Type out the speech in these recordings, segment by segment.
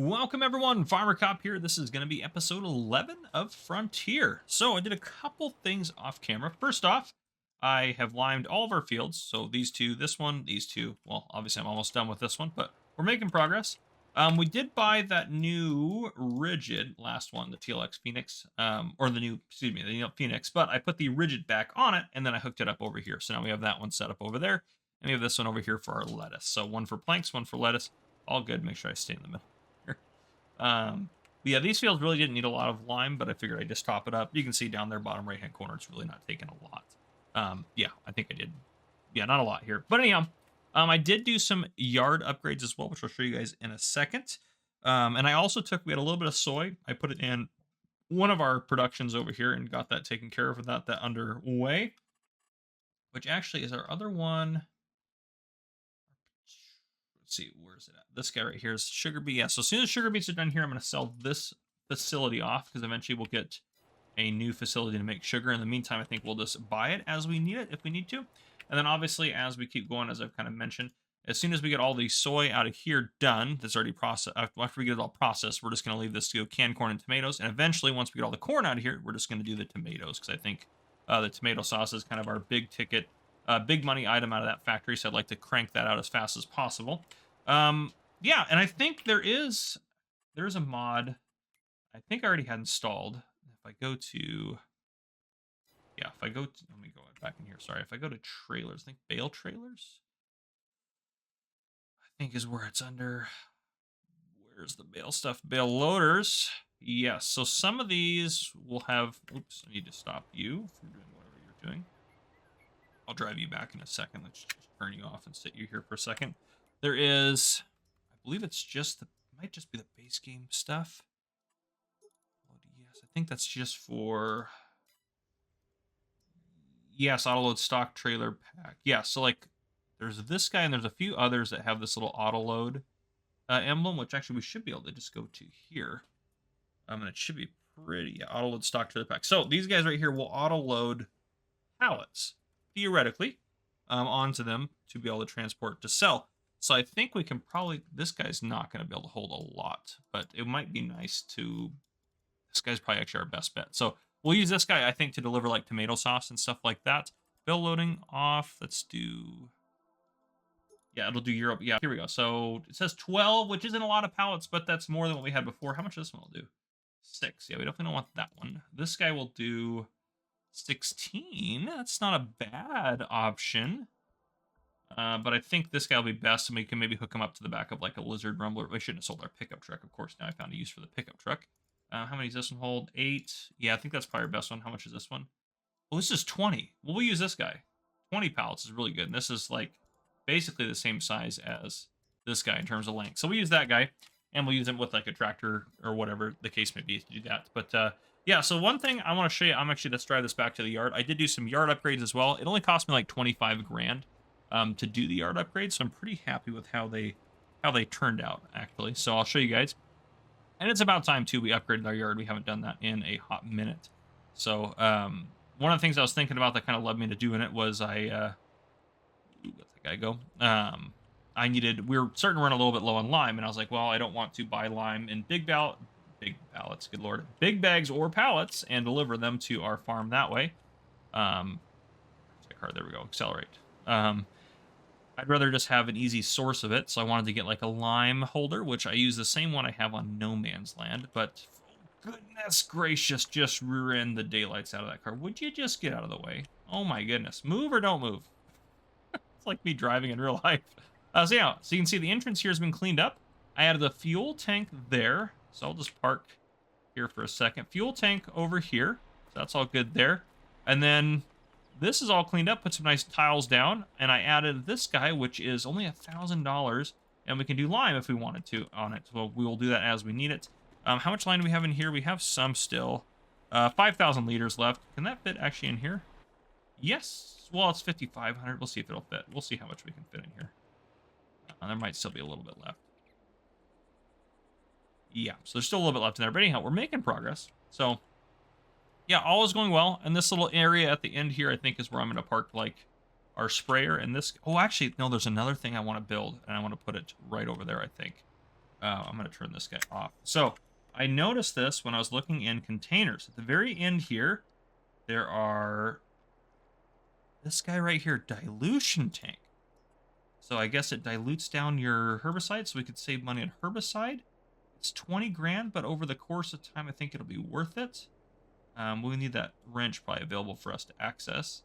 Welcome everyone, Farmer Cop here. This is going to be episode 11 of Frontier. So I did a couple things off camera. First off, I have limed all of our fields. So these two, this one, these two. Well, obviously I'm almost done with this one, but we're making progress. We did buy that new rigid last one, the TLX Phoenix, or the new Phoenix, but I put the rigid back on it and then I hooked it up over here. So now we have that one set up over there and we have this one over here for our lettuce. So one for planks, one for lettuce, all good. Make sure I stay in the middle. But yeah, these fields really didn't need a lot of lime, but I figured I'd just top it up. You can see down there, bottom right-hand corner, it's really not taking a lot. Yeah, I think I did. Yeah, not a lot here. But anyhow, I did do some yard upgrades as well, which I'll show you guys in a second. And I also we had a little bit of soy. I put it in one of our productions over here and got that taken care of without that underway, which actually is our other one. Let's see, where's it at? This guy right here is sugar beet. Yeah, so as soon as sugar beets are done here, I'm going to sell this facility off because eventually we'll get a new facility to make sugar. In the meantime, I think we'll just buy it as we need it if we need to. And then obviously, as we keep going, as I've kind of mentioned, as soon as we get all the soy out of here done, that's already processed, after we get it all processed, we're just going to leave this to go canned corn and tomatoes. And eventually, once we get all the corn out of here, we're just going to do the tomatoes because I think the tomato sauce is kind of our big ticket, big money item out of that factory, so I'd like to crank that out as fast as possible. Yeah, and I think there's a mod I think I already had installed. If I go to, yeah, if I go to, let me go back in here. Sorry, if I go to trailers, I think bale trailers, I think is where it's under. Where's the bale stuff? Bale loaders. Yes, so some of these will have, oops, I need to stop you from doing whatever you're doing. I'll drive you back in a second. Let's just turn you off and sit you here for a second. There is, I believe it's just might just be the base game stuff. Yes, I think that's just for, yes, auto load stock trailer pack. Yeah, so like there's this guy and there's a few others that have this little auto load emblem, which actually we should be able to just go to here. And it should be pretty, yeah, auto load stock trailer pack. So these guys right here will auto load pallets, theoretically, onto them to be able to transport to sell. So I think we can probably, this guy's not going to be able to hold a lot, but it might be nice to, this guy's probably actually our best bet. So we'll use this guy, I think, to deliver like tomato sauce and stuff like that. Bill loading off. Let's do, yeah, it'll do Europe. Yeah, here we go. So it says 12, which isn't a lot of pallets, but that's more than what we had before. How much this one will do? 6. Yeah, we definitely don't want that one. This guy will do 16. That's not a bad option. But I think this guy will be best, and we can maybe hook him up to the back of like a lizard rumbler. We shouldn't have sold our pickup truck, of course. Now I found a use for the pickup truck. How many does this one hold? 8. Yeah, I think that's probably our best one. How much is this one? Well, this is 20. Well, we'll use this guy. 20 pallets is really good. And this is like basically the same size as this guy in terms of length. So we use that guy, and we'll use him with like a tractor or whatever the case may be to do that. But yeah, so one thing I want to show you, let's drive this back to the yard. I did do some yard upgrades as well. It only cost me like 25 grand. To do the yard upgrade, so I'm pretty happy with how they turned out, actually. So I'll show you guys. And it's about time, too, we upgraded our yard. We haven't done that in a hot minute. So one of the things I was thinking about that kind of led me to doing it was let the guy go. We were starting to run a little bit low on lime, and I was like, well, I don't want to buy lime in big pallets, good lord, big bags or pallets, and deliver them to our farm that way. There we go, accelerate. I'd rather just have an easy source of it, so I wanted to get like a lime holder, which I use the same one I have on No Man's Land, but goodness gracious, just rear-end the daylights out of that car. Would you just get out of the way? Oh my goodness. Move or don't move? It's like me driving in real life. So yeah, so you can see the entrance here has been cleaned up. I added the fuel tank there, so I'll just park here for a second. Fuel tank over here, so that's all good there. And then this is all cleaned up, put some nice tiles down, and I added this guy, which is only $1,000, and we can do lime if we wanted to on it. So we will do that as we need it. How much lime do we have in here? We have some still. 5,000 liters left. Can that fit actually in here? Yes. Well, it's 5,500. We'll see if it'll fit. We'll see how much we can fit in here. There might still be a little bit left. Yeah, so there's still a little bit left in there. But anyhow, we're making progress. So yeah, all is going well. And this little area at the end here, I think, is where I'm going to park, like, our sprayer. And this... Oh, actually, no, there's another thing I want to build. And I want to put it right over there, I think. I'm going to turn this guy off. So I noticed this when I was looking in containers. At the very end here, there are this guy right here, dilution tank. So I guess it dilutes down your herbicide, so we could save money on herbicide. It's 20 grand, but over the course of time, I think it'll be worth it. We need that wrench probably available for us to access.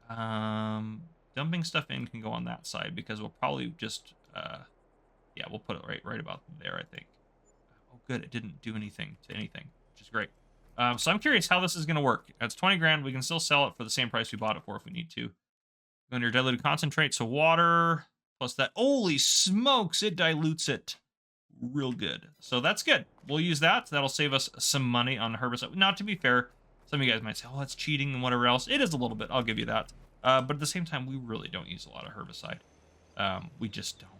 Dumping stuff in can go on that side because we'll probably just, yeah, we'll put it right about there, I think. Oh, good, it didn't do anything to anything, which is great. So I'm curious how this is going to work. It's 20 grand. We can still sell it for the same price we bought it for if we need to. Go into your diluted concentrate, so water plus that. Holy smokes, it dilutes it real good. So that's good. We'll use that. That'll save us some money on herbicide. Now, to be fair, some of you guys might say, oh, that's cheating and whatever else. It is a little bit. I'll give you that. But at the same time, we really don't use a lot of herbicide. We just don't.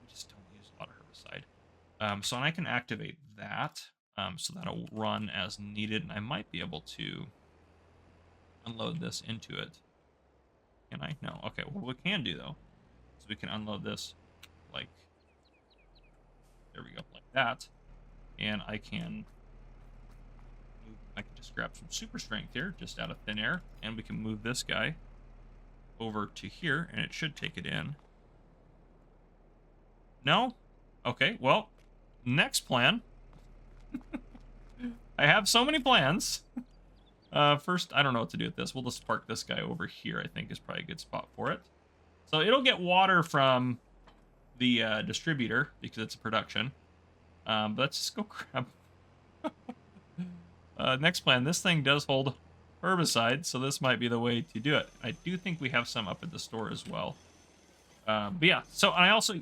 We just don't use a lot of herbicide. So I can activate that. So that'll run as needed. And I might be able to unload this into it. Can I? No. Okay. What we can do, though, is we can unload this like... There we go, like that. And I can just grab some super strength here, just out of thin air, and we can move this guy over to here, and it should take it in. No? Okay, well, next plan. I have so many plans. First, I don't know what to do with this. We'll just park this guy over here, I think is probably a good spot for it. So it'll get water from the distributor because it's a production. But let's just go grab... next plan. This thing does hold herbicide, so this might be the way to do it. I do think we have some up at the store as well. But yeah, so I also...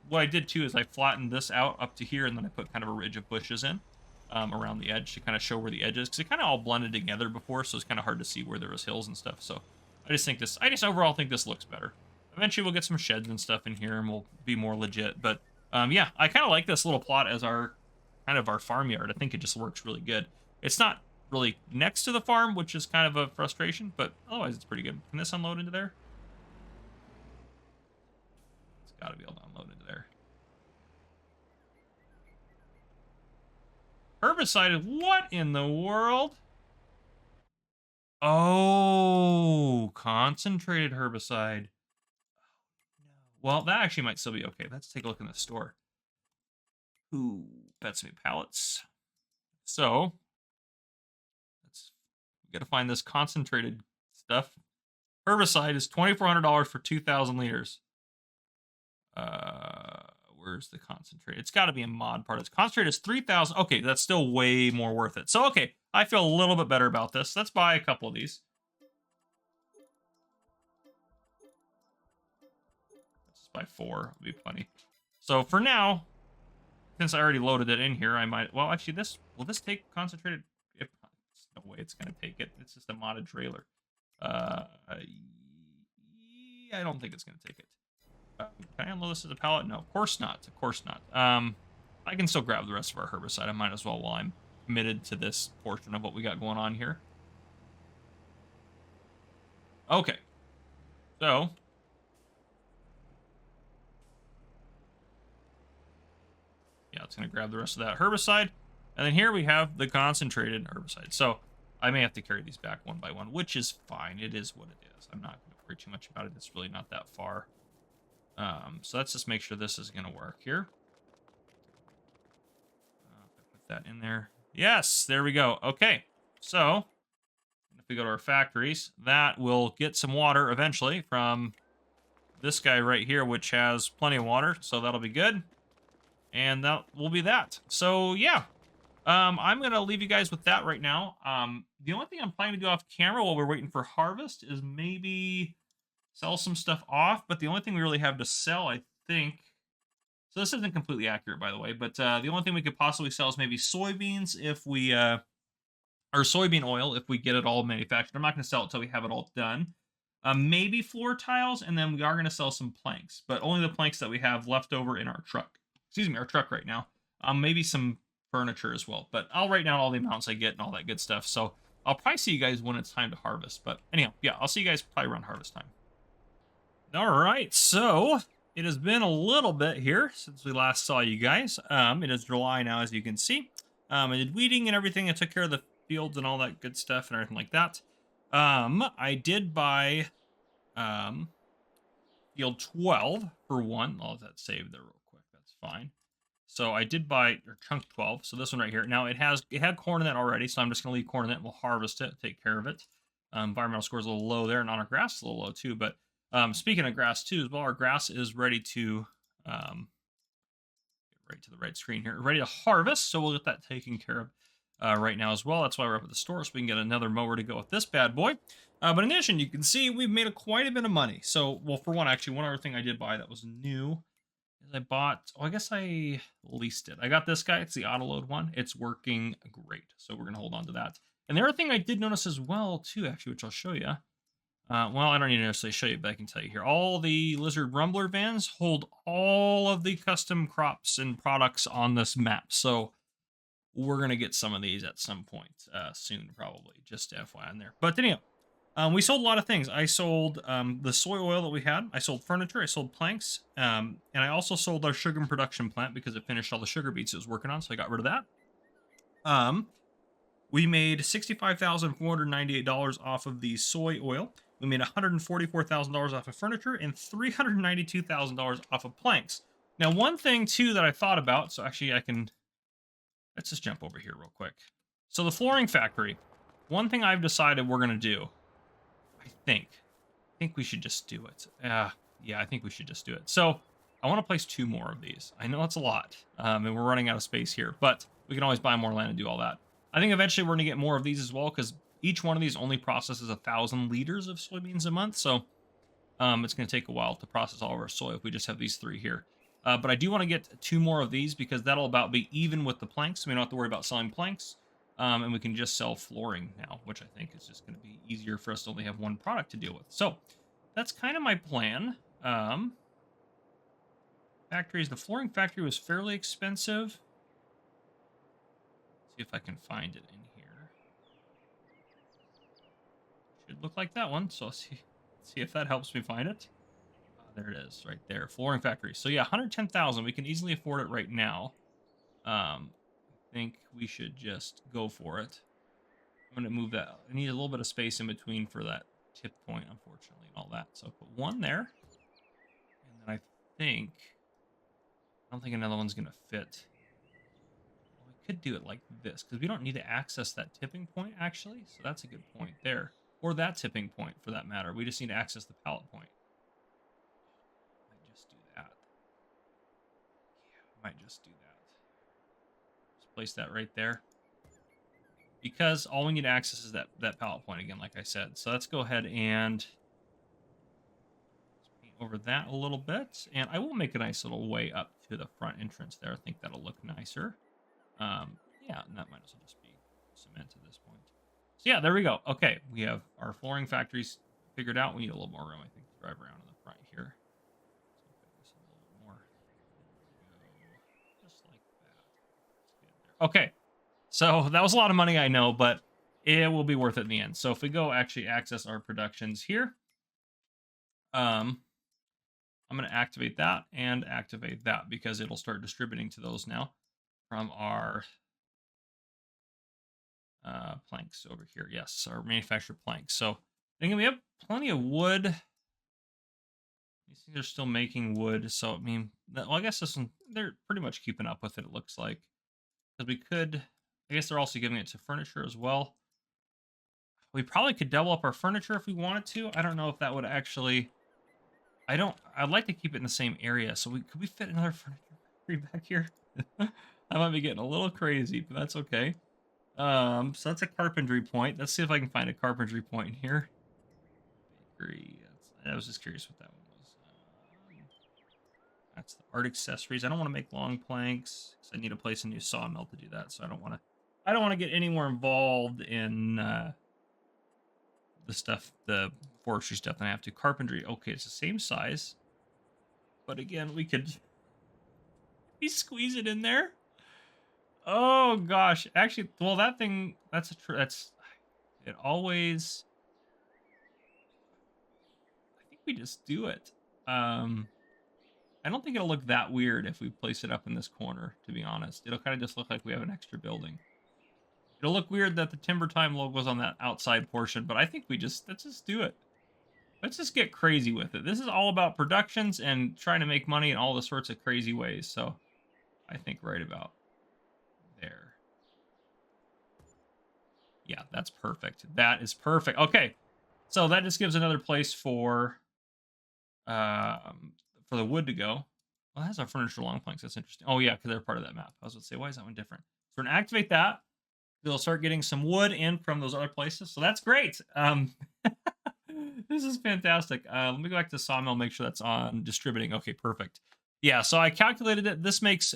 what I did too is I flattened this out up to here, and then I put kind of a ridge of bushes in around the edge to kind of show where the edge is, because it kind of all blended together before, so it's kind of hard to see where there was hills and stuff. So I just overall think this looks better. Eventually we'll get some sheds and stuff in here, and we'll be more legit. But yeah, I kind of like this little plot as our kind of our farmyard. I think it just works really good. It's not really next to the farm, which is kind of a frustration, but otherwise it's pretty good. Can this unload into there? It's got to be able to unload into there. Herbicide, what in the world? Oh, concentrated herbicide. Well, that actually might still be okay. Let's take a look in the store. Ooh, that's me pallets. So, we gotta find this concentrated stuff. Herbicide is $2,400 for 2,000 liters. Where's the concentrate? It's got to be a mod part. Its concentrate is 3,000. Okay, that's still way more worth it. So, okay, I feel a little bit better about this. Let's buy a couple of these. Let's just buy 4. It'll be plenty. So, for now, since I already loaded it in here, I might... Well, actually, will this take concentrated? If there's no way it's going to take it. It's just a modded trailer. I don't think it's going to take it. Can I unload this as a pallet? No, of course not. Of course not. I can still grab the rest of our herbicide. I might as well while I'm committed to this portion of what we got going on here. Okay. So. Yeah, it's going to grab the rest of that herbicide. And then here we have the concentrated herbicide. So I may have to carry these back one by one, which is fine. It is what it is. I'm not going to worry too much about it. It's really not that far. So let's just make sure this is going to work here. Put that in there. Yes, there we go. Okay, so if we go to our factories, that will get some water eventually from this guy right here, which has plenty of water, so that'll be good. And that will be that. So, yeah. I'm going to leave you guys with that right now. The only thing I'm planning to do off camera while we're waiting for harvest is maybe sell some stuff off, but the only thing we really have to sell, I think... So this isn't completely accurate, by the way, but the only thing we could possibly sell is maybe soybeans if we... or soybean oil if we get it all manufactured. I'm not going to sell it until we have it all done. Maybe floor tiles, and then we are going to sell some planks, but only the planks that we have left over in our truck. Excuse me, our truck right now. Maybe some furniture as well, but I'll write down all the amounts I get and all that good stuff, so I'll probably see you guys when it's time to harvest. But anyhow, yeah, I'll see you guys probably around harvest time. All right, so it has been a little bit here since we last saw you guys. It is July now, as you can see. I did weeding and everything. I took care of the fields and all that good stuff and everything like that. I did buy field 12 for one. I'll let that save there real quick. That's fine. So I did buy chunk 12. So this one right here. Now it had corn in it already, so I'm just gonna leave corn in it. We'll harvest it, take care of it. Environmental score is a little low there, and on our grass is a little low too. But speaking of grass too, as well, our grass is ready to get right to the right screen here, ready to harvest. So we'll get that taken care of right now as well. That's why we're up at the store, so we can get another mower to go with this bad boy. But in addition, you can see we've made quite a bit of money. So, well, for one, actually, one other thing I did buy that was new is I bought, I guess I leased it. I got this guy. It's the auto load one. It's working great. So we're going to hold on to that. And the other thing I did notice as well, too, actually, which I'll show you. Well, I don't need to necessarily show you, but I can tell you here. All the Lizard Rumbler vans hold all of the custom crops and products on this map. So we're going to get some of these at some point soon, probably. Just FYI in there. But anyhow, we sold a lot of things. I sold the soy oil that we had. I sold furniture. I sold planks. And I also sold our sugar production plant because it finished all the sugar beets it was working on, so I got rid of that. We made $65,498 off of the soy oil. We made $144,000 off of furniture and $392,000 off of planks. Now, one thing, too, that I thought about, so actually let's just jump over here real quick. So the flooring factory, one thing I've decided we're going to do, I think we should just do it. Yeah, I think we should just do it. So I want to place 2 more of these. I know that's a lot, and we're running out of space here, but we can always buy more land and do all that. I think eventually we're going to get more of these as well, because each one of these only processes 1,000 liters of soybeans a month, so it's going to take a while to process all of our soy if we just have these 3 here. But I do want to get 2 more of these, because that'll about be even with the planks, so we don't have to worry about selling planks. And we can just sell flooring now, which I think is just going to be easier for us to only have one product to deal with. So that's kind of my plan. Factories. The flooring factory was fairly expensive. Let's see if I can find it in here. Should look like that one. So see if that helps me find it. There it is, right there. Flooring factory. So yeah, 110,000. We can easily afford it right now. I think we should just go for it. I'm going to move that. I need a little bit of space in between for that tip point, unfortunately, and all that. So I'll put 1 there. And then I don't think another one's going to fit. Well, we could do it like this, because we don't need to access that tipping point, actually. So that's a good point there. Or that tipping point, for that matter. We just need to access the pallet point. Might just do that. Yeah, might just do that. Place that right there, because all we need to access is that pallet point again, like I said. So let's go ahead and paint over that a little bit, and I will make a nice little way up to the front entrance there. I think that'll look nicer. Yeah, and that might as well just be cement at this point. So yeah, there we go. Okay, we have our flooring factories figured out. We need a little more room, I think, to drive around in the front here. Okay, so that was a lot of money, I know, but it will be worth it in the end. So if we go actually access our productions here, I'm going to activate that and activate that, because it'll start distributing to those now from our planks over here. Yes, our manufactured planks. So again, we have plenty of wood. These things are still making wood, so I mean, well, I guess this one, they're pretty much keeping up with it, it looks like. Because we could, I guess they're also giving it to furniture as well. We probably could double up our furniture if we wanted to. I don't know if that would actually, I'd like to keep it in the same area. So could we fit another furniture back here? I might be getting a little crazy, but that's okay. So that's a carpentry point. Let's see if I can find a carpentry point in here. Bakery. I was just curious what that one was. That's the art accessories. I don't want to make long planks, because I need to place a new sawmill to do that. So I don't want to get any more involved in the forestry stuff than I have to. Carpentry. Okay, it's the same size, but again, we could squeeze it in there. Oh gosh, actually, well, that thing, it always. I think we just do it. I don't think it'll look that weird if we place it up in this corner, to be honest. It'll kind of just look like we have an extra building. It'll look weird that the Timber Time logo's on that outside portion, but I think let's just do it. Let's just get crazy with it. This is all about productions and trying to make money in all the sorts of crazy ways. So I think right about there. Yeah, that's perfect. That is perfect. Okay. So that just gives another place for the wood to go. Well, it has our furniture long planks. That's interesting. Oh, yeah, because they're part of that map. I was going to say, why is that one different? So we're going to activate that. They'll start getting some wood in from those other places. So that's great. This is fantastic. Let me go back to sawmill, make sure that's on distributing. Okay, perfect. Yeah, so I calculated it. This makes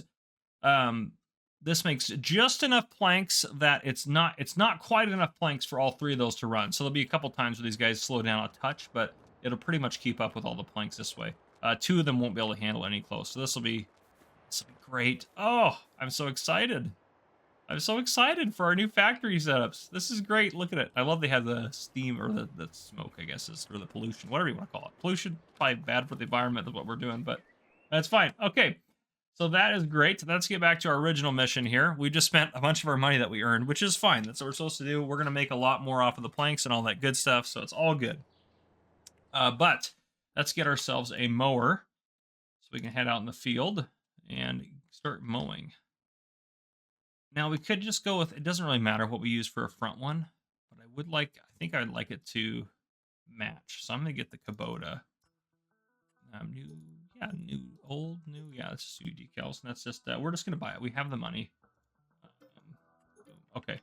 just enough planks that it's not quite enough planks for all three of those to run. So there'll be a couple times where these guys slow down a touch, but it'll pretty much keep up with all the planks this way. Two of them won't be able to handle any close. So this will be great. Oh, I'm so excited. I'm so excited for our new factory setups. This is great. Look at it. I love they have the steam or the smoke, I guess, or the pollution, whatever you want to call it. Pollution, probably bad for the environment is what we're doing, but that's fine. Okay, so that is great. Let's get back to our original mission here. We just spent a bunch of our money that we earned, which is fine. That's what we're supposed to do. We're going to make a lot more off of the planks and all that good stuff, so it's all good. But let's get ourselves a mower so we can head out in the field and start mowing. Now, we could just go with, it doesn't really matter what we use for a front one, but I think I'd like it to match. So I'm going to get the Kubota. New, old, new. Yeah, it's just new decals. And that's just, we're just going to buy it. We have the money. Okay.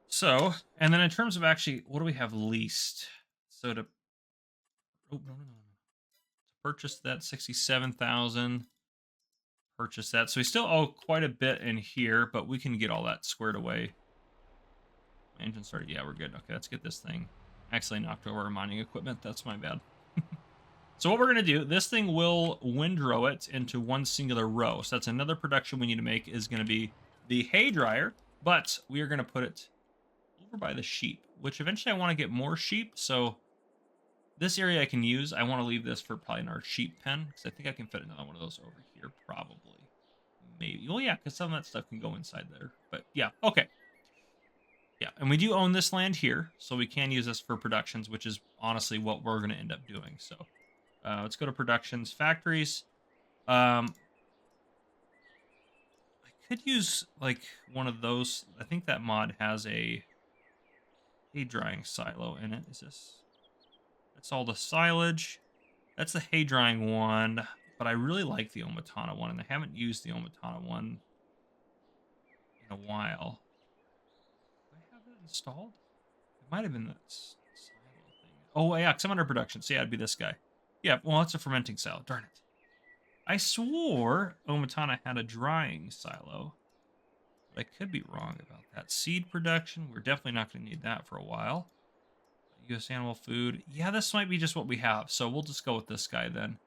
So, and then in terms of actually, what do we have leased? So to purchase that 67,000. Purchase that. So we still owe quite a bit in here, but we can get all that squared away. Engine started. Yeah, we're good. Okay, let's get this thing. Actually knocked over our mining equipment. That's my bad. So what we're going to do, this thing will windrow it into one singular row. So that's another production we need to make is going to be the hay dryer, but we are going to put it over by the sheep, which eventually I want to get more sheep. So this area I can use. I want to leave this for probably in our sheep pen because I think I can fit another one of those over here probably. Maybe. Well, yeah, because some of that stuff can go inside there. But yeah, okay. Yeah, and we do own this land here, so we can use this for productions, which is honestly what we're going to end up doing. So let's go to productions, factories. I could use like one of those. I think that mod has a hay drying silo in it. Is this? That's all the silage. That's the hay drying one. But I really like the Omatana one, and I haven't used the Omatana one in a while. Do I have it installed? It might have been that silo thing. Oh, yeah, because I'm under production. So, yeah, it'd be this guy. Yeah, well, it's a fermenting silo. Darn it. I swore Omatana had a drying silo. But I could be wrong about that. Seed production. We're definitely not going to need that for a while. U.S. animal food. Yeah, this might be just what we have. So we'll just go with this guy then.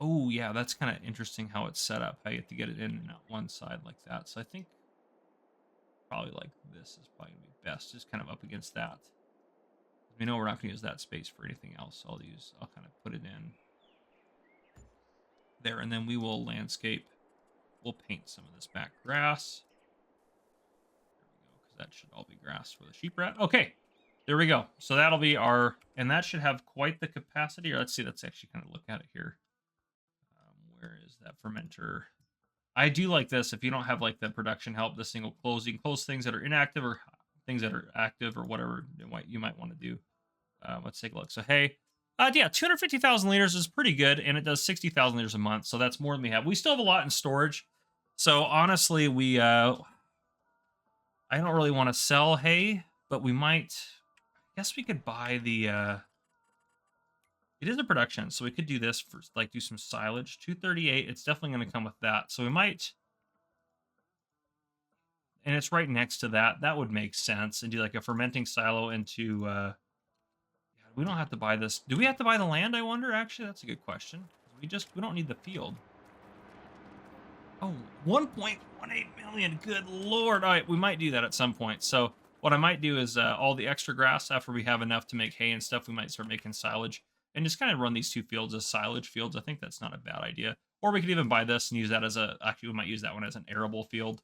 Oh, yeah, that's kind of interesting how it's set up. How you have to get it in and out one side like that. So I think probably like this is probably going to be best. Just kind of up against that. We know we're not going to use that space for anything else. So I'll kind of put it in there. And then we will landscape. We'll paint some of this back grass. There we go, because that should all be grass for the sheep rat. Okay, there we go. So that'll be our, and that should have quite the capacity. Or let's see, let's actually kind of look at it here. Where is that fermenter? I do like this. If you don't have like the production help, this thing will close. You can close things that are inactive or things that are active or whatever you might want to do. Let's take a look. So, hey, yeah, 250,000 liters is pretty good, and it does 60,000 liters a month. So that's more than we have. We still have a lot in storage. So honestly, I don't really want to sell hay, but we might. I guess we could buy the. It is a production, so we could do this for, like, do some silage. 238, it's definitely going to come with that. So we might, and it's right next to that. That would make sense. And do, like, a fermenting silo into, we don't have to buy this. Do we have to buy the land, I wonder? Actually, that's a good question. We don't need the field. Oh, 1.18 million, good lord. All right, we might do that at some point. So what I might do is all the extra grass, after we have enough to make hay and stuff, we might start making silage. and just kind of run these 2 fields as silage fields. I think that's not a bad idea. Or we could even buy this and use that as a, actually we might use that one as an arable field.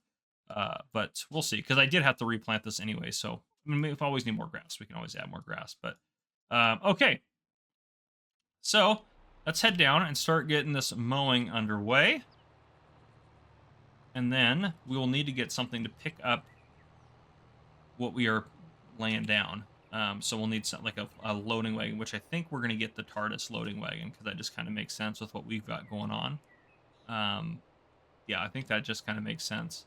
But we'll see, because I did have to replant this anyway. So I mean, if I always need more grass, we can always add more grass. But okay, so let's head down and start getting this mowing underway. And then we will need to get something to pick up what we are laying down. So we'll need something like a loading wagon, which I think we're going to get the TARDIS loading wagon, because that just kind of makes sense with what we've got going on. Yeah, I think that just kind of makes sense.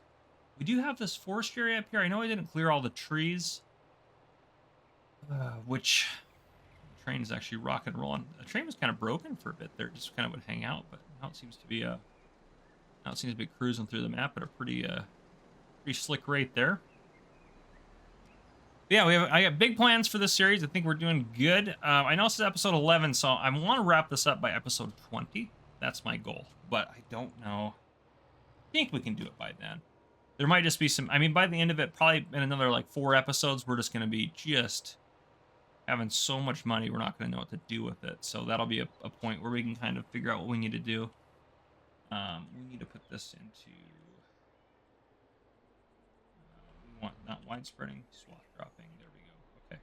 We do have this forest area up here. I know I didn't clear all the trees, which the train is actually rock and rolling. The train was kind of broken for a bit there, just kind of would hang out, but now it seems to be cruising through the map at a pretty slick rate there. But yeah, I got big plans for this series. I think we're doing good. I know this is episode 11, so I want to wrap this up by episode 20. That's my goal, but I don't know. I think we can do it by then. There might just be some, I mean, by the end of it, probably in another like 4 episodes, we're just going to be just having so much money, we're not going to know what to do with it. So that'll be a point where we can kind of figure out what we need to do. We need to put this into, we want not widespreading, swath dropping. There we go. Okay.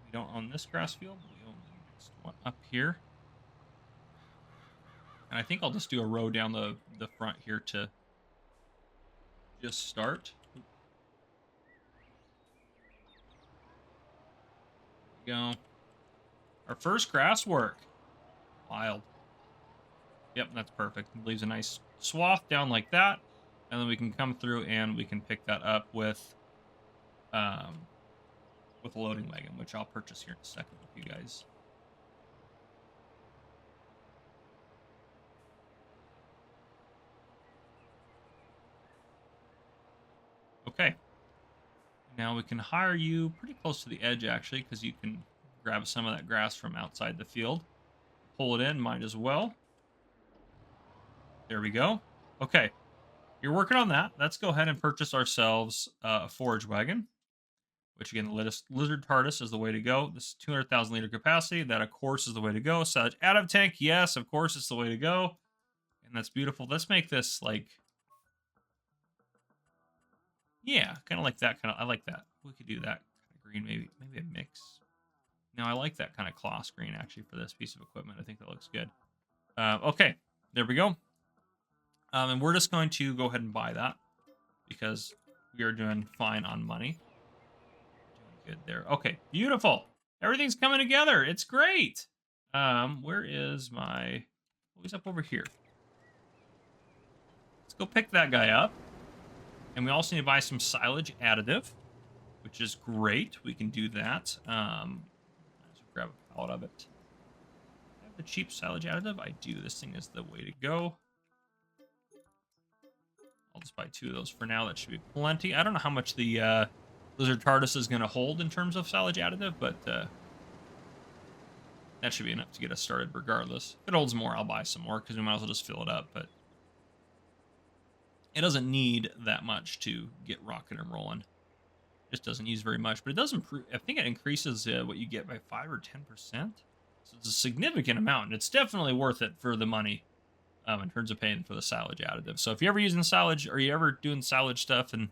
We don't own this grass field. We own the next one up here. And I think I'll just do a row down the front here to just start. There we go. Our first grass work. Wild. Yep, that's perfect. It leaves a nice swath down like that, and then we can come through and we can pick that up with a loading wagon, which I'll purchase here in a second with you guys. Okay. Now we can hire you pretty close to the edge, actually, because you can grab some of that grass from outside the field. Pull it in, might as well. There we go. Okay. You're working on that. Let's go ahead and purchase ourselves a forage wagon, which again, the lizard TARDIS is the way to go. This is 200,000 liter capacity. That, of course, is the way to go. Silage additive tank. Yes, of course, it's the way to go. And that's beautiful. Let's make this like, yeah, kind of like that. I like that. We could do that kind of green, maybe a mix. No, I like that kind of cloth green actually for this piece of equipment. I think that looks good. Okay, there we go. And we're just going to go ahead and buy that because we are doing fine on money. Doing good there. Okay, beautiful. Everything's coming together. It's great. Where is my... Oh, he's up over here. Let's go pick that guy up. And we also need to buy some silage additive, which is great. We can do that. Let's grab a pallet of it. I have the cheap silage additive. I do. This thing is the way to go. I'll just buy 2 of those for now. That should be plenty. I don't know how much the Lizard TARDIS is going to hold in terms of silage additive, but that should be enough to get us started regardless. If it holds more, I'll buy some more because we might as well just fill it up, but it doesn't need that much to get rocking and rolling. It just doesn't use very much, but it does improve. I think it increases what you get by 5 or 10%. So it's a significant amount, and it's definitely worth it for the money. In terms of paying for the silage additive. So if you're ever using silage or you're ever doing silage stuff and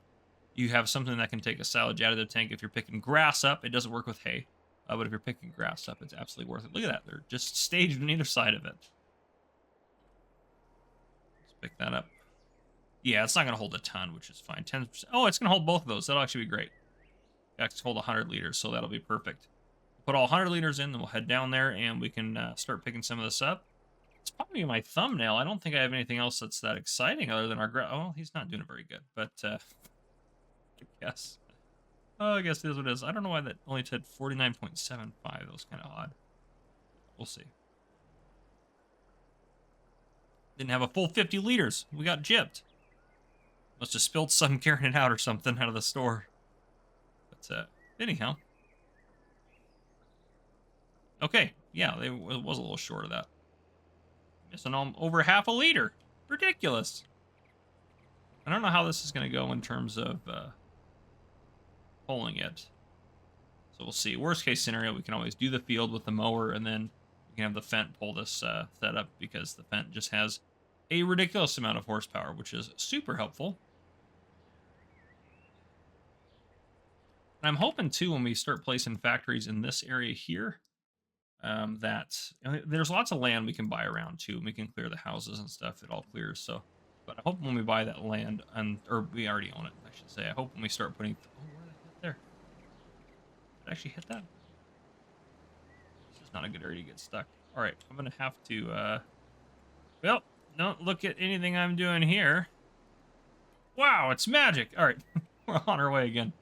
you have something that can take a silage additive tank, if you're picking grass up, it doesn't work with hay. But if you're picking grass up, it's absolutely worth it. Look at that. They're just staged on either side of it. Let's pick that up. Yeah, it's not going to hold a ton, which is fine. 10%. Oh, it's going to hold both of those. That'll actually be great. It's hold 100 liters, so that'll be perfect. Put all 100 liters in, then we'll head down there and we can start picking some of this up. It's probably my thumbnail. I don't think I have anything else that's that exciting other than our... Oh, he's not doing it very good, but I guess. Oh, I guess it is what it is. I don't know why that only said 49.75. That was kind of odd. We'll see. Didn't have a full 50 liters. We got gypped. Must have spilled some carrying it out or something out of the store. But anyhow. Okay, yeah, it was a little short of that. Missing over half a liter. Ridiculous. I don't know how this is going to go in terms of pulling it. So we'll see. Worst case scenario, we can always do the field with the mower, and then we can have the Fendt pull this setup, because the Fendt just has a ridiculous amount of horsepower, which is super helpful. And I'm hoping too, when we start placing factories in this area here, that there's lots of land we can buy around too, and we can clear the houses and stuff. It all clears. So, but I hope when we buy that land, or we already own it, I should say. I hope when we start putting, oh, where did I hit there? Did I actually hit that? This is not a good area to get stuck. All right, I'm gonna have to. Well, don't look at anything I'm doing here. Wow, it's magic. All right, we're on our way again.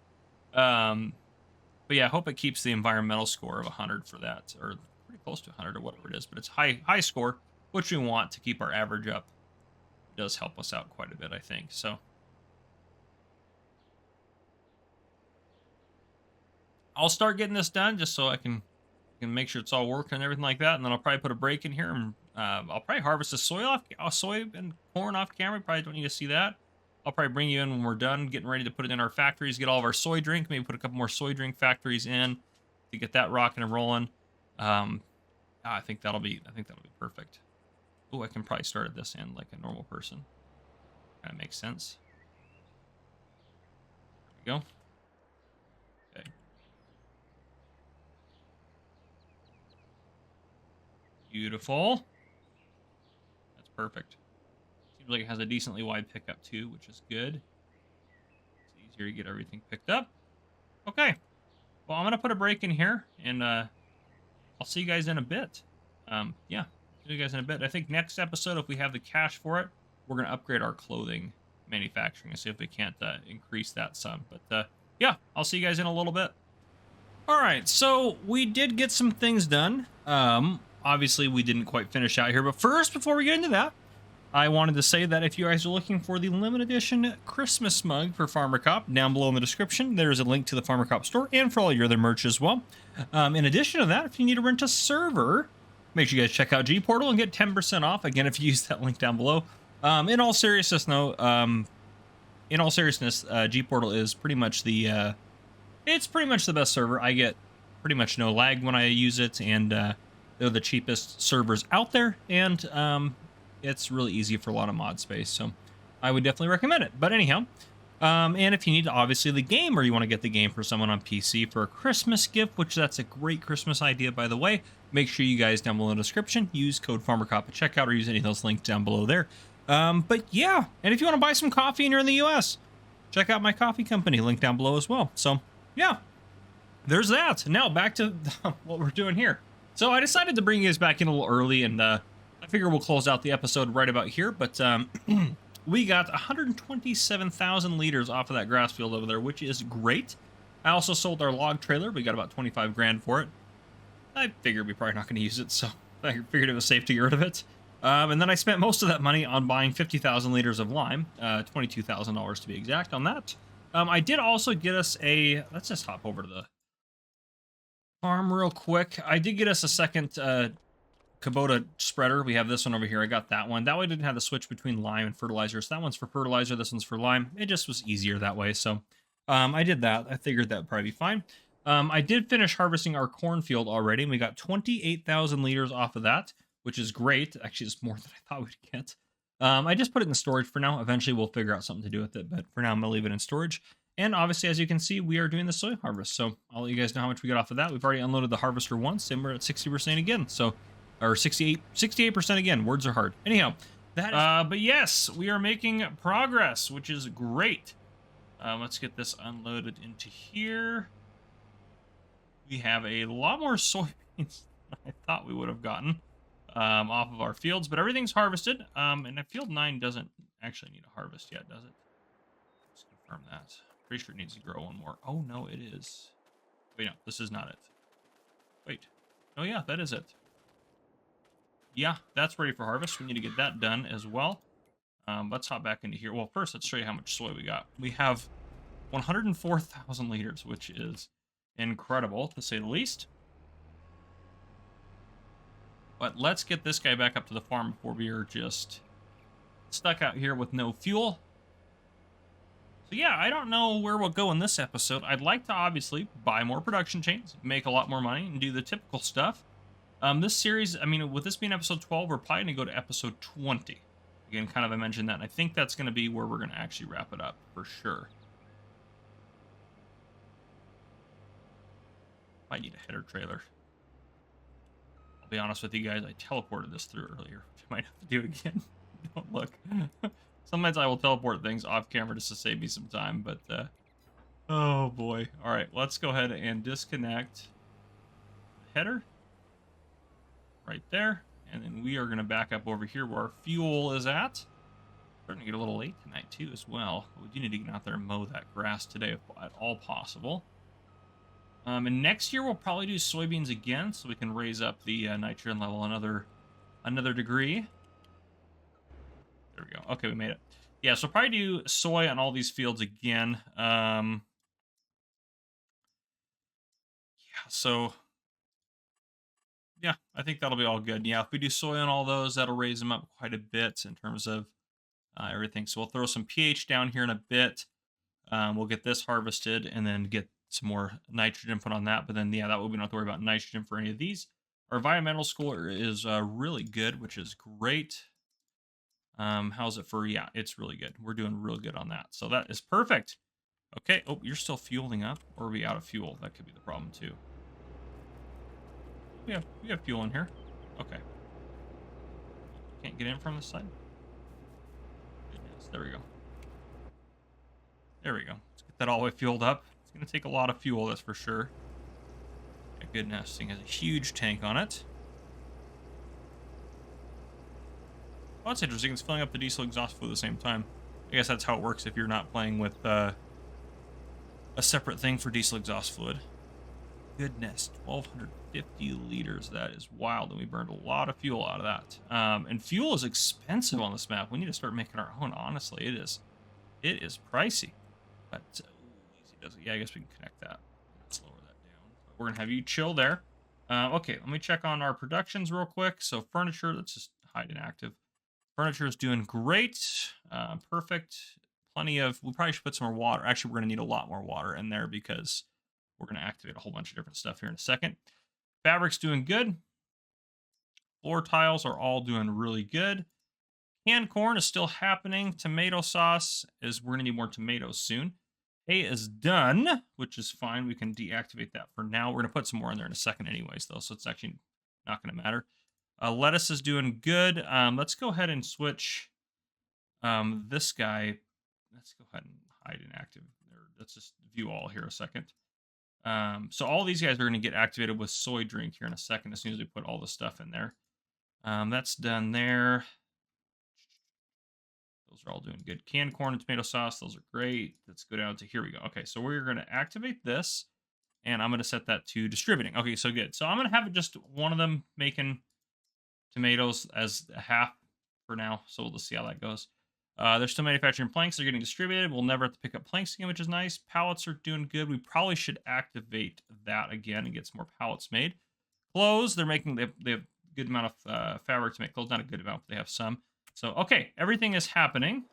But yeah, I hope it keeps the environmental score of 100 for that, or pretty close to 100 or whatever it is. But it's high score, which we want to keep our average up. It does help us out quite a bit, I think. So I'll start getting this done just so I can make sure it's all working and everything like that. And then I'll probably put a break in here, and I'll probably harvest the soy and corn off camera. Probably don't need to see that. I'll probably bring you in when we're done getting ready to put it in our factories, get all of our soy drink, maybe put a couple more soy drink factories in to get that rocking and rolling. I think that'll be perfect. Oh, I can probably start at this end like a normal person. That makes sense. There we go. Okay. Beautiful. That's perfect. Seems like it has a decently wide pickup too, which is good. It's easier to get everything picked up. Okay. Well, I'm going to put a break in here, and I'll see you guys in a bit. Yeah, see you guys in a bit. I think next episode, if we have the cash for it, we're going to upgrade our clothing manufacturing and see if we can't increase that some. But yeah, I'll see you guys in a little bit. All right, so we did get some things done. Obviously, we didn't quite finish out here, but first, before we get into that, I wanted to say that if you guys are looking for the limited edition Christmas mug for Farmer Cop, down below in the description, there's a link to the Farmer Cop store and for all your other merch as well. In addition to that, if you need to rent a server, make sure you guys check out G Portal and get 10% off. Again, if you use that link down below. In all seriousness, G Portal is pretty much it's pretty much the best server. I get pretty much no lag when I use it, and they're the cheapest servers out there, and it's really easy for a lot of mod space, so I would definitely recommend it. But anyhow, and if you need, obviously, the game, or you want to get the game for someone on PC for a Christmas gift, which that's a great Christmas idea, by the way, make sure you guys down below in the description use code FarmerCop at checkout, or use any of those links down below there. But yeah, and if you want to buy some coffee and you're in the US, check out my coffee company, link down below as well. So yeah, there's that. Now back to what we're doing here. So I decided to bring you guys back in a little early, and I figure we'll close out the episode right about here, but we got 127,000 liters off of that grass field over there, which is great. I also sold our log trailer. We got about 25 grand for it. I figured we're probably not going to use it, so I figured it was safe to get rid of it. And then I spent most of that money on buying 50,000 liters of lime, $22,000 to be exact on that. I did also get us a, let's just hop over to the farm real quick. I did get us a second Kubota spreader. We have this one over here. I got that one. That way I didn't have to switch between lime and fertilizer. So that one's for fertilizer. This one's for lime. It just was easier that way. So I did that. I figured that would probably be fine. I did finish harvesting our cornfield already, and we got 28,000 liters off of that, which is great. Actually, it's more than I thought we'd get. I just put it in storage for now. Eventually, we'll figure out something to do with it, but for now, I'm going to leave it in storage. And obviously, as you can see, we are doing the soy harvest, so I'll let you guys know how much we got off of that. We've already unloaded the harvester once, and we're at 60% again, so, or 68% again. Words are hard. Anyhow, that is, but yes, we are making progress, which is great. Let's get this unloaded into here. We have a lot more soybeans than I thought we would have gotten off of our fields, but everything's harvested. And field 9 doesn't actually need a harvest yet, does it? Let's confirm that. Pretty sure it needs to grow one more. Oh, no, it is. Wait, no, this is not it. Wait. Oh, yeah, that is it. Yeah, that's ready for harvest. We need to get that done as well. Let's hop back into here. Well, first, let's show you how much soy we got. We have 104,000 liters, which is incredible, to say the least. But let's get this guy back up to the farm before we are just stuck out here with no fuel. So yeah, I don't know where we'll go in this episode. I'd like to obviously buy more production chains, make a lot more money, and do the typical stuff. This series, I mean, with this being episode 12, we're probably going to go to episode 20. Again, kind of I mentioned that, and I think that's going to be where we're going to actually wrap it up, for sure. Might need a header trailer. I'll be honest with you guys, I teleported this through earlier. I might have to do it again. Don't look. Sometimes I will teleport things off camera just to save me some time, but, oh boy. All right, let's go ahead and disconnect the header. Right there. And then we are going to back up over here where our fuel is at. Starting to get a little late tonight, too, as well. We do need to get out there and mow that grass today if at all possible. And next year we'll probably do soybeans again, so we can raise up the nitrogen level another degree. There we go. Okay, we made it. Yeah, so probably do soy on all these fields again. Yeah, so yeah, I think that'll be all good. Yeah, if we do soy on all those, that'll raise them up quite a bit in terms of everything. So we'll throw some pH down here in a bit. We'll get this harvested and then get some more nitrogen put on that. But then, yeah, that way we don't have to worry about nitrogen for any of these. Our environmental score is really good, which is great. How's it for? Yeah, it's really good. We're doing real good on that. So that is perfect. Okay. Oh, you're still fueling up, or are we out of fuel? That could be the problem too. We have fuel in here. Okay. Can't get in from this side. Goodness, there we go. There we go. Let's get that all the way fueled up. It's going to take a lot of fuel, that's for sure. Yeah, goodness, this thing has a huge tank on it. Oh, that's interesting. It's filling up the diesel exhaust fluid at the same time. I guess that's how it works if you're not playing with a separate thing for diesel exhaust fluid. Goodness, 1,250 liters. That is wild, and we burned a lot of fuel out of that. And fuel is expensive on this map. We need to start making our own, honestly. It is pricey. But, easy does it. Yeah, I guess we can connect that. Let's lower that down. But we're going to have you chill there. Okay, let me check on our productions real quick. So furniture, let's just hide inactive. Furniture is doing great. Perfect. Plenty of, we probably should put some more water. Actually, we're going to need a lot more water in there because we're going to activate a whole bunch of different stuff here in a second. Fabric's doing good. Floor tiles are all doing really good. Canned corn is still happening. Tomato sauce is, we're going to need more tomatoes soon. Hay is done, which is fine. We can deactivate that for now. We're going to put some more in there in a second anyways, though, so it's actually not going to matter. Lettuce is doing good. Let's go ahead and switch this guy. Let's go ahead and hide inactive. Let's just view all here a second. So all these guys are going to get activated with soy drink here in a second as soon as we put all the stuff in there. That's done there. Those are all doing good. Canned corn and tomato sauce, those are great. Let's go down to, here we go. Okay, so we're going to activate this, and I'm going to set that to distributing. Okay, so good. So I'm going to have just one of them making tomatoes as a half for now, so we'll just see how that goes. They're still manufacturing planks. They're getting distributed. We'll never have to pick up planks again, which is nice. Pallets are doing good. We probably should activate that again and get some more pallets made. Clothes, they're making, they have a good amount of fabric to make clothes. Not a good amount, but they have some. So, okay, everything is happening.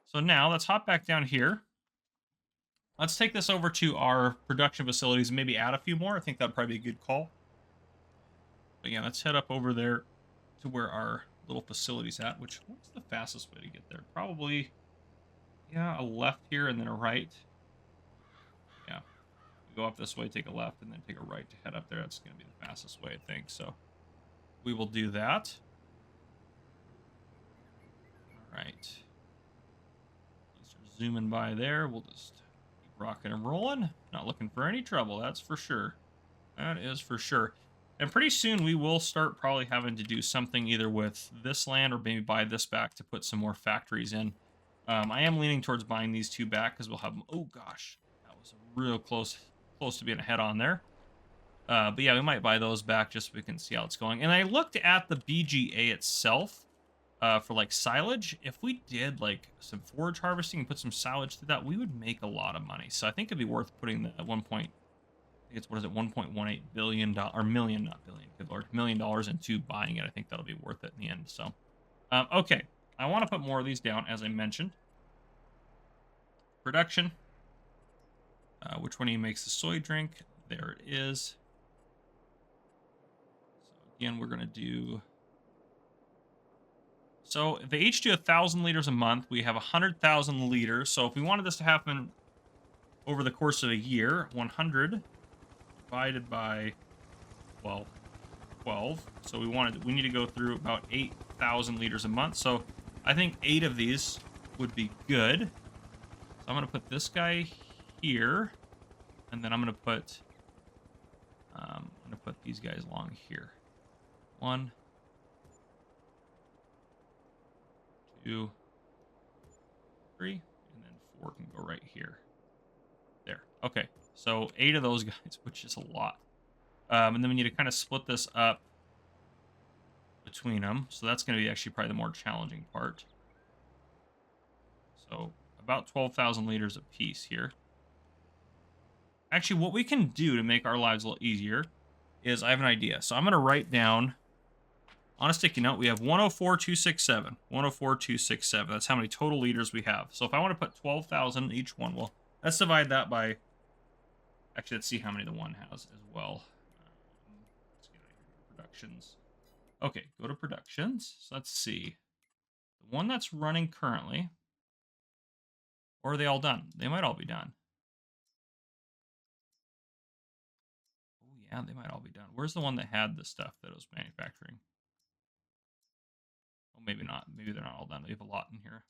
So now let's hop back down here. Let's take this over to our production facilities and maybe add a few more. I think that'd probably be a good call. But yeah, let's head up over there to where our little facility's at, which, what's the fastest way to get there? Probably, yeah, a left here and then a right. Yeah, go up this way, take a left, and then take a right to head up there. That's going to be the fastest way, I think. So we will do that. All right. These are zooming by there. We'll just keep rocking and rolling. Not looking for any trouble, that's for sure. That is for sure. And pretty soon we will start probably having to do something either with this land or maybe buy this back to put some more factories in. I am leaning towards buying these two back because we'll have them. Oh gosh, that was real close to being ahead on there. But yeah, we might buy those back just so we can see how it's going. And I looked at the BGA itself for like silage. If we did like some forage harvesting and put some silage through that, we would make a lot of money. So I think it'd be worth putting the at one point. I think it's, what is it, $1.18 billion, or million, not billion, good lord, $1 million into buying it. I think that'll be worth it in the end. So, okay, I want to put more of these down, as I mentioned. production. Which one of you makes the soy drink? There it is. So again, we're going to do... So if they each do 1,000 liters a month, we have 100,000 liters. So if we wanted this to happen over the course of a year, 100 divided by 12. So we need to go through about 8,000 liters a month. So I think 8 of these would be good. So I'm going to put this guy here, and then I'm going to put these guys along here. 1, 2, 3, and then 4 can go right here. There. Okay. So 8 of those guys, which is a lot. And then we need to kind of split this up between them. So that's going to be actually probably the more challenging part. So about 12,000 liters a piece here. Actually, what we can do to make our lives a little easier is I have an idea. So I'm going to write down on a sticky note, we have 104,267. 104,267. That's how many total liters we have. So if I want to put 12,000 each one, well, let's divide that by... Actually, let's see how many the one has as well. Let's get out of productions. Okay, go to productions. So let's see. The one that's running currently. Or are they all done? They might all be done. Oh, yeah, they might all be done. Where's the one that had the stuff that it was manufacturing? Oh, maybe not. Maybe they're not all done. They have a lot in here.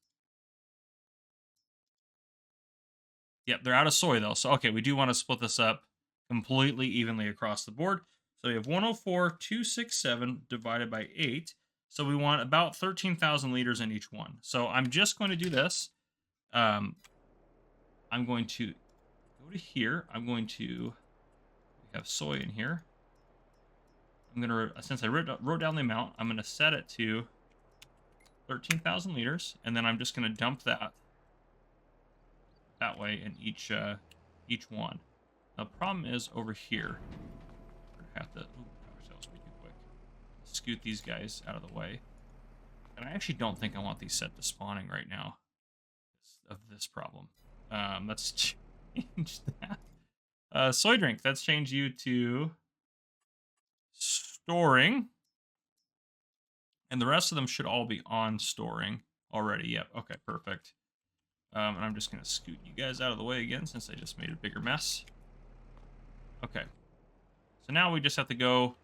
Yep, they're out of soy, though. So, okay, we do want to split this up completely evenly across the board. So we have 104,267 divided by 8. So we want about 13,000 liters in each one. So I'm just going to do this. I'm going to go to here. I'm going to... We have soy in here. I'm going to... Since I wrote down the amount, I'm going to set it to 13,000 liters. And then I'm just going to dump that way in each one. Now, the problem is over here. We're gonna have to. Oh gosh, that was way too quick. Scoot these guys out of the way. And I actually don't think I want these set to spawning right now. Of this problem. Let's change that. Soy drink. Let's change you to storing. And the rest of them should all be on storing already. Yep. Okay. Perfect. And I'm just going to scoot you guys out of the way again since I just made a bigger mess. Okay. So now we just have to go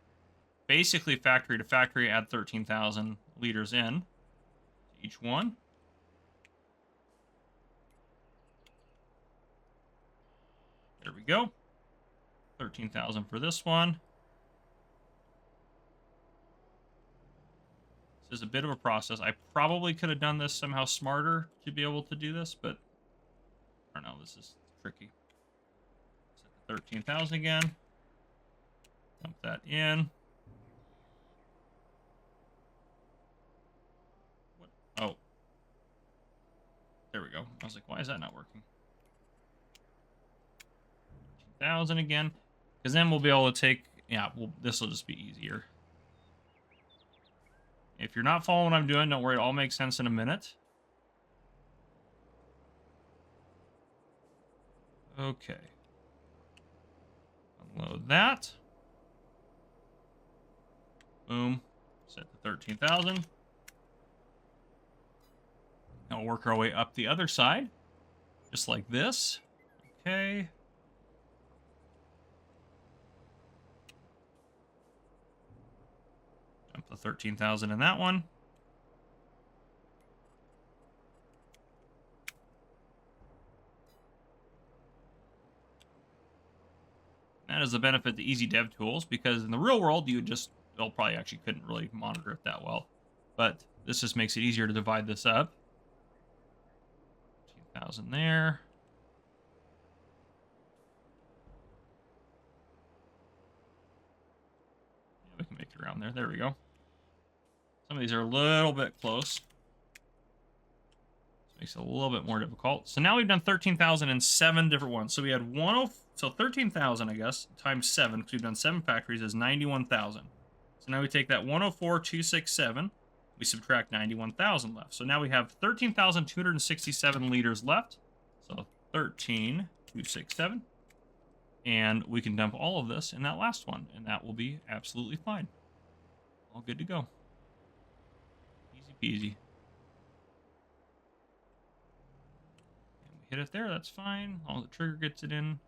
basically factory to factory, add 13,000 liters in to each one. There we go. 13,000 for this one. This is a bit of a process. I probably could have done this somehow smarter to be able to do this, but I don't know. This is tricky. Set the 13,000 again. Dump that in. What? Oh. There we go. I was like, why is that not working? 13,000 again. Because then we'll be able to take... Yeah, this will just be easier. If you're not following what I'm doing, don't worry. It all makes sense in a minute. Okay. Unload that. Boom. Set to 13,000. Now we'll work our way up the other side. Just like this. Okay. Dump the 13,000 in that one. That is the benefit of the easy dev tools, because in the real world, you just, well, probably actually couldn't really monitor it that well. But this just makes it easier to divide this up. 13,000 there. Yeah, we can make it around there. There we go. Some of these are a little bit close. This makes it a little bit more difficult. So now we've done 13,000 in 7 different ones. So we had so 13,000, I guess, times 7, because we've done 7 factories, is 91,000. So now we take that 104,267, we subtract 91,000 left. So now we have 13,267 liters left. So 13, 267. And we can dump all of this in that last one, and that will be absolutely fine. All good to go. Easy peasy. And we hit it there, that's fine. All the trigger gets it in.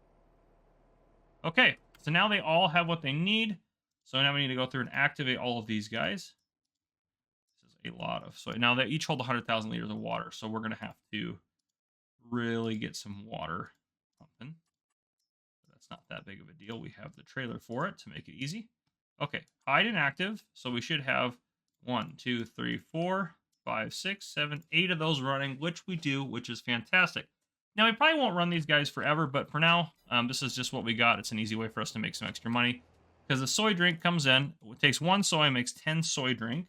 Okay, so now they all have what they need. So now we need to go through and activate all of these guys. This is a lot of, so now they each hold 100,000 liters of water. So we're gonna have to really get some water pumping. That's not that big of a deal. We have the trailer for it to make it easy. Okay, hide and active. So we should have 1, 2, 3, 4, 5, 6, 7, 8 of those running, which we do, which is fantastic. Now, we probably won't run these guys forever, but for now, this is just what we got. It's an easy way for us to make some extra money. Because the soy drink comes in, it takes 1 soy, makes 10 soy drink.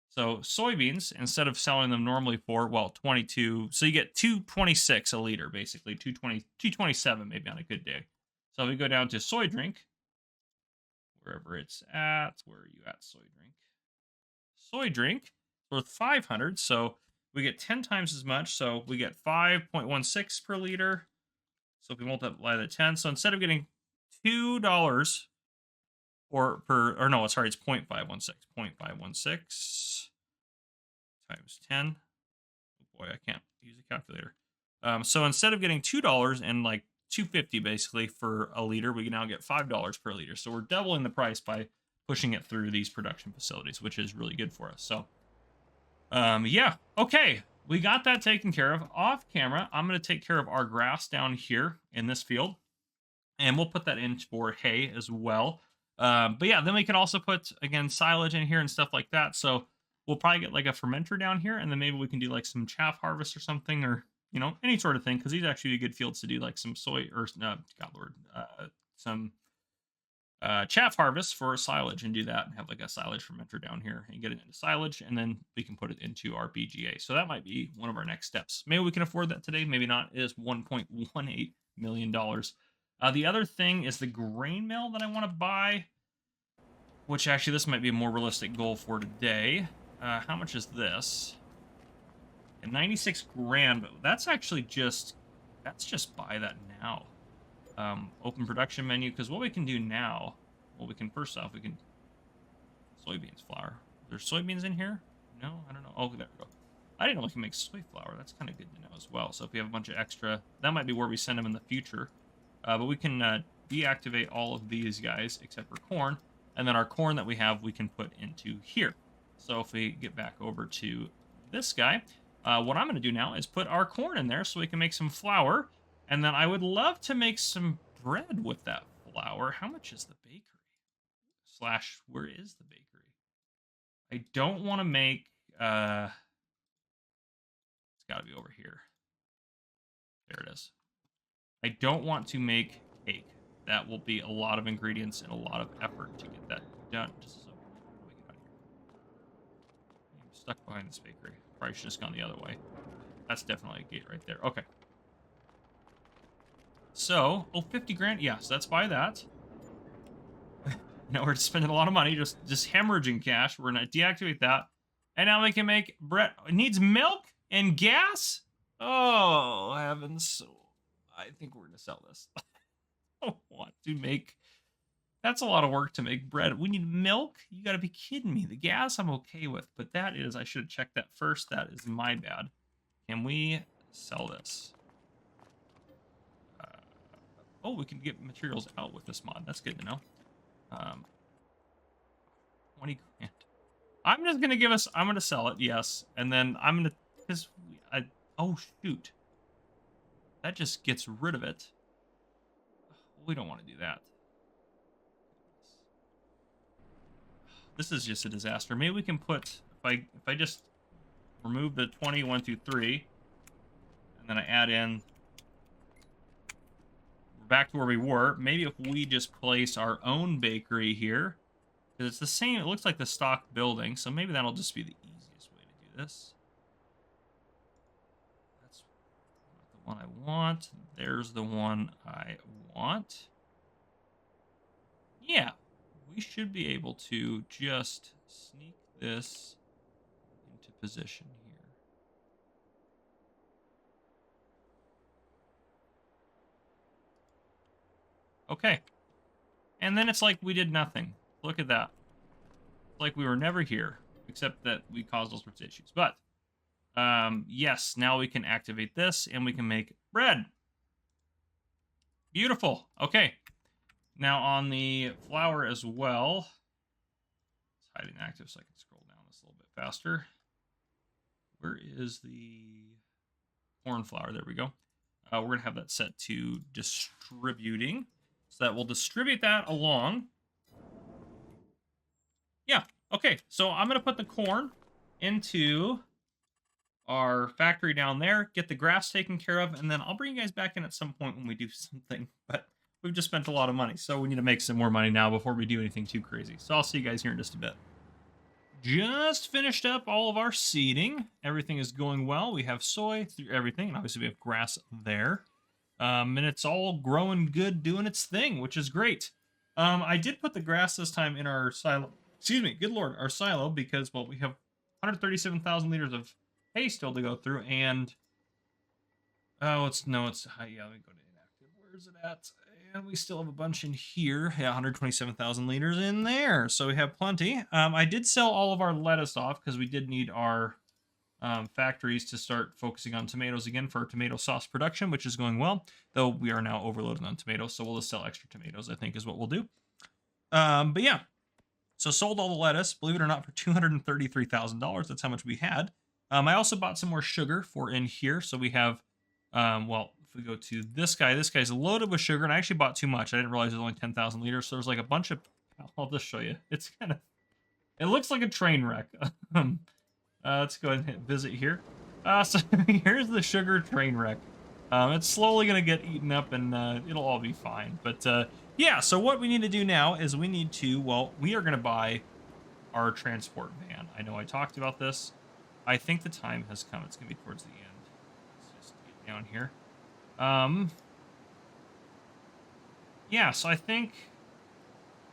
So soybeans, instead of selling them normally for, well, 22, so you get 226 a liter, basically, 227 maybe on a good day. So we go down to soy drink, wherever it's at. Where are you at, soy drink? Soy drink worth 500, so we get 10 times as much, so we get 5.16 per liter. So if we multiply the 10, so instead of getting $2 or no, sorry, it's 0.516. 0.516 times 10. Oh boy, I can't use a calculator. So instead of getting $2 and like $2.50 basically for a liter, we can now get $5 per liter. So we're doubling the price by pushing it through these production facilities, which is really good for us. So, yeah, okay, we got that taken care of. Off camera, I'm going to take care of our grass down here in this field, and we'll put that in for hay as well. But yeah, then we can also put, again, silage in here and stuff like that. So we'll probably get like a fermenter down here, and then maybe we can do like some chaff harvest or something, or, you know, any sort of thing, because these are actually good fields to do like some soy, or, God Lord, some chaff harvest for silage, and do that and have like a silage fermenter down here and get it into silage, and then we can put it into our BGA. So that might be one of our next steps. Maybe we can afford that today, maybe not. It is $1.18 million. The other thing is the grain mill that I want to buy, which actually this might be a more realistic goal for today. How much is this? 96 grand, but that's actually just, buy that now. Open production menu, because what we can do now, well, we can, first off, we can, soybeans flour. There's soybeans in here? No, I don't know. Oh, there we go. I didn't know we can make soy flour. That's kind of good to know as well. So if we have a bunch of extra, that might be where we send them in the future. But we can deactivate all of these guys except for corn, and then our corn that we have, we can put into here. So if we get back over to this guy, what I'm going to do now is put our corn in there so we can make some flour. And then I would love to make some bread with that flour. How much is the bakery? Slash, where is the bakery? I don't want to make, it's got to be over here. There it is. I don't want to make cake. That will be a lot of ingredients and a lot of effort to get that done. Just so we get out of here. I'm stuck behind this bakery. Probably should have just gone the other way. That's definitely a gate right there. Okay. So, 50 grand. Yeah, so let's buy that. Now we're spending a lot of money, just hemorrhaging cash. We're going to deactivate that. And now we can make bread. It needs milk and gas? Oh, heavens. I think we're going to sell this. I don't want to make... That's a lot of work to make bread. We need milk? You got to be kidding me. The gas I'm okay with, but that is... I should have checked that first. That is my bad. Can we sell this? Oh, we can get materials out with this mod. That's good to know. 20 grand. I'm just going to give us... I'm going to sell it, yes. And then I'm going to... Because... oh, shoot. That just gets rid of it. We don't want to do that. This is just a disaster. Maybe we can put... If I just remove the 20, 1, 2, 3, and then I add in... back to where we were. Maybe if we just place our own bakery here, because it's the same, it looks like the stock building, so maybe that'll just be the easiest way to do this. That's not the one I want. There's the one I want. Yeah, we should be able to just sneak this into position here. Okay. And then it's like we did nothing. Look at that. It's like we were never here, except that we caused all sorts of issues. But, yes, now we can activate this, and we can make bread. Beautiful. Okay. Now on the flour as well. It's hiding active so I can scroll down this a little bit faster. Where is the corn flour? There we go. We're going to have that set to distributing. So that will distribute that along. Yeah, okay. So I'm going to put the corn into our factory down there, get the grass taken care of, and then I'll bring you guys back in at some point when we do something. But we've just spent a lot of money, so we need to make some more money now before we do anything too crazy. So I'll see you guys here in just a bit. Just finished up all of our seeding. Everything is going well. We have soy through everything, and obviously we have grass there. And it's all growing good, doing its thing, which is great. I did put the grass this time in our silo. Excuse me, good lord, our silo, because, well, we have 137,000 liters of hay still to go through, and... Oh, it's... No, it's... Yeah, let me go to inactive. Where is it at? And we still have a bunch in here. Yeah, 127,000 liters in there. So we have plenty. I did sell all of our lettuce off because we did need our factories to start focusing on tomatoes again for our tomato sauce production, which is going well. Though we are now overloaded on tomatoes, so we'll just sell extra tomatoes, I think is what we'll do. But yeah. So sold all the lettuce, believe it or not, for $233,000. That's how much we had. I also bought some more sugar for in here. So we have, well, if we go to this guy's loaded with sugar, and I actually bought too much. I didn't realize it was only 10,000 liters. So there's like a bunch of, I'll just show you. It's kind of, it looks like a train wreck. Let's go ahead and visit here. So here's the sugar train wreck. It's slowly going to get eaten up, and it'll all be fine. But yeah, so what we need to do now is we need to, well, we are going to buy our transport van. I know I talked about this. I think the time has come. It's going to be towards the end. Let's just get down here. Yeah, so I think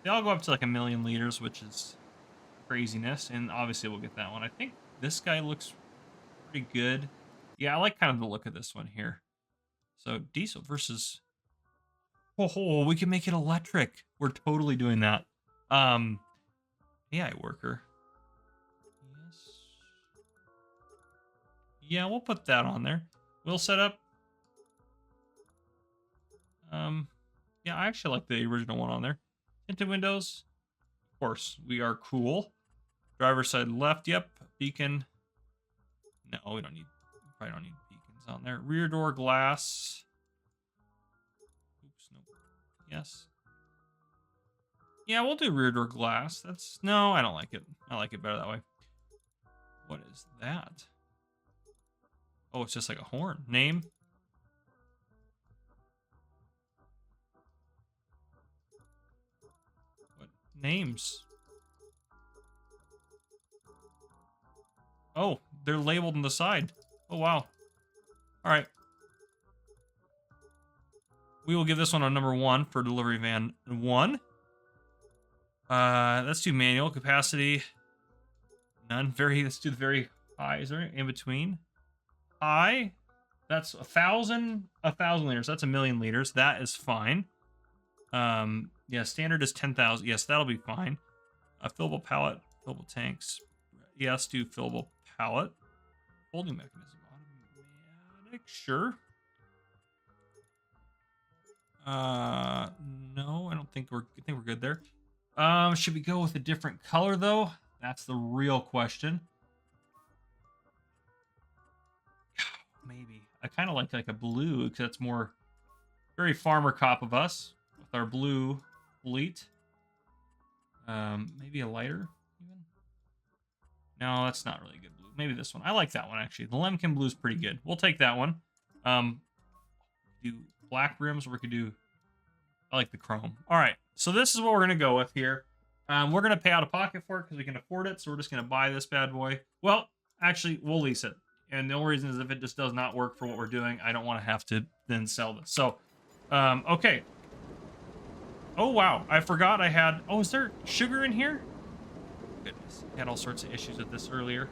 they all go up to like 1 million liters, which is craziness. And obviously we'll get that one. I think this guy looks pretty good. Yeah, I like kind of the look of this one here. So diesel versus... Oh, we can make it electric. We're totally doing that. AI worker. Yes. Yeah, we'll put that on there. We'll set up. Yeah, I actually like the original one on there. Tinted windows. Of course, we are cool. Driver's side left. Yep. Beacon. No, we don't need. Probably don't need beacons on there. Rear door glass. Oops, nope. Yes. Yeah, we'll do rear door glass. That's... No, I don't like it. I like it better that way. What is that? Oh, it's just like a horn. Name? What names? Oh, they're labeled on the side. Oh, wow. All right. We will give this one a number 1 for delivery van 1. Let's do manual capacity. None. Let's do the very high. Is there in between? High. That's 1,000 liters. That's 1 million liters. That is fine. Yeah, standard is 10,000. Yes, that'll be fine. Fillable pallet, fillable tanks. Yes, do fillable pallet. Holding mechanism. Automatic. Sure. No, I don't think I think we're good there. Should we go with a different color though? That's the real question. Maybe. I kind of like a blue because that's more very farmer cop of us with our blue fleet. Maybe a lighter even. No, that's not really good blue. Maybe this one. I like that one actually. The Lemkin blue is pretty good. We'll take that one. Do black rims, or we could do... I like the chrome. All right, so this is what we're going to go with here. We're going to pay out of pocket for it because we can afford it, so we're just going to buy this bad boy. Well, actually, we'll lease it. And the only reason is if it just does not work for what we're doing, I don't want to have to then sell this. So, okay. Oh, wow. I forgot I had... Oh, is there sugar in here? Goodness. I had all sorts of issues with this earlier.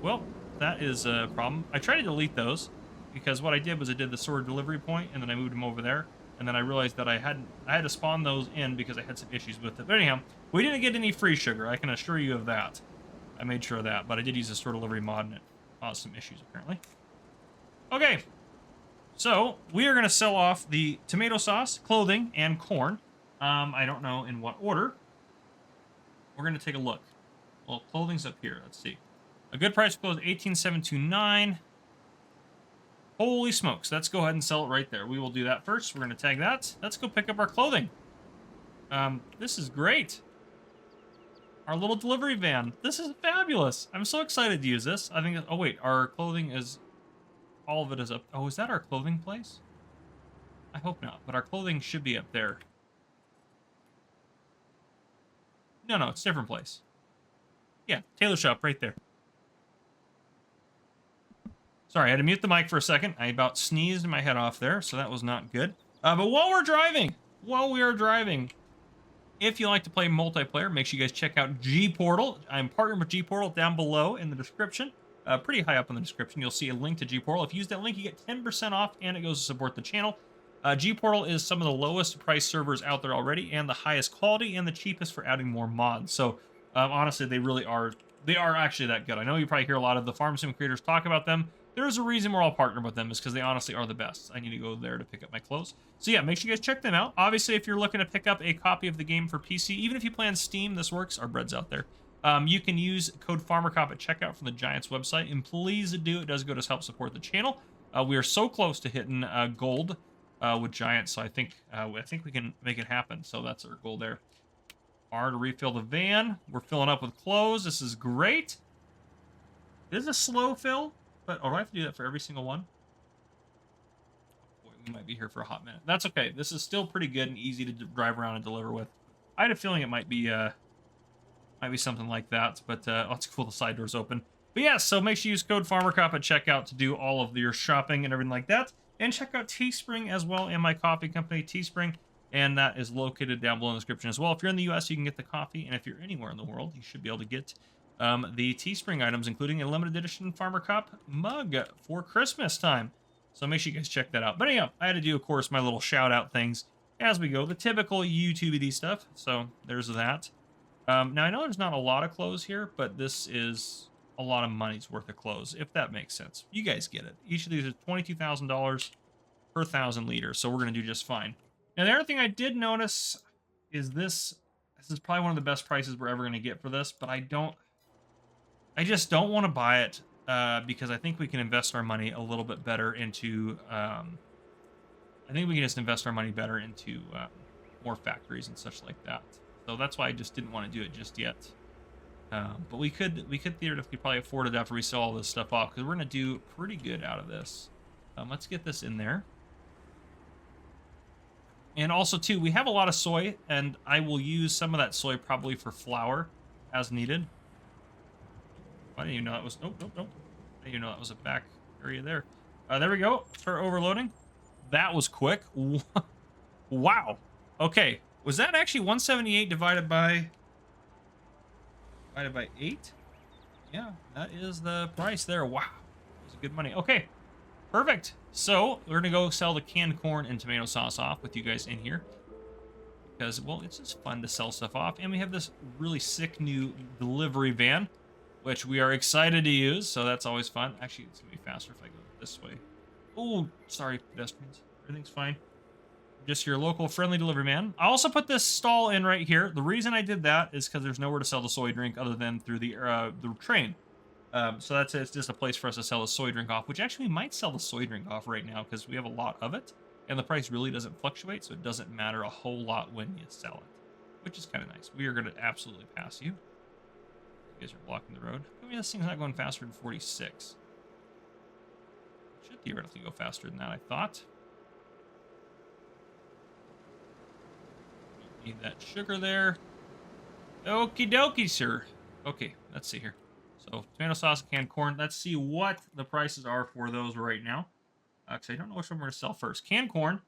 Well, that is a problem. I tried to delete those because what I did was I did the sword delivery point and then I moved them over there. and then I realized that I had to spawn those in because I had some issues with it. But anyhow, we didn't get any free sugar. I can assure you of that. I made sure of that, but I did use a store delivery mod and it caused some issues apparently. Okay, so we are going to sell off the tomato sauce, clothing, and corn. I don't know in what order. We're going to take a look. Well, clothing's up here. Let's see. A good price for clothes, 18,729. Holy smokes. Let's go ahead and sell it right there. We will do that first. We're going to tag that. Let's go pick up our clothing. This is great. Our little delivery van. This is fabulous. I'm so excited to use this. I think... Oh, wait. Our clothing is... All of it is up... Oh, is that our clothing place? I hope not. But our clothing should be up there. No, it's a different place. Yeah, tailor shop right there. Sorry, I had to mute the mic for a second. I about sneezed my head off there, so that was not good. But while we are driving, if you like to play multiplayer, make sure you guys check out G-Portal. I'm partnered with G-Portal down below in the description. Pretty high up in the description, you'll see a link to G-Portal. If you use that link, you get 10% off, and it goes to support the channel. G-Portal is some of the lowest price servers out there already, and the highest quality, and the cheapest for adding more mods. So, honestly, they really are... They are actually that good. I know you probably hear a lot of the farm sim creators talk about them. There's a reason we're all partnered with them, is because they honestly are the best. I need to go there to pick up my clothes. So yeah, make sure you guys check them out. Obviously, if you're looking to pick up a copy of the game for PC, even if you play on Steam, this works. Our bread's out there. You can use code FarmerCop at checkout from the Giants website, and please do. It does go to help support the channel. We are so close to hitting gold with Giants, so I think we can make it happen. So that's our goal there. R to refill the van. We're filling up with clothes. This is great. It is a slow fill. But, oh, do I have to do that for every single one? Boy, we might be here for a hot minute. That's okay. This is still pretty good and easy to drive around and deliver with. I had a feeling it might be something like that, but oh, it's cool the side door's open. But yeah, so make sure you use code FarmerCop at checkout to do all of your shopping and everything like that. And check out Teespring as well, and my coffee company, Teespring, and that is located down below in the description as well. If you're in the US, you can get the coffee, and if you're anywhere in the world, you should be able to get the Teespring items, including a limited edition Farmer Cop mug for Christmas time. So make sure you guys check that out. But anyhow, I had to do, of course, my little shout-out things as we go. The typical YouTube-y stuff. So there's that. Now, I know there's not a lot of clothes here, but this is a lot of money's worth of clothes, if that makes sense. You guys get it. Each of these is $22,000 per 1,000 liters, so we're going to do just fine. Now, the other thing I did notice is this is probably one of the best prices we're ever going to get for this, but I just don't want to buy it because I think we can invest our money a little bit better into... I think we can just invest our money better into more factories and such like that. So that's why I just didn't want to do it just yet. But we could theoretically probably afford it after we sell all this stuff off, because we're going to do pretty good out of this. Let's get this in there. And also, too, we have a lot of soy, and I will use some of that soy probably for flour as needed. I didn't even know that was... Nope. I didn't even know that was a back area there. There we go. Start overloading. That was quick. Wow. Okay. Was that actually 178 divided by 8? Yeah, that is the price there. Wow. That was good money. Okay. Perfect. So, we're going to go sell the canned corn and tomato sauce off with you guys in here. Because, well, it's just fun to sell stuff off. And we have this really sick new delivery van, which we are excited to use. So that's always fun. Actually, it's going to be faster if I go this way. Oh, sorry, pedestrians. Everything's fine. Just your local friendly delivery man. I also put this stall in right here. The reason I did that is because there's nowhere to sell the soy drink other than through the train. So that's it. It's just a place for us to sell the soy drink off, which actually we might sell the soy drink off right now because we have a lot of it, and the price really doesn't fluctuate, so it doesn't matter a whole lot when you sell it, which is kind of nice. We are going to absolutely pass you. You guys are blocking the road. I mean, this thing's not going faster than 46. It should theoretically go faster than that, I thought. Need that sugar there. Okie dokie, sir. Okay, let's see here. So, tomato sauce, canned corn. Let's see what the prices are for those right now. Actually, I don't know which one we're going to sell first. Canned corn.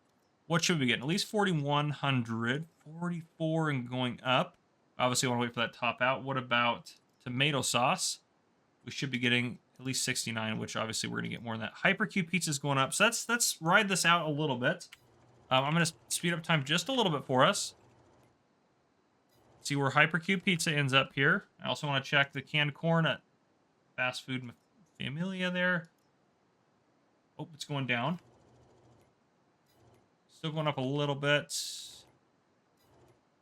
What should we get? At least 4,100. 44 and going up. Obviously, I want to wait for that top out. What about tomato sauce? We should be getting at least 69, which obviously we're going to get more than that. Hypercube pizza is going up. So let's ride this out a little bit. I'm going to speed up time just a little bit for us. See where Hypercube Pizza ends up here. I also want to check the canned corn at Fast Food Familia there. Oh, it's going down. Still going up a little bit.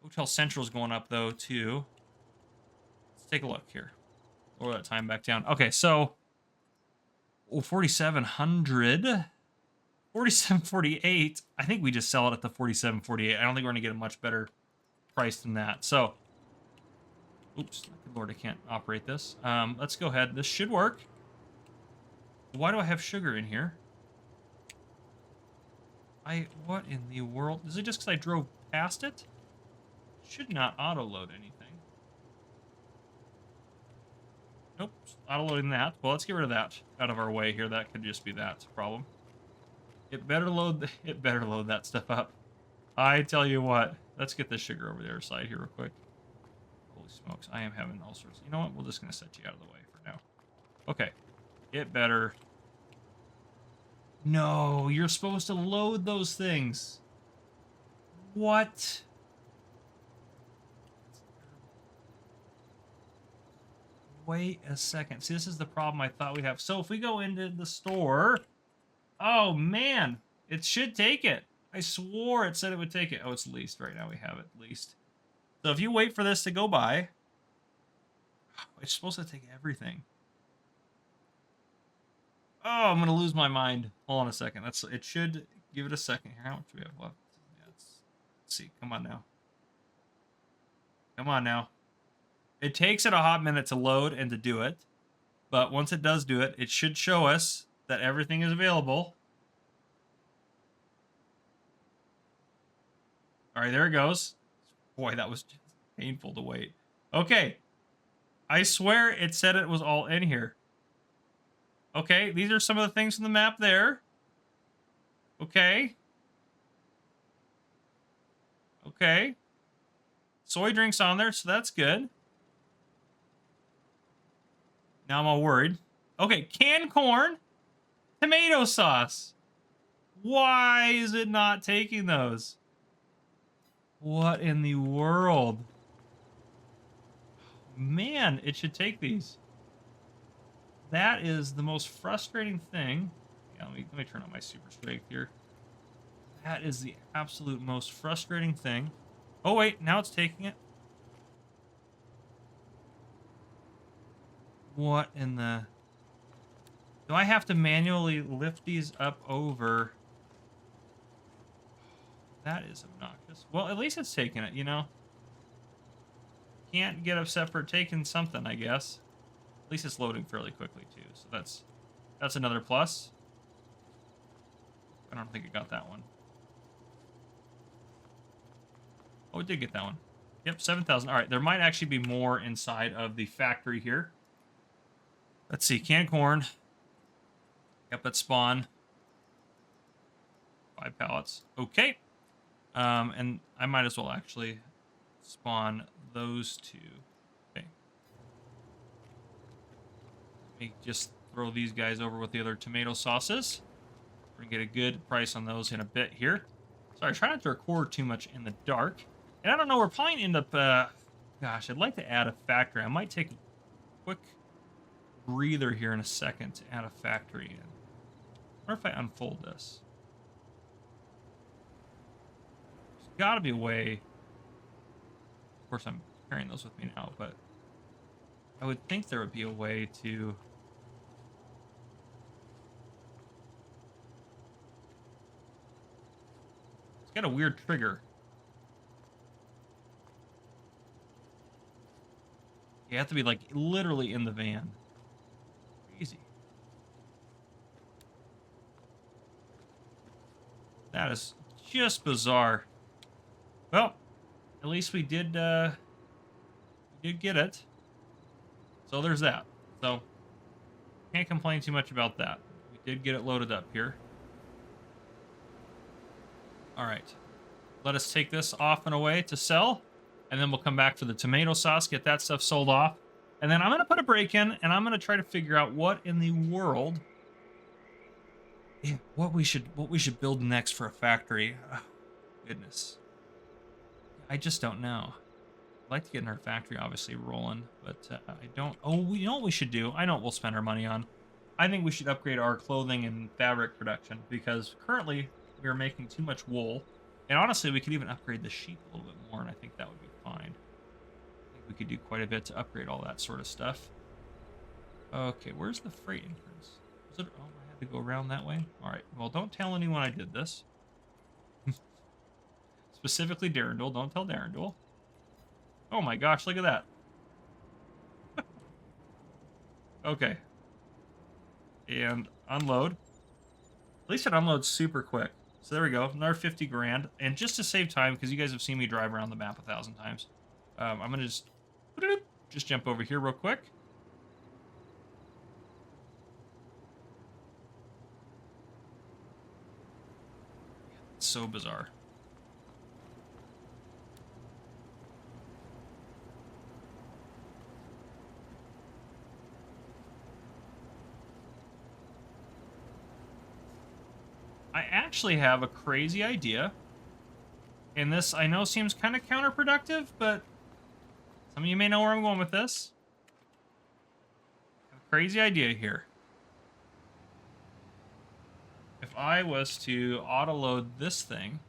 Hotel Central's going up, though, too. Let's take a look here. Lower that time back down. Okay, so... Oh, 4,700. 47.48. I think we just sell it at the 47.48. I don't think we're going to get a much better price than that. So... Oops. Good Lord, I can't operate this. Let's go ahead. This should work. Why do I have sugar in here? What in the world? Is it just because I drove past it? Should not auto-load anything. Nope, auto-loading that. Well, let's get rid of that out of our way here. That could just be that problem. It better load that stuff up. I tell you what, let's get this sugar over the other side here real quick. Holy smokes, I am having all sorts. You know what? We're just gonna set you out of the way for now. Okay, it better. No, you're supposed to load those things. What? Wait a second. See, this is the problem I thought we'd have. So if we go into the store... Oh, man. It should take it. I swore it said it would take it. Oh, it's leased. Right now we have it leased. So if you wait for this to go by... It's supposed to take everything. Oh, I'm going to lose my mind. Hold on a second. It should give it a second here. How much do we have left? Yeah, let's see. Come on now. Come on now. It takes it a hot minute to load and to do it. But once it does do it, it should show us that everything is available. All right, there it goes. Boy, that was just painful to wait. Okay. I swear it said it was all in here. Okay, these are some of the things on the map there. Okay. Okay. Soy drinks on there, so that's good. Now I'm all worried. Okay, canned corn, tomato sauce. Why is it not taking those? What in the world? Man, it should take these. That is the most frustrating thing. Yeah, let me turn on my super strength here. That is the absolute most frustrating thing. Oh, wait, now it's taking it. What in the... Do I have to manually lift these up over? That is obnoxious. Well, at least it's taking it, you know? Can't get upset for taking something, I guess. At least it's loading fairly quickly, too. So that's another plus. I don't think it got that one. Oh, it did get that one. Yep, 7,000. All right, there might actually be more inside of the factory here. Let's see, canned corn. Yep, let's spawn. 5 pallets. Okay. And I might as well actually spawn those 2. Okay. Let me just throw these guys over with the other tomato sauces. We're gonna get a good price on those in a bit here. Sorry, try not to record too much in the dark. And I don't know, we're probably end up, gosh, I'd like to add a factory. I might take a quick breather here in a second to add a factory in. I wonder if I unfold this. There's got to be a way. Of course, I'm carrying those with me now, but I would think there would be a way to... It's got a weird trigger. You have to be, like, literally in the van. Crazy. That is just bizarre. Well, at least we did get it. So there's that. So, can't complain too much about that. We did get it loaded up here. Alright. Let us take this off and away to sell. And then we'll come back for the tomato sauce, get that stuff sold off. And then I'm going to put a break in, and I'm going to try to figure out what in the world... what we should build next for a factory. goodness. I just don't know. I'd like to get in our factory, obviously, rolling, but I don't... Oh, we know what we should do. I know what we'll spend our money on. I think we should upgrade our clothing and fabric production, because currently we are making too much wool. And honestly, we could even upgrade the sheep a little bit more, and I think that would be fine. I think we could do quite a bit to upgrade all that sort of stuff. Okay, where's the freight entrance? Was it... Oh, I had to go around that way? All right, well, don't tell anyone I did this. Specifically Darrendul. Don't tell Darrendul. Oh my gosh, look at that. Okay. And unload. At least it unloads super quick. So there we go. Another 50 grand. And just to save time, because you guys have seen me drive around the map 1,000 times, I'm going to just jump over here real quick. It's so bizarre. I actually have a crazy idea. And this, I know, seems kind of counterproductive, but some of you may know where I'm going with this. I have a crazy idea here. If I was to auto-load this thing...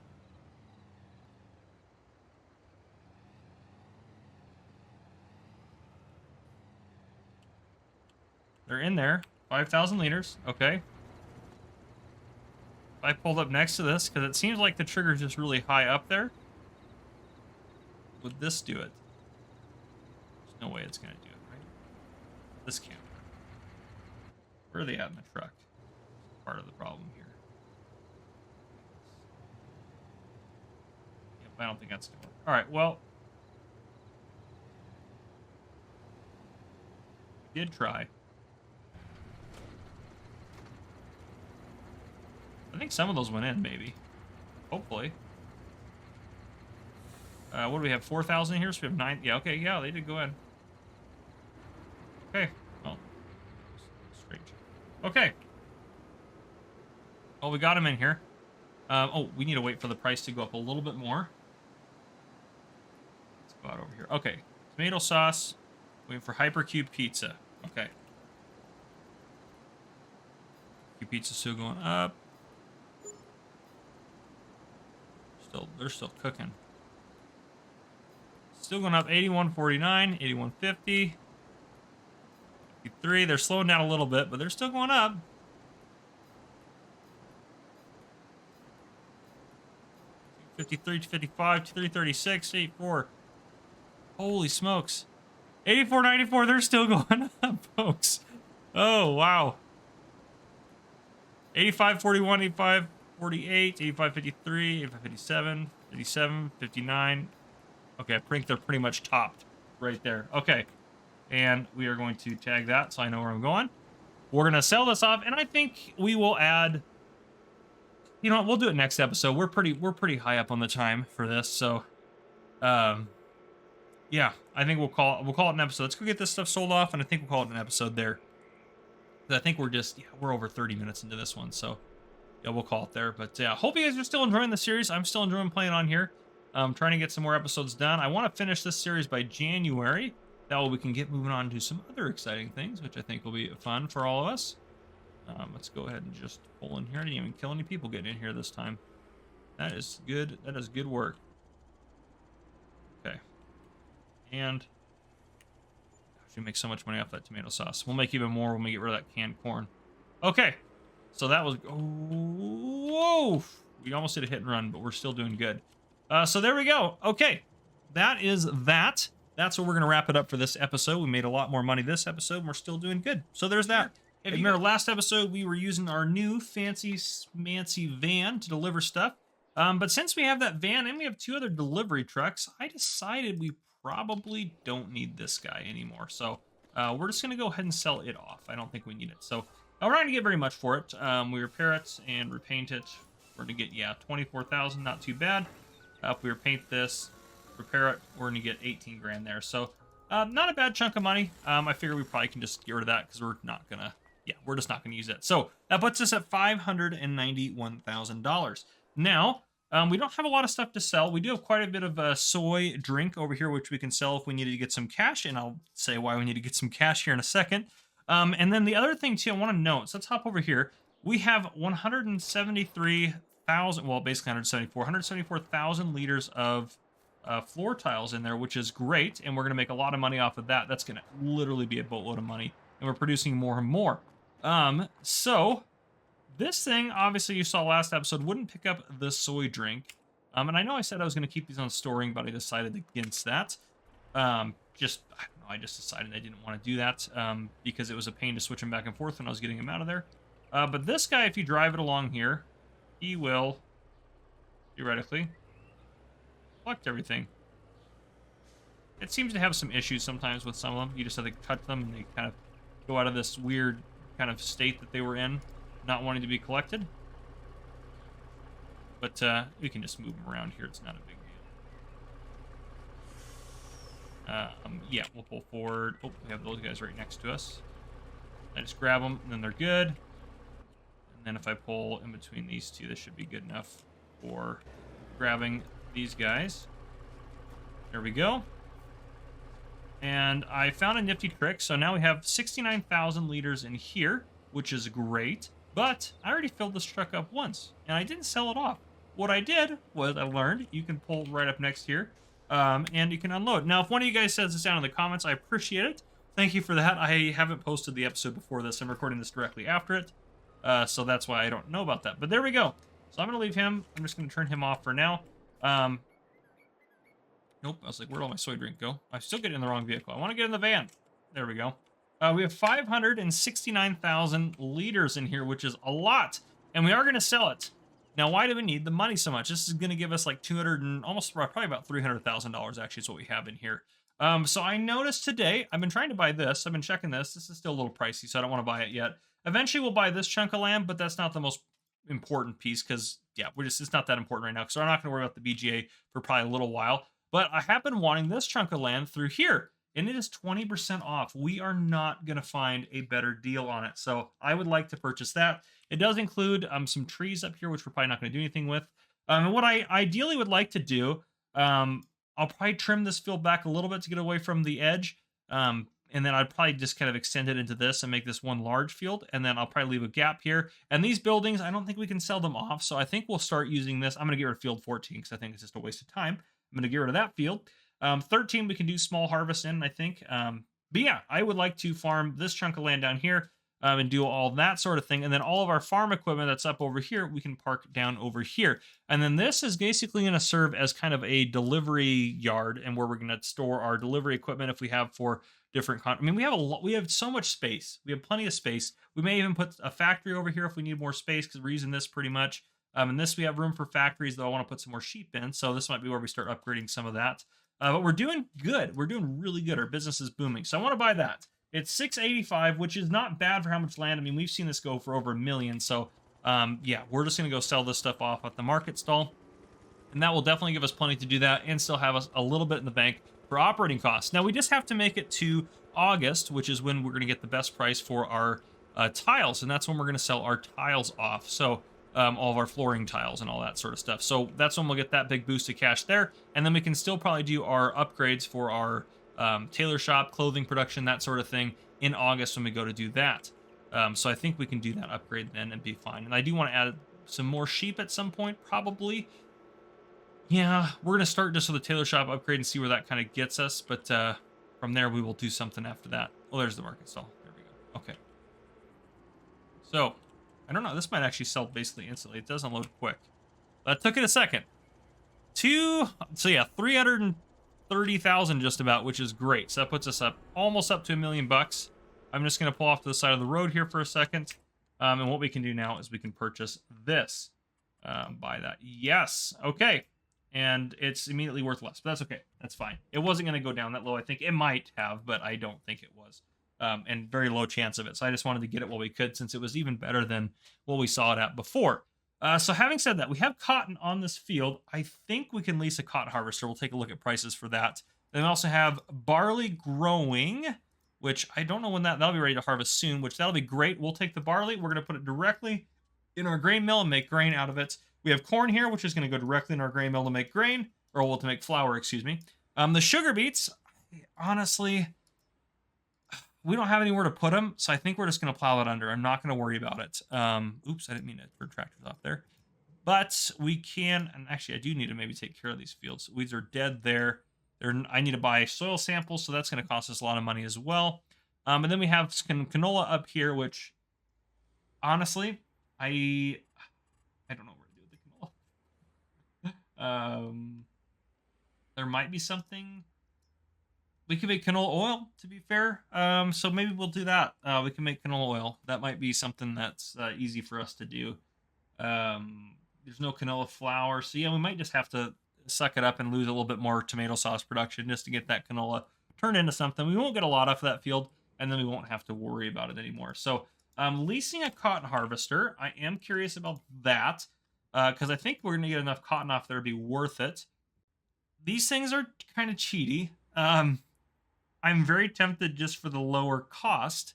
They're in there. 5,000 liters. Okay. I pulled up next to this, because it seems like the trigger's just really high up there. Would this do it? There's no way it's going to do it, right? This can't. Where are they at in the truck? Part of the problem here. Yep, I don't think that's going to work. All right, well. We did try. I think some of those went in, maybe. Hopefully. What do we have? 4,000 here? So we have 9. Yeah, okay, yeah, they did go in. Okay. Well, strange. Okay. Well, we got them in here. Oh, we need to wait for the price to go up a little bit more. Let's go out over here. Okay. Tomato sauce. Waiting for Hypercube pizza. Okay. Pizza's still going up. They're still cooking. Still going up 81.49, 81.50, 53. They're slowing down a little bit, but they're still going up. $53, $55, $336, 84. Holy smokes. 84.94, they're still going up, folks. Oh, wow. 85.41, 85. 48, 85, 53, 85, 57, 57, 59. Okay, I think they're pretty much topped right there. Okay, and we are going to tag that so I know where I'm going. We're going to sell this off, and I think we will add... You know what? We'll do it next episode. We're pretty high up on the time for this, so... yeah, I think we'll call it an episode. Let's go get this stuff sold off, and I think we'll call it an episode there. I think we're over 30 minutes into this one, so... Yeah, we'll call it there. But yeah, hope you guys are still enjoying the series. I'm still enjoying playing on here. I'm trying to get some more episodes done. I want to finish this series by January. That way we can get moving on to some other exciting things, which I think will be fun for all of us. Let's go ahead and just pull in here. I didn't even kill any people getting in here this time. That is good. That is good work. Okay. And we make so much money off that tomato sauce. We'll make even more when we get rid of that canned corn. Okay. So that was... Oh, whoa! We almost did a hit and run, but we're still doing good. So there we go. Okay. That is that. That's where we're going to wrap it up for this episode. We made a lot more money this episode, and we're still doing good. So there's that. If you remember last episode, we were using our new fancy smancy van to deliver stuff. But since we have that van and we have 2 other delivery trucks, I decided we probably don't need this guy anymore. So we're just going to go ahead and sell it off. I don't think we need it. So... we're not going to get very much for it. We repair it and repaint it. We're going to get, yeah, 24,000, not too bad. If we repaint this, repair it, we're going to get 18 grand there. So, not a bad chunk of money. I figure we probably can just get rid of that because we're not going to, yeah, we're just not going to use it. So, that puts us at $591,000. Now, We don't have a lot of stuff to sell. We do have quite a bit of soy drink over here, which we can sell if we needed to get some cash, and I'll say why we need to get some cash here in a second. And then the other thing too, I want to note. So let's hop over here. We have 173,000, well, basically 174,000 liters of floor tiles in there, which is great, and we're going to make a lot of money off of that. That's going to literally be a boatload of money, and we're producing more and more. So this thing, obviously, you saw last episode, wouldn't pick up the soy drink. And I know I said I was going to keep these on storing, but I decided against that. I don't know, I just decided I didn't want to do that because it was a pain to switch them back and forth when I was getting them out of there. But this guy, if you drive it along here, he will, theoretically, collect everything. It seems to have some issues sometimes with some of them. You just have to cut them, and they kind of go out of this weird kind of state that they were in, not wanting to be collected. But we can just move them around here. It's not a big deal. Yeah, we'll pull forward. Oh, we have those guys right next to us. I just grab them, and then they're good. And then if I pull in between these two, this should be good enough for grabbing these guys. There we go. And I found a nifty trick. So now we have 69,000 liters in here, which is great. But I already filled this truck up once, and I didn't sell it off. What I did was I learned you can pull right up next here, and you can unload. Now, if one of you guys says this down in the comments, I appreciate it. Thank you for that. I haven't posted the episode before this. I'm recording this directly after it, so that's why I don't know about that. But there we go. So I'm going to leave him. I'm just going to turn him off for now. Nope, I was like, where'd all my soy drink go? I still get in the wrong vehicle. I want to get in the van. There we go. We have 569,000 liters in here, which is a lot, and we are going to sell it. Now, why do we need the money so much? This is going to give us like 200 and almost probably about $300,000 actually is what we have in here. So I noticed today, I've been trying to buy this. I've been checking this. This is still a little pricey, so I don't want to buy it yet. Eventually, we'll buy this chunk of land, but that's not the most important piece because, yeah, it's not that important right now because we're not going to worry about the BGA for probably a little while. But I have been wanting this chunk of land through here, and it is 20% off. We are not going to find a better deal on it, so I would like to purchase that. It does include some trees up here, which we're probably not going to do anything with. And what I ideally would like to do, I'll probably trim this field back a little bit to get away from the edge, and then I'd probably just kind of extend it into this and make this one large field, and then I'll probably leave a gap here. And these buildings, I don't think we can sell them off, so I think we'll start using this. I'm going to get rid of field 14 because I think it's just a waste of time. I'm going to get rid of that field. 13, we can do small harvest in, I think. But yeah, I would like to farm this chunk of land down here and do all that sort of thing. And then all of our farm equipment that's up over here, we can park down over here. And then this is basically going to serve as kind of a delivery yard and where we're going to store our delivery equipment if we have for different... I mean, we have a lot. We have so much space. We have plenty of space. We may even put a factory over here if we need more space because we're using this pretty much. And this, we have room for factories, though I want to put some more sheep in. So this might be where we start upgrading some of that. But we're doing good. We're doing really good. Our business is booming. So I want to buy that. It's $685, which is not bad for how much land. I mean, we've seen this go for over $1 million. So, yeah, we're just going to go sell this stuff off at the market stall. And that will definitely give us plenty to do that and still have us a little bit in the bank for operating costs. Now, we just have to make it to August, which is when we're going to get the best price for our tiles. And that's when we're going to sell our tiles off. So... all of our flooring tiles and all that sort of stuff. So that's when we'll get that big boost of cash there. And then we can still probably do our upgrades for our tailor shop, clothing production, that sort of thing in August when we go to do that. So I think we can do that upgrade then and be fine. And I do want to add some more sheep at some point, probably. Yeah, we're going to start just with the tailor shop upgrade and see where that kind of gets us. But from there, we will do something after that. Well, there's the market stall. There we go. Okay. So... I don't know. This might actually sell basically instantly. It doesn't load quick. That took it a second. So yeah, 330,000 just about, which is great. So that puts us up almost up to $1 million. I'm just going to pull off to the side of the road here for a second. And what we can do now is we can purchase this. Buy that. Yes. Okay. And it's immediately worth less, but that's okay. That's fine. It wasn't going to go down that low. I think it might have, but I don't think it was. And very low chance of it. So I just wanted to get it while we could, since it was even better than what we saw it at before. So having said that, we have cotton on this field. I think we can lease a cotton harvester. We'll take a look at prices for that. Then we also have barley growing, which I don't know when that'll be ready to harvest soon, which that'll be great. We'll take the barley. We're going to put it directly in our grain mill and make grain out of it. We have corn here, which is going to go directly in our grain mill to make grain, or well, to make flour, excuse me. The sugar beets, honestly, we don't have anywhere to put them, so I think we're just going to plow it under. I'm not going to worry about it. Oops, I didn't mean to turn tractors off there. But we can, and actually I do need to maybe take care of these fields. Weeds are dead there. I need to buy soil samples, so that's going to cost us a lot of money as well. And then we have canola up here, which honestly, I don't know what to do with the canola. There might be something. We can make canola oil, to be fair. So maybe we'll do that. We can make canola oil. That might be something that's easy for us to do. There's no canola flour, so yeah, we might just have to suck it up and lose a little bit more tomato sauce production just to get that canola turned into something. We won't get a lot off of that field, and then we won't have to worry about it anymore. So leasing a cotton harvester, I am curious about that because I think we're going to get enough cotton off there to be worth it. These things are kind of cheaty. I'm very tempted just for the lower cost.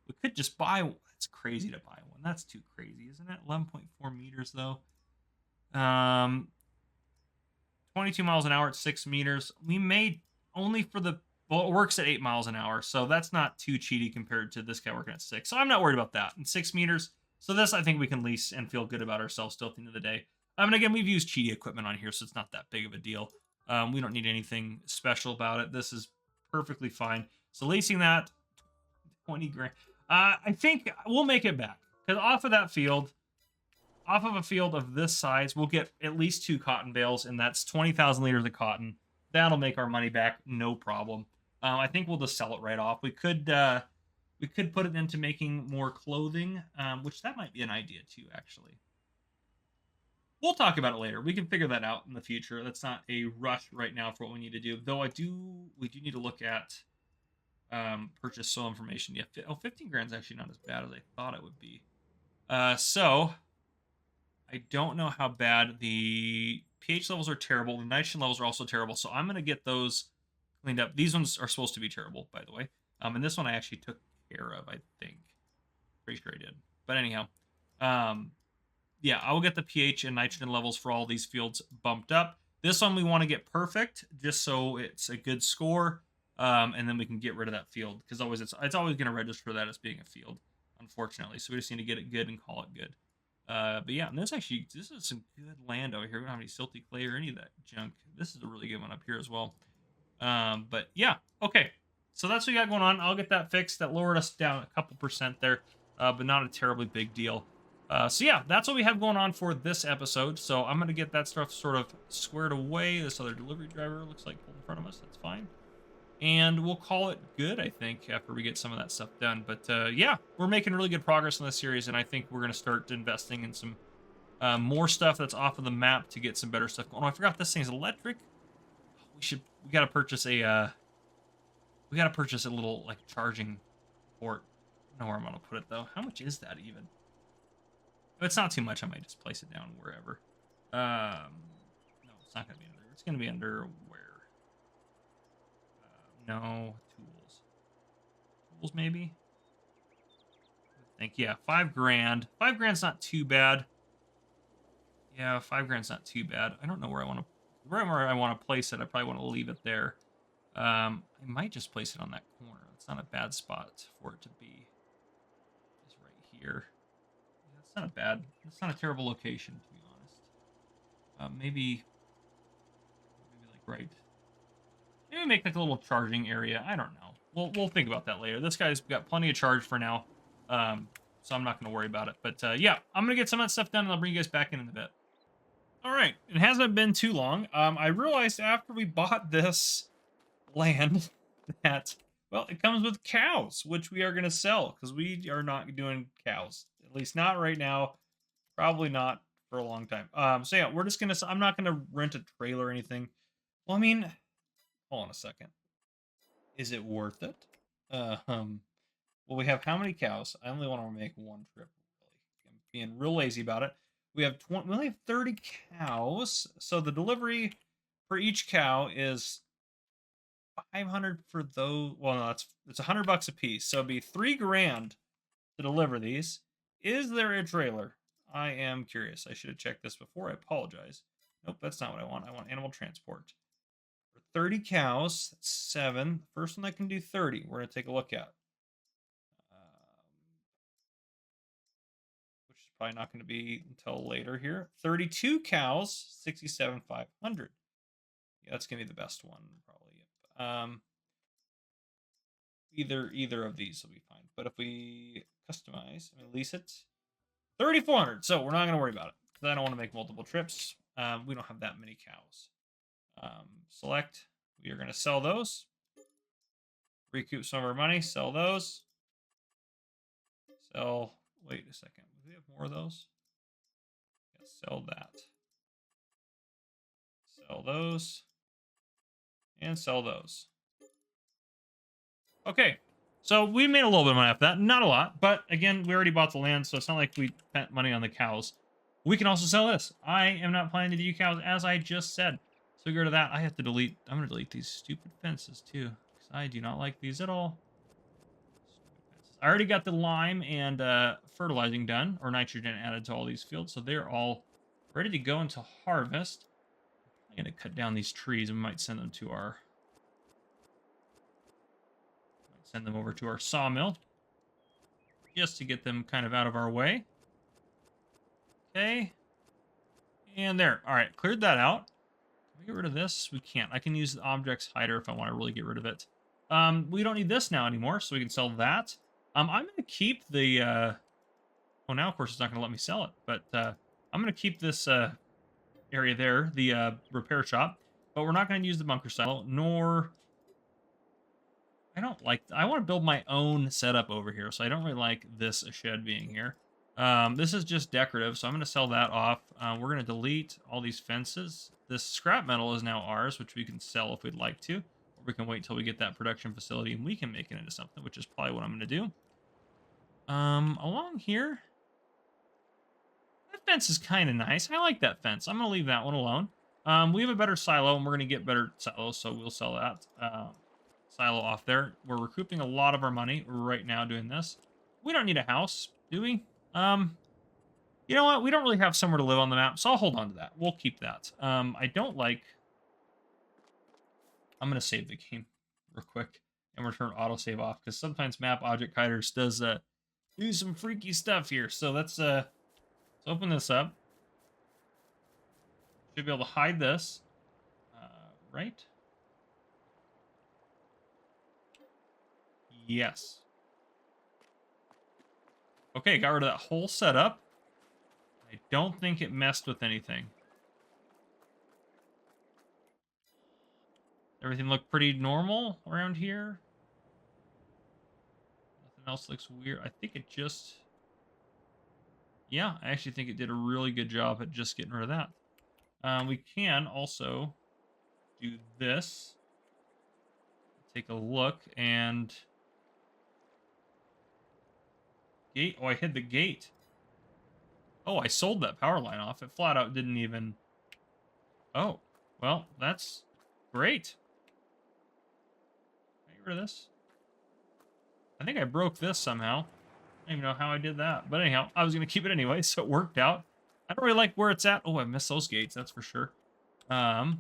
We could just buy one. It's crazy to buy one. That's too crazy, isn't it? 11.4 meters, though. 22 miles an hour at 6 meters. We made only for the... Well, it works at 8 miles an hour, so that's not too cheaty compared to this guy working at 6. So I'm not worried about that. And 6 meters. So this, I think we can lease and feel good about ourselves still at the end of the day. And again, we've used cheaty equipment on here, so it's not that big of a deal. We don't need anything special about it. This is perfectly fine. So leasing that, 20 grand. I think we'll make it back. Because off of that field, off of a field of this size, we'll get at least 2 cotton bales, and that's 20,000 liters of cotton. That'll make our money back, no problem. I think we'll just sell it right off. We could put it into making more clothing, which that might be an idea too, actually. We'll talk about it later. We can figure that out in the future. That's not a rush right now for what we need to do. Though we do need to look at purchase soil information. Yeah, 15 grand is actually not as bad as I thought it would be. So I don't know how bad the pH levels are terrible. The nitrogen levels are also terrible. So I'm going to get those cleaned up. These ones are supposed to be terrible, by the way. And this one I actually took care of, I think. Pretty sure I did. But anyhow, yeah, I will get the pH and nitrogen levels for all these fields bumped up. This one we want to get perfect, just so it's a good score, and then we can get rid of that field, because always it's always going to register that as being a field, unfortunately. So we just need to get it good and call it good. But yeah, and this is some good land over here. We don't have any silty clay or any of that junk. This is a really good one up here as well. But yeah, okay. So that's what we got going on. I'll get that fixed. That lowered us down a couple percent there, but not a terribly big deal. So yeah, that's what we have going on for this episode. So I'm going to get that stuff sort of squared away. This other delivery driver looks like pulled in front of us. That's fine. And we'll call it good, I think, after we get some of that stuff done. But yeah, we're making really good progress in this series, and I think we're going to start investing in some more stuff that's off of the map to get some better stuff going. Oh, I forgot this thing's electric. We got to purchase a little like charging port. I don't know where I'm going to put it though. How much is that even? If it's not too much, I might just place it down wherever. No, it's not going to be under. It's going to be under where? No, tools. Tools, maybe? I think, yeah, 5 grand. 5 grand's not too bad. Yeah, 5 grand's not too bad. I don't know where I want to place it. I probably want to leave it there. I might just place it on that corner. It's not a bad spot for it to be. Just right here. It's not a terrible location, to be honest. Maybe like right. Maybe make like a little charging area. I don't know. We'll think about that later. This guy's got plenty of charge for now, so I'm not going to worry about it. But yeah, I'm going to get some of that stuff done, and I'll bring you guys back in a bit. All right, it hasn't been too long. I realized after we bought this land that, well, it comes with cows, which we are going to sell because we are not doing cows. At least not right now. Probably not for a long time. So yeah, I'm not gonna rent a trailer or anything. Well, I mean, hold on a second. Is it worth it? Well, we have how many cows? I only want to make one trip. Really, I'm being real lazy about it. We only have 30 cows, so the delivery for each cow is 500 for those. Well, no, it's $100 a piece, so it'd be 3 grand to deliver these. Is there a trailer? I am curious. I should have checked this before. I apologize. Nope, that's not what I want. I want animal transport. For 30 cows, that's 7. The first one I can do 30. We're going to take a look at. Which is probably not going to be until later here. 32 cows, 67,500. Yeah, that's going to be the best one, probably. Either of these will be fine. But if we customize and lease it, 3,400. So we're not going to worry about it because I don't want to make multiple trips. We don't have that many cows. Select. We are going to sell those. Recoup some of our money. Sell those. Sell. Wait a second. Do we have more of those? Yeah, sell that. Sell those. And sell those. Okay. So we made a little bit of money off that. Not a lot. But again, we already bought the land, so it's not like we spent money on the cows. We can also sell this. I am not planning to do cows, as I just said. So get rid of that. I have to delete. I'm going to delete these stupid fences, too. Because I do not like these at all. I already got the lime and fertilizing done, or nitrogen added to all these fields, so they're all ready to go into harvest. I'm going to cut down these trees and we might send them to our... Send them over to our sawmill, just to get them kind of out of our way. Okay. And there. All right, cleared that out. Can we get rid of this? We can't. I can use the objects hider if I want to really get rid of it. We don't need this now anymore, so we can sell that. I'm going to keep the... Well, now, of course, it's not going to let me sell it, but I'm going to keep this area there, the repair shop, but we're not going to use the bunker silo, nor... I don't like... I want to build my own setup over here, so I don't really like this shed being here. This is just decorative, so I'm going to sell that off. We're going to delete all these fences. This scrap metal is now ours, which we can sell if we'd like to. Or we can wait till we get that production facility and we can make it into something, which is probably what I'm going to do. Along here... That fence is kind of nice. I like that fence. I'm going to leave that one alone. We have a better silo, and we're going to get better silos, so we'll sell that silo off there. We're recouping a lot of our money right now doing this. We don't need a house, do we? You know what? We don't really have somewhere to live on the map, so I'll hold on to that. We'll keep that. I don't like... I'm going to save the game real quick and return autosave off, because sometimes map object hiders does do some freaky stuff here. So let's open this up. Should be able to hide this. Right? Yes. Okay, got rid of that whole setup. I don't think it messed with anything. Everything looked pretty normal around here. Nothing else looks weird. I think it just... Yeah, I actually think it did a really good job at just getting rid of that. We can also do this. Take a look and... Gate? Oh, I hid the gate. Oh, I sold that power line off. It flat out didn't even... Oh, well, that's great. Can I get rid of this? I think I broke this somehow. I don't even know how I did that. But anyhow, I was going to keep it anyway, so it worked out. I don't really like where it's at. Oh, I missed those gates, that's for sure. Those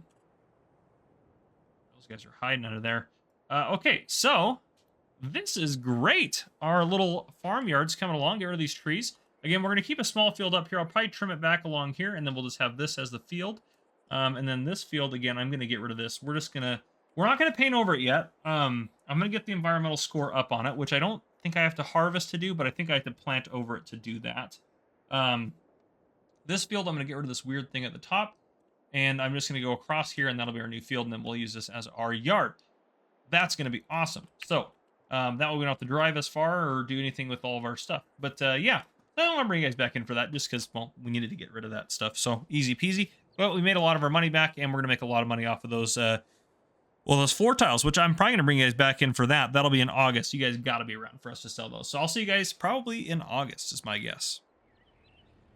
guys are hiding under there. Okay, so... This is great. Our little farmyard's coming along. Get rid of these trees. Again, we're going to keep a small field up here. I'll probably trim it back along here, and then we'll just have this as the field. And then this field, again, I'm going to get rid of this. We're just going to... We're not going to paint over it yet. I'm going to get the environmental score up on it, which I don't think I have to harvest to do, but I think I have to plant over it to do that. This field, I'm going to get rid of this weird thing at the top, and I'm just going to go across here, and that'll be our new field, and then we'll use this as our yard. That's going to be awesome. So... that way we don't have to drive as far or do anything with all of our stuff. But yeah, I don't want to bring you guys back in for that just because, well, we needed to get rid of that stuff. So easy peasy. But we made a lot of our money back, and we're going to make a lot of money off of those, well, those floor tiles, which I'm probably going to bring you guys back in for that. That'll be in August. You guys got to be around for us to sell those. So I'll see you guys probably in August is my guess.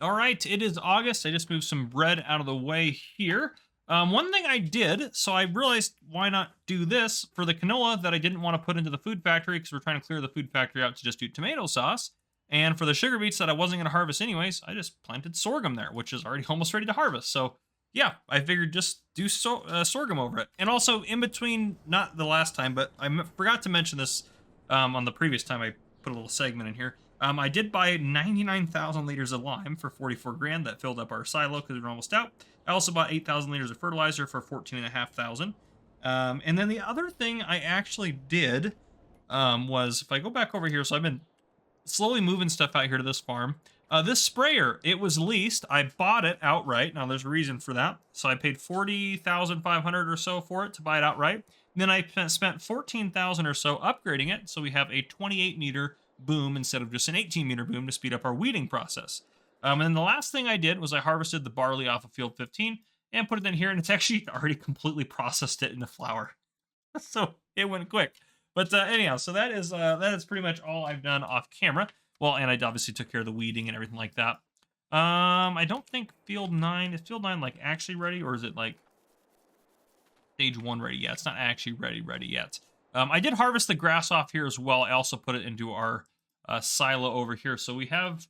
All right, it is August. I just moved some bread out of the way here. One thing I did, so I realized why not do this for the canola that I didn't want to put into the food factory because we're trying to clear the food factory out to just do tomato sauce. And for the sugar beets that I wasn't going to harvest anyways, I just planted sorghum there, which is already almost ready to harvest. So yeah, I figured just do sorghum over it. And also in between, not the last time, but I forgot to mention this on the previous time I put a little segment in here. I did buy 99,000 liters of lime for 44 grand. That filled up our silo because we were almost out. I also bought 8,000 liters of fertilizer for 14,500. And then the other thing I actually did was, if I go back over here, so I've been slowly moving stuff out here to this farm. This sprayer, it was leased. I bought it outright. Now there's a reason for that. So I paid 40,500 or so for it to buy it outright. Then I spent 14,000 or so upgrading it, so we have a 28 meter boom instead of just an 18 meter boom to speed up our weeding process. And then the last thing I did was I harvested the barley off of field 15 and put it in here, and it's actually already completely processed it into flour. So it went quick. But anyhow, so that is pretty much all I've done off camera. Well, and I obviously took care of the weeding and everything like that. I don't think field 9, is field 9 like actually ready, or is it like stage 1 ready? Yeah, it's not actually ready yet. I did harvest the grass off here as well. I also put it into our silo over here. So we have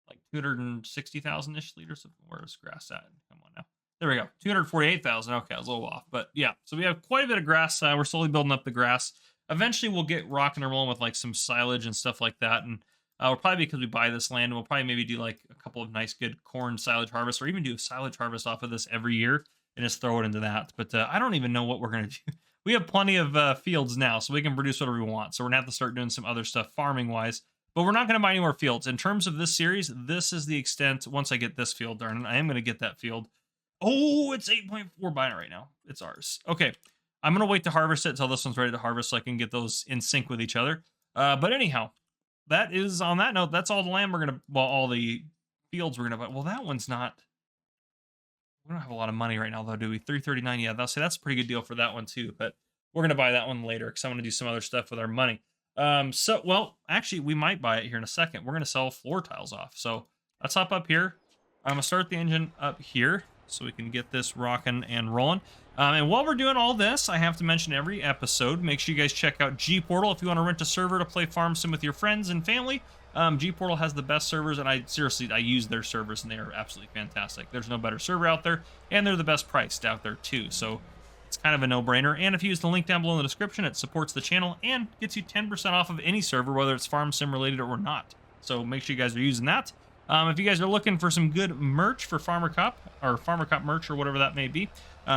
like 260,000-ish liters of, where's grass at? Come on now. There we go. 248,000. Okay, I was a little off. But yeah, so we have quite a bit of grass. We're slowly building up the grass. Eventually, we'll get rocking and rolling with like some silage and stuff like that. And we'll probably, because we buy this land, we'll probably maybe do like a couple of nice, good corn silage harvests, or even do a silage harvest off of this every year and just throw it into that. But I don't even know what we're going to do. We have plenty of fields now, so we can produce whatever we want. So we're going to have to start doing some other stuff farming-wise. But we're not going to buy any more fields. In terms of this series, this is the extent. Once I get this field, darn it, I am going to get that field. Oh, it's 8.4 buying it right now. It's ours. Okay. I'm going to wait to harvest it until this one's ready to harvest so I can get those in sync with each other. But anyhow, that is, on that note, that's all the land we're going to, well, all the fields we're going to buy. Well, that one's not, we don't have a lot of money right now, though, do we? 339, yeah, that's a pretty good deal for that one, too. But we're going to buy that one later because I'm going to do some other stuff with our money. Well, actually, we might buy it here in a second. We're going to sell floor tiles off. So let's hop up here. I'm going to start the engine up here so we can get this rocking and rolling. And while we're doing all this, I have to mention every episode, make sure you guys check out G-Portal if you want to rent a server to play Farm Sim with your friends and family. G-Portal has the best servers, and I use their servers, and they are absolutely fantastic. There's no better server out there, and they're the best priced out there too. So it's kind of a no-brainer. And if you use the link down below in the description, it supports the channel and gets you 10% off of any server, whether it's Farm Sim related or not. So make sure you guys are using that. If you guys are looking for some good merch for Farmer Cup, or Farmer Cup merch, or whatever that may be,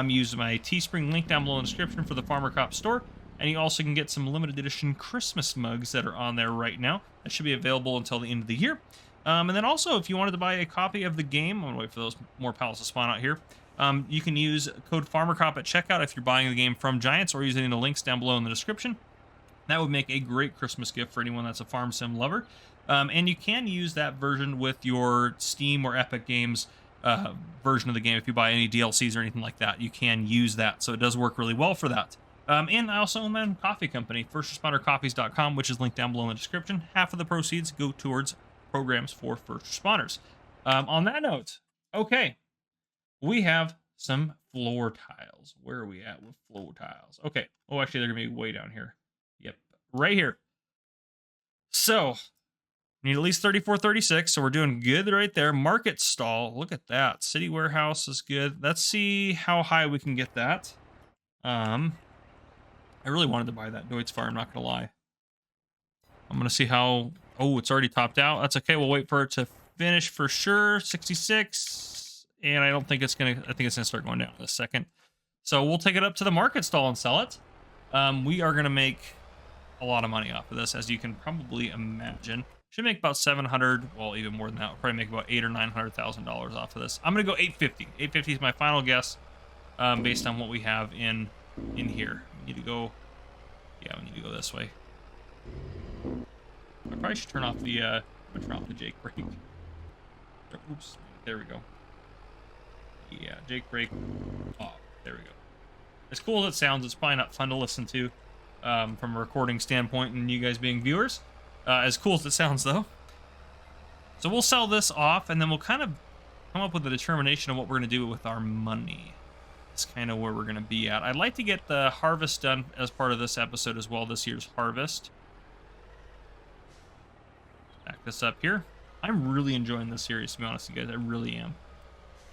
use my Teespring link down below in the description for the Farmer Cup store. And you also can get some limited edition Christmas mugs that are on there right now. That should be available until the end of the year. And then also, if you wanted to buy a copy of the game, I'm going to wait for those more pallets to spawn out here. You can use code FarmerCop at checkout if you're buying the game from Giants, or using the links down below in the description. That would make a great Christmas gift for anyone that's a Farm Sim lover. And you can use that version with your Steam or Epic Games version of the game. If you buy any DLCs or anything like that, you can use that. So it does work really well for that. And I also own my own coffee company, firstresponders.com, which is linked down below in the description. Half of the proceeds go towards programs for first responders. On that note, okay, we have some floor tiles. Where are we at with floor tiles? Okay. Oh, actually, they're going to be way down here. Yep, right here. So need at least 34, 36, so we're doing good right there. Market stall, look at that. City warehouse is good. Let's see how high we can get that. I really wanted to buy that Deutz Fire, I'm not gonna lie. I'm gonna see how, oh, it's already topped out. That's okay, we'll wait for it to finish for sure. 66, and I don't think it's gonna, I think it's gonna start going down in a second. So we'll take it up to the market stall and sell it. We are gonna make a lot of money off of this, as you can probably imagine. Should make about 700, well, even more than that. We'll probably make about $800,000 or $900,000 off of this. I'm gonna go 850. 850 is my final guess, based on what we have in here. We need to go, yeah, we need to go this way. I probably should turn off the, I'm gonna turn off the Jake brake. Oops, there we go. Yeah, Jake brake off. There we go. As cool as it sounds, it's probably not fun to listen to from a recording standpoint, and you guys being viewers. As cool as it sounds, though. So we'll sell this off, and then we'll kind of come up with a determination of what we're going to do with our money. That's kind of where we're going to be at. I'd like to get the harvest done as part of this episode as well, this year's harvest. Back this up here. I'm really enjoying this series, to be honest with you guys. I really am.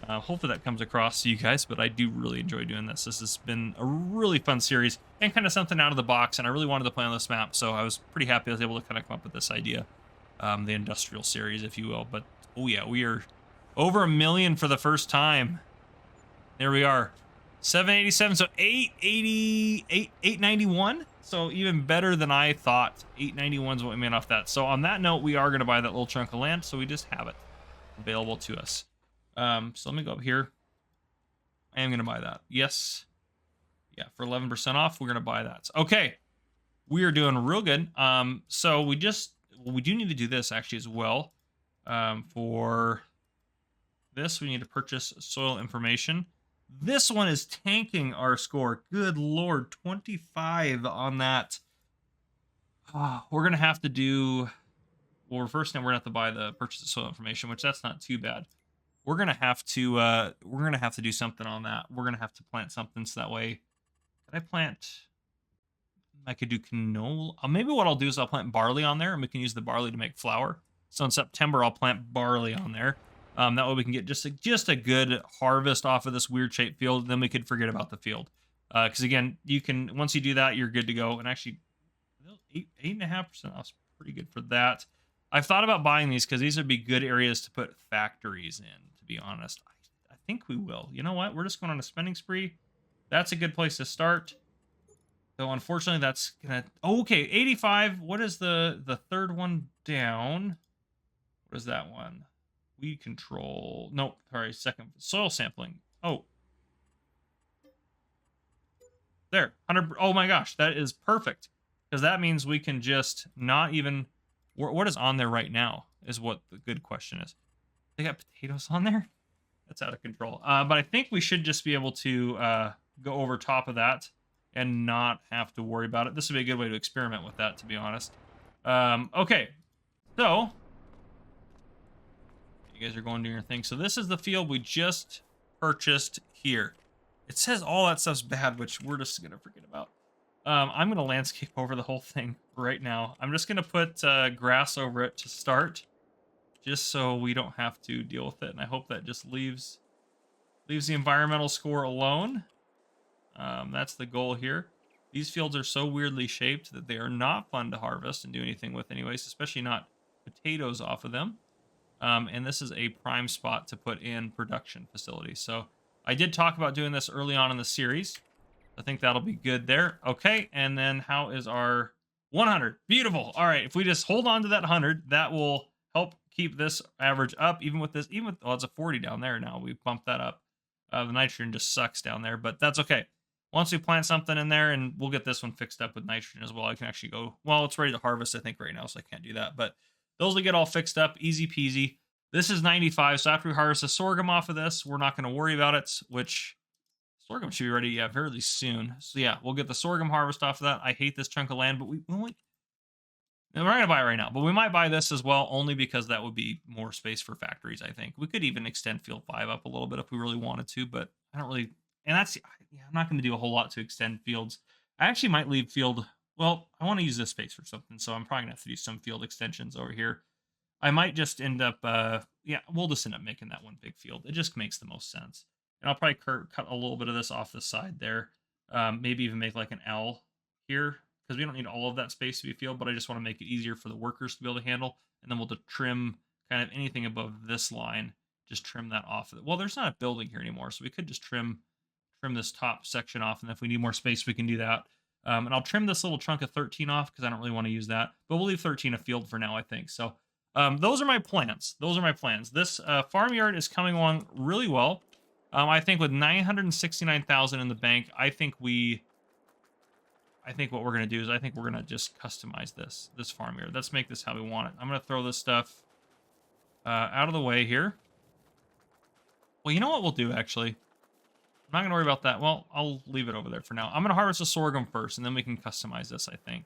Hopefully that comes across to you guys, but I do really enjoy doing this. This has been a really fun series and kind of something out of the box, and I really wanted to play on this map, so I was pretty happy I was able to kind of come up with this idea. The industrial series, if you will. But, oh yeah, we are over 1 million for the first time. There we are. 787, so 891. So even better than I thought. 891 is what we made off that. So on that note, we are going to buy that little chunk of land, so we just have it available to us. So let me go up here. I am going to buy that. Yes. Yeah, for 11% off, we're going to buy that. Okay. We are doing real good. So we do need to do this actually as well. For this, we need to purchase soil information. This one is tanking our score. Good Lord, 25 on that. We're going to have to do... Well, first now we're going to have to buy the purchase of soil information, which that's not too bad. We're going to have to do something on that. We're going to have to plant something so that way... Could I plant... I could do canola. Maybe what I'll do is I'll plant barley on there, and we can use the barley to make flour. So in September, I'll plant barley on there. That way we can get just a good harvest off of this weird shaped field. Then we could forget about the field. Because again, you can, once you do that, you're good to go. And actually, 8.5% off is pretty good for that. I've thought about buying these because these would be good areas to put factories in, to be honest. I think we will. You know what? We're just going on a spending spree. That's a good place to start. So unfortunately, that's gonna... Oh, okay, 85. What is the third one down? What is that one? Weed control. Nope. Sorry, second. Soil sampling. Oh. There. 100. Oh my gosh, that is perfect. Because that means we can just not even... What is on there right now is what the good question is. They got potatoes on there? That's out of control. But I think we should just be able to go over top of that and not have to worry about it. This would be a good way to experiment with that, to be honest. Okay, so you guys are going to do your thing. So this is the field we just purchased here. It says all that stuff's bad, which we're just going to forget about. I'm going to landscape over the whole thing right now. I'm just going to put grass over it to start, just so we don't have to deal with it. And I hope that just leaves the environmental score alone. That's the goal here. These fields are so weirdly shaped that they are not fun to harvest and do anything with anyways, especially not potatoes off of them. And this is a prime spot to put in production facilities. So I did talk about doing this early on in the series. I think that'll be good there. Okay, and then how is our 100? Beautiful. All right, if we just hold on to that 100, that will help keep this average up, even with, oh, it's a 40 down there now. We bumped that up. The nitrogen just sucks down there, but that's okay. Once we plant something in there, and we'll get this one fixed up with nitrogen as well, I can actually go, well, it's ready to harvest, I think, right now, so I can't do that. But those will get all fixed up, easy peasy. This is 95, so after we harvest the sorghum off of this, we're not going to worry about it, which sorghum should be ready, yeah, fairly soon. So yeah, we'll get the sorghum harvest off of that. I hate this chunk of land, but we're not going to buy it right now, but we might buy this as well, only because that would be more space for factories, I think. We could even extend Field 5 up a little bit if we really wanted to, but I don't really... And that's... Yeah, I'm not going to do a whole lot to extend fields. I actually might leave field... Well, I want to use this space for something, so I'm probably going to have to do some field extensions over here. I might just end up... yeah, we'll just end up making that one big field. It just makes the most sense. And I'll probably cut a little bit of this off the side there. Maybe even make like an L here, because we don't need all of that space to be a field, but I just want to make it easier for the workers to be able to handle. And then we'll just trim kind of anything above this line, just trim that off. Well, there's not a building here anymore, so we could just trim this top section off, and if we need more space, we can do that. And I'll trim this little chunk of 13 off, because I don't really want to use that, but we'll leave 13 a field for now, I think. So those are my plans. This farmyard is coming along really well. I think with 969,000 in the bank, I think what we're going to do is I think we're going to just customize this farmyard. Let's make this how we want it. I'm going to throw this stuff out of the way here. Well, you know what we'll do, actually? I'm not going to worry about that. Well, I'll leave it over there for now. I'm going to harvest the sorghum first, and then we can customize this, I think.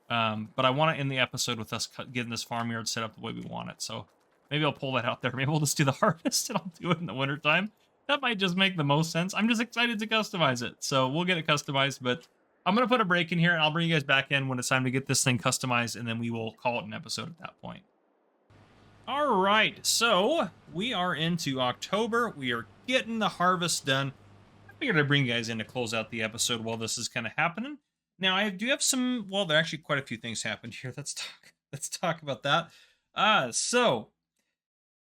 But I want to end the episode with us getting this farmyard set up the way we want it. So maybe I'll pull that out there. Maybe we'll just do the harvest, and I'll do it in the wintertime. That might just make the most sense. I'm just excited to customize it. So we'll get it customized, but I'm going to put a break in here, and I'll bring you guys back in when it's time to get this thing customized, and then we will call it an episode at that point. All right, so we are into October. We are getting the harvest done. I figured I'd bring you guys in to close out the episode while this is kind of happening. Now, I do have some, well, there are actually quite a few things happened here. Let's talk about that. So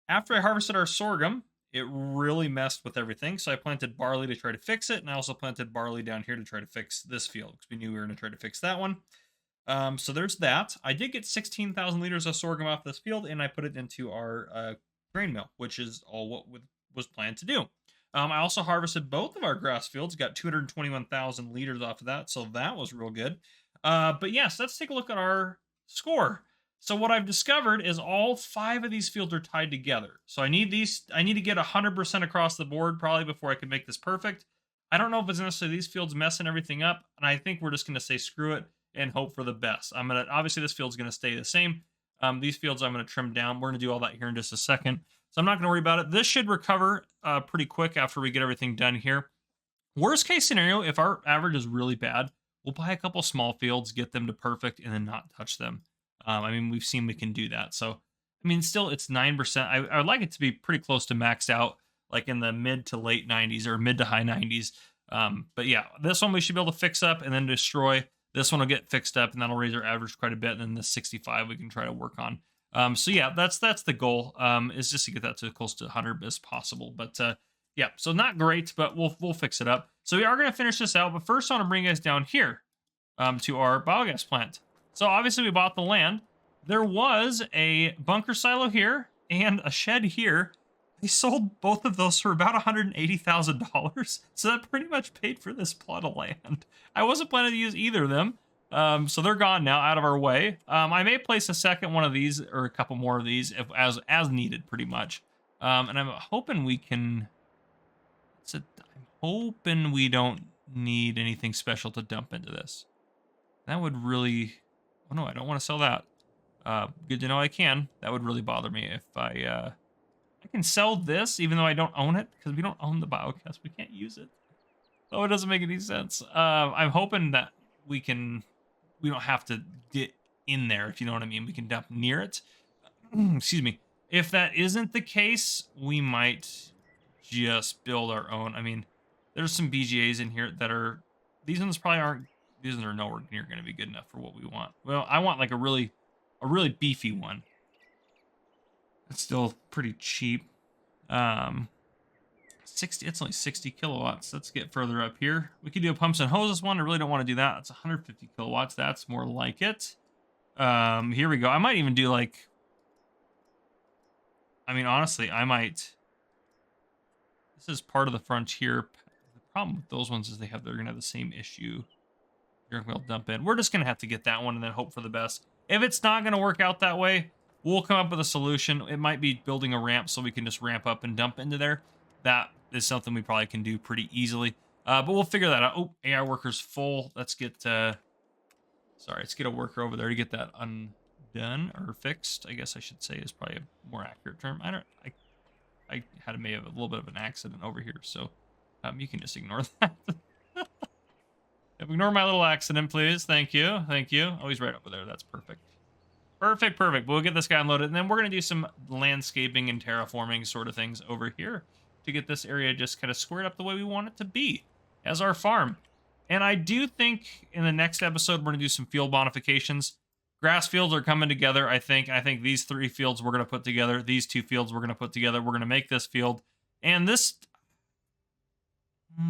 after I harvested our sorghum, it really messed with everything. So I planted barley to try to fix it, and I also planted barley down here to try to fix this field because we knew we were going to try to fix that one. So there's that. I did get 16,000 liters of sorghum off this field, and I put it into our grain mill, which is all what was planned to do. I also harvested both of our grass fields, got 221,000 liters off of that, so that was real good. But yes, let's take a look at our score. So what I've discovered is all 5 of these fields are tied together. So I need to get 100% across the board probably before I can make this perfect. I don't know if it's necessarily these fields messing everything up, and I think we're just going to say screw it and hope for the best. Obviously this field's gonna stay the same. These fields I'm gonna trim down. We're gonna do all that here in just a second. So I'm not gonna worry about it. This should recover pretty quick after we get everything done here. Worst case scenario, if our average is really bad, we'll buy a couple small fields, get them to perfect, and then not touch them. I mean, we've seen we can do that. So, I mean, still it's 9%. I would like it to be pretty close to maxed out, like in the mid to late 90s or mid to high 90s. But yeah, this one we should be able to fix up and then destroy. This one will get fixed up, and that'll raise our average quite a bit. And then the 65 we can try to work on. So yeah, that's the goal. Is just to get that to close to 100 as possible. But yeah, so not great, but we'll fix it up. So we are going to finish this out. But first, I want to bring you guys down here to our biogas plant. So obviously we bought the land. There was a bunker silo here and a shed here. They sold both of those for about $180,000. So that pretty much paid for this plot of land. I wasn't planning to use either of them. So they're gone now, out of our way. I may place a second one of these or a couple more of these as needed, pretty much. And I'm hoping we can. I'm hoping we don't need anything special to dump into this. That would really. Oh no, I don't want to sell that. Good to know I can. That would really bother me if I can sell this even though I don't own it because we don't own the biogas. We can't use it. Oh, it doesn't make any sense. I'm hoping that we don't have to get in there, if you know what I mean. We can dump near it. Excuse me. If that isn't the case, we might just build our own. I mean, there's some BGAs in here that are, these ones probably aren't, these ones are nowhere near going to be good enough for what we want. Well, I want like a really beefy one. It's still pretty cheap. 60, it's only 60 kilowatts. Let's get further up here. We could do a pumps and hoses one. I really don't want to do that. It's 150 kilowatts. That's more like it. Here we go. I might even do like, I mean, honestly, I might, this is part of the frontier. The problem with those ones is they're going to have the same issue. You're going to dump in. We're just going to have to get that one and then hope for the best. If it's not going to work out that way, we'll come up with a solution. It might be building a ramp so we can just ramp up and dump into there. That is something we probably can do pretty easily. But we'll figure that out. Oh, AI worker's full. Let's get, let's get a worker over there to get that undone or fixed, I guess I should say is probably a more accurate term. I had maybe have a little bit of an accident over here, so you can just ignore that. Ignore my little accident, please. Thank you. Thank you. Oh, he's right over there. That's perfect. Perfect. We'll get this guy unloaded, and then we're going to do some landscaping and terraforming sort of things over here to get this area just kind of squared up the way we want it to be as our farm. And I do think in the next episode, we're going to do some field modifications. Grass fields are coming together, I think. I think these 3 fields we're going to put together. These 2 fields we're going to put together. We're going to make this field. And this,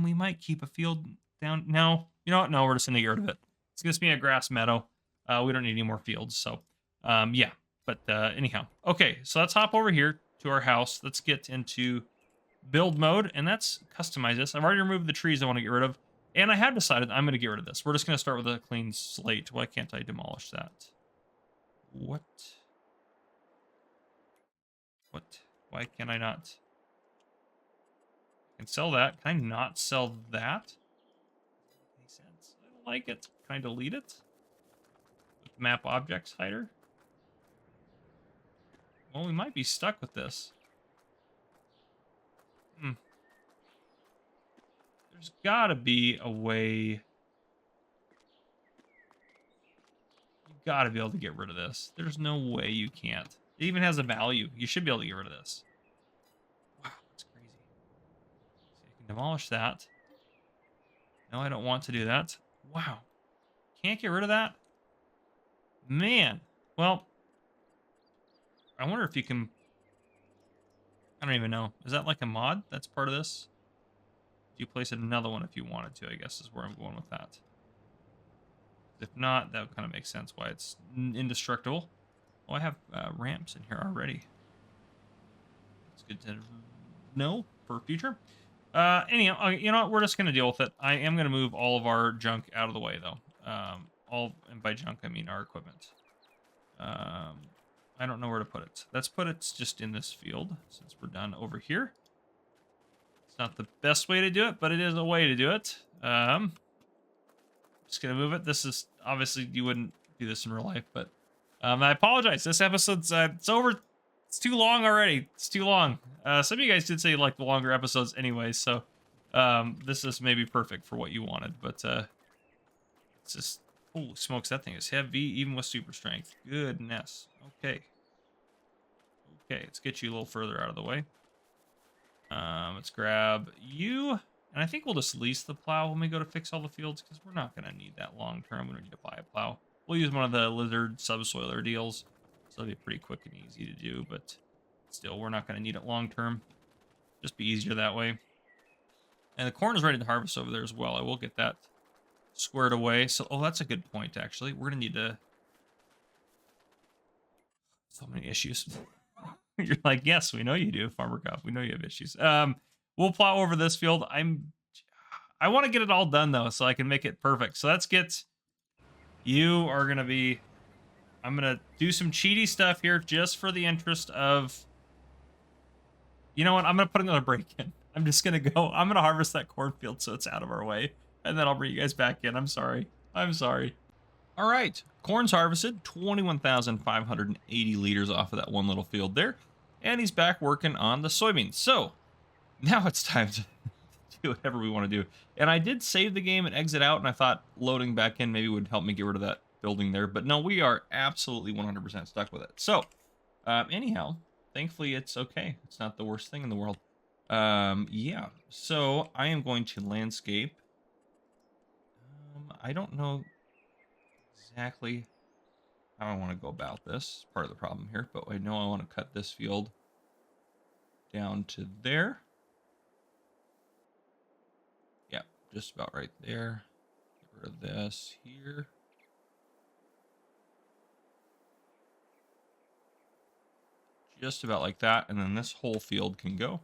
we might keep a field down. No, you know what? No, we're just going to get rid of it. It's going to be a grass meadow. We don't need any more fields. So, yeah. But anyhow. Okay, so let's hop over here to our house. Let's get into build mode, and let's customize this. I've already removed the trees I want to get rid of. And I have decided I'm going to get rid of this. We're just going to start with a clean slate. Why can't I demolish that? What? Why can I not? I can sell that. Can I not sell that? Makes sense. I don't like it. Can I delete it? With the map objects hider? Well, we might be stuck with this. There's gotta be a way. You gotta be able to get rid of this. There's no way you can't. It even has a value. You should be able to get rid of this. Wow, that's crazy. So you can demolish that. No, I don't want to do that. Wow. Can't get rid of that? Man. Well, I wonder if you can... I don't even know. Is that like a mod that's part of this? You place another one if you wanted to, I guess, is where I'm going with that. If not, that kind of makes sense why it's indestructible. Oh, I have ramps in here already. It's good to know for future. Anyhow, you know what? We're just going to deal with it. I am going to move all of our junk out of the way, though. And by junk, I mean our equipment. I don't know where to put it. Let's put it just in this field, since we're done over here. It's not the best way to do it, but it is a way to do it. Just going to move it. This is, obviously, you wouldn't do this in real life, but I apologize. This episode's, it's over. It's too long already. It's too long. Some of you guys did say you like the longer episodes anyway, so this is maybe perfect for what you wanted, but it's just, holy smokes, that thing is heavy, even with super strength. Goodness. Okay. Okay, let's get you a little further out of the way. Let's grab you, and I think we'll just lease the plow when we go to fix all the fields, because we're not going to need that long term. We don't need to buy a plow. We'll use one of the lizard subsoiler deals, so it'll be pretty quick and easy to do, but still, we're not going to need it long term. Just be easier that way. And the corn is ready to harvest over there as well. I will get that squared away. So, oh, that's a good point, actually. We're going to need to... So many issues. You're like, yes, we know you do, Farmer Cup. We know you have issues. We'll plow over this field. I want to get it all done, though, so I can make it perfect. So let's get... You are going to be... I'm going to do some cheaty stuff here just for the interest of... You know what? I'm going to put another break in. I'm just going to go... I'm going to harvest that cornfield so it's out of our way. And then I'll bring you guys back in. I'm sorry. I'm sorry. All right. Corn's harvested. 21,580 liters off of that one little field there. And he's back working on the soybeans. So, now it's time to do whatever we want to do. And I did save the game and exit out, and I thought loading back in maybe would help me get rid of that building there. But no, we are absolutely 100% stuck with it. So, anyhow, thankfully it's okay. It's not the worst thing in the world. Yeah. So, I am going to landscape. I don't know exactly how I want to go about this. Part of the problem here, but I know I want to cut this field down to there. Yeah, just about right there. Get rid of this here. Just about like that, and then this whole field can go.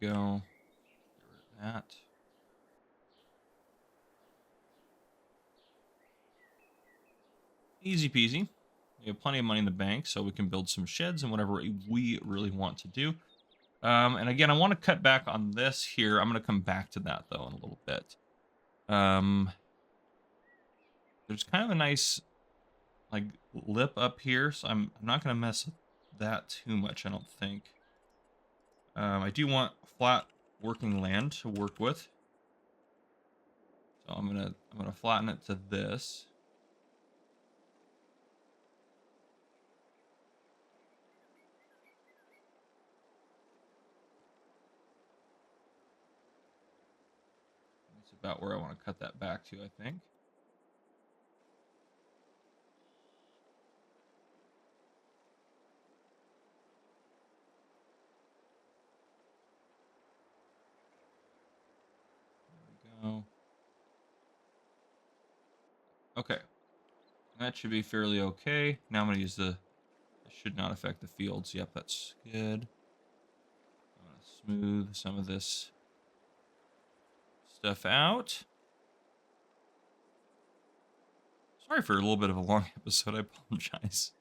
There we go. Get rid of that. Easy peasy. We have plenty of money in the bank, so we can build some sheds and whatever we really want to do. And again, I want to cut back on this here. I'm going to come back to that, though, in a little bit. There's kind of a nice, like, lip up here, so I'm not going to mess with that too much, I don't think. I do want flat working land to work with. So I'm gonna flatten it to this. That's about where I want to cut that back to, I think. There we go. Okay. That should be fairly okay. Now I'm going to use the... It should not affect the fields. Yep, that's good. I'm going to smooth some of this stuff out. Sorry for a little bit of a long episode. I apologize.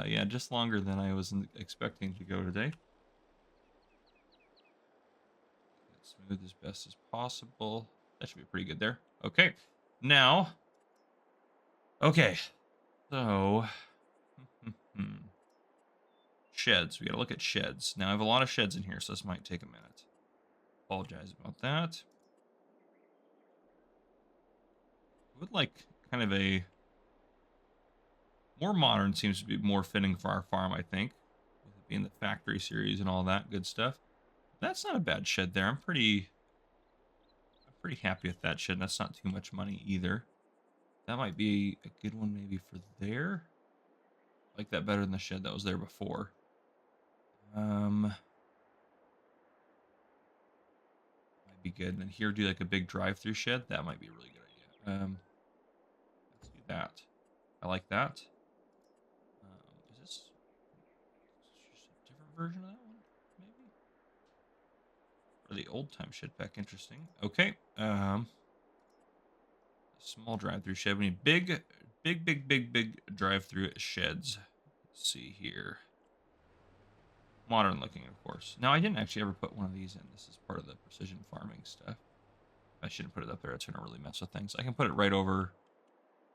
Yeah, just longer than I was expecting to go today. Smooth as best as possible. That should be pretty good there. Okay. Now... Okay. So... Sheds. We gotta look at sheds. Now, I have a lot of sheds in here, so this might take a minute. Apologize about that. I would like kind of a more modern, seems to be more fitting for our farm, I think, with it being the factory series and all that good stuff. That's not a bad shed there. I'm pretty happy with that shed. That's not too much money either. That might be a good one maybe for there. I like that better than the shed that was there before. Might be good. And then here, do like a big drive-through shed. That might be a really good idea. Let's do that. I like that. Is this just a different version of that one? Maybe? Or the old-time shed pack. Interesting. Okay. Small drive-through shed. We need big drive-through sheds. Let's see here. Modern looking, of course. Now, I didn't actually ever put one of these in. This is part of the precision farming stuff. I shouldn't put it up there. It's going to really mess with things. I can put it right over...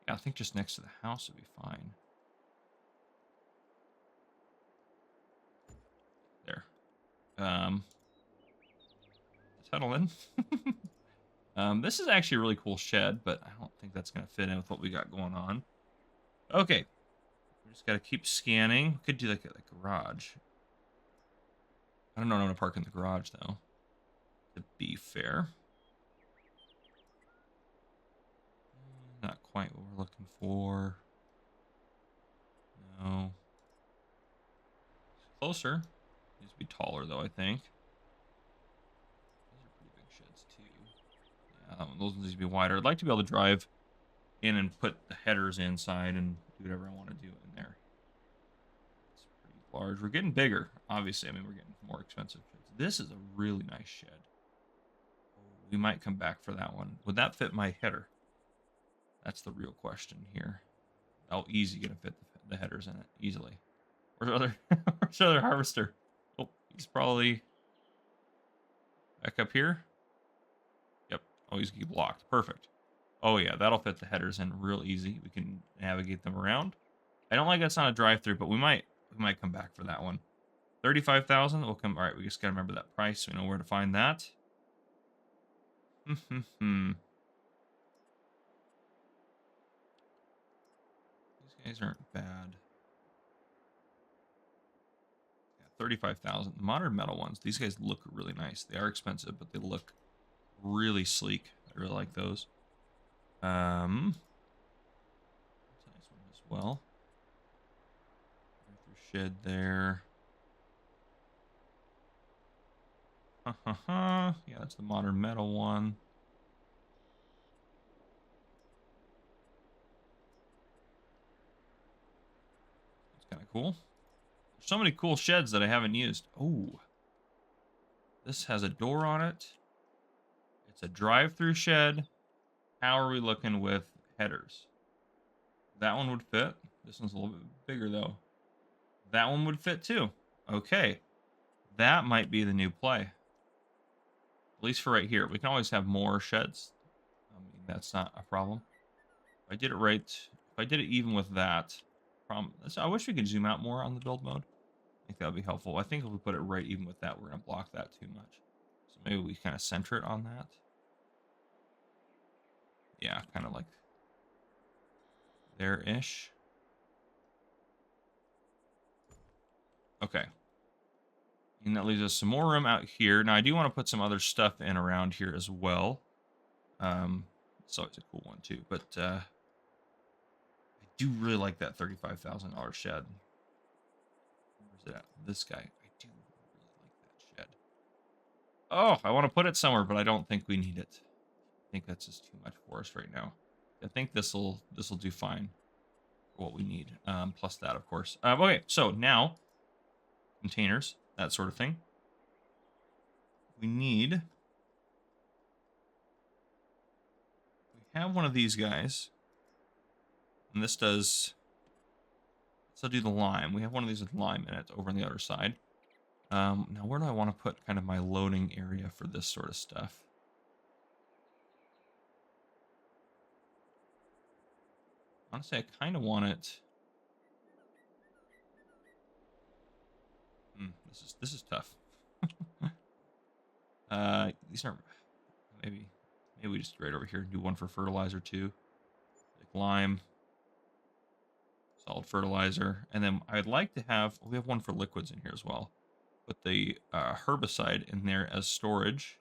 Yeah, I think just next to the house would be fine. There. Settle in. This is actually a really cool shed, but I don't think that's going to fit in with what we got going on. Okay. We just got to keep scanning. We could do like a garage. I don't know how to park in the garage, though, to be fair. Not quite what we're looking for. No. It's closer. Needs to be taller, though, I think. These are pretty big sheds, too. Yeah, those need to be wider. I'd like to be able to drive in and put the headers inside and do whatever I want to do in there. It's pretty large. We're getting bigger, obviously. I mean, we're getting more expensive sheds. This is a really nice shed. We might come back for that one. Would that fit my header? That's the real question here. Oh, easy gonna fit the headers in it easily. Where's the other harvester? Oh, he's probably back up here. Yep. Oh, he's blocked. Perfect. Oh yeah, that'll fit the headers in real easy. We can navigate them around. I don't like that's not a drive-through, but we might come back for that one. 35,000. We'll come. All right, we just gotta remember that price. We know where to find that. These guys aren't bad. Yeah, 35,000. The modern metal ones. These guys look really nice. They are expensive, but they look really sleek. I really like those. That's a nice one as well. Shed there. Yeah, that's the modern metal one. It's kind of cool. There's so many cool sheds that I haven't used. Oh, this has a door on it. It's a drive-through shed. How are we looking with headers? That one would fit. This one's a little bit bigger, though. That one would fit, too. Okay. That might be the new play. At least for right here. We can always have more sheds. I mean, that's not a problem. If I did it right, if I did it even with that, I wish we could zoom out more on the build mode. I think that would be helpful. I think if we put it right even with that, we're going to block that too much. So maybe we kind of center it on that. Yeah, kind of like there-ish. Okay. And that leaves us some more room out here. Now, I do want to put some other stuff in around here as well. It's always a cool one, too. But I do really like that $35,000 shed. Where's it at? This guy. I do really like that shed. Oh, I want to put it somewhere, but I don't think we need it. I think that's just too much for us right now. I think this'll do fine for what we need. Plus that, of course. Okay, so now containers, that sort of thing. We have one of these guys, and this does. So do the lime. We have one of these with lime in it over on the other side. Now, where do I want to put kind of my loading area for this sort of stuff? Honestly, I kind of want it. This is tough. these aren't, maybe we just right over here do one for fertilizer too, like lime, solid fertilizer, and then I'd like to have, we have one for liquids in here as well. Put the herbicide in there as storage.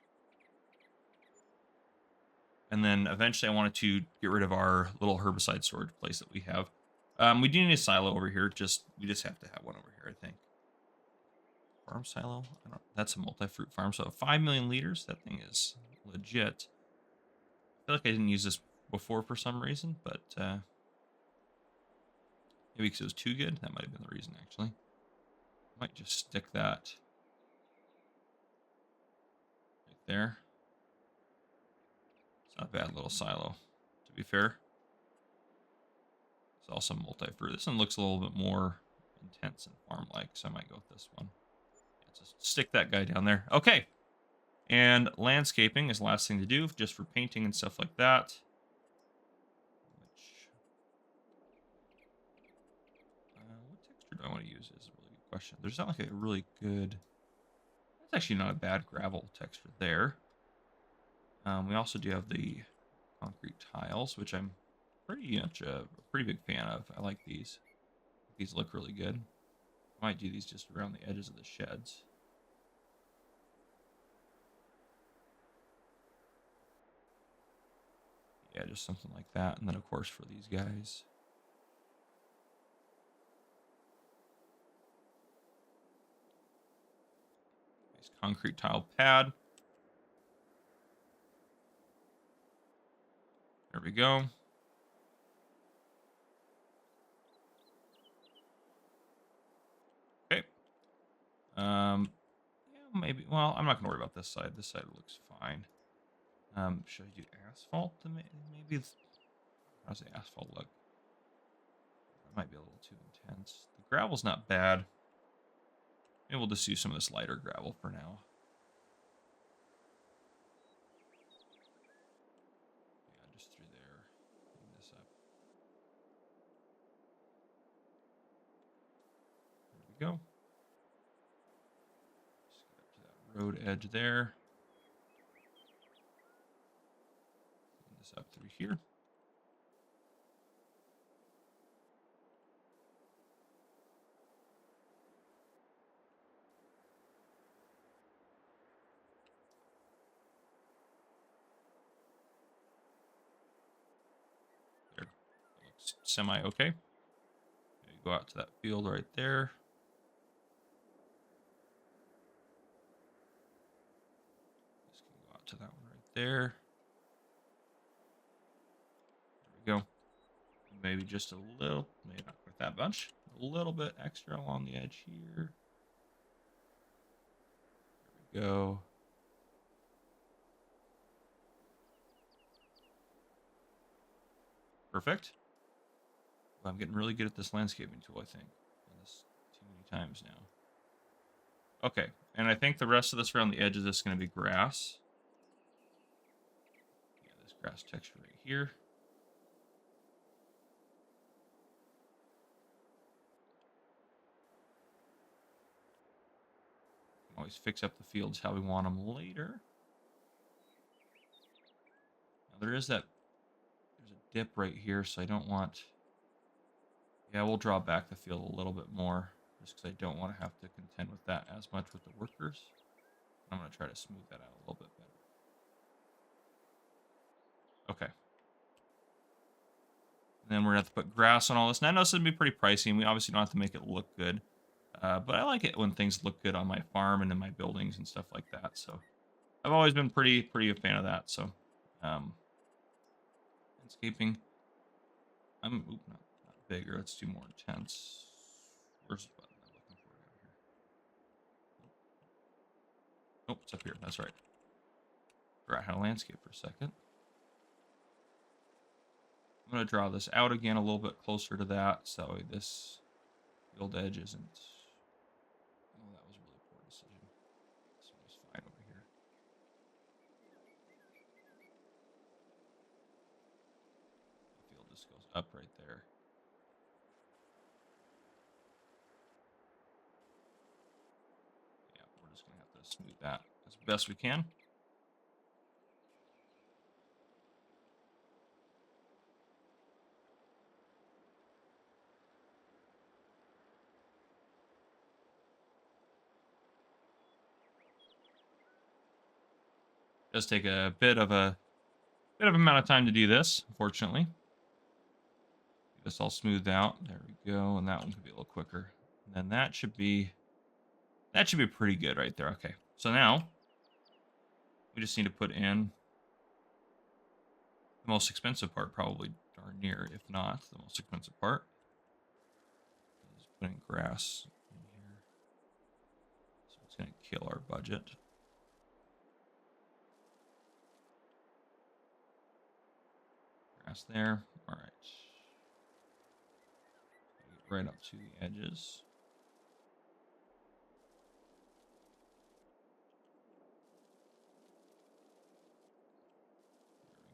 And then eventually I wanted to get rid of our little herbicide storage place that we have. We do need a silo over here. We just have to have one over here, I think. Farm silo? That's a multi-fruit farm. So 5 million liters. That thing is legit. I feel like I didn't use this before for some reason, but maybe because it was too good. That might have been the reason, actually. Might just stick that right there. It's not a bad little silo, to be fair. It's also multi-fruit. This one looks a little bit more intense and farm-like, so I might go with this one. Yeah, just stick that guy down there. Okay. And landscaping is the last thing to do, just for painting and stuff like that. What texture do I want to use is a really good question. There's not like a really good... That's actually not a bad gravel texture there. We also do have the concrete tiles, which I'm pretty much a pretty big fan of. I like these. These look really good. Might do these just around the edges of the sheds. Yeah, just something like that. And then, of course, for these guys. Nice concrete tile pad. There we go. Okay. Yeah, maybe. Well, I'm not going to worry about this side. This side looks fine. Should I do asphalt? Maybe. How's the asphalt look? That might be a little too intense. The gravel's not bad. Maybe we'll just use some of this lighter gravel for now. Yeah, just through there. Clean this up. There we go. Just get up to that road edge there. Clean this up through here. There. That looks semi-okay. Go out to that field right there. This can go out to that one right there. There we go. Maybe just a little, maybe not quite that much. A little bit extra along the edge here. There we go. Perfect. Well, I'm getting really good at this landscaping tool, I think. Done this too many times now. Okay, and I think the rest of this around the edge of this is going to be grass. Yeah, this grass texture right here. Always fix up the fields how we want them later. Now there is that, there's a dip right here, so I don't want, yeah, we'll draw back the field a little bit more, just because I don't want to have to contend with that as much with the workers. I'm going to try to smooth that out a little bit better. Okay. And then we're going to have to put grass on all this. And I know this would be pretty pricey, and we obviously don't have to make it look good. But I like it when things look good on my farm and in my buildings and stuff like that. So I've always been pretty a fan of that. So landscaping. Not bigger. Let's do more intense. Where's the button I'm looking for down here? Nope, it's up here. That's right. Forgot how to landscape for a second. I'm going to draw this out again a little bit closer to that, so this field edge isn't... Oh, that was a really poor decision. This one is fine over here. The field just goes up right there. Yeah, we're just going to have to smooth that as best we can. Does take a bit of amount of time to do this, unfortunately. Get this all smoothed out. There we go, and that one could be a little quicker. And then that should be pretty good right there. Okay, so now we just need to put in the most expensive part, probably darn near, if not the most expensive part. Just putting grass in here, so it's going to kill our budget. Grass there. All right. Right up to the edges.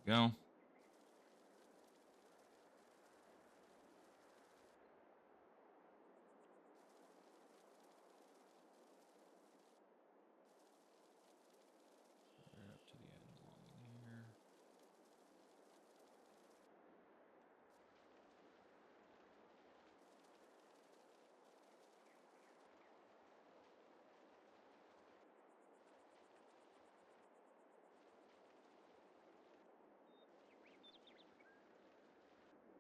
There we go. Right up to the edge along here.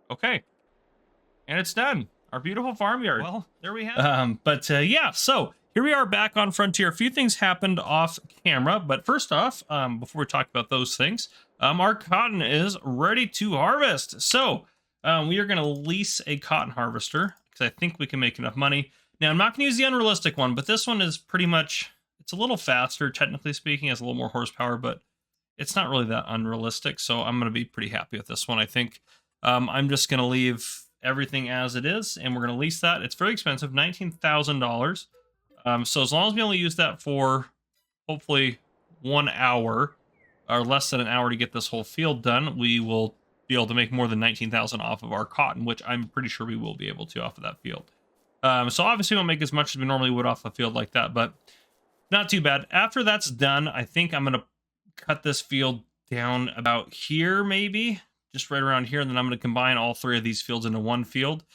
Okay. And it's done. Our beautiful farmyard. Well, there we have it. Yeah, so here we are back on Frontier. A few things happened off camera, but first off, before we talk about those things, our cotton is ready to harvest. So we are going to lease a cotton harvester because I think we can make enough money. Now, I'm not going to use the unrealistic one, but this one is pretty much, it's a little faster, technically speaking, has a little more horsepower, but it's not really that unrealistic. So I'm going to be pretty happy with this one, I think. I'm just going to leave everything as it is, and we're going to lease that. It's very expensive, $19,000. So as long as we only use that for hopefully 1 hour or less than an hour to get this whole field done, we will be able to make more than 19,000 off of our cotton, which I'm pretty sure we will be able to off of that field. So obviously we won't make as much as we normally would off a field like that, but not too bad. After that's done, I think I'm going to cut this field down about here, maybe just right around here, and then I'm going to combine all 3 of these fields into one field.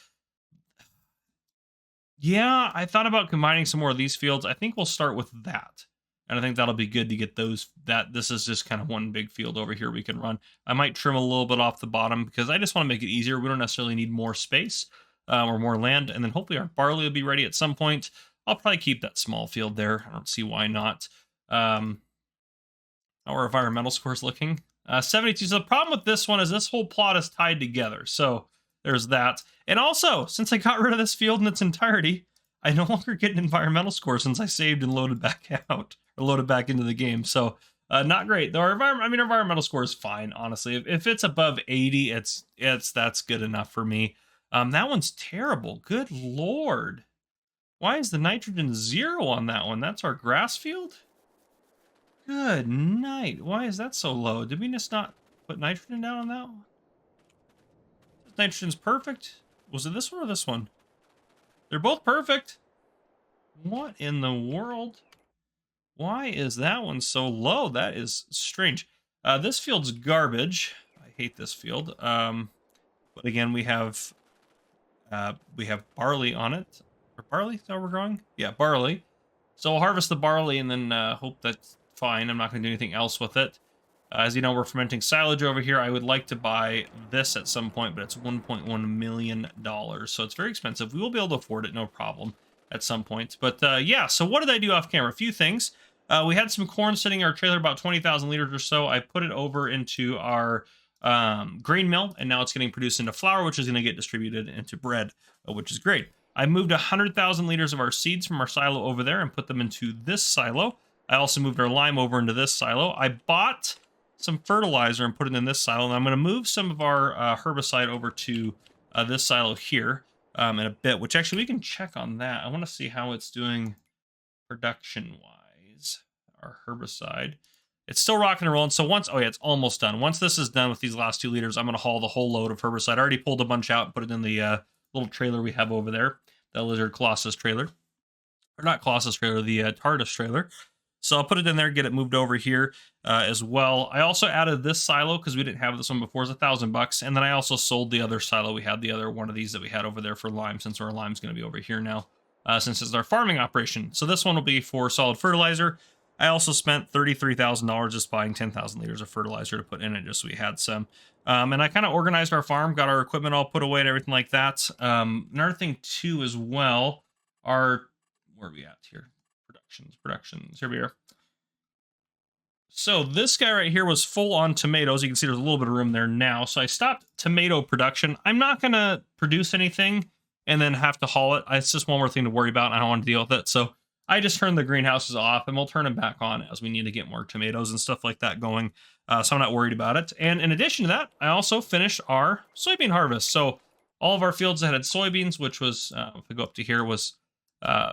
Yeah, I thought about combining some more of these fields. I think we'll start with that, and I think that'll be good to get those. This is just kind of one big field over here we can run. I might trim a little bit off the bottom because I just want to make it easier. We don't necessarily need more space or more land, and then hopefully our barley will be ready at some point. I'll probably keep that small field there. I don't see why not. How our environmental scores looking? 72. So the problem with this one is this whole plot is tied together. So there's that. And also, since I got rid of this field in its entirety, I no longer get an environmental score since I saved and loaded back out or loaded back into the game. So not great. Though our environmental score is fine, honestly. If it's above 80, that's good enough for me. That one's terrible. Good Lord. Why is the nitrogen 0 on that one? That's our grass field? Good night. Why is that so low? Did we just not put nitrogen down on that one? Nitrogen's perfect. Was it this one or this one? They're both perfect. What in the world? Why is that one so low? That is strange. This field's garbage. I hate this field. But again, we have barley on it. Or barley? Is that what we're growing? Yeah, barley. So we'll harvest the barley and then hope that's fine. I'm not going to do anything else with it. As you know, we're fermenting silage over here. I would like to buy this at some point, but it's $1.1 million. So it's very expensive. We will be able to afford it, no problem, at some point. But yeah, so what did I do off camera? A few things. We had some corn sitting in our trailer, about 20,000 liters or so. I put it over into our grain mill, and now it's getting produced into flour, which is going to get distributed into bread, which is great. I moved 100,000 liters of our seeds from our silo over there and put them into this silo. I also moved our lime over into this silo. I bought some fertilizer and put it in this silo, and I'm going to move some of our herbicide over to this silo here in a bit, which actually we can check on that. I want to see how it's doing production-wise, our herbicide. It's still rocking and rolling, so once, oh yeah, it's almost done. Once this is done with these last 2 liters, I'm going to haul the whole load of herbicide. I already pulled a bunch out and put it in the little trailer we have over there, the Lizard Colossus trailer. Or not Colossus trailer, the TARDIS trailer. So I'll put it in there, get it moved over here as well. I also added this silo because we didn't have this one before. It's $1,000, and then I also sold the other silo. We had the other one of these that we had over there for lime, since our lime's going to be over here now, since it's our farming operation. So this one will be for solid fertilizer. I also spent $33,000 just buying 10,000 liters of fertilizer to put in it, just so we had some. And I kind of organized our farm, got our equipment all put away and everything like that. Another thing too as well, where are we at here? Productions. Here we are. So this guy right here was full on tomatoes. You can see there's a little bit of room there now. So I stopped tomato production. I'm not going to produce anything and then have to haul it. It's just one more thing to worry about. I don't want to deal with it. So I just turned the greenhouses off, and we'll turn them back on as we need to get more tomatoes and stuff like that going. So I'm not worried about it. And in addition to that, I also finished our soybean harvest. So all of our fields that had soybeans, which was, if I go up to here, was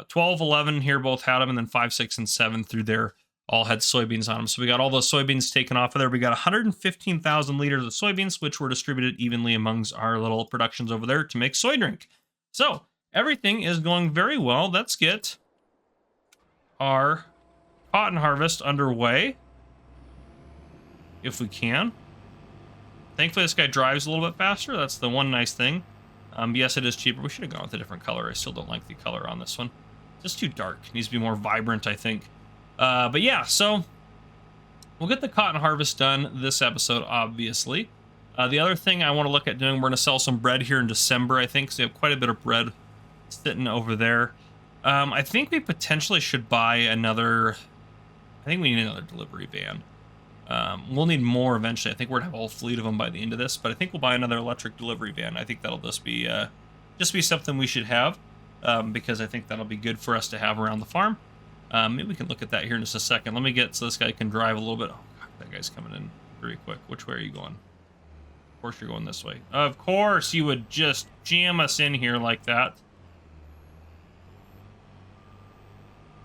12, 11 here both had them, and then 5, 6, and 7 through there all had soybeans on them. So we got all those soybeans taken off of there. We got 115,000 liters of soybeans, which were distributed evenly amongst our little productions over there to make soy drink. So everything is going very well. Let's get our cotton harvest underway, if we can. Thankfully, this guy drives a little bit faster. That's the one nice thing. Yes, it is cheaper. We should have gone with a different color. I still don't like the color on this one. It's just too dark. It needs to be more vibrant, I think. But yeah, so we'll get the cotton harvest done this episode, obviously. The other thing I want to look at doing, we're going to sell some bread here in December, I think, because we have quite a bit of bread sitting over there. I think we potentially should buy another... I think we need another delivery van. We'll need more eventually. I think we're going to have a whole fleet of them by the end of this, but I think we'll buy another electric delivery van. I think that'll just be something we should have, because I think that'll be good for us to have around the farm. Maybe we can look at that here in just a second. Let me get so this guy can drive a little bit. Oh, God, that guy's coming in pretty quick. Which way are you going? Of course you're going this way. Of course you would just jam us in here like that.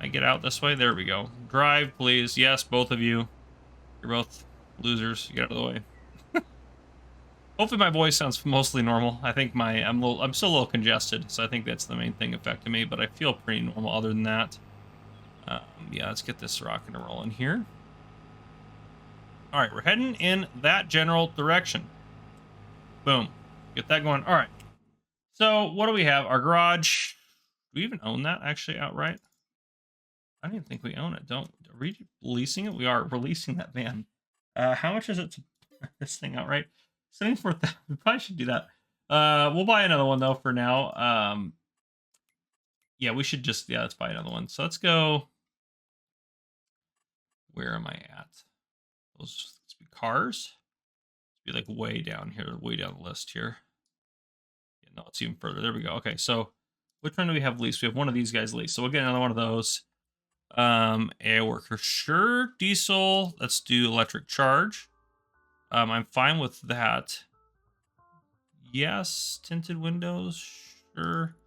I get out this way? There we go. Drive, please. Yes, both of you. You're both losers. Get out of the way. Hopefully my voice sounds mostly normal. I think I'm still a little congested, so I think that's the main thing affecting me, but I feel pretty normal other than that. Yeah, let's get this rocking and rolling here. All right, we're heading in that general direction. Boom. Get that going. All right. So what do we have? Our garage. Do we even own that actually outright? I don't even think we own it. Are we leasing it? We are. We're leasing that van. How much is it to buy this thing outright? $74,000. We probably should do that. We'll buy another one though for now. Yeah, we should just, let's buy another one. So let's go. Where am I at? Those let's be cars. Let's be like way down here, way down the list here. Yeah, no, it's even further. There we go. Okay, so which one do we have leased? We have one of these guys leased. So we'll get another one of those. Air worker, sure. Diesel. Let's do electric charge. I'm fine with that. Yes, tinted windows, sure.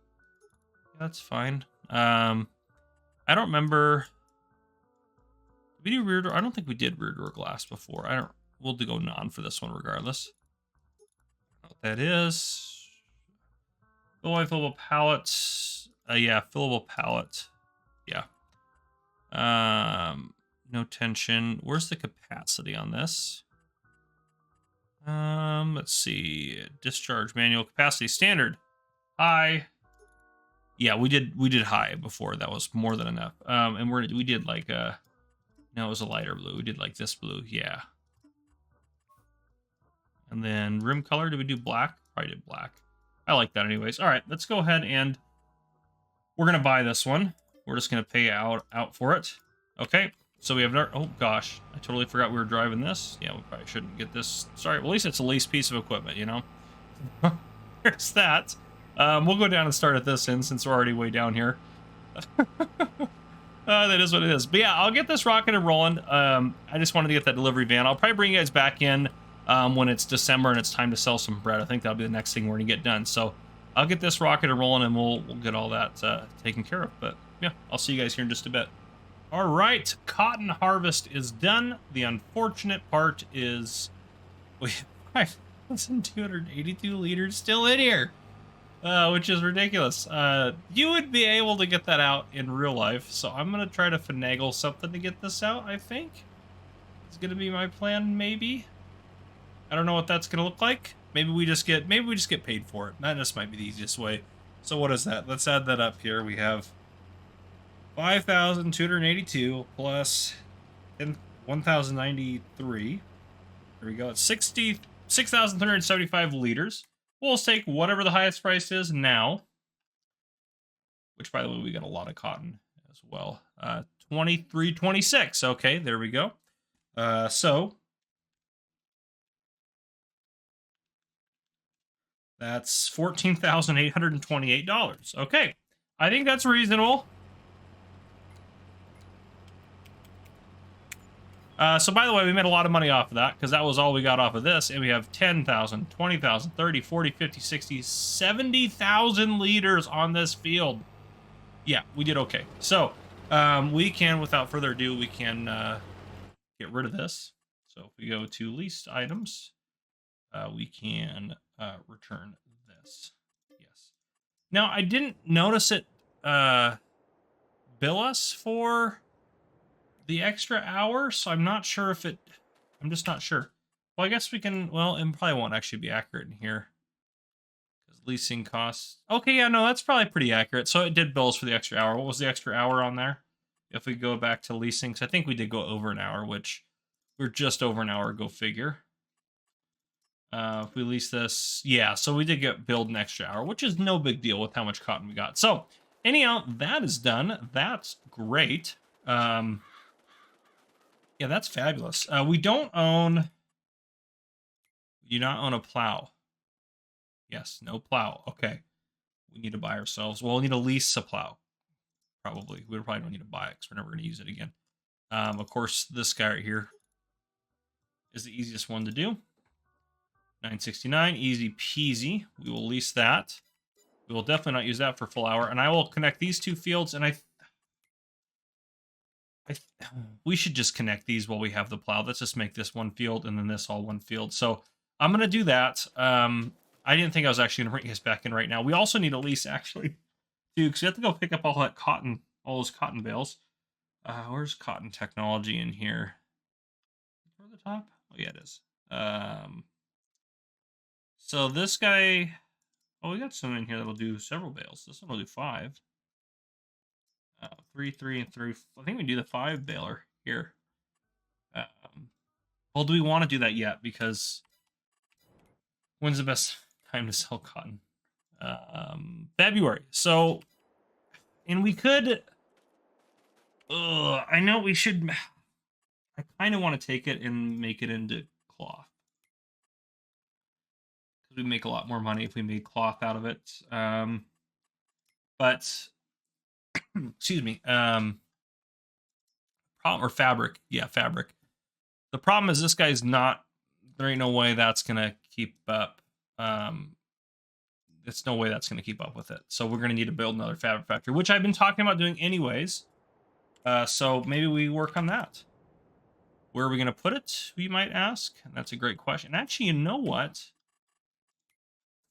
That's fine. I don't remember. Did we do rear door? I don't think we did rear door glass before. We'll go non for this one regardless. I don't know what that is. Fillable pallets. Yeah, fillable pallet. Yeah. No tension. Where's the capacity on this? Let's see. Discharge manual capacity standard. High. Yeah, we did high before. That was more than enough. And we did like no, it was a lighter blue. We did like this blue, yeah. And then rim color, did we do black? Probably did black. I like that anyways. All right, let's go ahead and we're gonna buy this one. We're just gonna pay out for it. Okay, so we have our, oh gosh, I totally forgot we were driving this. Yeah, we probably shouldn't get this. Sorry, well, at least it's a leased piece of equipment, you know? There's that. We'll go down and start at this end since we're already way down here. That is what it is. But yeah, I'll get this rocking and rolling. I just wanted to get that delivery van. I'll probably bring you guys back in when it's December and it's time to sell some bread. I think that'll be the next thing we're going to get done. So I'll get this rocking and rolling and we'll get all that taken care of. But yeah, I'll see you guys here in just a bit. All right, cotton harvest is done. The unfortunate part is we have 5,282 liters still in here. Which is ridiculous. You would be able to get that out in real life, so I'm gonna try to finagle something to get this out. I think it's gonna be my plan. Maybe I don't know what that's gonna look like. Maybe we just get paid for it. That just might be the easiest way. So what is that? Let's add that up here. We have 5,282 plus 1,093. There we go. It's 6,375 liters. We'll take whatever the highest price is now. Which, by the way, we got a lot of cotton as well. 23.26. Okay, there we go. So that's $14,828. Okay, I think that's reasonable. So by the way, we made a lot of money off of that because that was all we got off of this. And we have 10,000, 20,000, 30, 40, 50, 60, 70,000 liters on this field. Yeah, we did okay. So we can, without further ado, we can get rid of this. So if we go to leased items, we can return this. Yes. Now, I didn't notice it bill us for the extra hour, so I'm not sure if it... I'm just not sure. Well, I guess we can... Well, it probably won't actually be accurate in here. Because leasing costs... Okay, yeah, no, that's probably pretty accurate. So it did bill us for the extra hour. What was the extra hour on there? If we go back to leasing, because I think we did go over an hour, which we're just over an hour, go figure. If we lease this... Yeah, so we did get billed an extra hour, which is no big deal with how much cotton we got. So, anyhow, that is done. That's great. Yeah, that's fabulous. We don't own... We do not own a plow. Yes, no plow. Okay. We need to buy ourselves... Well, we'll need to lease a plow. Probably. We probably don't need to buy it because we're never going to use it again. Of course, this guy right here is the easiest one to do. 969, easy peasy. We will lease that. We will definitely not use that for full hour. And I will connect these two fields, and we should just connect these while we have the plow. Let's just make this one field and then this all one field. So I'm going to do that. I didn't think I was actually going to bring this back in right now. We also need a lease, actually, too, because we have to go pick up all that cotton, all those cotton bales. Where's cotton technology in here? Over the top? Oh, yeah, it is. So this guy... Oh, we got some in here that'll do several bales. This one will do 5. 3, 3, and 3. I think we do the 5 baler here. Well, do we want to do that yet? Because when's the best time to sell cotton? February. So, and we could... I know we should... I kind of want to take it and make it into cloth. Because we make a lot more money if we made cloth out of it. But... excuse me. Or fabric. Yeah, fabric. The problem is this guy's not... There ain't no way that's going to keep up. There's no way that's going to keep up with it. So we're going to need to build another fabric factory, which I've been talking about doing anyways. So maybe we work on that. Where are we going to put it, you might ask? That's a great question. Actually, you know what?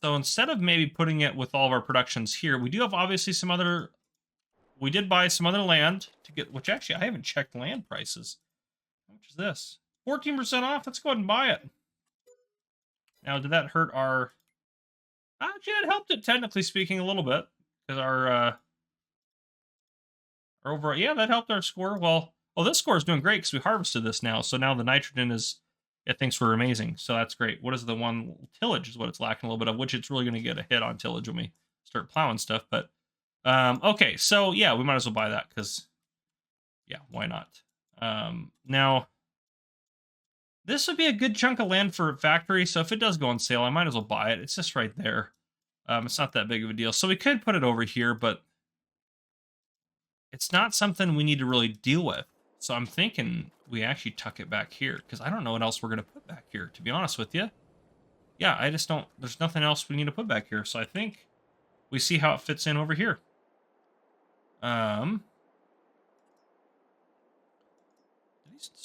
So instead of maybe putting it with all of our productions here, we do have obviously some other... We did buy some other land to get... Which actually, I haven't checked land prices. How much is this? 14% off? Let's go ahead and buy it. Now, did that hurt our... Actually, it helped it, technically speaking, a little bit. Because our overall... Yeah, that helped our score. Well, this score is doing great because we harvested this now. So now the nitrogen is... It thinks we're amazing. So that's great. What is the one? Tillage is what it's lacking a little bit of, which it's really going to get a hit on tillage when we start plowing stuff. But, okay. So, yeah, we might as well buy that because, yeah, why not? Now... This would be a good chunk of land for a factory, so if it does go on sale, I might as well buy it. It's just right there. It's not that big of a deal. So we could put it over here, but it's not something we need to really deal with. So I'm thinking we actually tuck it back here, because I don't know what else we're going to put back here, to be honest with you. Yeah, I just don't... There's nothing else we need to put back here, so I think we see how it fits in over here.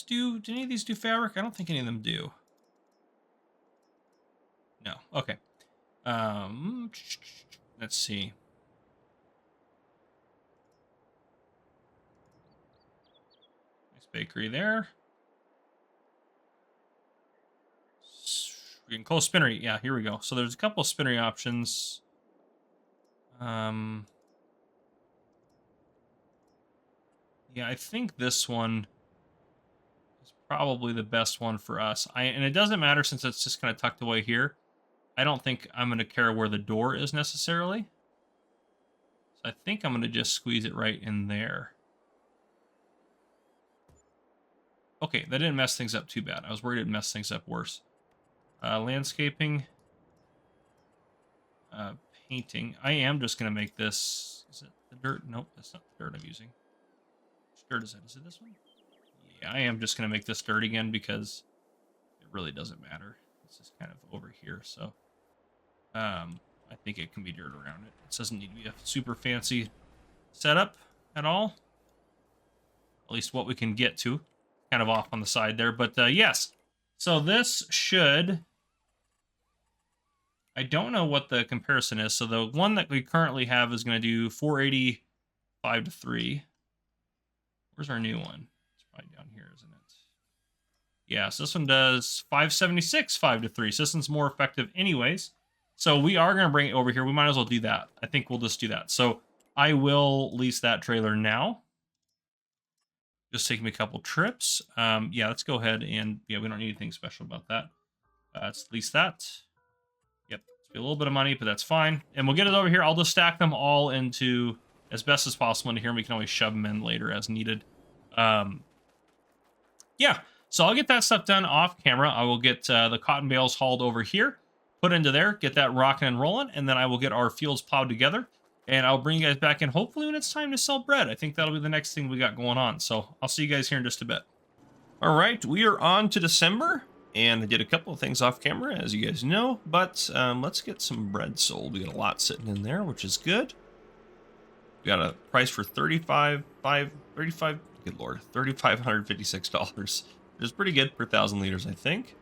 Do any of these do fabric? I don't think any of them do. No. Okay. Let's see. Nice bakery there. We can close spinnery. Yeah, here we go. So there's a couple of spinnery options. Yeah, I think this one... probably the best one for us. And it doesn't matter since it's just kind of tucked away here. I don't think I'm going to care where the door is necessarily. So I think I'm going to just squeeze it right in there. Okay, that didn't mess things up too bad. I was worried it'd mess things up worse. Landscaping. Painting. I am just going to make this... Is it the dirt? Nope, that's not the dirt I'm using. Which dirt is that? Is it this one? Yeah, I am just going to make this dirt again because it really doesn't matter. This is kind of over here, so... I think it can be dirt around it. It doesn't need to be a super fancy setup at all. At least what we can get to. Kind of off on the side there, but yes. So this should... I don't know what the comparison is. So the one that we currently have is going to do 480, 5 to 3. Where's our new one? It's probably down here, isn't it? Yeah, so this one does 576, 5 to 3. So this one's more effective anyways. So we are going to bring it over here. We might as well do that. I think we'll just do that. So I will lease that trailer now. Just take me a couple trips. Yeah, let's go ahead and... Yeah, we don't need anything special about that. Let's lease that. Yep, it's a little bit of money, but that's fine. And we'll get it over here. I'll just stack them all into as best as possible into here, and we can always shove them in later as needed. Yeah, so I'll get that stuff done off camera. I will get the cotton bales hauled over here, put into there, get that rocking and rolling, and then I will get our fields plowed together. And I'll bring you guys back in hopefully when it's time to sell bread. I think that'll be the next thing we got going on. So I'll see you guys here in just a bit. All right, we are on to December. And I did a couple of things off camera, as you guys know. But let's get some bread sold. We got a lot sitting in there, which is good. We got a price for $3,556. Which is pretty good per 1,000 liters, I think.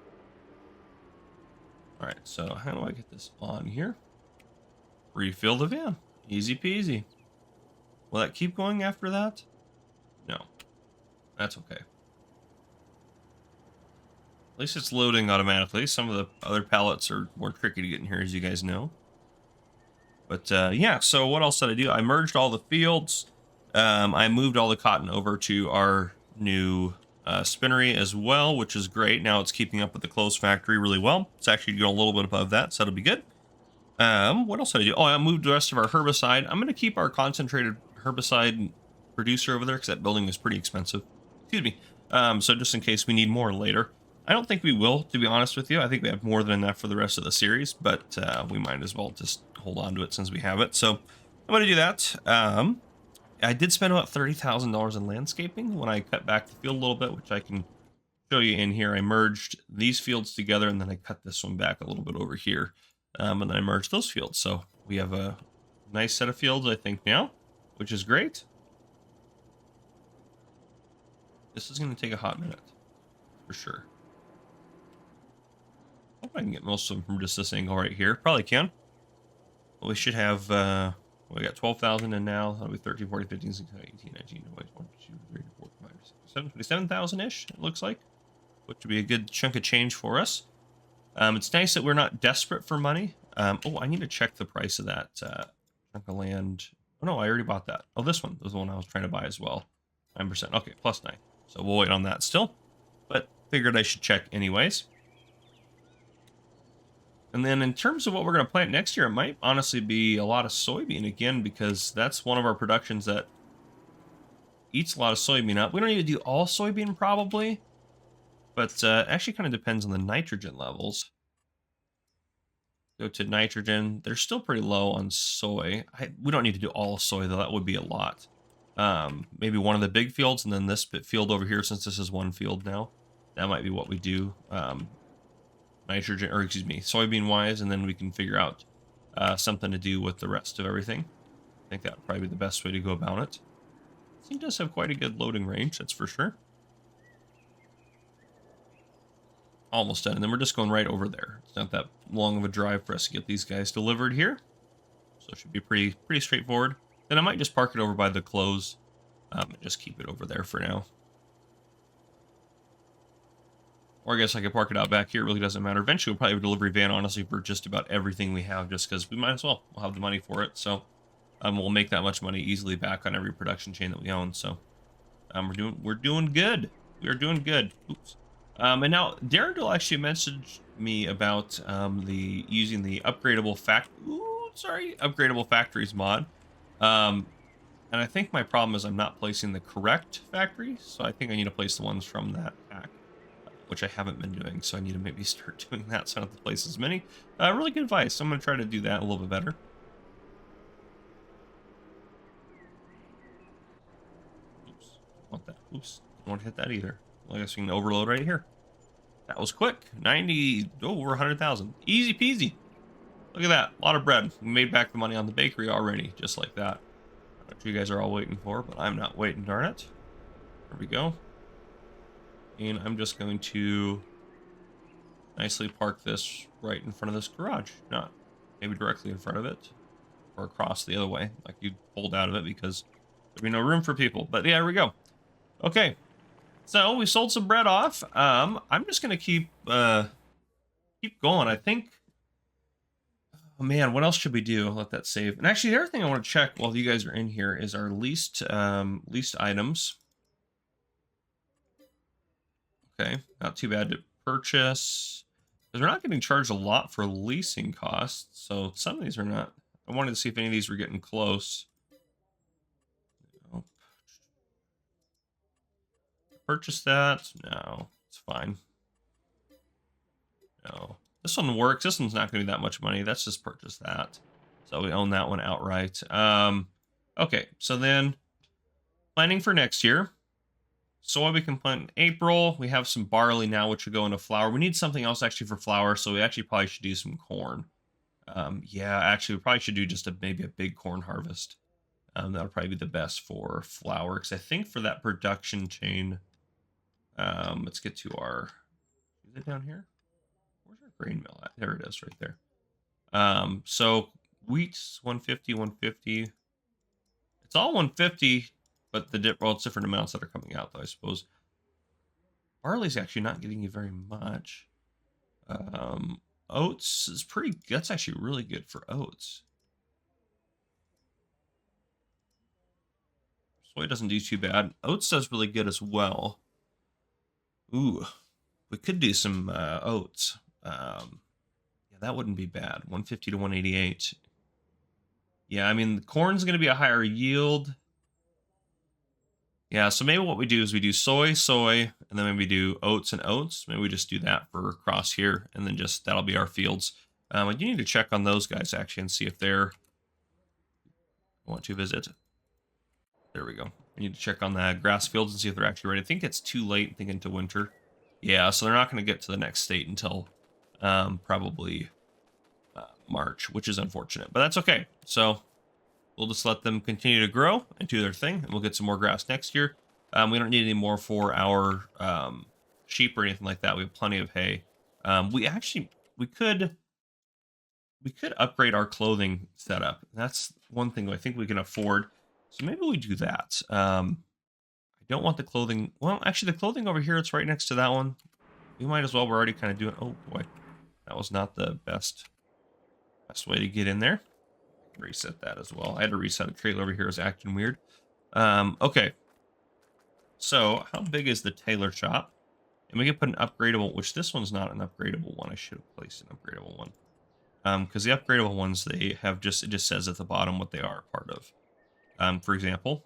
All right, so how do I get this on here? Refill the van. Easy peasy. Will that keep going after that? No. That's okay. At least it's loading automatically. Some of the other pallets are more tricky to get in here, as you guys know. But yeah, so what else did I do? I merged all the fields. I moved all the cotton over to our new spinnery as well, which is great. Now it's keeping up with the clothes factory really well. It's actually going a little bit above that, so that'll be good. What else did I do? Oh, I moved the rest of our herbicide. I'm going to keep our concentrated herbicide producer over there because that building is pretty expensive. Excuse me. So just in case we need more later. I don't think we will, to be honest with you. I think we have more than enough for the rest of the series, but we might as well just hold on to it since we have it. So I'm going to do that. I did spend about $30,000 in landscaping when I cut back the field a little bit, which I can show you in here. I merged these fields together, and then I cut this one back a little bit over here. And then I merged those fields. So we have a nice set of fields, I think, now, which is great. This is going to take a hot minute, for sure. I hope I can get most of them from just this angle right here. Probably can. Well, we should have, we got 12,000 in now. That'll be 13, 14, 15, 16, 18, 19, 20, 22, 23, 24, 25, 26, 27,000-ish, it looks like. Which would be a good chunk of change for us. It's nice that we're not desperate for money. Oh, I need to check the price of that chunk of land. Oh, no, I already bought that. Oh, this one was the one I was trying to buy as well. 9%. Okay, plus 9. So we'll wait on that still. But figured I should check anyways. And then in terms of what we're going to plant next year, it might honestly be a lot of soybean again, because that's one of our productions that eats a lot of soybean up. We don't need to do all soybean probably, but it actually kind of depends on the nitrogen levels. Go to nitrogen. They're still pretty low on soy. We don't need to do all soy, though. That would be a lot. Maybe one of the big fields, and then this field over here, since this is one field now. That might be what we do. Nitrogen, or excuse me, soybean wise, and then we can figure out something to do with the rest of everything. I think that would probably be the best way to go about it. This thing does have quite a good loading range, that's for sure. Almost done, and then we're just going right over there. It's not that long of a drive for us to get these guys delivered here, so it should be pretty straightforward. Then I might just park it over by the clothes and just keep it over there for now. Or I guess I could park it out back here. It really doesn't matter. Eventually, we'll probably have a delivery van, honestly, for just about everything we have, just because we might as well. We'll have the money for it. So we'll make that much money easily back on every production chain that we own. So we're doing good. We are doing good. Oops. And now Darendil actually messaged me about the using the upgradable upgradable factories mod. And I think my problem is I'm not placing the correct factory, so I think I need to place the ones from that pack, which I haven't been doing. So I need to maybe start doing that so I don't have to place as many. Really good advice. I'm going to try to do that a little bit better. Oops, don't want that. Oops, don't want to hit that either. Well, I guess we can overload right here. That was quick. 90, over 100,000. Easy peasy. Look at that. A lot of bread. We made back the money on the bakery already, just like that. What you guys are all waiting for, but I'm not waiting, darn it. There we go. And I'm just going to nicely park this right in front of this garage. Not maybe directly in front of it, or across the other way, like you pulled out of it because there'd be no room for people. But yeah, there we go. Okay. So we sold some bread off. I'm just gonna keep going. I think. Oh man, what else should we do? Let that save. And actually, the other thing I want to check while you guys are in here is our leased items. Okay, not too bad to purchase. Because we're not getting charged a lot for leasing costs, so some of these are not. I wanted to see if any of these were getting close. Nope. Purchase that? No, it's fine. No. This one works. This one's not going to be that much money. Let's just purchase that. So we own that one outright. Okay, so then planning for next year. Soy we can plant in April. We have some barley now, which will go into flour. We need something else actually for flour, so we actually probably should do some corn. Yeah, actually, we probably should do just maybe a big corn harvest. That'll probably be the best for flour, because I think for that production chain, let's get to our, is it down here? Where's our grain mill at? There it is, right there. So wheat's 150, 150. It's all 150, but well, it's different amounts that are coming out, though, I suppose. Barley's actually not getting you very much. Oats is pretty, that's actually really good for oats. Soy doesn't do too bad. Oats does really good as well. Ooh, we could do some oats. Yeah, that wouldn't be bad. 150 to 188. Yeah, I mean, the corn's going to be a higher yield. Yeah, so maybe what we do is we do soy, and then maybe do oats and oats. Maybe we just do that for across here, and then just that'll be our fields. I do need to check on those guys, actually, and see if they're... I want to visit. There we go. I need to check on the grass fields and see if they're actually ready. I think it's too late, thinking into winter. Yeah, so they're not going to get to the next state until probably March, which is unfortunate. But that's okay. So we'll just let them continue to grow and do their thing, and we'll get some more grass next year. We don't need any more for our sheep or anything like that. We have plenty of hay. We could upgrade our clothing setup. That's one thing I think we can afford. So maybe we do that. I don't want the clothing. Well, actually, the clothing over here, it's right next to that one. We might as well. We're already kind of doing. Oh boy, that was not the best way to get in there. Reset that as well. I had to reset a trailer over here. It's acting weird. Okay. So how big is the tailor shop? And we can put an upgradable, which this one's not an upgradable one. I should have placed an upgradable one. Because the upgradable ones, they have it just says at the bottom what they are part of. For example,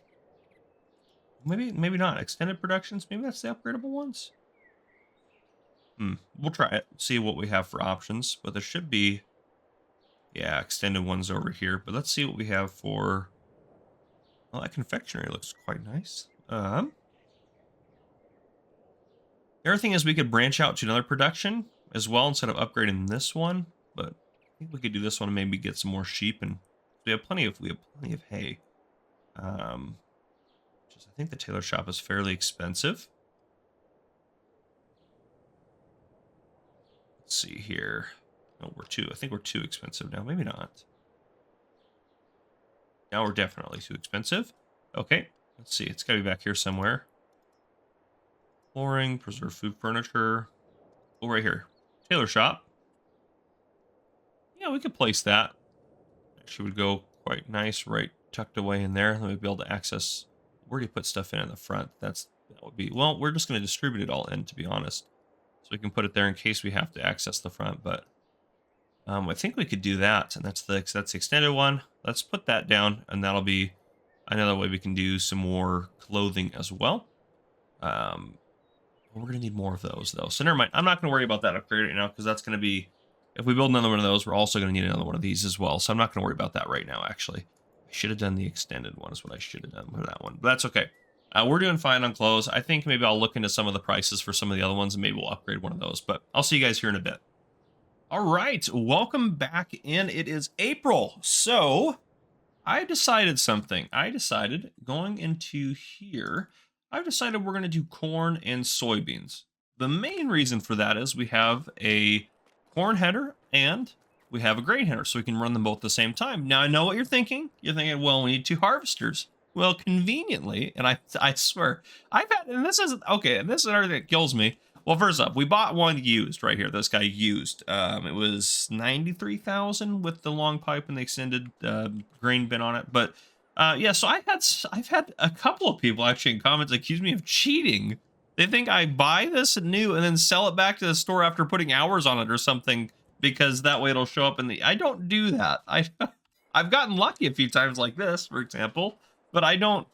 maybe not extended productions. Maybe that's the upgradable ones. We'll try it. See what we have for options. But there should be, yeah, extended ones over here. But let's see what we have for. Well, that confectionery looks quite nice. The other thing is we could branch out to another production as well instead of upgrading this one. But I think we could do this one and maybe get some more sheep, and we have plenty of hay. I think the tailor shop is fairly expensive. Let's see here. No, I think we're too expensive now. Maybe not. Now we're definitely too expensive. Okay, let's see. It's got to be back here somewhere. Flooring, preserved food, furniture. Oh, right here. Tailor shop. Yeah, we could place that. Actually would go quite nice right tucked away in there. Let me be able to access. Where do you put stuff in the front? That would be, well, we're just going to distribute it all in, to be honest. So we can put it there in case we have to access the front, but I think we could do that, and that's the extended one. Let's put that down, and that'll be another way we can do some more clothing as well. We're gonna need more of those though, so never mind. I'm not gonna worry about that upgrade right now because that's gonna be, if we build another one of those, we're also gonna need another one of these as well. So I'm not gonna worry about that right now. Actually, I should have done the extended one. Is what I should have done for that one, but that's okay. We're doing fine on clothes. I think maybe I'll look into some of the prices for some of the other ones, and maybe we'll upgrade one of those. But I'll see you guys here in a bit. All right, welcome back in. It is April, so I decided something. I decided going into here, I've decided we're going to do corn and soybeans. The main reason for that is we have a corn header and we have a grain header, so we can run them both at the same time. Now, I know what you're thinking. You're thinking, well, we need 2 harvesters. Well, conveniently, and I swear, I've had, and this is, okay, and this is another thing that kills me. Well, first up, we bought one used right here. This guy used. It was 93,000 with the long pipe and the extended grain bin on it. But yeah, so I've had a couple of people actually in comments accuse me of cheating. They think I buy this new and then sell it back to the store after putting hours on it or something, because that way it'll show up in the. I don't do that. I've gotten lucky a few times like this, for example, but I don't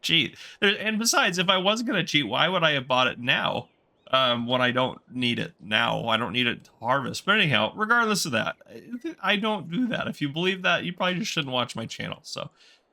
cheat. And besides, if I was going to cheat, why would I have bought it now when I don't need it now? I don't need it to harvest. But anyhow, regardless of that, I don't do that. If you believe that, you probably just shouldn't watch my channel. So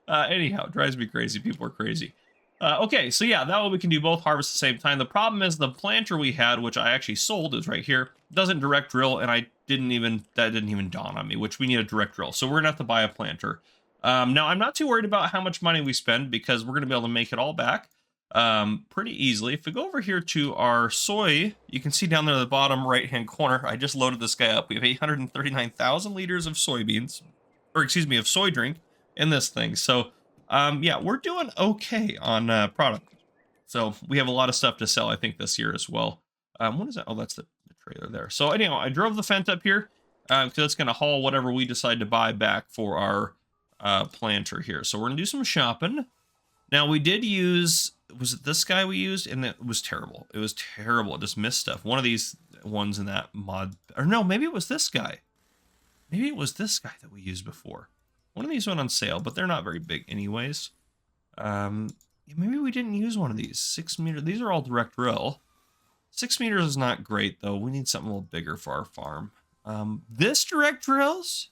anyhow, it drives me crazy. People are crazy. Okay, so yeah, that way we can do both harvests at the same time. The problem is the planter we had, which I actually sold, is right here, doesn't direct drill, and that didn't even dawn on me, which we need a direct drill. So we're going to have to buy a planter. Now, I'm not too worried about how much money we spend because we're going to be able to make it all back pretty easily. If we go over here to our soy, you can see down there at the bottom right-hand corner, I just loaded this guy up. We have 839,000 liters of soybeans, or excuse me, of soy drink in this thing. So, yeah, we're doing okay on product. So we have a lot of stuff to sell, I think, this year as well. What is that? Oh, that's the trailer there. So anyhow, I drove the Fendt up here because it's going to haul whatever we decide to buy back for our planter here. So we're gonna do some shopping. Now, we did use, was it this guy we used? And it was terrible. It was terrible. It just missed stuff. One of these ones in that mod, or no, maybe it was this guy. Maybe it was this guy that we used before. One of these went on sale, but they're not very big anyways. Maybe we didn't use one of these. 6 meter, these are all direct drill. 6 meters is not great though. We need something a little bigger for our farm. This direct drills?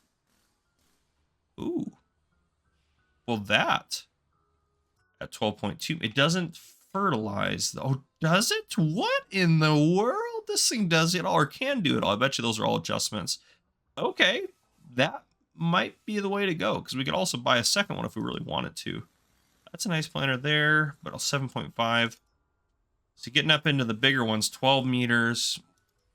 Ooh. Well, that at 12.2, it doesn't fertilize. Oh, does it? What in the world? This thing does it all, or can do it all. I bet you those are all adjustments. Okay, that might be the way to go, because we could also buy a second one if we really wanted to. That's a nice planter there, but a 7.5. So getting up into the bigger ones, 12 meters.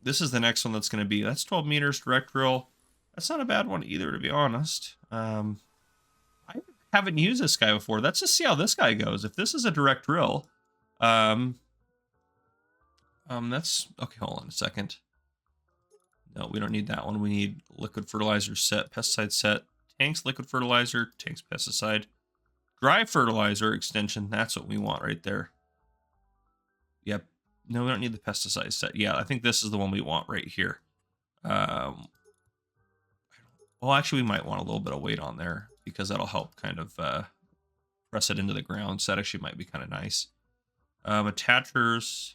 This is the next one that's going to be, that's 12 meters direct drill. That's not a bad one either, to be honest. I haven't used this guy before. Let's just see how this guy goes. If this is a direct drill, that's okay. Hold on a second. No, we don't need that one. We need liquid fertilizer set, pesticide set, tanks liquid fertilizer, tanks pesticide, dry fertilizer extension. That's what we want right there. Yep. No, we don't need the pesticide set. Yeah, I think this is the one we want right here. Well, actually, we might want a little bit of weight on there, because that'll help kind of press it into the ground. So that actually might be kind of nice. Attachers.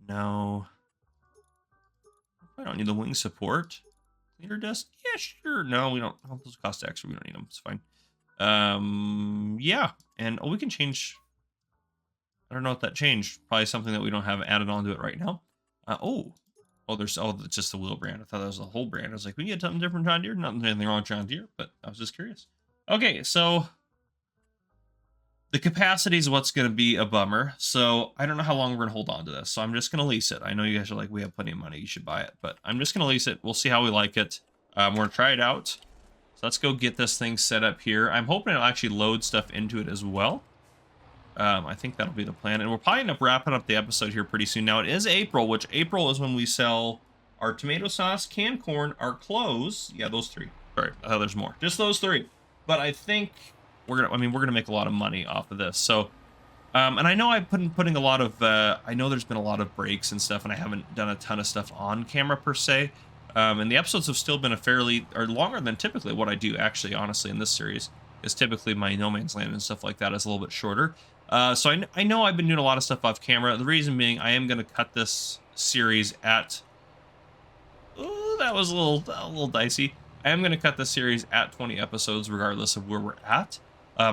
No. I don't need the wing support. Cleaner disc? Yeah, sure. No, we don't. Oh, those cost extra. We don't need them. It's fine. Yeah. And we can change. I don't know what that changed. Probably something that we don't have added onto it right now. There's just the wheel brand. I thought that was the whole brand. I was like, we get something different, John Deere. Nothing anything wrong with John Deere, but I was just curious. Okay, so the capacity is what's going to be a bummer. So I don't know how long we're going to hold on to this. So I'm just going to lease it. I know you guys are like, we have plenty of money, you should buy it, but I'm just going to lease it. We'll see how we like it. We're going to try it out. So let's go get this thing set up here. I'm hoping it'll actually load stuff into it as well. I think that'll be the plan. And we'll probably end up wrapping up the episode here pretty soon. Now, it is April, which April is when we sell our tomato sauce, canned corn, our clothes. Yeah, those 3. Sorry, I thought there's more. Just those 3. But I think we're gonna make a lot of money off of this. So And I know I've putting a lot of, I know there's been a lot of breaks and stuff, and I haven't done a ton of stuff on camera per se. And the episodes have still been or longer than typically what I do, actually, honestly, in this series, is typically my No Man's Land and stuff like that is a little bit shorter. So I know I've been doing a lot of stuff off camera. The reason being, I am going to cut this series at, oh, that was a little dicey. I am going to cut the series at 20 episodes, regardless of where we're at.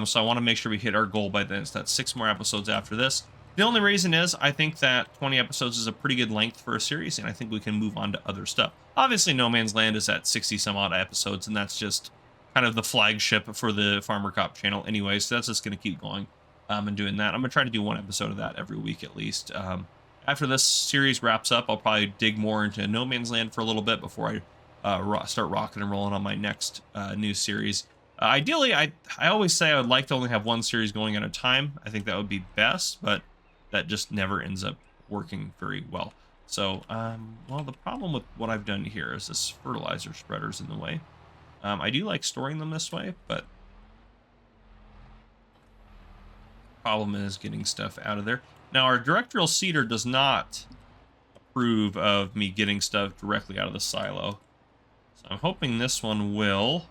So I want to make sure we hit our goal by then. So that's 6 more episodes after this. The only reason is I think that 20 episodes is a pretty good length for a series, and I think we can move on to other stuff. Obviously, No Man's Land is at 60 some odd episodes, and that's just kind of the flagship for the Farmer Cop channel anyway. So that's just going to keep going and doing that. I'm going to try to do 1 episode of that every week at least. After this series wraps up, I'll probably dig more into No Man's Land for a little bit before I start rocking and rolling on my next new series. Ideally, I always say I would like to only have 1 series going at a time. I think that would be best, but that just never ends up working very well. So, well, the problem with what I've done here is this fertilizer spreader's in the way. I do like storing them this way, but the problem is getting stuff out of there. Now, our directorial seeder does not approve of me getting stuff directly out of the silo. So I'm hoping this one will.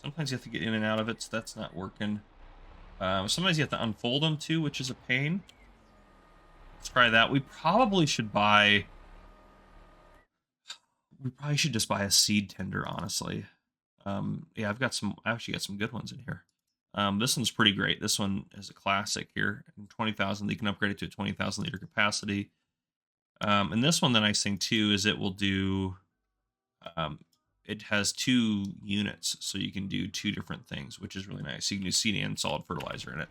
Sometimes you have to get in and out of it, so that's not working. Sometimes you have to unfold them too, which is a pain. Let's try that. We probably should buy... We probably should just buy a seed tender, honestly. Yeah, I actually got some good ones in here. This one's pretty great. This one is a classic here. 20,000, you can upgrade it to a 20,000 liter capacity. And this one, the nice thing too, is it will do... it has 2 units, so you can do 2 different things, which is really nice. You can do seed and solid fertilizer in it.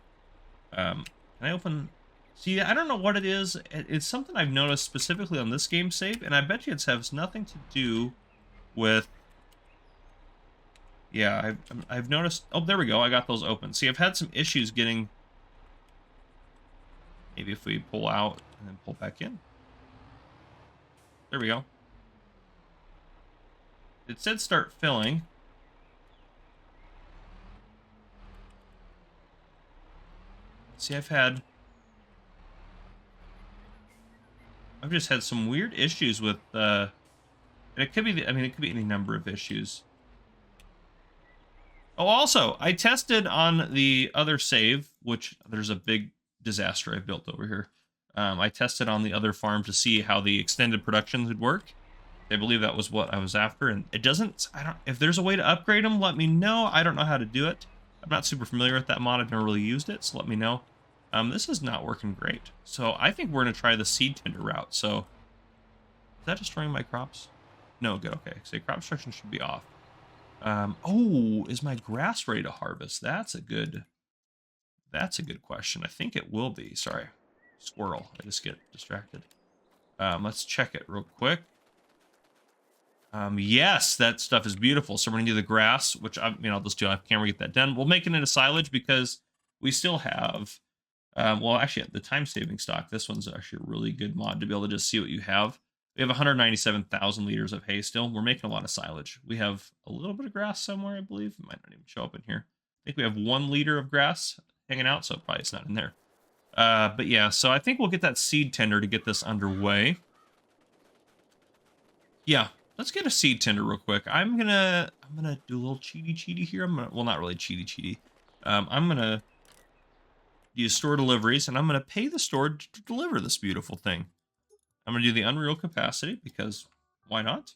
Can I open... See, I don't know what it is. It's something I've noticed specifically on this game save, and I bet you it has nothing to do with... Yeah, I've noticed... Oh, there we go. I got those open. See, I've had some issues getting... Maybe if we pull out and then pull back in. There we go. It said start filling. See, I've just had some weird issues with, and it could be, it could be any number of issues. Oh, also, I tested on the other save, which there's a big disaster I built over here. I tested on the other farm to see how the extended productions would work. I believe that was what I was after, and it doesn't... if there's a way to upgrade them, let me know. I don't know how to do it. I'm not super familiar with that mod. I've never really used it, so let me know. This is not working great. So I think we're going to try the seed tender route. So, is that destroying my crops? No, good, okay. So crop destruction should be off. Oh, is my grass ready to harvest? That's a good question. I think it will be. Sorry, squirrel. I just get distracted. Let's check it real quick. Yes, that stuff is beautiful. So we're gonna do the grass, which I'll just do off camera, get that done. We'll make it into silage because we still have, well, actually, the time-saving stock. This one's actually a really good mod to be able to just see what you have. We have 197,000 liters of hay still. We're making a lot of silage. We have a little bit of grass somewhere, I believe. It might not even show up in here. I think we have 1 liter of grass hanging out, so probably it's not in there. But yeah, so I think we'll get that seed tender to get this underway. Yeah, let's get a seed tender real quick. I'm gonna do a little cheaty here. Well, not really cheaty. I'm gonna use store deliveries, and I'm gonna pay the store to deliver this beautiful thing. I'm gonna do the unreal capacity because why not?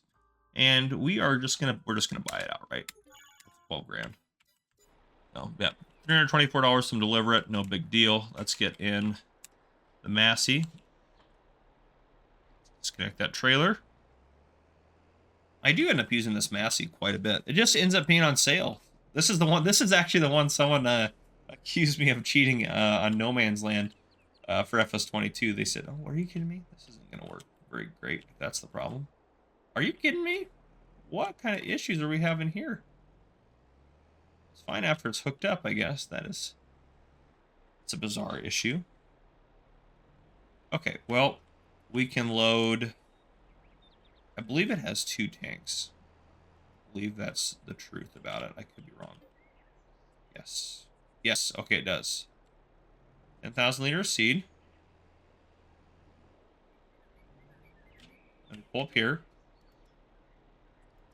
And we're just gonna buy it outright. 12 grand. No, yeah, $324 to deliver it. No big deal. Let's get in the Massey. Disconnect that trailer. I do end up using this Massey quite a bit. It just ends up being on sale. This is the one. This is actually the one someone accused me of cheating on No Man's Land for FS22. They said, "Oh, are you kidding me? This isn't gonna work very great if that's the problem." Are you kidding me? What kind of issues are we having here? It's fine after it's hooked up, I guess. It's a bizarre issue. Okay, well, we can load... I believe it has 2 tanks. I believe that's the truth about it. I could be wrong. Yes. Yes, okay, it does. 10,000 liter of seed. Let me pull up here.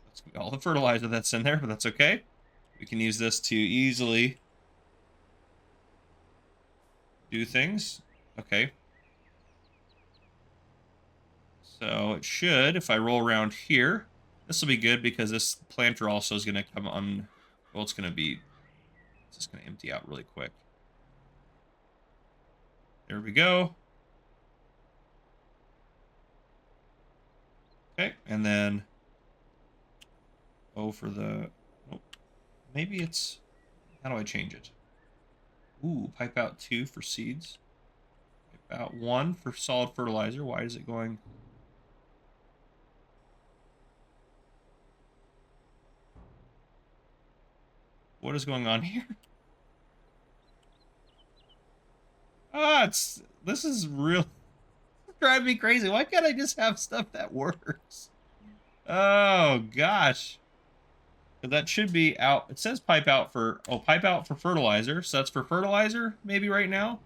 That's all the fertilizer that's in there, but that's okay. We can use this to easily do things. Okay. So it should, if I roll around here, this will be good because this planter also is going to come on. Well, it's going to be, it's just going to empty out really quick. There we go. Okay, and then, oh, for the, oh, maybe it's, how do I change it? Ooh, pipe out 2 for seeds. Pipe out 1 for solid fertilizer. Why is it going? What is going on here? Ah, this is real driving me crazy. Why can't I just have stuff that works? Oh gosh. That should be out. It says pipe out for, oh, pipe out for fertilizer. So that's for fertilizer maybe right now.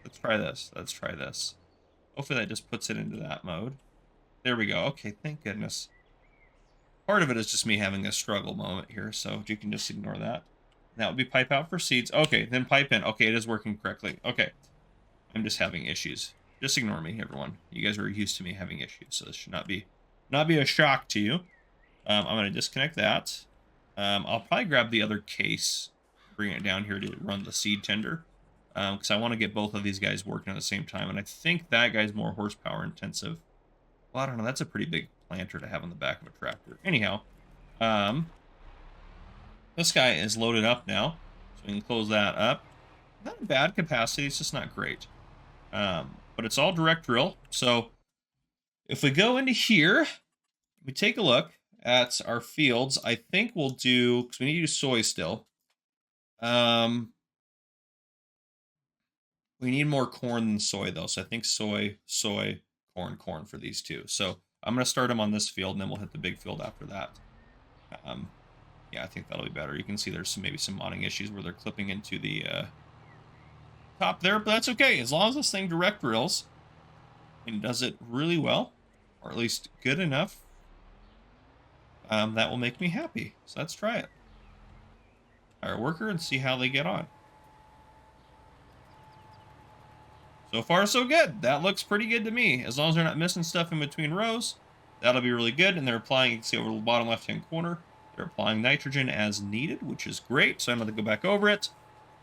Let's try this. Let's try this. Hopefully that just puts it into that mode. There we go. Okay, thank goodness. Part of it is just me having a struggle moment here, so you can just ignore that. That would be pipe out for seeds. Okay, then pipe in. Okay, it is working correctly. Okay. I'm just having issues. Just ignore me, everyone. You guys are used to me having issues, so this should not be a shock to you. I'm going to disconnect that. I'll probably grab the other case, bring it down here to run the seed tender, because I want to get both of these guys working at the same time, and I think that guy's more horsepower intensive. Well, I don't know. That's a pretty big planter to have on the back of a tractor. Anyhow, this guy is loaded up now, so we can close that up. Not a bad capacity. It's just not great. But it's all direct drill. So if we go into here, we take a look at our fields. I think we'll do, because we need to do soy still. We need more corn than soy, though. So I think soy, corn for these two. So I'm going to start them on this field, and then we'll hit the big field after that. Yeah, I think that'll be better. You can see there's maybe some modding issues where they're clipping into the top there, but that's okay. As long as this thing direct drills and does it really well, or at least good enough, that will make me happy. So let's try it. Our worker and see how they get on. So far, so good. That looks pretty good to me. As long as they're not missing stuff in between rows, that'll be really good. And they're applying, you can see over the bottom left-hand corner, they're applying nitrogen as needed, which is great. So I'm going to go back over it.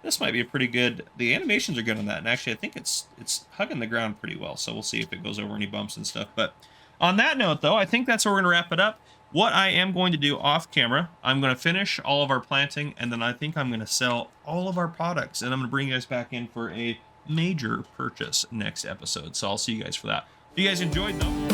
This might be a pretty good, the animations are good on that. And actually, I think it's hugging the ground pretty well. So we'll see if it goes over any bumps and stuff. But on that note, though, I think that's where we're going to wrap it up. What I am going to do off camera, I'm going to finish all of our planting, and then I think I'm going to sell all of our products. And I'm going to bring you guys back in for a major purchase next episode. So I'll see you guys for that. If you guys enjoyed, though,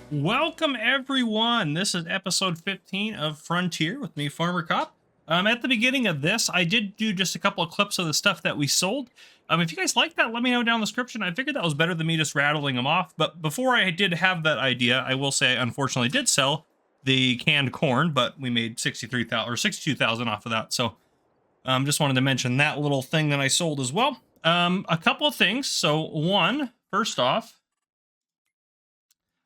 welcome everyone. This is episode 15 of Frontier with me, Farmer Cop. At the beginning of this, I did do just a couple of clips of the stuff that we sold. If you guys like that, let me know down in the description. I figured that was better than me just rattling them off. But before I did have that idea, I will say I unfortunately did sell the canned corn, but we made 63,000 or 62,000 off of that. So just wanted to mention that little thing that I sold as well. A couple of things. So one, first off,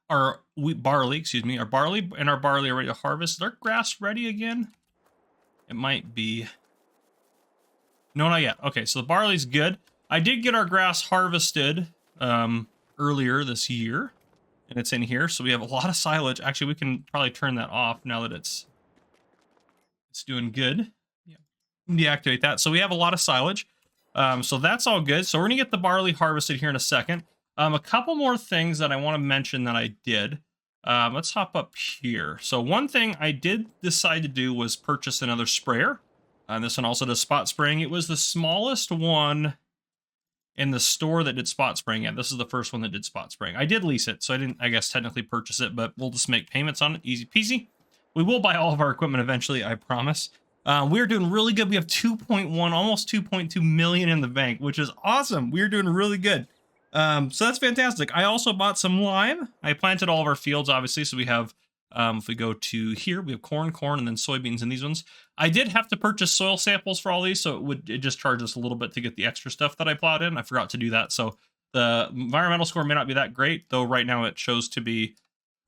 our barley are ready to harvest. Is our grass ready again? It might be. No, not yet. Okay, so the barley's good. I did get our grass harvested earlier this year, and it's in here. So we have a lot of silage. Actually, we can probably turn that off now that it's doing good. Yeah, deactivate that. So we have a lot of silage. So that's all good. So we're gonna get the barley harvested here in a second. A couple more things that I want to mention that I did. Let's hop up here. So one thing I did decide to do was purchase another sprayer. This one also does spot spraying. It was the smallest one in the store that did spot spraying. Yeah, this is the first one that did spot spraying. I did lease it, so I didn't, I guess, technically purchase it, but we'll just make payments on it. Easy peasy. We will buy all of our equipment eventually, I promise. We're doing really good. We have 2.1, almost 2.2 million in the bank, which is awesome. We're doing really good. So that's fantastic. I also bought some lime. I planted all of our fields, obviously. So we have, if we go to here, we have corn, and then soybeans in these ones. I did have to purchase soil samples for all these, so it just charged us a little bit to get the extra stuff that I plowed in. I forgot to do that. So the environmental score may not be that great, though right now it shows to be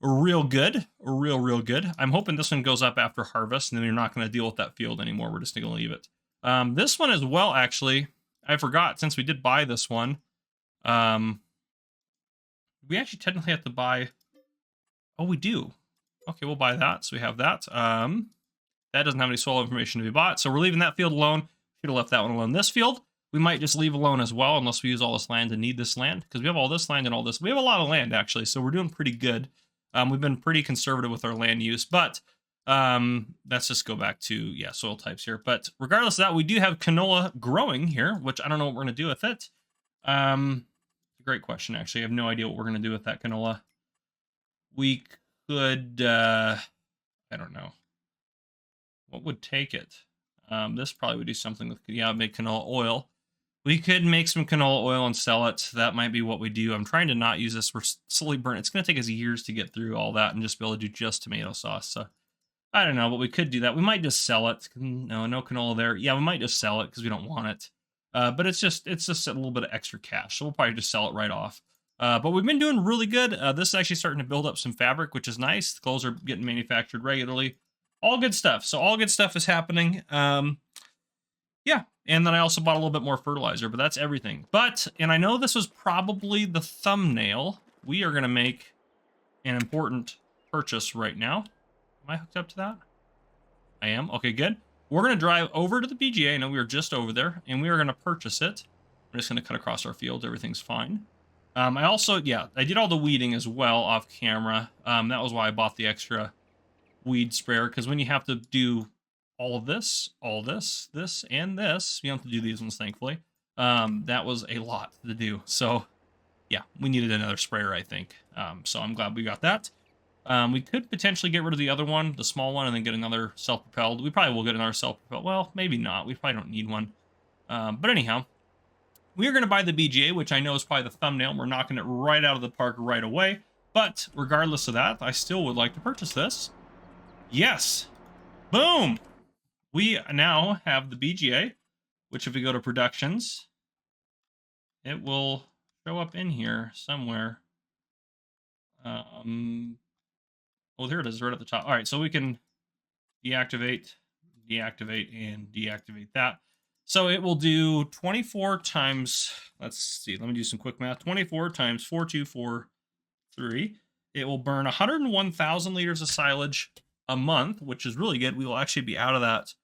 real good, real good. I'm hoping this one goes up after harvest, and then you're not going to deal with that field anymore. We're just going to leave it. This one as well, actually, I forgot, since we did buy this one. We actually technically have to buy. Oh, we do. Okay, we'll buy that. So we have that. That doesn't have any soil information to be bought, so we're leaving that field alone. Should have left that one alone. This field, we might just leave alone as well, unless we use all this land and need this land, because we have all this land and all this. We have a lot of land, actually, so we're doing pretty good. We've been pretty conservative with our land use, but let's just go back to, yeah, soil types here. But regardless of that, we do have canola growing here, which I don't know what we're going to do with it. Great question, actually. I have no idea what we're going to do with that canola. We could, I don't know. What would take it? This probably would do something with, yeah, make canola oil. We could make some canola oil and sell it. That might be what we do. I'm trying to not use this. We're slowly burning. It's going to take us years to get through all that and just be able to do just tomato sauce. So I don't know, but we could do that. We might just sell it. No canola there. Yeah, we might just sell it because we don't want it. But it's just a little bit of extra cash. So we'll probably just sell it right off. But we've been doing really good. This is actually starting to build up some fabric, which is nice. The clothes are getting manufactured regularly. All good stuff. So all good stuff is happening. Yeah. And then I also bought a little bit more fertilizer, but that's everything. But, and I know this was probably the thumbnail, we are going to make an important purchase right now. Am I hooked up to that? I am. Okay, good. We're going to drive over to the BGA. I know we were just over there, and we are going to purchase it. I'm just going to cut across our field. Everything's fine. I also, yeah, I did all the weeding as well off camera. That was why I bought the extra weed sprayer, because when you have to do all this, this, and this, you don't have to do these ones, thankfully. That was a lot to do. So, yeah, we needed another sprayer, I think. So I'm glad we got that. We could potentially get rid of the other one, the small one, and then get another self-propelled. We probably will get another self-propelled. Well, maybe not. We probably don't need one. But anyhow, we are going to buy the BGA, which I know is probably the thumbnail. We're knocking it right out of the park right away. But regardless of that, I still would like to purchase this. Yes. Boom. We now have the BGA, which if we go to productions, it will show up in here somewhere. Oh, there it is right at the top. All right, so we can deactivate, and deactivate that. So it will do 24 times, let's see, let me do some quick math. 24 times 4243. It will burn 101,000 liters of silage a month, which is really good. We will actually be out of that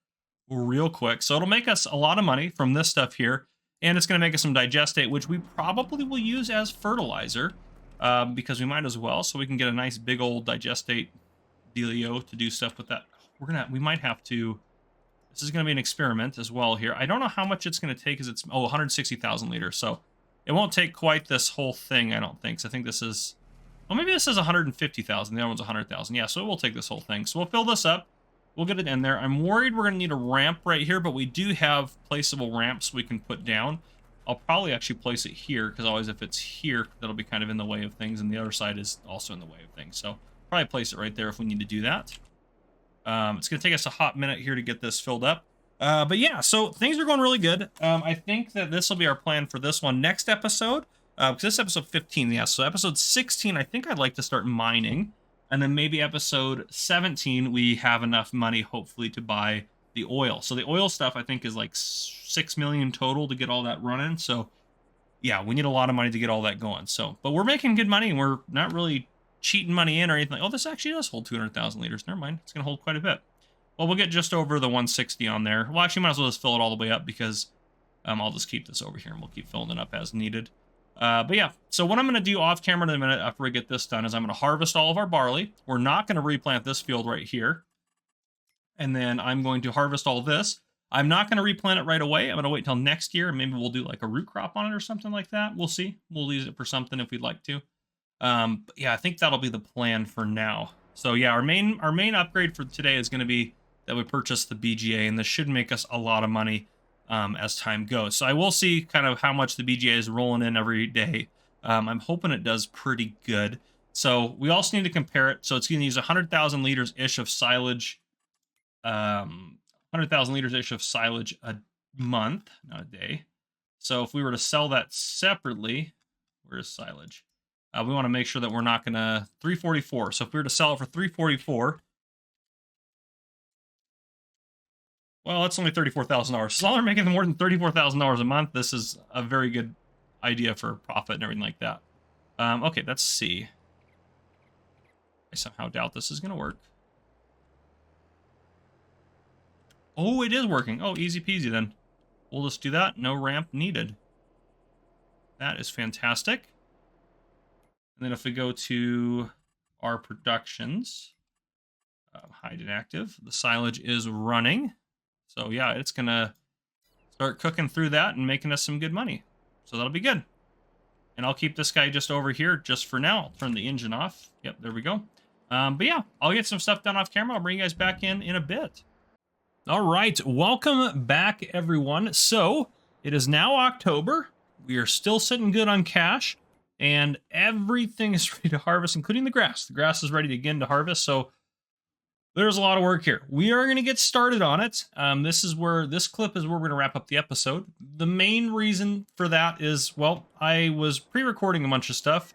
real quick. So it'll make us a lot of money from this stuff here, and it's going to make us some digestate, which we probably will use as fertilizer, because we might as well, so we can get a nice big old digestate dealio to do stuff with that. We might have to, this is going to be an experiment as well here. I don't know how much it's going to take, because it's, 160,000 liters, so it won't take quite this whole thing, I don't think. So I think this is, well, maybe this is 150,000, the other one's 100,000. Yeah, so it will take this whole thing. So we'll fill this up. we'll get it in there. I'm worried we're going to need a ramp right here, but we do have placeable ramps we can put down. I'll probably actually place it here, because always if it's here, that'll be kind of in the way of things, and the other side is also in the way of things. So probably place it right there if we need to do that. It's going to take us a hot minute here to get this filled up. But yeah, so things are going really good. I think that this will be our plan for this one. Next episode, because this is episode 15, yeah, so episode 16, I think I'd like to start mining. And then maybe episode 17, we have enough money, hopefully, to buy the oil. So the oil stuff, I think, is like 6 million total to get all that running. So yeah, we need a lot of money to get all that going. So, but we're making good money, and we're not really cheating money in or anything. Oh, this actually does hold 200,000 liters. Never mind. It's going to hold quite a bit. Well, we'll get just over the 160 on there. Well, actually, might as well just fill it all the way up, because I'll just keep this over here, and we'll keep filling it up as needed. But yeah, so what I'm going to do off camera in a minute after we get this done is I'm going to harvest all of our barley. We're not going to replant this field right here. And then I'm going to harvest all this. I'm not going to replant it right away. I'm going to wait till next year, and maybe we'll do like a root crop on it or something like that. We'll see. We'll use it for something if we'd like to. But yeah, I think that'll be the plan for now. So yeah, our main upgrade for today is going to be that we purchase the BGA, and this should make us a lot of money as time goes. So I will see kind of how much the BGA is rolling in every day. I'm hoping it does pretty good. So we also need to compare it. So it's going to use 100,000 liters-ish of silage, 100,000 liters-ish of silage a month, not a day. So if we were to sell that separately, where's silage? We want to make sure that we're not going to 344. So if we were to sell it for 344, well, that's only $34,000. So they're making more than $34,000 a month. This is a very good idea for profit and everything like that. Okay, let's see. I somehow doubt this is going to work. Oh, it is working. Oh, easy peasy then. We'll just do that. No ramp needed. That is fantastic. And then if we go to our productions, hide and active, the silage is running. So yeah, it's going to start cooking through that and making us some good money. So that'll be good. And I'll keep this guy just over here just for now. I'll turn the engine off. Yep, there we go. But yeah, I'll get some stuff done off camera. I'll bring you guys back in a bit. All right, welcome back, everyone. So it is now October. We are still sitting good on cash, and everything is ready to harvest, including the grass. The grass is ready again to harvest, so there's a lot of work here. We are going to get started on it. This clip is where we're going to wrap up the episode. The main reason for that is, well, I was pre-recording a bunch of stuff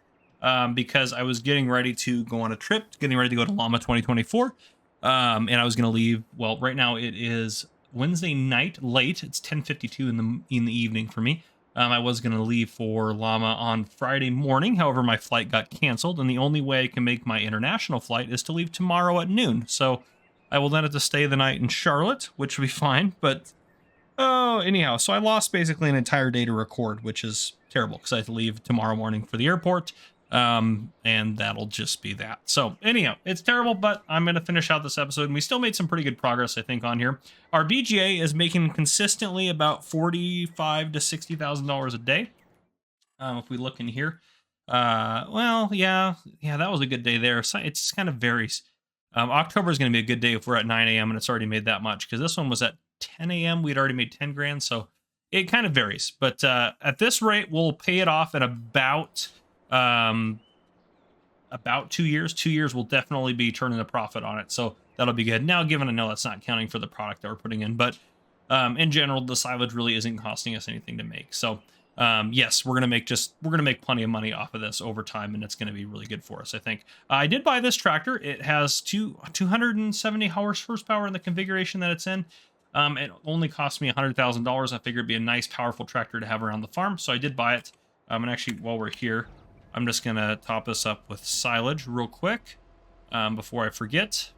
because I was getting ready to go on a trip, getting ready to go to Llama 2024. And I was going to leave. Well, right now it is Wednesday night late. It's 10:52 in the evening for me. I was going to leave for Llama on Friday morning. However, my flight got canceled, and the only way I can make my international flight is to leave tomorrow at noon. So I will then have to stay the night in Charlotte, which will be fine. But anyhow, so I lost basically an entire day to record, which is terrible because I have to leave tomorrow morning for the airport. And that'll just be that. So anyhow, it's terrible, but I'm going to finish out this episode, and we still made some pretty good progress, I think, on here. Our BGA is making consistently about $45,000 to $60,000 a day. If we look in here, well, yeah, that was a good day there. So it just kind of varies. October is going to be a good day if we're at 9 a.m. and it's already made that much, because this one was at 10 a.m. We'd already made 10 grand. So it kind of varies, but, at this rate, we'll pay it off in about 2 years. 2 years will definitely be turning a profit on it, so that'll be good. Now, given I know that's not counting for the product that we're putting in, but in general, the silage really isn't costing us anything to make. So yes, we're gonna make plenty of money off of this over time, and it's gonna be really good for us, I think. I did buy this tractor. It has 270 horsepower in the configuration that it's in. It only cost me $100,000. I figured it'd be a nice, powerful tractor to have around the farm, so I did buy it. And actually, while we're here, I'm just going to top this up with silage real quick before I forget.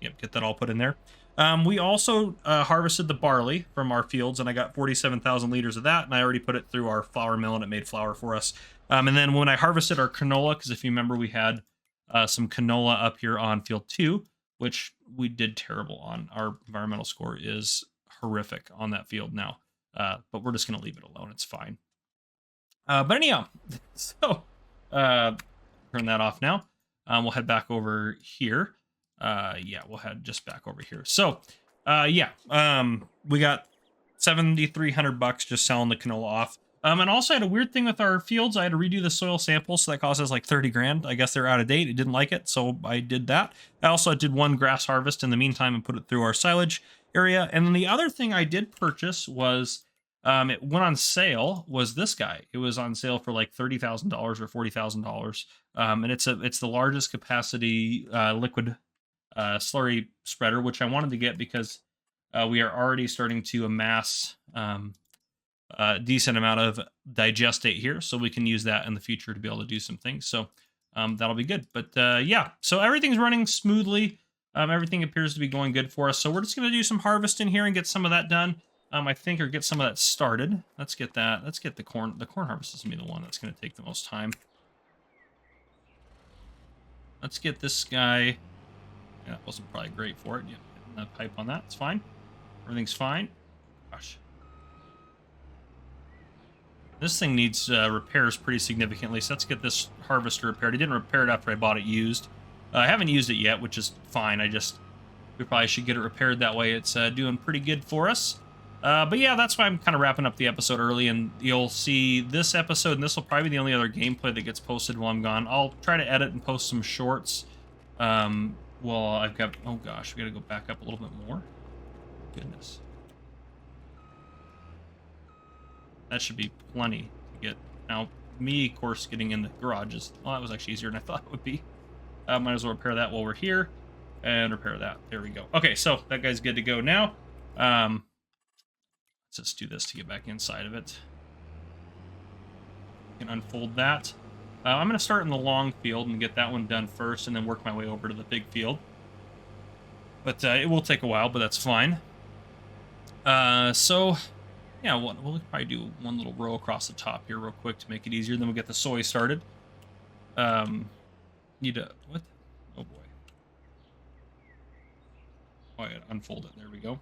Yep, get that all put in there. We also harvested the barley from our fields, and I got 47,000 liters of that, and I already put it through our flour mill, and it made flour for us. And then when I harvested our canola, because if you remember, we had some canola up here on field 2, which we did terrible on. Our environmental score is horrific on that field now. But we're just going to leave it alone. It's fine. But anyhow, so turn that off now. We'll head back over here. Yeah, we'll head just back over here. So, yeah, we got $7,300 just selling the canola off. And also I had a weird thing with our fields. I had to redo the soil sample, so that cost us like 30 grand. I guess they're out of date. It didn't like it, so I did that. I also did one grass harvest in the meantime and put it through our silage area. And then the other thing I did purchase was, it went on sale, was this guy. It was on sale for like $30,000 or $40,000. And it's the largest capacity liquid slurry spreader, which I wanted to get because we are already starting to amass a decent amount of digestate here, so we can use that in the future to be able to do some things. So that'll be good. But yeah, so everything's running smoothly. Everything appears to be going good for us. So we're just going to do some harvesting here and get some of that done. I think, or get some of that started. Let's get that. Let's get the corn. The corn harvest is going to be the one that's going to take the most time. Let's get this guy. Yeah, that wasn't probably great for it. Yeah, hitting that pipe on that. It's fine. Everything's fine. Gosh. This thing needs repairs pretty significantly, so let's get this harvester repaired. I didn't repair it after I bought it used. I haven't used it yet, which is fine. We probably should get it repaired that way. It's doing pretty good for us. But yeah, that's why I'm kind of wrapping up the episode early, and you'll see this episode, and this will probably be the only other gameplay that gets posted while I'm gone. I'll try to edit and post some shorts. Well, I've got, oh gosh, we gotta go back up a little bit more. Goodness. That should be plenty to get. Now, me, of course, getting in the garage is, well, that was actually easier than I thought it would be. Might as well repair that while we're here, and repair that. There we go. Okay, so that guy's good to go now. Let's just do this to get back inside of it. We can unfold that. I'm going to start in the long field and get that one done first, and then work my way over to the big field. But it will take a while, but that's fine. So... yeah, we'll probably do one little row across the top here real quick to make it easier. Then we'll get the soy started. Need a... what? Oh, boy. Oh, I gotta unfold it. There we go.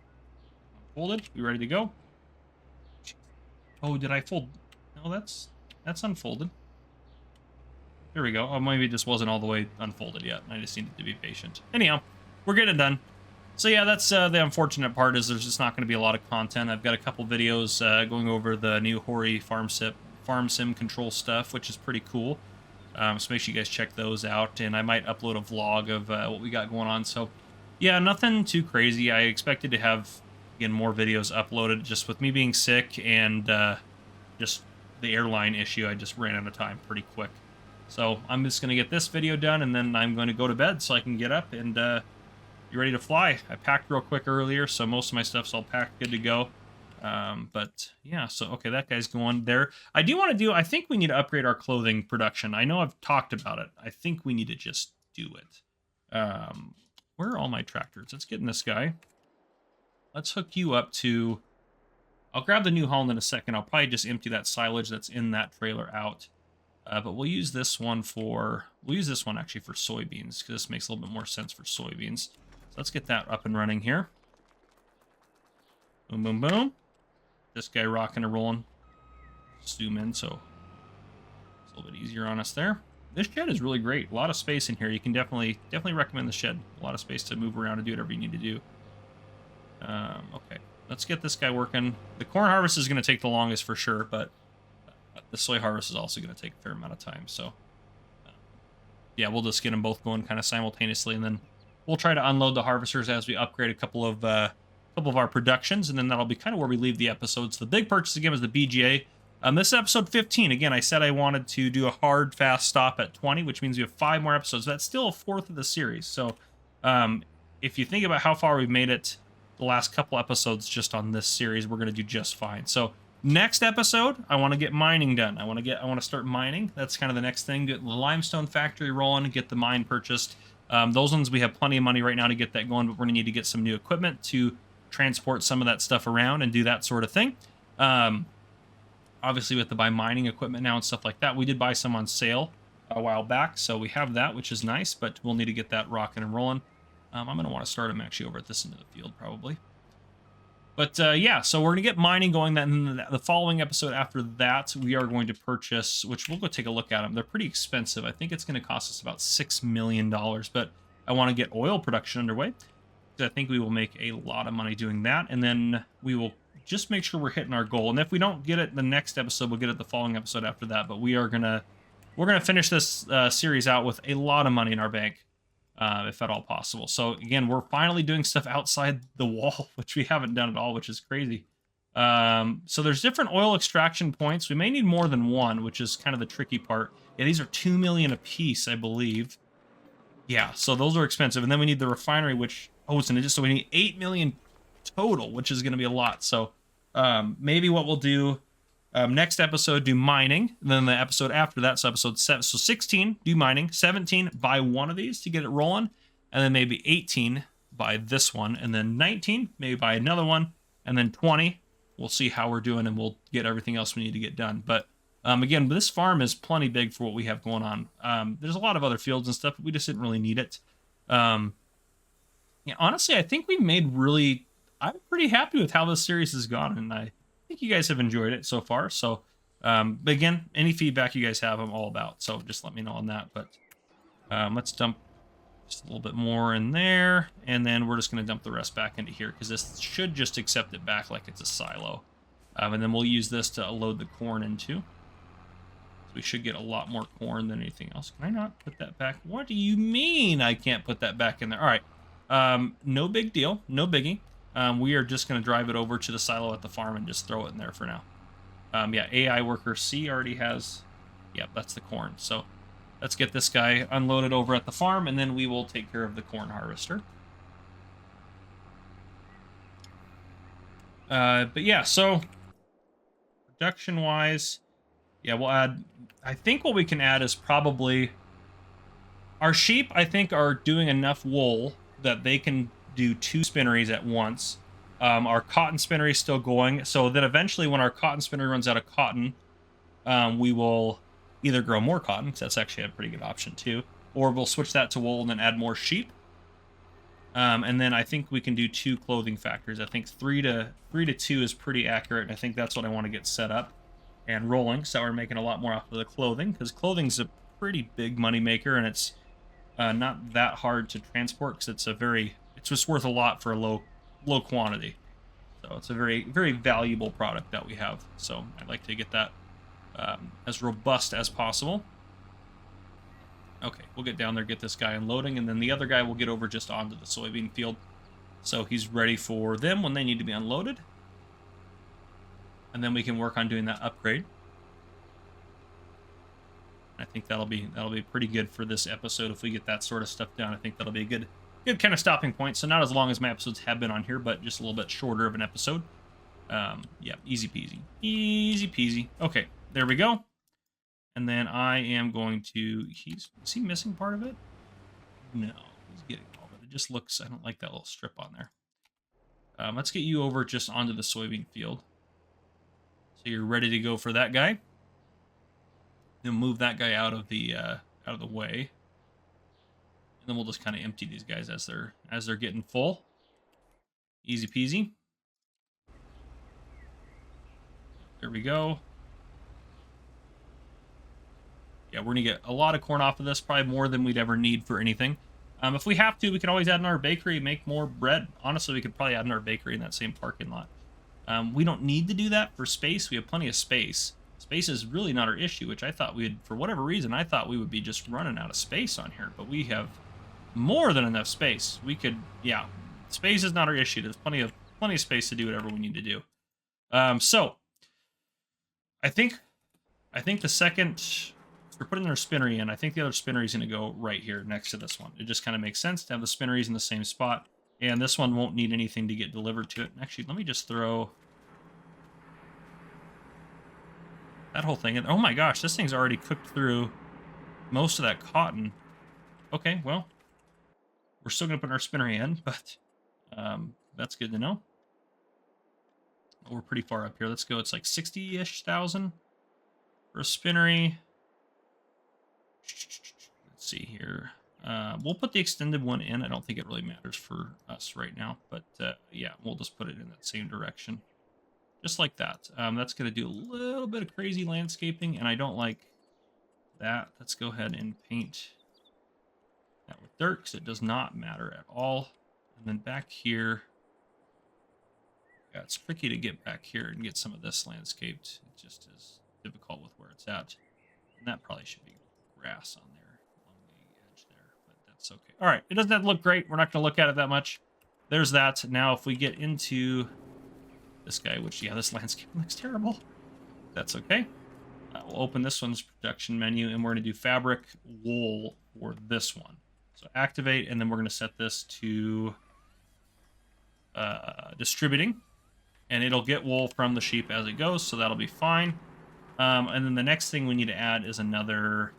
Unfolded. We ready to go? Oh, did I fold? No, that's unfolded. There we go. Oh, maybe it just wasn't all the way unfolded yet. I just needed to be patient. Anyhow, we're getting done. So yeah, that's the unfortunate part, is there's just not going to be a lot of content. I've got a couple videos going over the new Hori farm sim control stuff, which is pretty cool. So make sure you guys check those out, and I might upload a vlog of what we got going on. So yeah, nothing too crazy. I expected to have, again, more videos uploaded. Just with me being sick and just the airline issue, I just ran out of time pretty quick. So I'm just going to get this video done, and then I'm going to go to bed so I can get up and... you ready to fly. I packed real quick earlier, so most of my stuff's all packed, good to go. But yeah, so okay, that guy's going there. I do want to do, I think we need to upgrade our clothing production. I know I've talked about it. I think we need to just do it. Where are all my tractors? Let's get in this guy. Let's hook you up to, I'll grab the New Holland in a second. I'll probably just empty that silage that's in that trailer out. But we'll use this one actually for soybeans, because this makes a little bit more sense for soybeans. Let's get that up and running here. Boom, boom, boom. This guy rocking and rolling. Zoom in, so it's a little bit easier on us there. This shed is really great. A lot of space in here. You can definitely recommend the shed. A lot of space to move around and do whatever you need to do. Okay, let's get this guy working. The corn harvest is going to take the longest for sure, but the soy harvest is also going to take a fair amount of time. So yeah, we'll just get them both going kind of simultaneously, and then we'll try to unload the harvesters as we upgrade a couple of our productions, and then that'll be kind of where we leave the episodes. The big purchase again was the BGA. This is episode 15. Again, I said I wanted to do a hard, fast stop at 20, which means we have 5 more episodes. That's still a fourth of the series. So if you think about how far we've made it the last couple episodes just on this series, we're going to do just fine. So next episode, I want to get mining done. I want to start mining. That's kind of the next thing. Get the limestone factory rolling, get the mine purchased. Those ones, we have plenty of money right now to get that going, but we're going to need to get some new equipment to transport some of that stuff around and do that sort of thing. Obviously, we have to buy mining equipment now and stuff like that. We did buy some on sale a while back, so we have that, which is nice, but we'll need to get that rocking and rolling. I'm going to want to start them actually over at this end of the field, probably. But yeah, so we're going to get mining going. Then the following episode after that, we are going to purchase, which we'll go take a look at them. They're pretty expensive. I think it's going to cost us about $6 million, but I want to get oil production underway. I think we will make a lot of money doing that. And then we will just make sure we're hitting our goal. And if we don't get it the next episode, we'll get it the following episode after that. But we're going to finish this series out with a lot of money in our bank. If at all possible. So again, we're finally doing stuff outside the wall, which we haven't done at all, which is crazy. So there's different oil extraction points. We may need more than one, which is kind of the tricky part. Yeah, these are 2 million a piece, I believe. Yeah, so those are expensive. And then we need the refinery, which, so we need 8 million total, which is going to be a lot. So maybe what we'll do next episode, do mining. And then the episode after that, so episode 7, so 16, do mining. 17, buy one of these to get it rolling. And then maybe 18, buy this one. And then 19, maybe buy another one. And then 20, we'll see how we're doing, and we'll get everything else we need to get done. But again, this farm is plenty big for what we have going on. There's a lot of other fields and stuff, but we just didn't really need it. Yeah, honestly, I think we made really... I'm pretty happy with how this series has gone, and I think you guys have enjoyed it so far. So, but again, any feedback you guys have, I'm all about. So just let me know on that. But let's dump just a little bit more in there, and then we're just going to dump the rest back into here because this should just accept it back like it's a silo. And then we'll use this to load the corn into. So we should get a lot more corn than anything else. Can I not put that back? What do you mean I can't put that back in there? All right. No big deal. No biggie. We are just going to drive it over to the silo at the farm and just throw it in there for now. Yeah, AI worker C already has... Yep, that's the corn. So let's get this guy unloaded over at the farm, and then we will take care of the corn harvester. But yeah, so production-wise, yeah, we'll add... I think what we can add is probably... Our sheep, I think, are doing enough wool that they can do 2 spinneries at once. Our cotton spinnery is still going, so then eventually when our cotton spinnery runs out of cotton, we will either grow more cotton, because that's actually a pretty good option too, or we'll switch that to wool and then add more sheep. And then I think we can do 2 clothing factories. I think 3 to 2 is pretty accurate, and I think that's what I want to get set up and rolling, so we're making a lot more off of the clothing, because clothing's a pretty big money maker, and it's not that hard to transport, because it's just worth a lot for a low quantity. So it's a very, very valuable product that we have. So I'd like to get that as robust as possible. Okay, we'll get down there, get this guy unloading, and then the other guy will get over just onto the soybean field. So he's ready for them when they need to be unloaded. And then we can work on doing that upgrade. I think that'll be pretty good for this episode if we get that sort of stuff done. I think that'll be a good kind of stopping point. So not as long as my episodes have been on here, but just a little bit shorter of an episode. Yeah, easy peasy. Easy peasy. Okay, there we go. And then I am going to... Is he missing part of it? No, he's getting all of it. It just looks... I don't like that little strip on there. Let's get you over just onto the soybean field. So you're ready to go for that guy. Then move that guy out of the way. And then we'll just kind of empty these guys as they're getting full. Easy peasy. There we go. Yeah, we're going to get a lot of corn off of this, probably more than we'd ever need for anything. If we have to, we can always add in our bakery, make more bread. Honestly, we could probably add in our bakery in that same parking lot. We don't need to do that for space. We have plenty of space. Space is really not our issue, which I thought we'd, for whatever reason, I thought we would be just running out of space on here. But we have more than enough space. We could, yeah, space is not our issue. There's plenty of space to do whatever we need to do. So I think the second we're putting our spinnery in, I think the other spinnery is going to go right here next to this one. It just kind of makes sense to have the spinneries in the same spot, and this one won't need anything to get delivered to it. Actually, let me just throw that whole thing in. Oh my gosh, this thing's already cooked through most of that cotton. Okay, well, we're still going to put our spinnery in, but that's good to know. We're pretty far up here. Let's go. It's like 60-ish thousand for a spinnery. Let's see here. We'll put the extended one in. I don't think it really matters for us right now, but yeah, we'll just put it in that same direction. Just like that. That's going to do a little bit of crazy landscaping, and I don't like that. Let's go ahead and paint that with dirt, because it does not matter at all. And then back here, yeah, it's tricky to get back here and get some of this landscaped. It just is difficult with where it's at. And that probably should be grass on there, along the edge there, but that's okay. All right, it doesn't look great. We're not going to look at it that much. There's that. Now, if we get into this guy, which, yeah, this landscape looks terrible. That's okay. We'll open this one's production menu, and we're going to do fabric wool for this one. So activate, and then we're going to set this to distributing, and it'll get wool from the sheep as it goes, so that'll be fine. And then the next thing we need to add is another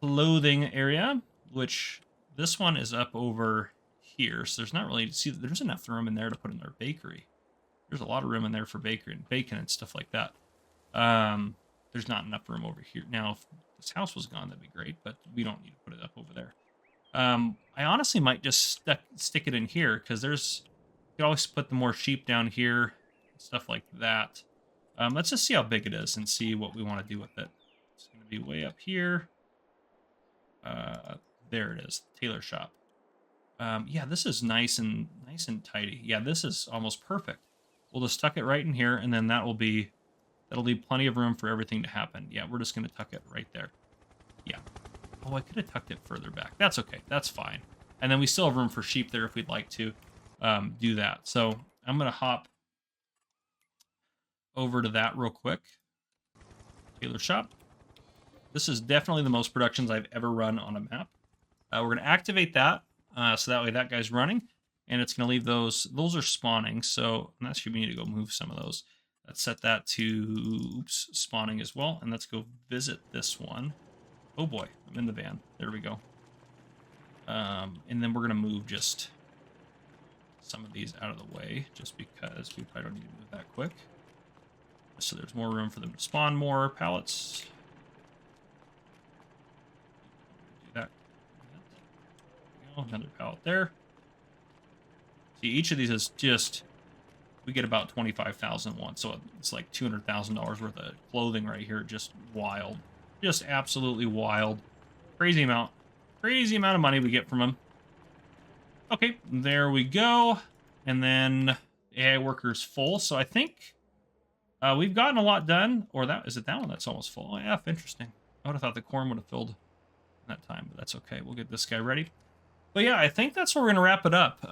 clothing area, which this one is up over here, so there's not really, see, there's enough room in there to put in their bakery. There's a lot of room in there for bakery and bacon and stuff like that. There's not enough room over here. Now, if this house was gone, that'd be great, but we don't need to put it up over there. I honestly might just stick it in here, because there's, you can always put the more sheep down here, stuff like that. Let's just see how big it is and see what we want to do with it. It's going to be way up here. There it is, tailor shop. Yeah, this is nice and tidy. Yeah, this is almost perfect. We'll just tuck it right in here, and then that'll leave plenty of room for everything to happen. Yeah, we're just going to tuck it right there. Yeah. Oh, I could have tucked it further back. That's okay. That's fine. And then we still have room for sheep there if we'd like to do that. So I'm going to hop over to that real quick. Tailor shop. This is definitely the most productions I've ever run on a map. We're going to activate that, so that way that guy's running, and it's going to leave those are spawning, so I'm not sure we need to go move some of those. Let's set that to, spawning as well, and let's go visit this one. Oh boy, I'm in the van. There we go. And then we're going to move just some of these out of the way, just because we probably don't need to move that quick. So there's more room for them to spawn more pallets. Do that. There we go. Another pallet there. See, each of these is just, we get about 25,000 once, so it's like $200,000 worth of clothing right here. Just wild. Just absolutely wild. Crazy amount of money we get from them. Okay, there we go. And then AI worker's full, so I think we've gotten a lot done. Or is it that one that's almost full? Oh, yeah, interesting. I would have thought the corn would have filled in that time, but that's okay. We'll get this guy ready. But yeah, I think that's where we're gonna wrap it up.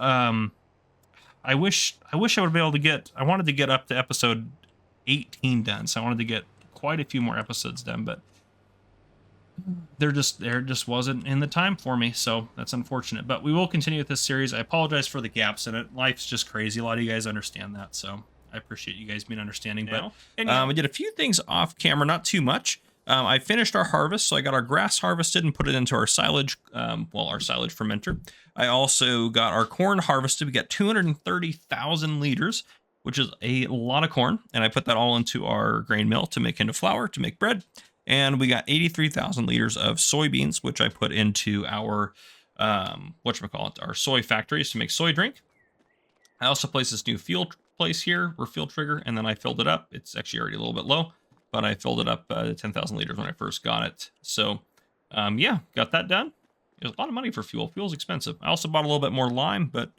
I wish I would be able to get. I wanted to get up to episode 18 done, so I wanted to get quite a few more episodes done, but there just wasn't in the time for me, so that's unfortunate. But we will continue with this series. I apologize for the gaps in it. Life's just crazy. A lot of you guys understand that, so I appreciate you guys being understanding. But I did a few things off camera, not too much. I finished our harvest, so I got our grass harvested and put it into our silage, our silage fermenter. I also got our corn harvested. We got 230,000 liters, which is a lot of corn, and I put that all into our grain mill to make into flour, to make bread. And we got 83,000 liters of soybeans, which I put into our, our soy factories to make soy drink. I also placed this new fuel place here, or fuel trigger, and then I filled it up. It's actually already a little bit low, but I filled it up to 10,000 liters when I first got it. So, yeah, got that done. It was a lot of money for fuel. Fuel's expensive. I also bought a little bit more lime, but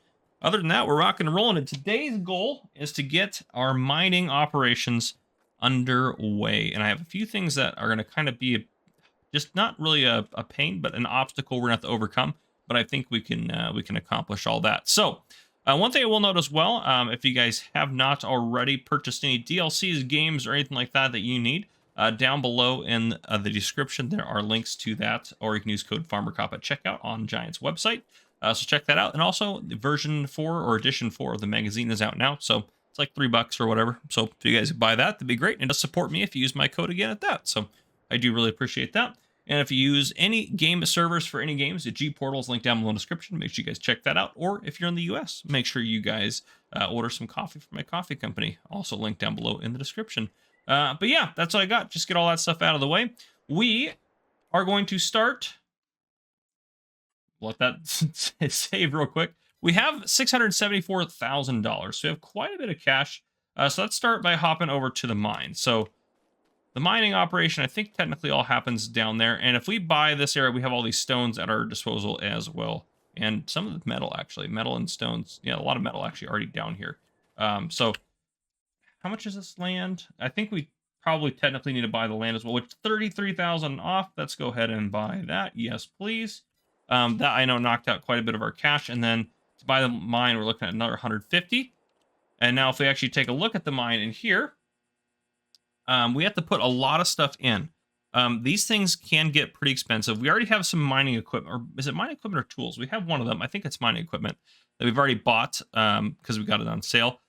other than that, we're rocking and rolling. And today's goal is to get our mining operations underway. And I have a few things that are going to kind of be just not really a pain, but an obstacle we're going to have to overcome. But I think we can accomplish all that. So, one thing I will note as well, if you guys have not already purchased any DLCs, games, or anything like that you need, down below in the description, there are links to that, or you can use code FarmerCop at checkout on Giant's website. So check that out. And also, the version 4 or edition 4 of the magazine is out now, so it's like $3 or whatever. So if you guys buy that, that'd be great. And just support me if you use my code again at that. So I do really appreciate that. And if you use any game servers for any games, the G Portal is linked down below in the description. Make sure you guys check that out. Or if you're in the US, make sure you guys order some coffee from my coffee company. Also linked down below in the description. But yeah, that's what I got. Just get all that stuff out of the way. We are going to start let that save real quick. We have $674,000. So we have quite a bit of cash. So let's start by hopping over to the mine. So the mining operation, I think technically all happens down there. And if we buy this area, we have all these stones at our disposal as well. And some of the metal, actually. Metal and stones. Yeah, a lot of metal actually already down here. So how much is this land? I think we probably technically need to buy the land as well, which 33,000 off. Let's go ahead and buy that. Yes, please. That I know knocked out quite a bit of our cash. And then to buy the mine, we're looking at another 150. And now if we actually take a look at the mine in here, we have to put a lot of stuff in. These things can get pretty expensive. We already have some mining equipment, or is it mining equipment or tools? We have one of them. I think it's mining equipment that we've already bought because we got it on sale.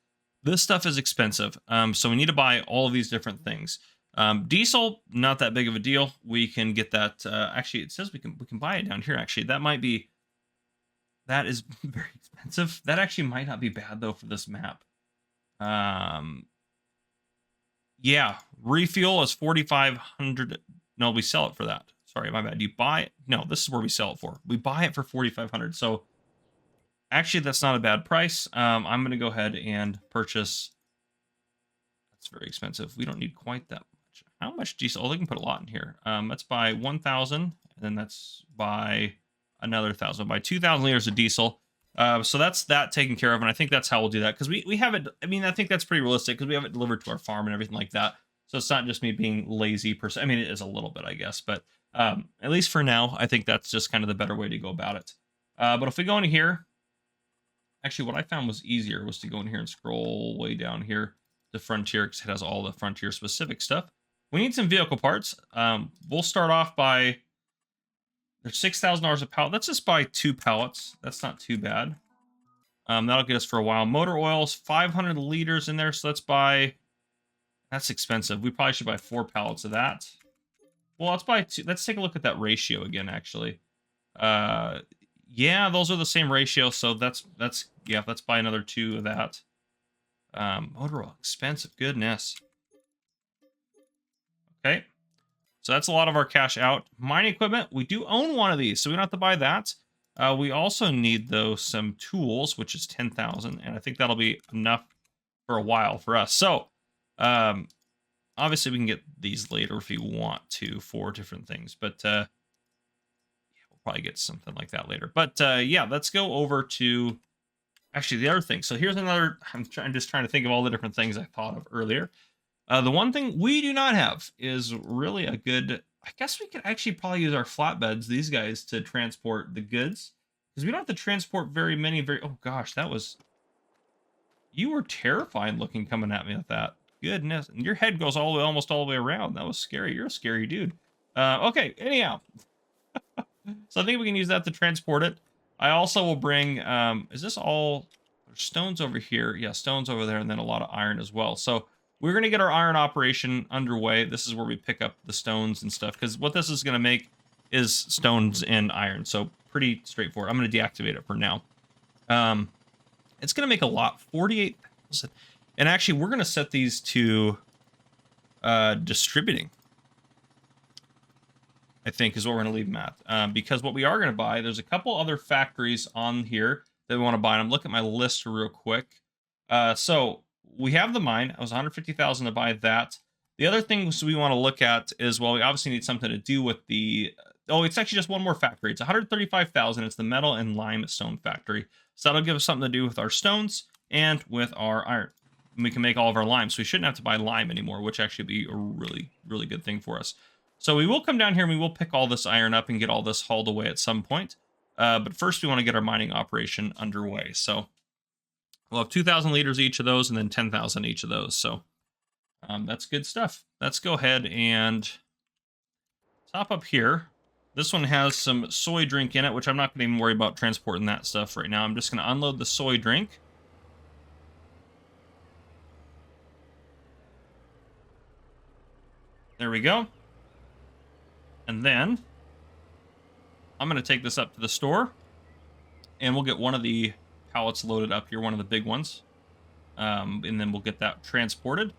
This stuff is expensive, so we need to buy all of these different things. Diesel, not that big of a deal. We can get that. Actually, it says we can buy it down here. Actually, that is very expensive. That actually might not be bad though for this map. Yeah, refuel is 4,500. No, we sell it for that. Sorry, my bad. You buy it? No, this is where we sell it for. We buy it for 4,500. So actually, that's not a bad price. I'm going to go ahead and purchase. That's very expensive. We don't need quite that much. How much diesel? Oh, they can put a lot in here. Let's buy 1,000, and then that's buy another 1,000. Buy 2,000 liters of diesel. So that's that taken care of, and I think that's how we'll do that, because we have it. I mean, I think that's pretty realistic, because we have it delivered to our farm and everything like that. So it's not just me being lazy per se. I mean, it is a little bit, I guess, but at least for now, I think that's just kind of the better way to go about it. But if we go into here, actually, what I found was easier was to go in here and scroll way down here to Frontier, because it has all the Frontier specific stuff. We need some vehicle parts. We'll start off by. There's $6,000 a pallet. Let's just buy 2 pallets. That's not too bad. That'll get us for a while. Motor oils, 500 liters in there. So let's buy. That's expensive. We probably should buy 4 pallets of that. Well, let's buy 2. Let's take a look at that ratio again. Actually, yeah, those are the same ratio. So that's yeah. Let's buy another 2 of that. Motor oil, expensive. Goodness. Okay. So that's a lot of our cash out. Mining equipment, we do own one of these, so we don't have to buy that. We also need, though, some tools, which is 10,000, and I think that'll be enough for a while for us. So, obviously, we can get these later if you want to for different things, but yeah, we'll probably get something like that later. But yeah, let's go over to actually the other thing. So here's another. I'm just trying to think of all the different things I thought of earlier. The one thing we do not have is really a good. I guess we could actually probably use our flatbeds, these guys, to transport the goods, because we don't have to transport very many. Oh gosh, that was. You were terrifying looking coming at me with that. Goodness, and your head goes almost all the way around. That was scary. You're a scary dude. Okay. Anyhow, so I think we can use that to transport it. I also will bring. Is this all? There's stones over here. Yeah, stones over there, and then a lot of iron as well. So. We're going to get our iron operation underway. This is where we pick up the stones and stuff, because what this is going to make is stones and iron. So pretty straightforward. I'm going to deactivate it for now. It's going to make a lot. 48. And actually, we're going to set these to distributing, I think, is what we're going to leave them at. Because what we are going to buy, there's a couple other factories on here that we want to buy. And I'm looking at my list real quick. So we have the mine. It was 150,000 to buy that. The other things we want to look at is, well, we obviously need something to do with the. Oh, it's actually just one more factory. It's 135,000. It's the metal and limestone factory. So that'll give us something to do with our stones and with our iron. And we can make all of our lime. So we shouldn't have to buy lime anymore, which actually would be a really, really good thing for us. So we will come down here and we will pick all this iron up and get all this hauled away at some point. But first we want to get our mining operation underway. So we'll have 2,000 liters each of those, and then 10,000 each of those. So that's good stuff. Let's go ahead and top up here. This one has some soy drink in it, which I'm not going to even worry about transporting that stuff right now. I'm just going to unload the soy drink. There we go. And then I'm going to take this up to the store, and we'll get one of the pallets loaded up here, one of the big ones, and then we'll get that transported.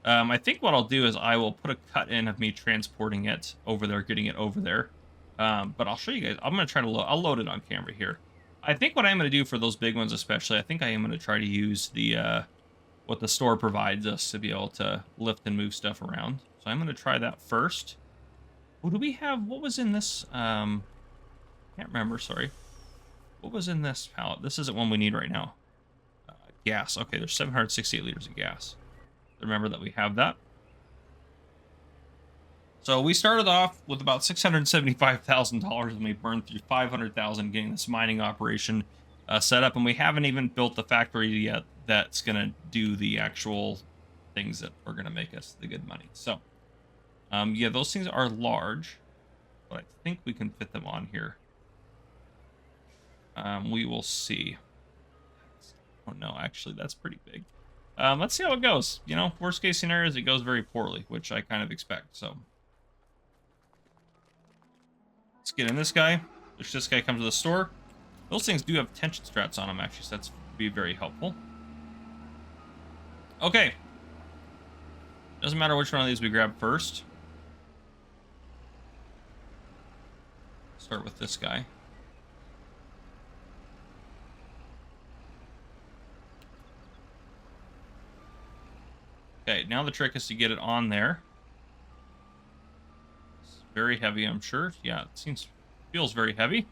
I think what I'll do is I will put a cut in of me transporting it over there, getting it over there. But I'll show you guys. I'm going to try to load. I'll load it on camera here. I think what I'm going to do for those big ones especially, I think I am going to try to use the what the store provides us to be able to lift and move stuff around. So I'm going to try that first. Oh, do we have... What was in this? Can't remember, sorry. What was in this pallet? This isn't one we need right now. Gas. Okay, there's 768 liters of gas. Remember that we have that. So we started off with about $675,000 and we burned through $500,000 getting this mining operation set up, and we haven't even built the factory yet that's going to do the actual things that are going to make us the good money. So, yeah, those things are large, but I think we can fit them on here. We will see. Oh, no, actually, that's pretty big. Let's see how it goes. You know, worst case scenario is it goes very poorly, which I kind of expect, so. Let's get in this guy. This guy comes to the store. Those things do have tension strats on them, actually, so that's be very helpful. Okay. Doesn't matter which one of these we grab first. Start with this guy. Okay, now the trick is to get it on there. It's very heavy, I'm sure. Yeah, it feels very heavy.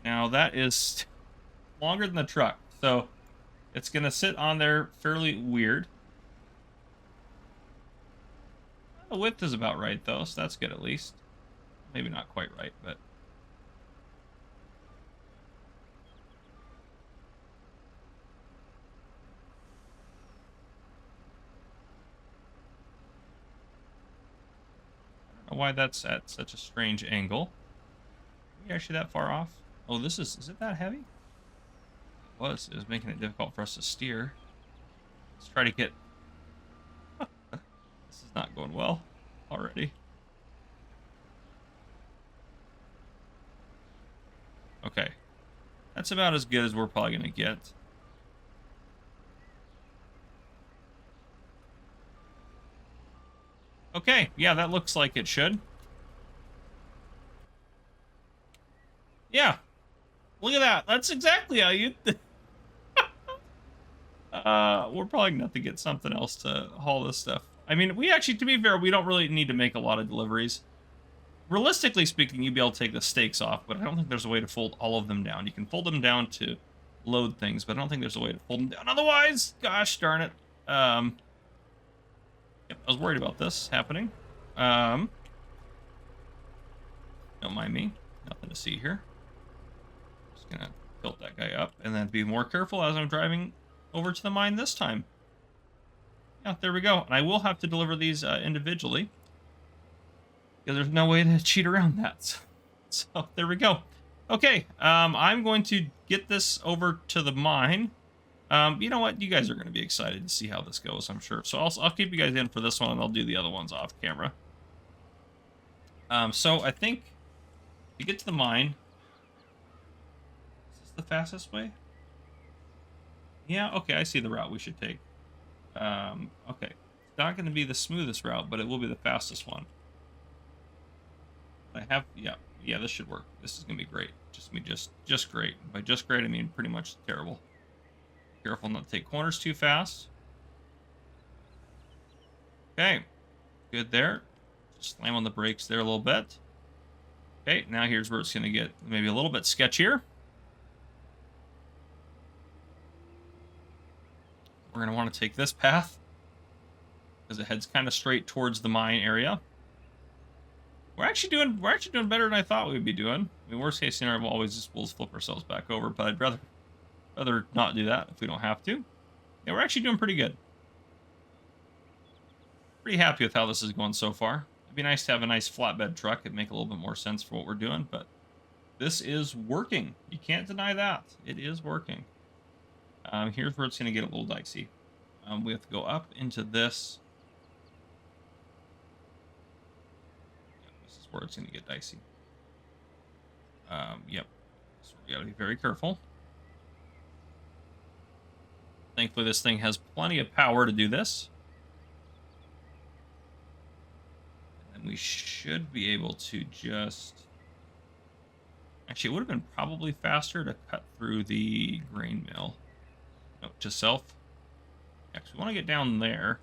Now that is longer than the truck, so it's gonna sit on there fairly weird. The width is about right though, so that's good at least. Maybe not quite right, but I don't know why that's at such a strange angle. Are we actually that far off? Oh, is it that heavy? It was making it difficult for us to steer. Let's try to get... This is not going well already. Okay. That's about as good as we're probably going to get. Okay, yeah, that looks like it should. Yeah. Look at that. That's exactly how you... we're probably going to have to get something else to haul this stuff. I mean, we actually, to be fair, we don't really need to make a lot of deliveries. Realistically speaking, you'd be able to take the stakes off, but I don't think there's a way to fold all of them down. You can fold them down to load things, but I don't think there's a way to fold them down. Otherwise, gosh darn it. Yep, I was worried about this happening. Don't mind me. Nothing to see here. Just gonna tilt that guy up and then be more careful as I'm driving over to the mine this time. Yeah, there we go. And I will have to deliver these individually, because there's no way to cheat around that. So there we go. Okay, I'm going to get this over to the mine. You know what? You guys are going to be excited to see how this goes, I'm sure. So I'll keep you guys in for this one, and I'll do the other ones off camera. So I think to get to the mine, is this the fastest way? Yeah, okay, I see the route we should take. Okay, it's not going to be the smoothest route, but it will be the fastest one. Yeah, this should work. This is going to be great. Just great. By just great, I mean pretty much terrible. Careful not to take corners too fast. Okay, good there. Just slam on the brakes there a little bit. Okay, now here's where it's going to get maybe a little bit sketchier. We're going to want to take this path because it heads kind of straight towards the mine area. We're actually doing better than I thought we'd be doing. I mean, worst case scenario, we'll just flip ourselves back over, but I'd rather not do that if we don't have to. Yeah, we're actually doing pretty good. Pretty happy with how this is going so far. It'd be nice to have a nice flatbed truck. It'd make a little bit more sense for what we're doing, but this is working. You can't deny that. It is working. Here's where it's going to get a little dicey. We have to go up into this. This is where it's going to get dicey. Yep. So we got to be very careful. Thankfully, this thing has plenty of power to do this. And then We should be able to just... Actually, it would have been probably faster to cut through the grain mill. No, to self. Actually, we want to get down there.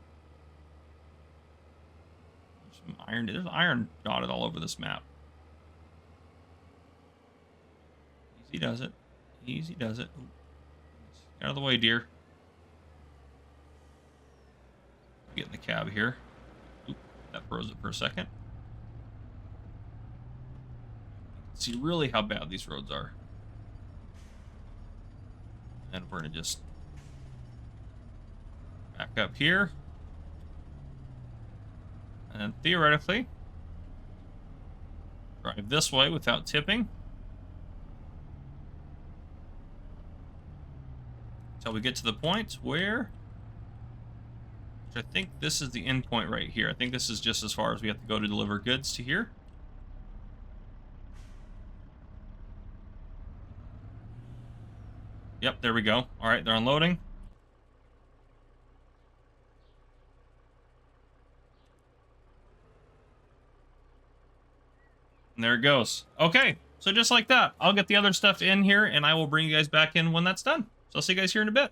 There's some iron. There's iron dotted all over this map. Easy does it. Easy does it. Ooh. Get out of the way, dear. Get in the cab here. Oop, that froze it for a second. See really how bad these roads are. And we're gonna just back up here. And then theoretically, drive this way without tipping. Until we get to the point where... I think this is the end point right here. I think this is just as far as we have to go to deliver goods to here. Yep, there we go. All right, they're unloading. And there it goes. Okay, so just like that, I'll get the other stuff in here, and I will bring you guys back in when that's done. So I'll see you guys here in a bit.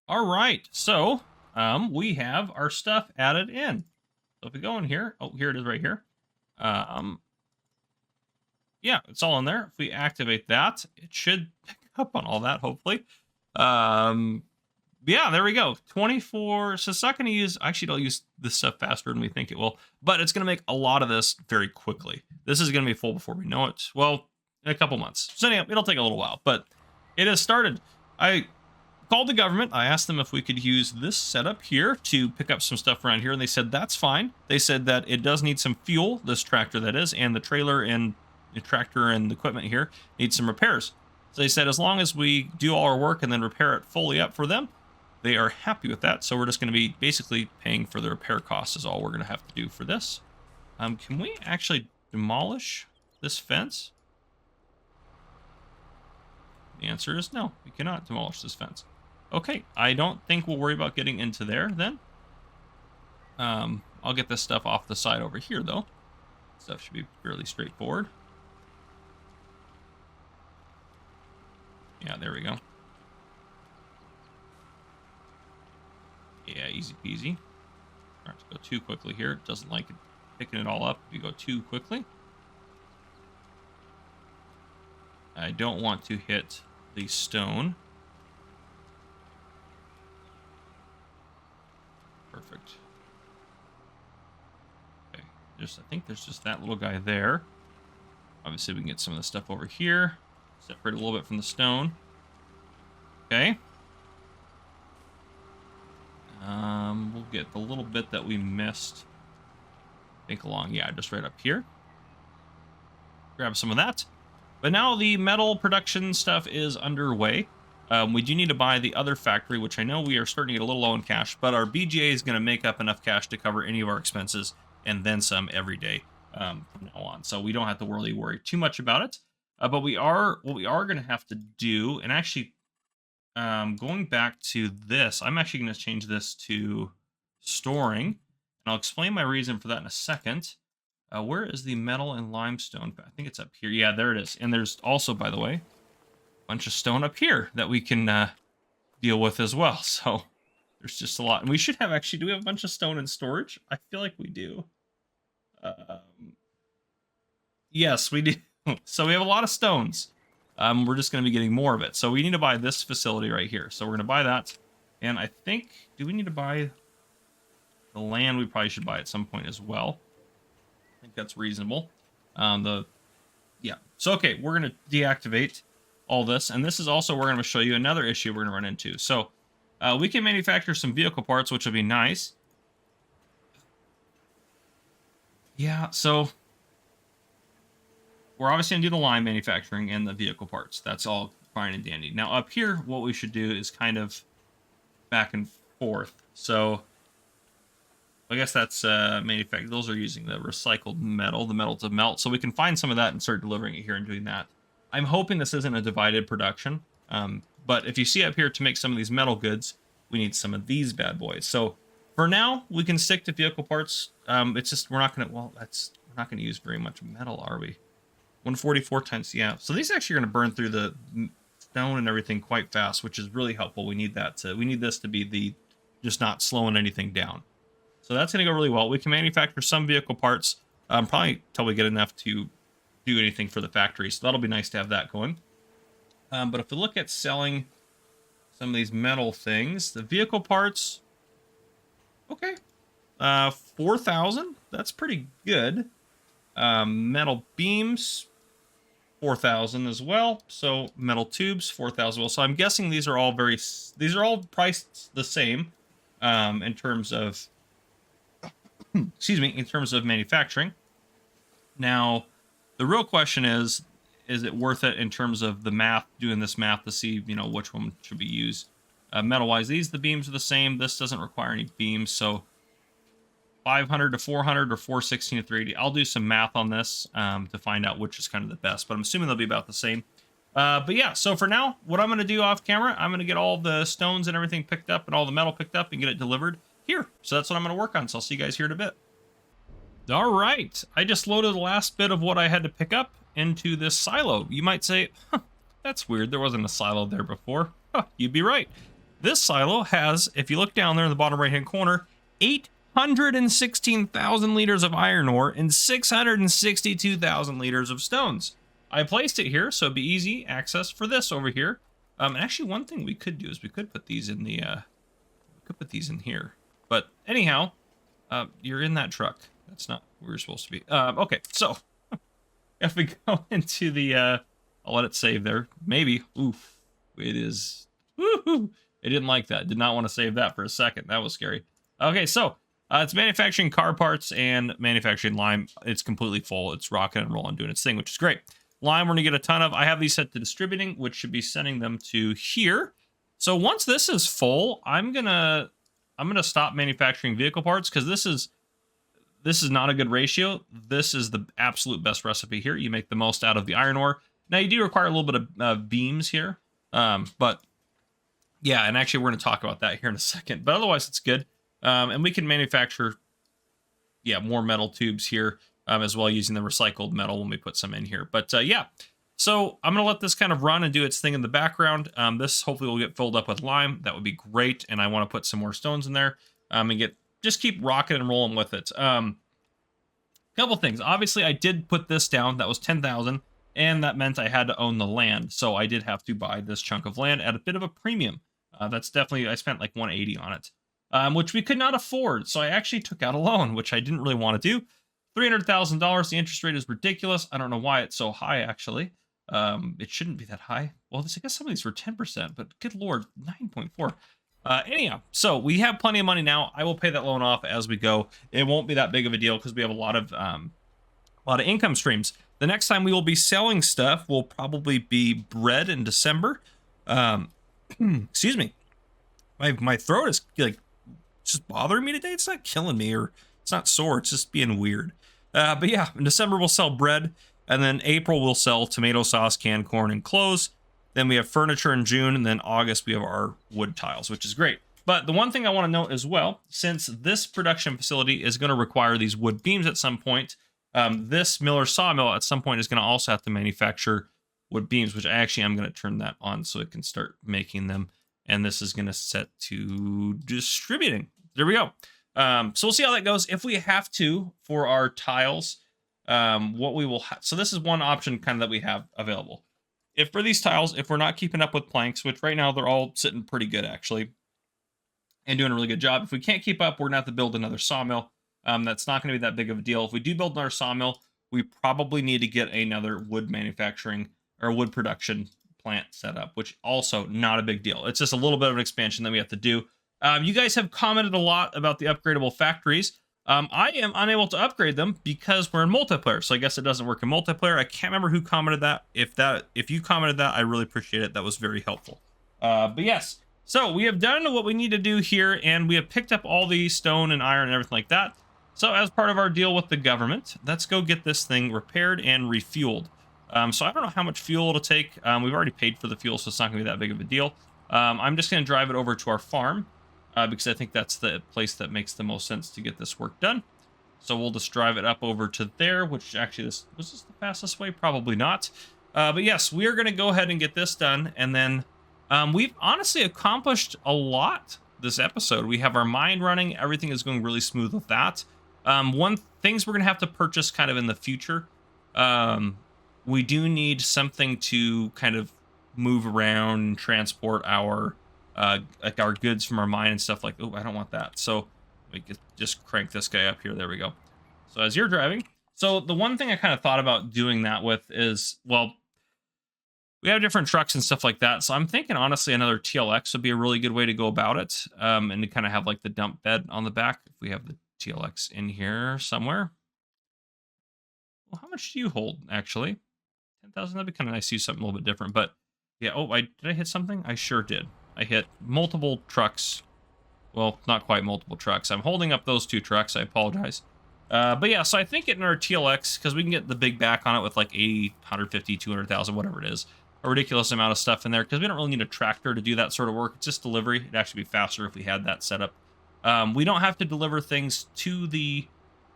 All right, so we have our stuff added in. So if we go in here, oh, here it is right here. Yeah, it's all in there. If we activate that, it should pick up on all that, hopefully. Yeah, there we go. 24. So it's not going to use... Actually, it'll use this stuff faster than we think it will. But it's going to make a lot of this very quickly. This is going to be full before we know it. Well, in a couple months. So anyway, it'll take a little while. But it has started. I called the government. I asked them if we could use this setup here to pick up some stuff around here. And they said that's fine. They said that it does need some fuel, this tractor that is, and the trailer and the tractor and the equipment here needs some repairs. So they said as long as we do all our work and then repair it fully up for them, they are happy with that. So we're just going to be basically paying for the repair costs is all we're going to have to do for this. Can we actually demolish this fence? The answer is no, we cannot demolish this fence. Okay, I don't think we'll worry about getting into there then. I'll get this stuff off the side over here though. Stuff should be fairly straightforward. Yeah, there we go. Yeah, easy peasy. Not to go too quickly here. It doesn't like it picking it all up if you go too quickly. I don't want to hit the stone. Perfect. Okay, I think there's just that little guy there. Obviously, we can get some of the stuff over here. Separate a little bit from the stone. Okay. We'll get the little bit that we missed. I think along, yeah, just right up here. Grab some of that. But now the metal production stuff is underway. We do need to buy the other factory, which I know we are starting to get a little low in cash, but our BGA is going to make up enough cash to cover any of our expenses and then some every day from now on. So we don't have to really worry too much about it. But what we are going to have to do, and actually going back to this, I'm actually going to change this to storing, and I'll explain my reason for that in a second. Where is the metal and limestone? I think it's up here. Yeah, there it is. And there's also, by the way, a bunch of stone up here that we can deal with as well. So there's just a lot. And we should have actually, do we have a bunch of stone in storage? I feel like we do. Yes, we do. So we have a lot of stones. We're just going to be getting more of it. So we need to buy this facility right here. So we're going to buy that. And I think, do we need to buy the land? We probably should buy at some point as well. I think that's reasonable. Yeah. So, okay, we're going to deactivate all this. And this is also, we're going to show you another issue we're going to run into. So we can manufacture some vehicle parts, which would be nice. Yeah, so we're obviously going to do the line manufacturing and the vehicle parts. That's all fine and dandy. Now up here, what we should do is kind of back and forth. So I guess that's manufactured. Those are using the recycled metal, the metal to melt. So we can find some of that and start delivering it here and doing that. I'm hoping this isn't a divided production. But if you see up here, to make some of these metal goods, we need some of these bad boys. So For now, we can stick to vehicle parts. It's just we're not gonna use very much metal, are we? 144 times, yeah. So these actually are gonna burn through the stone and everything quite fast, which is really helpful. We need this to be the just not slowing anything down. So that's gonna go really well. We can manufacture some vehicle parts, probably until we get enough to do anything for the factory. So that'll be nice to have that going. But if we look at selling some of these metal things, the vehicle parts, okay, 4,000. That's pretty good. Metal beams, 4,000 as well. So metal tubes, 4,000. Well, so I'm guessing these are all priced the same in terms of, excuse me, in terms of manufacturing. Now, the real question is it worth it in terms of the math, doing this math to see, which one should be used? Metal-wise, the beams are the same. This doesn't require any beams, so 500 to 400 or 416 to 380. I'll do some math on this to find out which is kind of the best, but I'm assuming they'll be about the same. But yeah, so for now, what I'm going to do off camera, I'm going to get all the stones and everything picked up and all the metal picked up and get it delivered here. So that's what I'm going to work on. So I'll see you guys here in a bit. All right, I just loaded the last bit of what I had to pick up into this silo. You might say, huh, that's weird. There wasn't a silo there before. Huh, you'd be right. This silo has, if you look down there in the bottom right-hand corner, 816,000 liters of iron ore and 662,000 liters of stones. I placed it here, so it'd be easy access for this over here. Actually, one thing we could do is we could put these in here. But anyhow, you're in that truck. That's not where you're supposed to be. Okay, so if we go into the, I'll let it save there. Maybe. Oof. It is. Woohoo! I didn't like that. Did not want to save that for a second. That was scary. Okay, so it's manufacturing car parts and manufacturing lime. It's completely full. It's rocking and rolling, doing its thing, which is great. Lime, we're going to get a ton of. I have these set to distributing, which should be sending them to here. So once this is full, I'm gonna stop manufacturing vehicle parts because this is not a good ratio. This is the absolute best recipe here. You make the most out of the iron ore. Now, you do require a little bit of beams here. But, yeah, and actually we're going to talk about that here in a second. But otherwise, it's good. And we can manufacture, yeah, more metal tubes here as well using the recycled metal when we put some in here. But, yeah, so I'm going to let this kind of run and do its thing in the background. This hopefully will get filled up with lime. That would be great. And I want to put some more stones in there and just keep rocking and rolling with it. Couple things. Obviously, I did put this down. That was 10,000, and that meant I had to own the land. So I did have to buy this chunk of land at a bit of a premium. That's definitely, I spent like 180 on it, which we could not afford. So I actually took out a loan, which I didn't really want to do. $300,000. The interest rate is ridiculous. I don't know why it's so high, actually. It shouldn't be that high. Well, I guess some of these were 10%, but good Lord, 9.4. Anyhow, so we have plenty of money now. I will pay that loan off as we go. It won't be that big of a deal because we have a lot of income streams. The next time we will be selling stuff will probably be bread in December. Excuse me. My throat is like just bothering me today. It's not killing me or it's not sore. It's just being weird. But yeah, in December we'll sell bread, and then April we'll sell tomato sauce, canned corn, and clothes. Then we have furniture in June, and then August we have our wood tiles, which is great. But the one thing I want to note as well, since this production facility is going to require these wood beams at some point, this Miller sawmill at some point is going to also have to manufacture wood beams, which I am going to turn that on so it can start making them. And this is going to set to distributing. There we go. So we'll see how that goes. If we have to for our tiles, what we will have. So this is one option kind of that we have available. If for these tiles, if we're not keeping up with planks, which right now they're all sitting pretty good actually, and doing a really good job. If we can't keep up, we're going to have to build another sawmill. That's not going to be that big of a deal. If we do build another sawmill, we probably need to get another wood manufacturing or wood production plant set up, which also not a big deal. It's just a little bit of an expansion that we have to do. You guys have commented a lot about the upgradable factories. I am unable to upgrade them because we're in multiplayer, so I guess it doesn't work in multiplayer. I can't remember who commented that. If you commented that, I really appreciate it. That was very helpful. But yes, so we have done what we need to do here, and we have picked up all the stone and iron and everything like that. So as part of our deal with the government, let's go get this thing repaired and refueled. So I don't know how much fuel it'll take. We've already paid for the fuel, so it's not going to be that big of a deal. I'm just going to drive it over to our farm. because I think that's the place that makes the most sense to get this work done. So we'll just drive it up over to there, which actually this was this the fastest way? Probably not. But yes, we are going to go ahead and get this done. And then we've honestly accomplished a lot this episode. We have our mine running. Everything is going really smooth with that. One things we're going to have to purchase kind of in the future. We do need something to kind of move around and transport our like our goods from our mine and stuff like. Oh, I don't want that. So we could just crank this guy up here. There we go. So as you're driving. So the one thing I kind of thought about doing that with is, well, we have different trucks and stuff like that. So I'm thinking, honestly, another TLX would be a really good way to go about it. And to kind of have like the dump bed on the back. If we have the TLX in here somewhere. Well, how much do you hold, actually? 10,000? That'd be kind of nice to use something a little bit different. But yeah, oh, did I hit something? I sure did. I hit multiple trucks. Well, not quite multiple trucks. I'm holding up those 2 trucks. I apologize. But yeah, so I think getting our TLX, because we can get the big back on it with like 80, 150, 200,000, whatever it is. A ridiculous amount of stuff in there, because we don't really need a tractor to do that sort of work. It's just delivery. It'd actually be faster if we had that set up. We don't have to deliver things to the...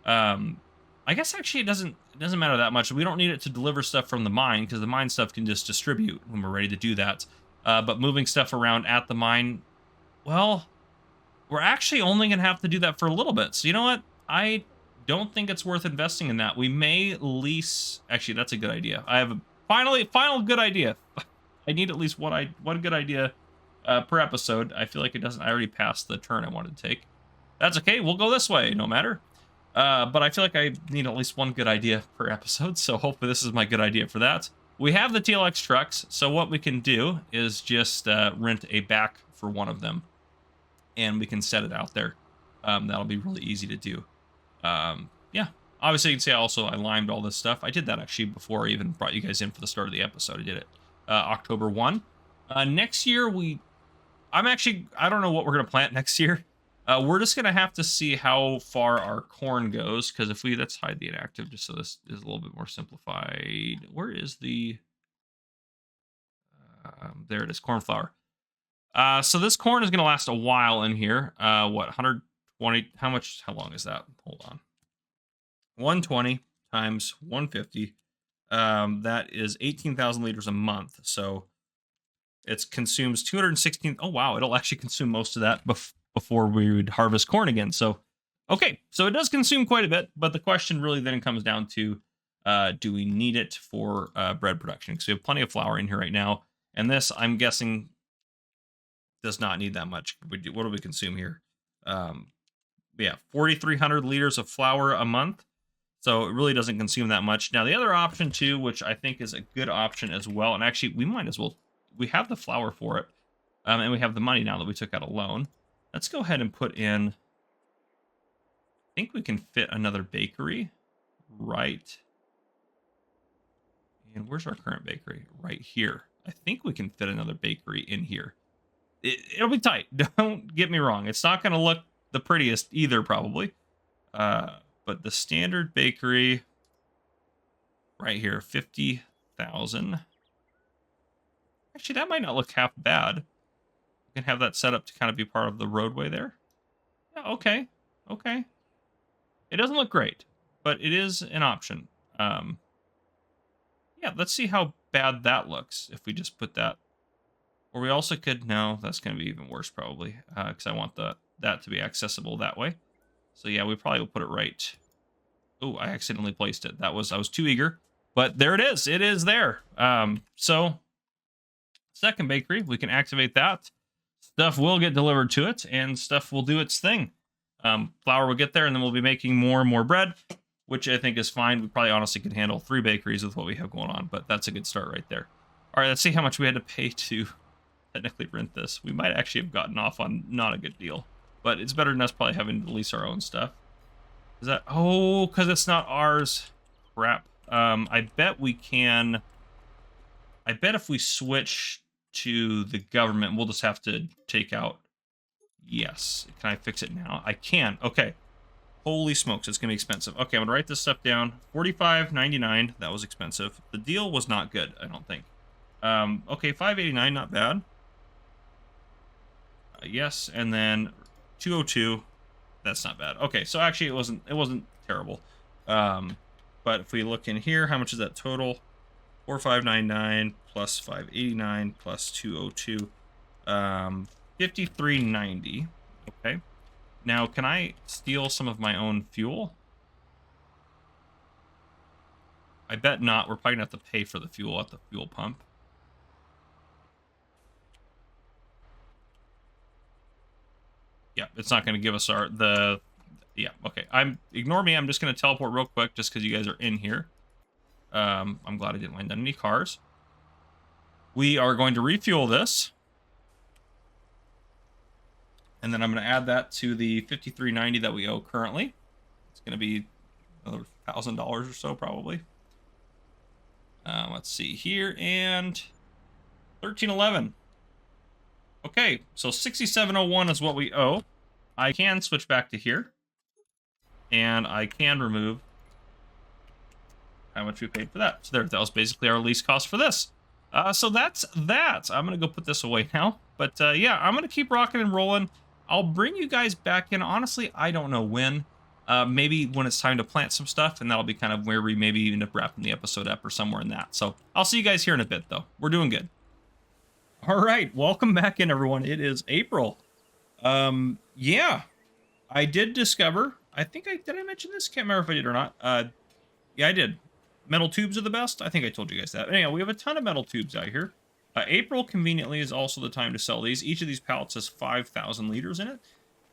I guess actually it doesn't matter that much. We don't need it to deliver stuff from the mine, because the mine stuff can just distribute when we're ready to do that. But moving stuff around at the mine, well, we're actually only going to have to do that for a little bit. So you know what? I don't think it's worth investing in that. We may lease... Actually, that's a good idea. I have a final good idea. I need at least one good idea per episode. I feel like it doesn't... I already passed the turn I wanted to take. That's okay. We'll go this way, no matter. But I feel like I need at least one good idea per episode, so hopefully this is my good idea for that. We have the TLX trucks, so what we can do is just rent a back for one of them, and we can set it out there. That'll be really easy to do. Yeah, obviously you can see I limed all this stuff. I did that actually before I even brought you guys in for the start of the episode. I did it October 1. Next year, I don't know what we're going to plant next year. We're just going to have to see how far our corn goes, because if let's hide the inactive just so this is a little bit more simplified. Where is the, there it is, cornflower. So this corn is going to last a while in here. What, 120, how long is that? Hold on. 120 times 150. That is 18,000 liters a month. So it consumes 216. Oh, wow. It'll actually consume most of that before we would harvest corn again. So, okay. So it does consume quite a bit, but the question really then comes down to, do we need it for bread production? Because we have plenty of flour in here right now. And this, I'm guessing, does not need that much. What do we consume here? Yeah, 4,300 liters of flour a month. So it really doesn't consume that much. Now, the other option, too, which I think is a good option as well, and actually, we might as well, we have the flour for it, and we have the money now that we took out a loan. Let's go ahead and put in, I think we can fit another bakery right. And where's our current bakery? Right here. I think we can fit another bakery in here. It'll be tight. Don't get me wrong. It's not going to look the prettiest either, probably. But the standard bakery right here, 50,000. Actually, that might not look half bad. We can have that set up to kind of be part of the roadway there. Yeah, okay. Okay. It doesn't look great, but it is an option. Yeah, let's see how bad that looks if we just put that. Or we also could, no, that's going to be even worse probably, because I want that to be accessible that way. So yeah, we probably will put it right. Oh, I accidentally placed it. I was too eager, but there it is. It is there. So second bakery, we can activate that. Stuff will get delivered to it, and stuff will do its thing. Flour will get there, and then we'll be making more and more bread, which I think is fine. We probably honestly could handle 3 bakeries with what we have going on, but that's a good start right there. All right, let's see how much we had to pay to technically rent this. We might actually have gotten off on not a good deal, but it's better than us probably having to lease our own stuff. Is that, oh, because it's not ours. Crap. I bet we can, I bet if we switch to the government, we'll just have to take out, yes. Can I fix it now? I can. Okay. Holy smokes, it's going to be expensive. Okay, I'm going to write this stuff down. $45.99. That was expensive. The deal was not good, I don't think. Okay, $5.89, not bad. Yes, and then 202. That's not bad. Okay, so actually it wasn't terrible. But if we look in here, how much is that total? 4599 plus 589 plus 202. 5390. Okay. Now, can I steal some of my own fuel? I bet not. We're probably gonna have to pay for the fuel at the fuel pump. Yeah, it's not gonna give us yeah, okay. Ignore me. I'm just gonna teleport real quick just because you guys are in here. I'm glad I didn't land on any cars. We are going to refuel this. And then I'm going to add that to the $53.90 that we owe currently. It's going to be another $1,000 or so, probably. Let's see here, and $13.11. Okay, so $67.01 is what we owe. I can switch back to here, and I can remove how much we paid for that. So that was basically our lease cost for this. So that's that. I'm going to go put this away now. But yeah, I'm going to keep rocking and rolling. I'll bring you guys back in. Honestly, I don't know when. Maybe when it's time to plant some stuff, and that'll be kind of where we maybe end up wrapping the episode up or somewhere in that. So I'll see you guys here in a bit, though. We're doing good. All right, welcome back in, everyone. It is April. Yeah, I did discover, did I mention this? Can't remember if I did or not. Yeah, I did. Metal tubes are the best. I think I told you guys that. Anyhow, we have a ton of metal tubes out here. April, conveniently, is also the time to sell these. Each of these pallets has 5,000 liters in it.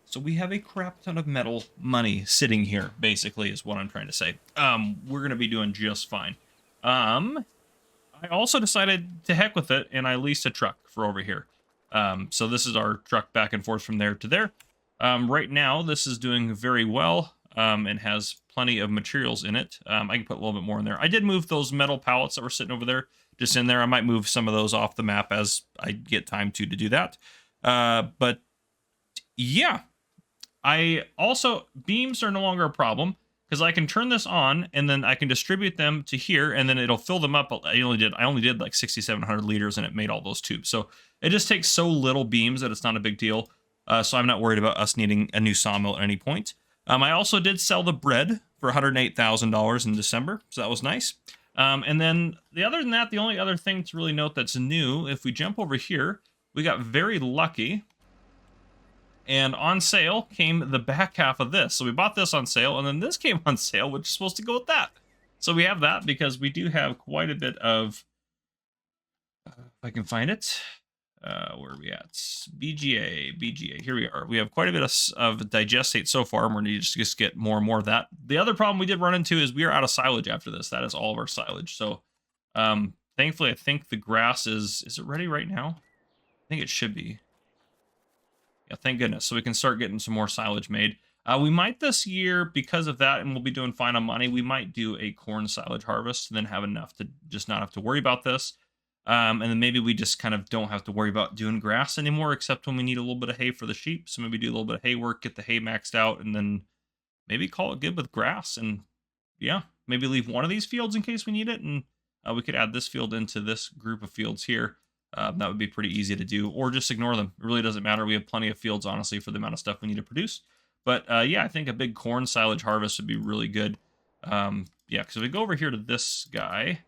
So we have a crap ton of metal money sitting here, basically, is what I'm trying to say. We're going to be doing just fine. I also decided to heck with it, and I leased a truck for over here. So this is our truck back and forth from there to there. Right now, this is doing very well and has plenty of materials in it. I can put a little bit more in there. I did move those metal pallets that were sitting over there just in there. I might move some of those off the map as I get time to do that. But yeah, beams are no longer a problem because I can turn this on and then I can distribute them to here and then it'll fill them up. I only did like 6,700 liters and it made all those tubes. So it just takes so little beams that it's not a big deal. So I'm not worried about us needing a new sawmill at any point. I also did sell the bread for $108,000 in December, so that was nice. And then other than that, the only other thing to really note that's new, if we jump over here, we got very lucky. And on sale came the back half of this. So we bought this on sale, and then this came on sale, which is supposed to go with that. So we have that because we do have quite a bit of, if I can find it, where are we at? BGA, here we are. We have quite a bit of digestate so far, and we're going to just get more and more of that. The other problem we did run into is we are out of silage after this. That is all of our silage. So thankfully, I think the grass is it ready right now? I think it should be. Yeah, thank goodness. So we can start getting some more silage made. We might this year, because of that, and we'll be doing fine on money, we might do a corn silage harvest and then have enough to just not have to worry about this. And then maybe we just kind of don't have to worry about doing grass anymore, except when we need a little bit of hay for the sheep. So maybe do a little bit of hay work, get the hay maxed out, and then maybe call it good with grass. And yeah, maybe leave one of these fields in case we need it. And we could add this field into this group of fields here. That would be pretty easy to do, or just ignore them. It really doesn't matter. We have plenty of fields, honestly, for the amount of stuff we need to produce. But yeah, I think a big corn silage harvest would be really good. Yeah, because if we go over here to this guy,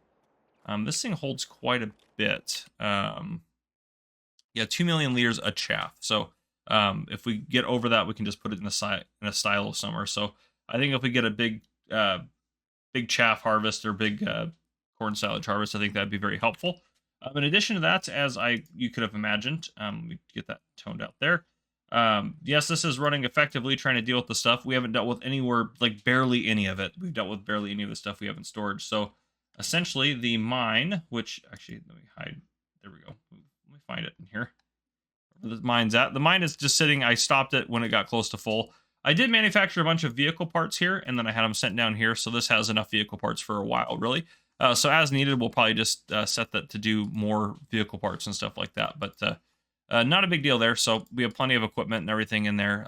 this thing holds quite a bit. Yeah, 2 million liters of chaff. So if we get over that, we can just put it in a silo somewhere. So I think if we get a big chaff harvest or big corn silage harvest, I think that'd be very helpful. In addition to that, as you could have imagined, we get that toned out there. Yes, this is running effectively, trying to deal with the stuff. We haven't dealt with barely any of it. We've dealt with barely any of the stuff we haven't stored. So essentially the mine, which actually, let me hide. There we go. Let me find it in here. Where the mine's at. The mine is just sitting. I stopped it when it got close to full. I did manufacture a bunch of vehicle parts here, and then I had them sent down here. So this has enough vehicle parts for a while, really. So as needed, we'll probably just set that to do more vehicle parts and stuff like that. But not a big deal there. So we have plenty of equipment and everything in there.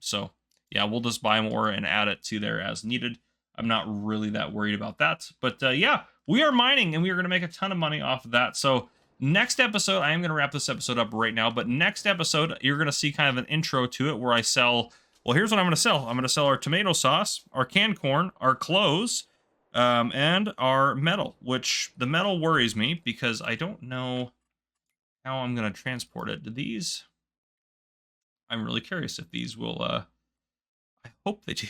So yeah, we'll just buy more and add it to there as needed. I'm not really that worried about that. But yeah, we are mining and we are going to make a ton of money off of that. So next episode, I am going to wrap this episode up right now, but next episode, you're going to see kind of an intro to it where I sell, well, here's what I'm going to sell. I'm going to sell our tomato sauce, our canned corn, our clothes, and our metal, which the metal worries me because I don't know how I'm going to transport it. Do these, I'm really curious if these will, I hope they do.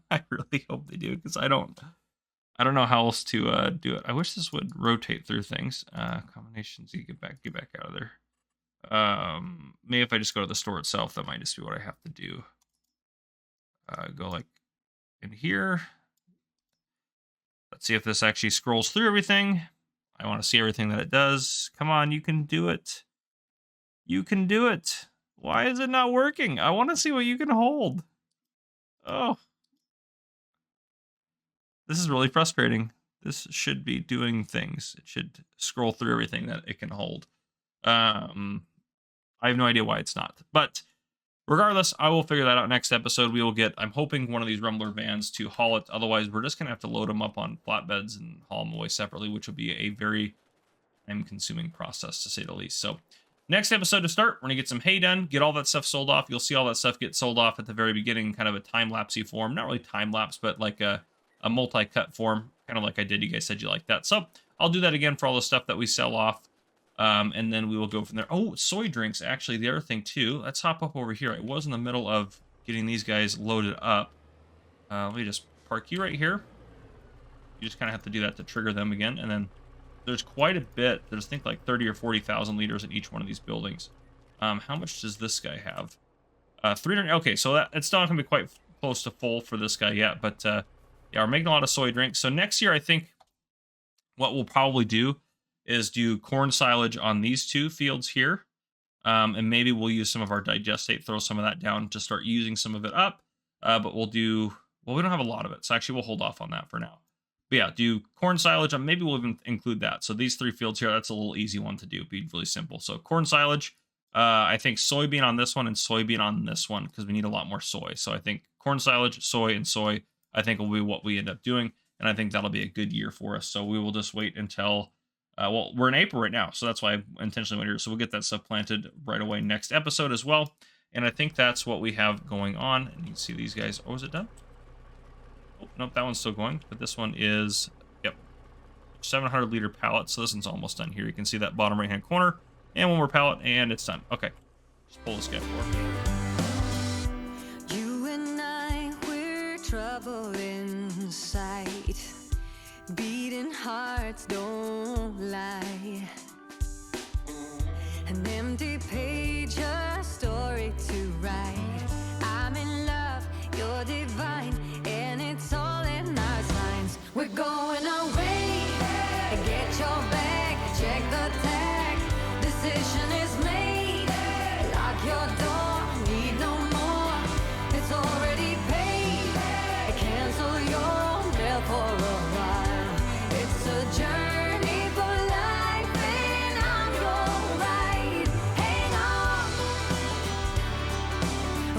I really hope they do, because I don't know how else to do it. I wish this would rotate through things. Combinations, you get back out of there. Maybe if I just go to the store itself, that might just be what I have to do. Go like in here. Let's see if this actually scrolls through everything. I want to see everything that it does. Come on, you can do it. You can do it. Why is it not working? I want to see what you can hold. Oh. This is really frustrating. This should be doing things. It should scroll through everything that it can hold. I have no idea why it's not. But regardless, I will figure that out next episode. We will get, I'm hoping, one of these Rumbler vans to haul it. Otherwise, we're just going to have to load them up on flatbeds and haul them away separately, which will be a very time-consuming process, to say the least. So next episode to start, we're going to get some hay done, get all that stuff sold off. You'll see all that stuff get sold off at the very beginning, kind of a time-lapse-y form. Not really time-lapse, but like a multi-cut form, kind of like I did. You guys said you like that. So I'll do that again for all the stuff that we sell off. And then we will go from there. Oh, soy drinks, actually, the other thing too. Let's hop up over here. I was in the middle of getting these guys loaded up. Let me just park you right here. You just kind of have to do that to trigger them again. And then there's quite a bit. There's, I think, like 30 or 40,000 liters in each one of these buildings. How much does this guy have? 300. Okay, so it's not going to be quite close to full for this guy yet. But yeah, we're making a lot of soy drinks. So next year, I think what we'll probably do is do corn silage on these two fields here. And maybe we'll use some of our digestate, throw some of that down to start using some of it up. But we'll do, well, we don't have a lot of it. So actually, we'll hold off on that for now. But yeah, do corn silage, and maybe we'll even include that. So these three fields here, that's a little easy one to do. Be really simple. So corn silage, I think soybean on this one and soybean on this one, because we need a lot more soy. So I think corn silage, soy, and soy, I think will be what we end up doing. And I think that'll be a good year for us. So we will just wait until, well, we're in April right now. So that's why I intentionally went here. So we'll get that stuff planted right away next episode as well. And I think that's what we have going on. And you can see these guys. Oh, is it done? Oh, nope, that one's still going. But this one is, yep, 700 liter pallet. So this one's almost done here. You can see that bottom right hand corner. And one more pallet, and it's done. Okay, just pull this guy forward. You and I, we're trouble inside. Beating hearts don't lie. An empty page, a story to write. I'm in love, you're divine, and it's all in our signs. We're going away. Get your bag, check the tag. Decision is made. Lock your door, need no more. It's already paid. Cancel your mail for a while. It's a journey for life, and I'm your ride. Hang on,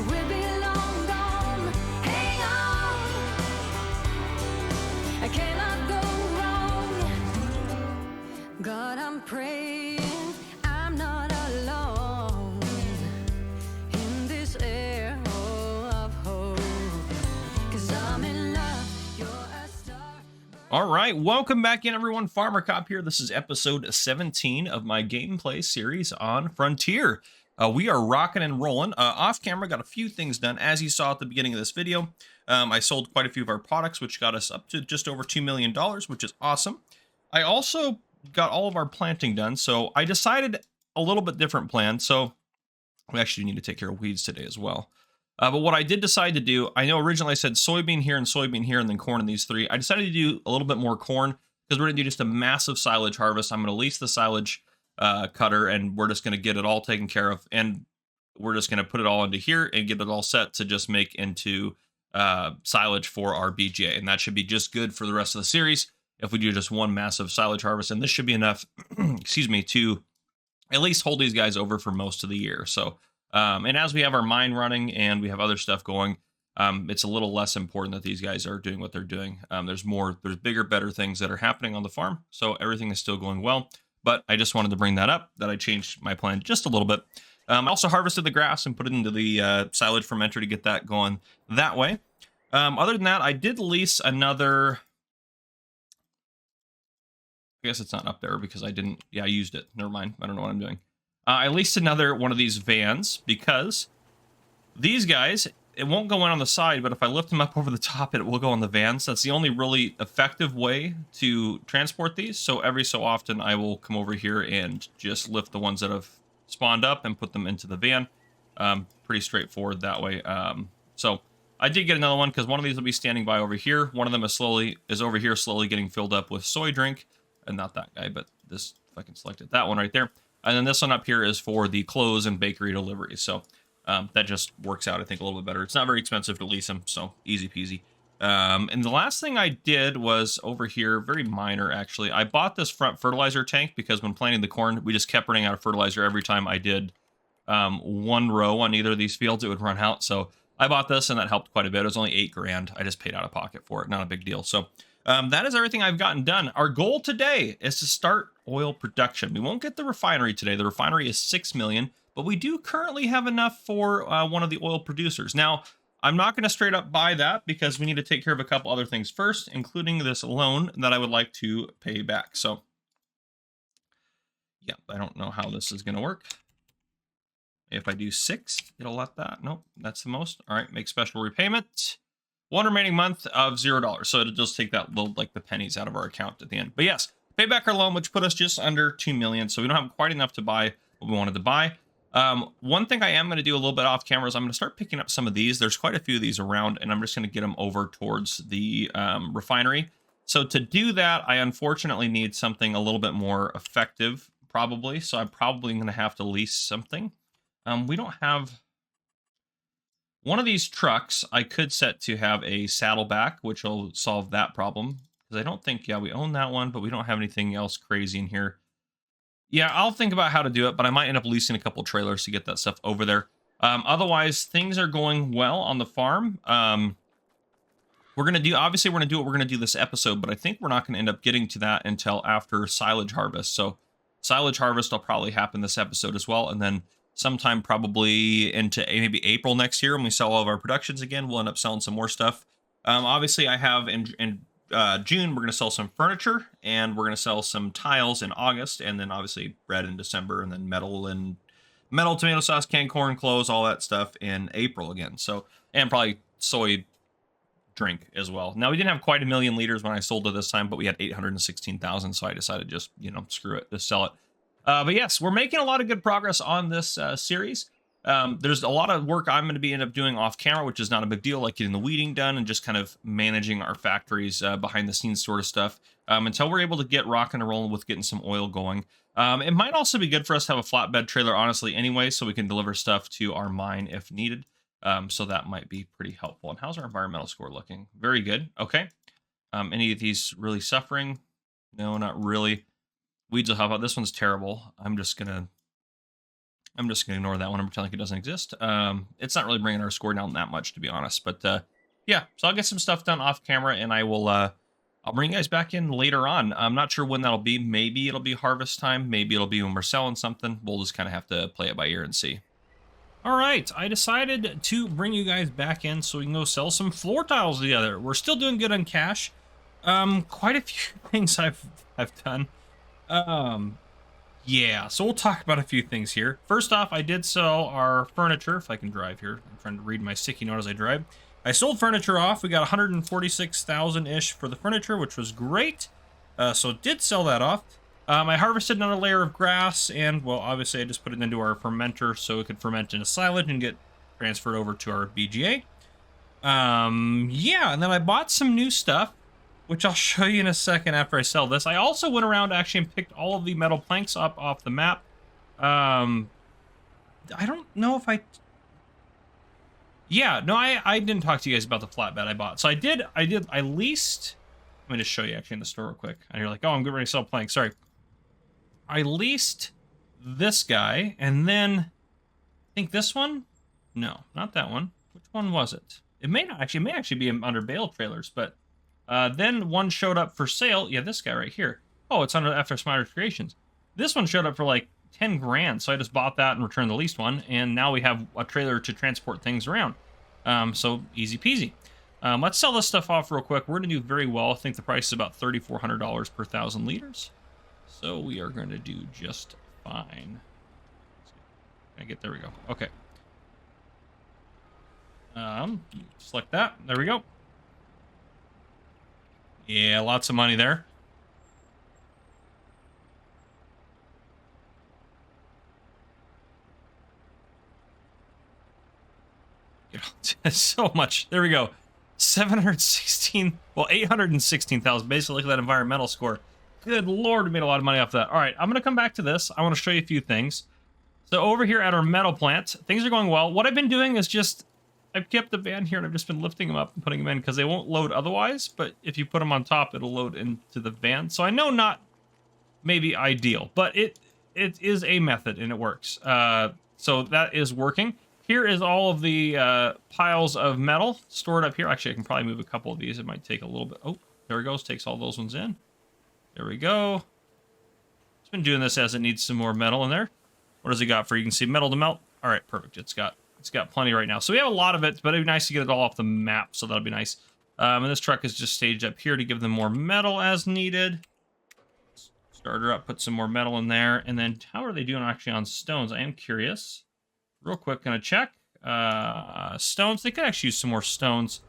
we'll be long gone. Hang on, I cannot go wrong. God, I'm praying I'm not alone in this air of hope, 'cause I'm in love, you're a star. All right, welcome back in, everyone. Farmer Cop here. This is episode 17 of my gameplay series on Frontier. We are rocking and rolling. Off camera, got a few things done. As you saw at the beginning of this video, I sold quite a few of our products, which got us up to just over $2 million, which is awesome. I also got all of our planting done, so I decided a little bit different plan. So we actually need to take care of weeds today as well. But what I did decide to do, I know originally I said soybean here and then corn in these three. I decided to do a little bit more corn because we're going to do just a massive silage harvest. I'm going to lease the silage cutter, and we're just going to get it all taken care of. And we're just going to put it all into here and get it all set to just make into silage for our BGA. And that should be just good for the rest of the series if we do just one massive silage harvest. And this should be enough, excuse me, to at least hold these guys over for most of the year. So, and as we have our mine running and we have other stuff going, it's a little less important that these guys are doing what they're doing. There's bigger, better things that are happening on the farm. So everything is still going well. but I just wanted to bring that up, that I changed my plan just a little bit. I also harvested the grass and put it into the silage fermenter to get that going that way. Other than that, I did lease another... I guess it's not up there because I didn't... Yeah, I used it. Never mind. I don't know what I'm doing. I leased another one of these vans because these guys, it won't go in on the side, but if I lift them up over the top, it will go on the vans. That's the only really effective way to transport these. So every so often, I will come over here and just lift the ones that have spawned up and put them into the van. Pretty straightforward that way. So I did get another one because one of these will be standing by over here. One of them is over here slowly getting filled up with soy drink. And not that guy, but this, if I can select it, that one right there. And then this one up here is for the clothes and bakery delivery. So that just works out, I think, a little bit better. It's not very expensive to lease them, so easy peasy. And the last thing I did was over here, very minor actually. I bought this front fertilizer tank because when planting the corn, we just kept running out of fertilizer every time I did one row on either of these fields. It would run out. So I bought this and that helped quite a bit. It was only $8,000. I just paid out of pocket for it. Not a big deal. So that is everything I've gotten done. Our goal today is to start oil production. We won't get the refinery today. The refinery is 6 million, but we do currently have enough for one of the oil producers. Now, I'm not going to straight up buy that because we need to take care of a couple other things first, including this loan that I would like to pay back. So, yeah, I don't know how this is going to work. If I do 6, it'll let that. Nope, that's the most. All right, make special repayment. One remaining month of $0. So it'll just take that little, like the pennies out of our account at the end. But yes, pay back our loan, which put us just under 2 million. So we don't have quite enough to buy what we wanted to buy. One thing I am going to do a little bit off camera is I'm going to start picking up some of these. There's quite a few of these around, and I'm just going to get them over towards the refinery. So to do that, I unfortunately need something a little bit more effective, probably. So I'm probably going to have to lease something. We don't have... One of these trucks I could set to have a saddleback, which will solve that problem. Because I don't think, yeah, we own that one, but we don't have anything else crazy in here. Yeah, I'll think about how to do it, but I might end up leasing a couple trailers to get that stuff over there. Otherwise, things are going well on the farm. We're going to do, obviously, we're going to do what we're going to do this episode, but I think we're not going to end up getting to that until after silage harvest. So silage harvest will probably happen this episode as well, and then sometime probably into maybe April next year when we sell all of our productions again, we'll end up selling some more stuff. Obviously, I have in June, we're going to sell some furniture, and we're going to sell some tiles in August, and then obviously bread in December, and then metal, tomato sauce, canned corn, clothes, all that stuff in April again. So, and probably soy drink as well. Now, we didn't have quite 1 million liters when I sold it this time, but we had 816,000, so I decided just, screw it, just sell it. But yes, we're making a lot of good progress on this series. There's a lot of work I'm going to be end up doing off camera, which is not a big deal, like getting the weeding done and just kind of managing our factories behind the scenes sort of stuff until we're able to get rocking and rolling with getting some oil going. It might also be good for us to have a flatbed trailer, honestly, anyway, so we can deliver stuff to our mine if needed. So that might be pretty helpful. And how's our environmental score looking? Very good. Okay. Any of these really suffering? No, not really. Weeds will help out. This one's terrible. I'm just gonna ignore that one and pretend like it doesn't exist. It's not really bringing our score down that much, to be honest. But yeah, so I'll get some stuff done off camera, and I will. I'll bring you guys back in later on. I'm not sure when that'll be. Maybe it'll be harvest time. Maybe it'll be when we're selling something. We'll just kind of have to play it by ear and see. All right, I decided to bring you guys back in so we can go sell some floor tiles together. We're still doing good on cash. Quite a few things I've done. Yeah, so we'll talk about a few things here. First off, I did sell our furniture, if I can drive here. I'm trying to read my sticky note as I drive. I sold furniture off. We got 146,000-ish for the furniture, which was great. So did sell that off. I harvested another layer of grass, and, well, obviously I just put it into our fermenter so it could ferment into silage and get transferred over to our BGA. Yeah, and then I bought some new stuff, which I'll show you in a second after I sell this. I also went around actually and picked all of the metal planks up off the map. I don't know if I... Yeah, no, I didn't talk to you guys about the flatbed I bought. So I leased... Let me just show you actually in the store real quick. And you're like, oh, I'm getting ready to sell planks. Sorry. I leased this guy, and then... I think this one? No, not that one. Which one was it? It may actually be under bale trailers, but... then one showed up for sale. Yeah, this guy right here. Oh, it's under After Smider Creations. this one showed up for like 10 grand. So I just bought that and returned the leased one. And now we have a trailer to transport things around. So easy peasy. Let's sell this stuff off real quick. We're going to do very well. I think the price is about $3,400 per 1,000 liters. So we are going to do just fine. There we go. Okay. Select that. There we go. Yeah, lots of money there. You know, so much. There we go. 716, well, 816,000. Basically, look at that environmental score. Good Lord, we made a lot of money off that. All right, I'm going to come back to this. I want to show you a few things. So over here at our metal plant, things are going well. What I've been doing is just, I've kept the van here and I've just been lifting them up and putting them in because they won't load otherwise. But if you put them on top, it'll load into the van. So I know not maybe ideal, but it is a method and it works. So that is working. Here is all of the piles of metal stored up here. Actually, I can probably move a couple of these. It might take a little bit. Oh, there it goes. Takes all those ones in. There we go. It's been doing this as it needs some more metal in there. What does it got for? You can see metal to melt. All right, perfect. It's got plenty right now. So we have a lot of it, but it'd be nice to get it all off the map. So that'll be nice. And this truck is just staged up here to give them more metal as needed. Start her up, put some more metal in there. And then how are they doing actually on stones? I am curious. Real quick, gonna check. Stones, they could actually use some more stones.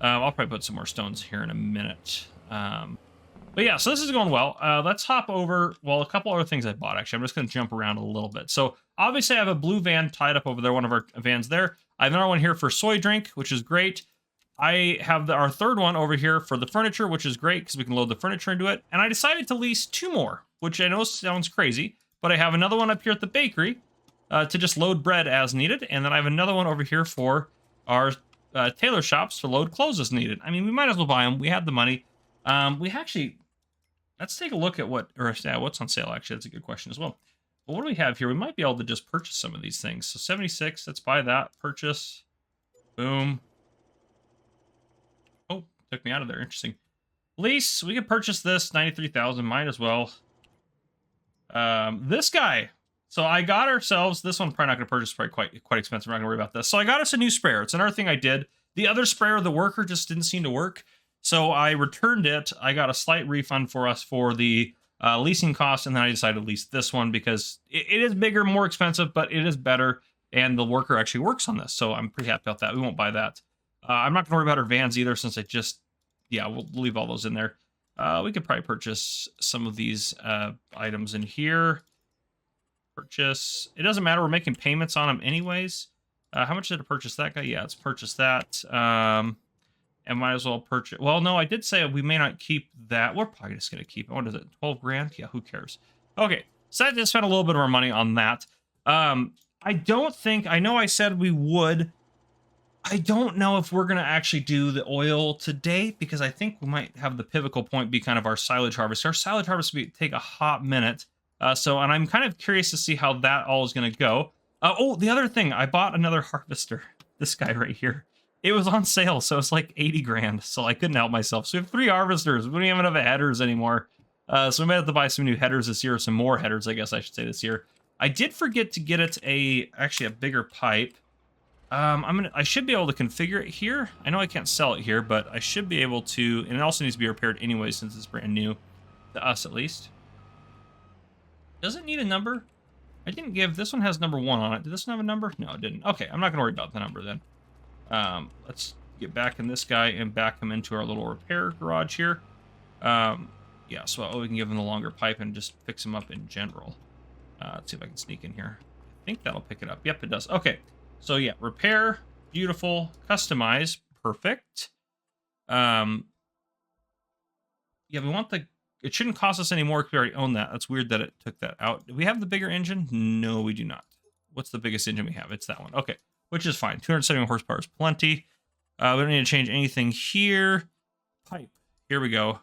I'll probably put some more stones here in a minute. But yeah, so this is going well. Let's hop over, well, a couple other things I bought, actually. I'm just gonna jump around a little bit. So obviously I have a blue van tied up over there, one of our vans there. I have another one here for soy drink, which is great. I have our third one over here for the furniture, which is great because we can load the furniture into it. And I decided to lease 2 more, which I know sounds crazy, but I have another one up here at the bakery to just load bread as needed. And then I have another one over here for our tailor shops to load clothes as needed. I mean, we might as well buy them. We had the money. We actually, let's take a look at what's on sale, actually. That's a good question as well. But what do we have here? We might be able to just purchase some of these things. So 76, let's buy that. Purchase. Boom. Oh, took me out of there. Interesting. Lease, we could purchase this. 93,000, might as well. This guy. So I got ourselves, this one probably not going to purchase, probably quite expensive. I'm not going to worry about this. So I got us a new sprayer. It's another thing I did. The other sprayer, the worker, just didn't seem to work. So I returned it. I got a slight refund for us for the leasing costs, and then I decided to lease this one because it is bigger, more expensive, but it is better, and the worker actually works on this. So I'm pretty happy about that. We won't buy that. I'm not going to worry about our vans either since we'll leave all those in there. We could probably purchase some of these items in here. Purchase. It doesn't matter. We're making payments on them anyways. How much did I purchase that guy? Yeah, let's purchase that. And might as well purchase. Well, no, I did say we may not keep that. We're probably just going to keep it. What is it? 12 grand? Yeah, who cares? Okay, so I just spent a little bit of our money on that. I don't think, I know I said we would. I don't know if we're going to actually do the oil today because I think we might have the pivotal point be kind of our silage harvest. Our silage harvest will take a hot minute. And I'm kind of curious to see how that all is going to go. The other thing, I bought another harvester. This guy right here. It was on sale, so it's like 80 grand. So I couldn't help myself. So we have 3 harvesters. We don't even have headers anymore. So we might have to buy some new headers this year, or some more headers, I guess I should say this year. I did forget to get it actually a bigger pipe. I should be able to configure it here. I know I can't sell it here, but I should be able to, and it also needs to be repaired anyway since it's brand new to us at least. Does it need a number? I didn't give, this one has number 1 on it. Did this one have a number? No, it didn't. Okay, I'm not gonna worry about the number then. Let's get back in this guy and back him into our little repair garage here. Yeah, so we can give him the longer pipe and just fix him up in general. Let's see if I can sneak in here. I think that'll pick it up. Yep, it does. Okay, so yeah, repair, beautiful, customize, perfect. Yeah, we want it shouldn't cost us any more because we already own that. That's weird that it took that out. Do we have the bigger engine? No, we do not. What's the biggest engine we have? It's that one. Okay, which is fine. 270 horsepower is plenty. We don't need to change anything here. Pipe. Here we go.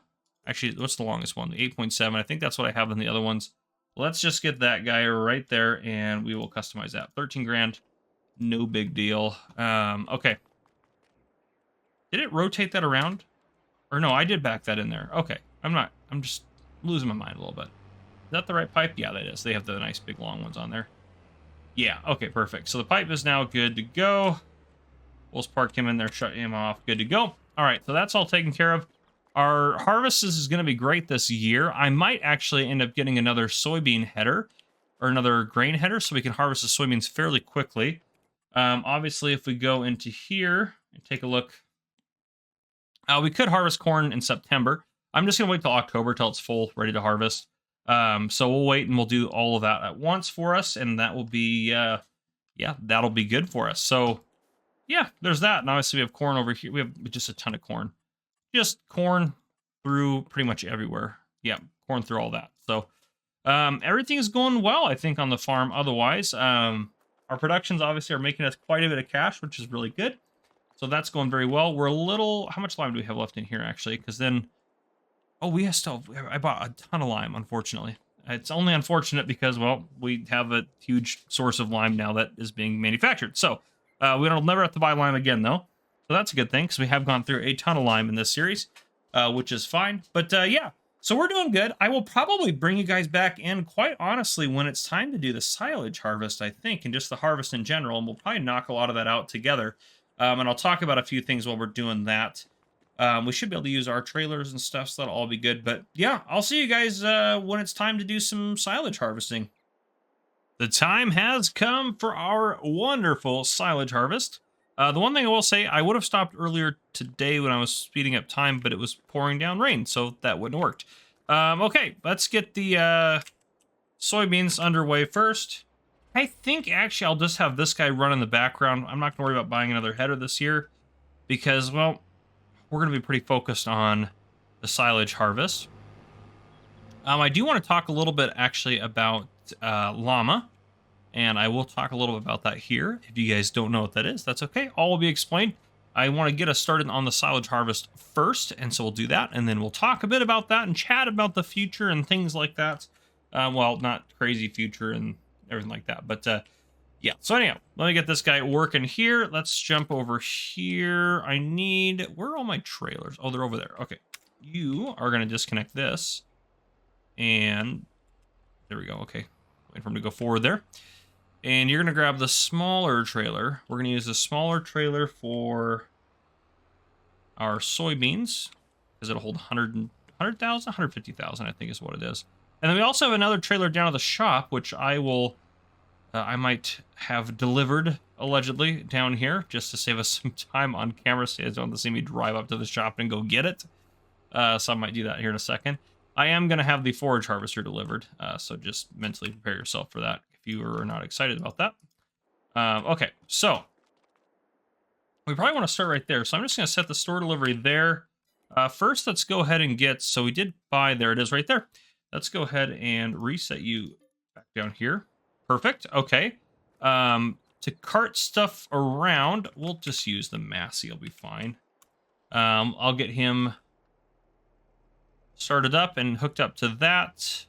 Actually, what's the longest one? The 8.7. I think that's what I have in the other ones. Let's just get that guy right there, and we will customize that. 13 grand. No big deal. Okay. Did it rotate that around? Or no, I did back that in there. Okay. I'm just losing my mind a little bit. that the right pipe? Yeah, that is. They have the nice big long ones on there. Yeah, okay, perfect. So the pipe is now good to go. We'll just park him in there, shut him off. Good to go. All right, so that's all taken care of. Our harvest is going to be great this year. I might actually end up getting another soybean header or another grain header so we can harvest the soybeans fairly quickly. Obviously, if we go into here and take a look, we could harvest corn in September. I'm just going to wait till October till it's full, ready to harvest. So we'll wait and we'll do all of that at once for us, and that will be, yeah, that'll be good for us. So, yeah, there's that. And obviously, we have corn over here. We have just a ton of corn. Just corn through pretty much everywhere. Yeah, corn through all that. So, everything is going well, I think, on the farm otherwise. Our productions obviously are making us quite a bit of cash, which is really good. So that's going very well. We're a little... How much lime do we have left in here, actually? Because then... Oh, we have still... I bought a ton of lime, unfortunately. It's only unfortunate because, well, we have a huge source of lime now that is being manufactured. So, we don't never have to buy lime again, though. So that's a good thing, because we have gone through a ton of lime in this series, which is fine. But, yeah, so we're doing good. I will probably bring you guys back in, quite honestly, when it's time to do the silage harvest, I think, and just the harvest in general, and we'll probably knock a lot of that out together. And I'll talk about a few things while we're doing that. We should be able to use our trailers and stuff, so that'll all be good. But, yeah, I'll see you guys when it's time to do some silage harvesting. The time has come for our wonderful silage harvest. The one thing I will say, I would have stopped earlier today when I was speeding up time, but it was pouring down rain, so that wouldn't have worked. Okay, let's get the soybeans underway first. I think, actually, I'll just have this guy run in the background. I'm not going to worry about buying another header this year because, well, we're going to be pretty focused on the silage harvest. I do want to talk a little bit, actually, about llama. And I will talk a little bit about that here. If you guys don't know what that is, that's okay. All will be explained. I want to get us started on the silage harvest first, and so we'll do that, and then we'll talk a bit about that and chat about the future and things like that. Well, not crazy future and everything like that, but yeah. So anyhow, let me get this guy working here. Let's jump over here. I need... Where are all my trailers? Oh, they're over there. Okay. You are going to disconnect this. And there we go. Okay. Wait for him to go forward there. And you're going to grab the smaller trailer. We're going to use the smaller trailer for our soybeans, because it'll hold 100,000, 150,000, I think is what it is. And then we also have another trailer down at the shop, which I will, I might have delivered, allegedly, down here, just to save us some time on camera, so you guys don't have to see me drive up to the shop and go get it. So I might do that here in a second. I am going to have the forage harvester delivered, so just mentally prepare yourself for that if you are not excited about that. Okay, so we probably want to start right there. So I'm just going to set the store delivery there. First, let's go ahead and get, so we did buy, there it is right there. Let's go ahead and reset you back down here. Perfect, okay. To cart stuff around, we'll just use the Massey, it'll be fine. I'll get him started up and hooked up to that.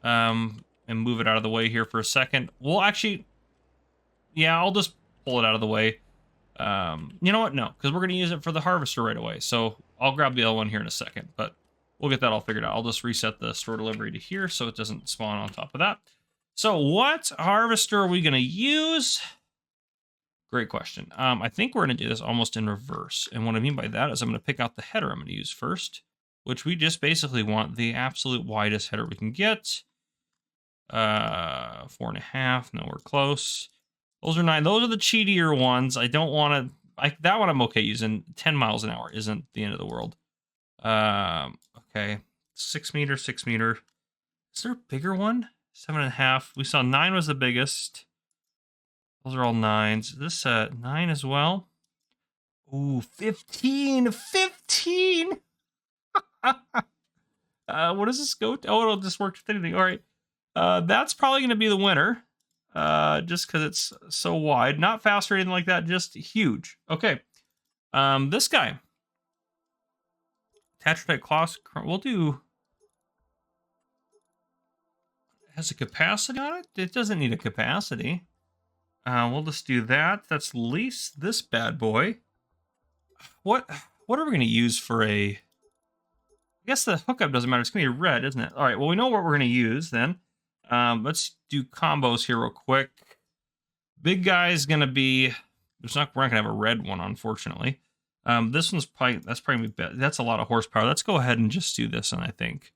And move it out of the way here for a second. We'll actually, yeah, I'll just pull it out of the way. You know what? No, because we're going to use it for the harvester right away. So I'll grab the other one here in a second, but we'll get that all figured out. I'll just reset the store delivery to here so it doesn't spawn on top of that. So what harvester are we going to use? Great question. I think we're going to do this almost in reverse. And what I mean by that is I'm going to pick out the header I'm going to use first, which we just basically want the absolute widest header we can get. 4.5. No, we're close. Those are 9. Those are the cheatier ones. I don't want to... that one I'm okay using. 10 miles an hour isn't the end of the world. Okay. 6 meter, 6 meter. Is there a bigger one? 7.5. We saw 9 was the biggest. Those are all 9s. This 9 as well. Ooh, 15. 15! What does this go to? Oh, it'll just work with anything. All right. That's probably going to be the winner. Just because it's so wide. Not fast or anything like that, just huge. Okay. This guy. Tetratype Class, we'll do... Has a capacity on it? It doesn't need a capacity. We'll just do that. Let's lease this bad boy. What are we going to use for a... I guess the hookup doesn't matter. It's going to be red, isn't it? All right, well, we know what we're going to use then. Let's do combos here real quick. Big guy's going to be... we're not going to have a red one, unfortunately. This one's probably... that's probably better. That's a lot of horsepower. Let's go ahead and just do this one, I think.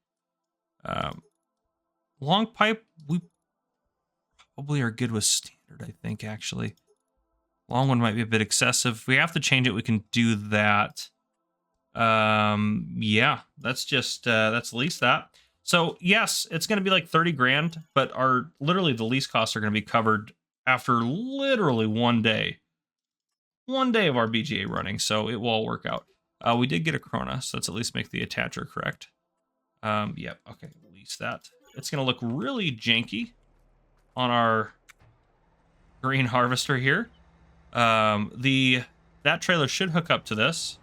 Long pipe, we probably are good with standard, I think, actually. Long one might be a bit excessive. If we have to change it, we can do that. Yeah, that's just, that's at least that. So yes, it's going to be like 30 grand, but literally the lease costs are going to be covered after literally 1 day. 1 day of our BGA running, so it will all work out. We did get a Krona, so let's at least make the attacher correct. Yep, okay, lease that. It's going to look really janky on our green harvester here. That trailer should hook up to this.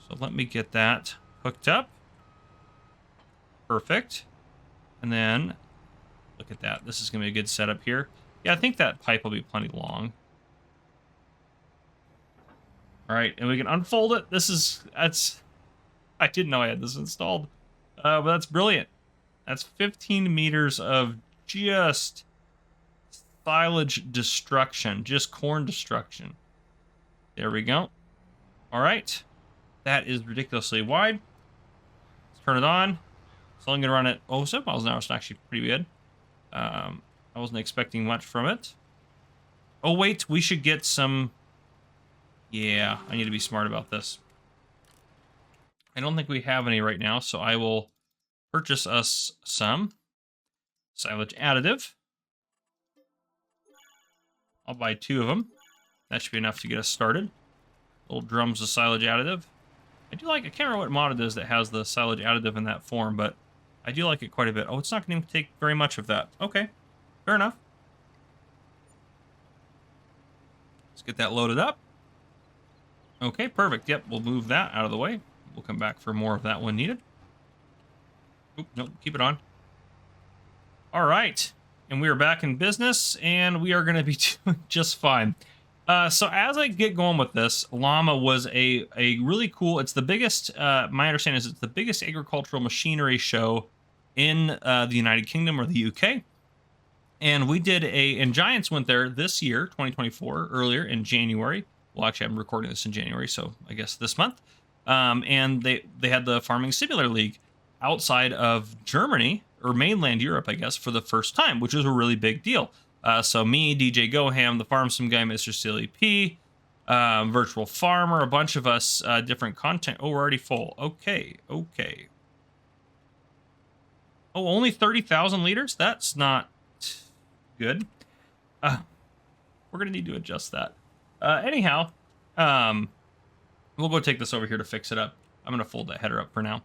So let me get that hooked up. Perfect. And then, look at that. This is going to be a good setup here. Yeah, I think that pipe will be plenty long. All right, and we can unfold it. I didn't know I had this installed. But that's brilliant. That's 15 meters of just silage destruction, just corn destruction. There we go. All right. That is ridiculously wide. Let's turn it on. So I'm going to run it 7 miles an hour. It's actually pretty good. I wasn't expecting much from it. Oh, wait. We should get some... yeah, I need to be smart about this. I don't think we have any right now, so I will purchase us some silage additive. I'll buy 2 of them. That should be enough to get us started. Little drums of silage additive. I do like, I can't remember what mod it is that has the silage additive in that form, but I do like it quite a bit. Oh, it's not going to take very much of that. Okay, fair enough. Let's get that loaded up. Okay, perfect. Yep, we'll move that out of the way. We'll come back for more of that when needed. Oop, nope, keep it on. All right, and we are back in business, and we are going to be doing just fine. So as I get going with this, Llama was a really cool, it's the biggest, my understanding is it's the biggest agricultural machinery show in the United Kingdom or the UK. And we did and Giants went there this year, 2024, earlier in January. Well, actually, I'm recording this in January, so I guess this month. And they had the Farming Simulator League outside of Germany, or mainland Europe, I guess, for the first time, which was a really big deal. So me, DJ Goham, the Farm Sim guy, Mr. Silly P, Virtual Farmer, a bunch of us, different content. Oh, we're already full. Okay, okay. Oh, only 30,000 liters? That's not good. We're going to need to adjust that. Anyhow, we'll go take this over here to fix it up. I'm going to fold that header up for now.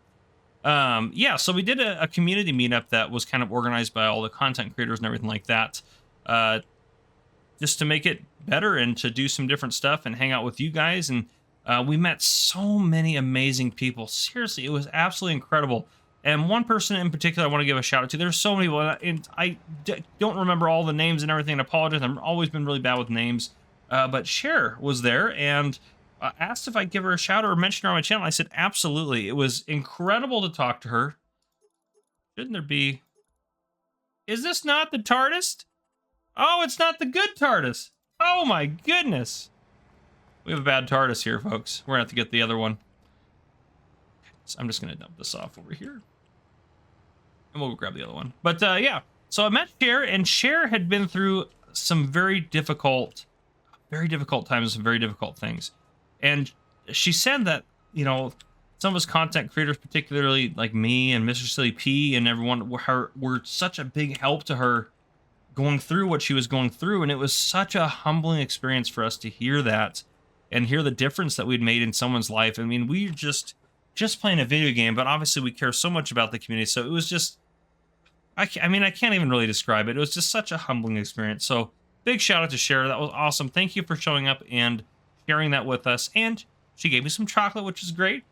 Yeah, so we did a community meetup that was kind of organized by all the content creators and everything like that. Just to make it better and to do some different stuff and hang out with you guys. And we met so many amazing people. Seriously, it was absolutely incredible. And one person in particular I want to give a shout out to. There's so many people, and I don't remember all the names and everything, and apologize. I've always been really bad with names. But Cher was there and asked if I'd give her a shout out or mention her on my channel. I said, absolutely. It was incredible to talk to her. Shouldn't there be... Is this not the TARDIS? Oh, it's not the good TARDIS. Oh my goodness. We have a bad TARDIS here, folks. We're gonna have to get the other one. So I'm just gonna dump this off over here. And we'll grab the other one. But yeah, so I met Cher, and Cher had been through some very difficult times, some very difficult things. And she said that, you know, some of us content creators, particularly like me and Mr. Silly P and everyone, were such a big help to her going through what she was going through. And it was such a humbling experience for us to hear that and hear the difference that we'd made in someone's life. I mean, we just playing a video game, but obviously we care so much about the community. So it was just, I mean, I can't even really describe it. It was just such a humbling experience. So big shout out to Cher. That was awesome. Thank you for showing up and sharing that with us. And she gave me some chocolate, which is great.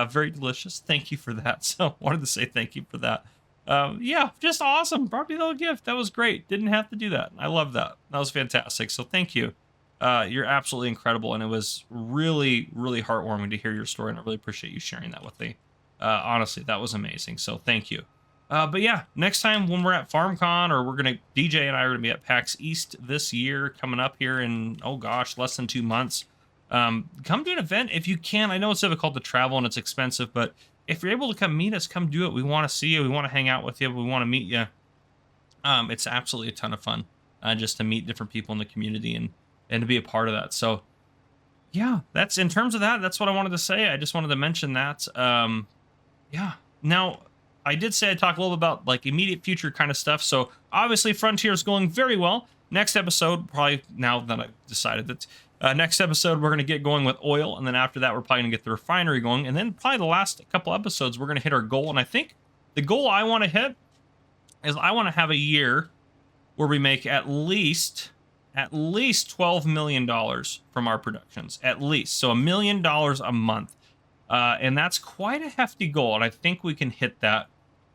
Very delicious. Thank you for that. So wanted to say thank you for that. Yeah, just awesome. Brought me a little gift. That was great. Didn't have to do that. I love that. That was fantastic. So thank you. You're absolutely incredible, and it was really, really heartwarming to hear your story, and I really appreciate you sharing that with me. Honestly, that was amazing. So thank you. But yeah, next time when we're at FarmCon, or DJ and I are gonna be at PAX East this year, coming up here in, oh gosh, less than 2 months. Come to an event if you can. I know it's difficult to travel and it's expensive, but if you're able to come meet us, come do it. We want to see you. We want to hang out with you. We want to meet you. It's absolutely a ton of fun, just to meet different people in the community and to be a part of that. So yeah, that's in terms of that. That's what I wanted to say. I just wanted to mention that. Yeah. Now, I did say I'd talk a little bit about like immediate future kind of stuff. So obviously, Frontier is going very well. Next episode, probably now that I've decided that, next episode we're going to get going with oil, and then after that we're probably going to get the refinery going, and then probably the last couple episodes we're going to hit our goal. And I think the goal I want to hit is I want to have a year where we make at least $12 million from our productions, at least. So $1 million a month. And that's quite a hefty goal, and I think we can hit that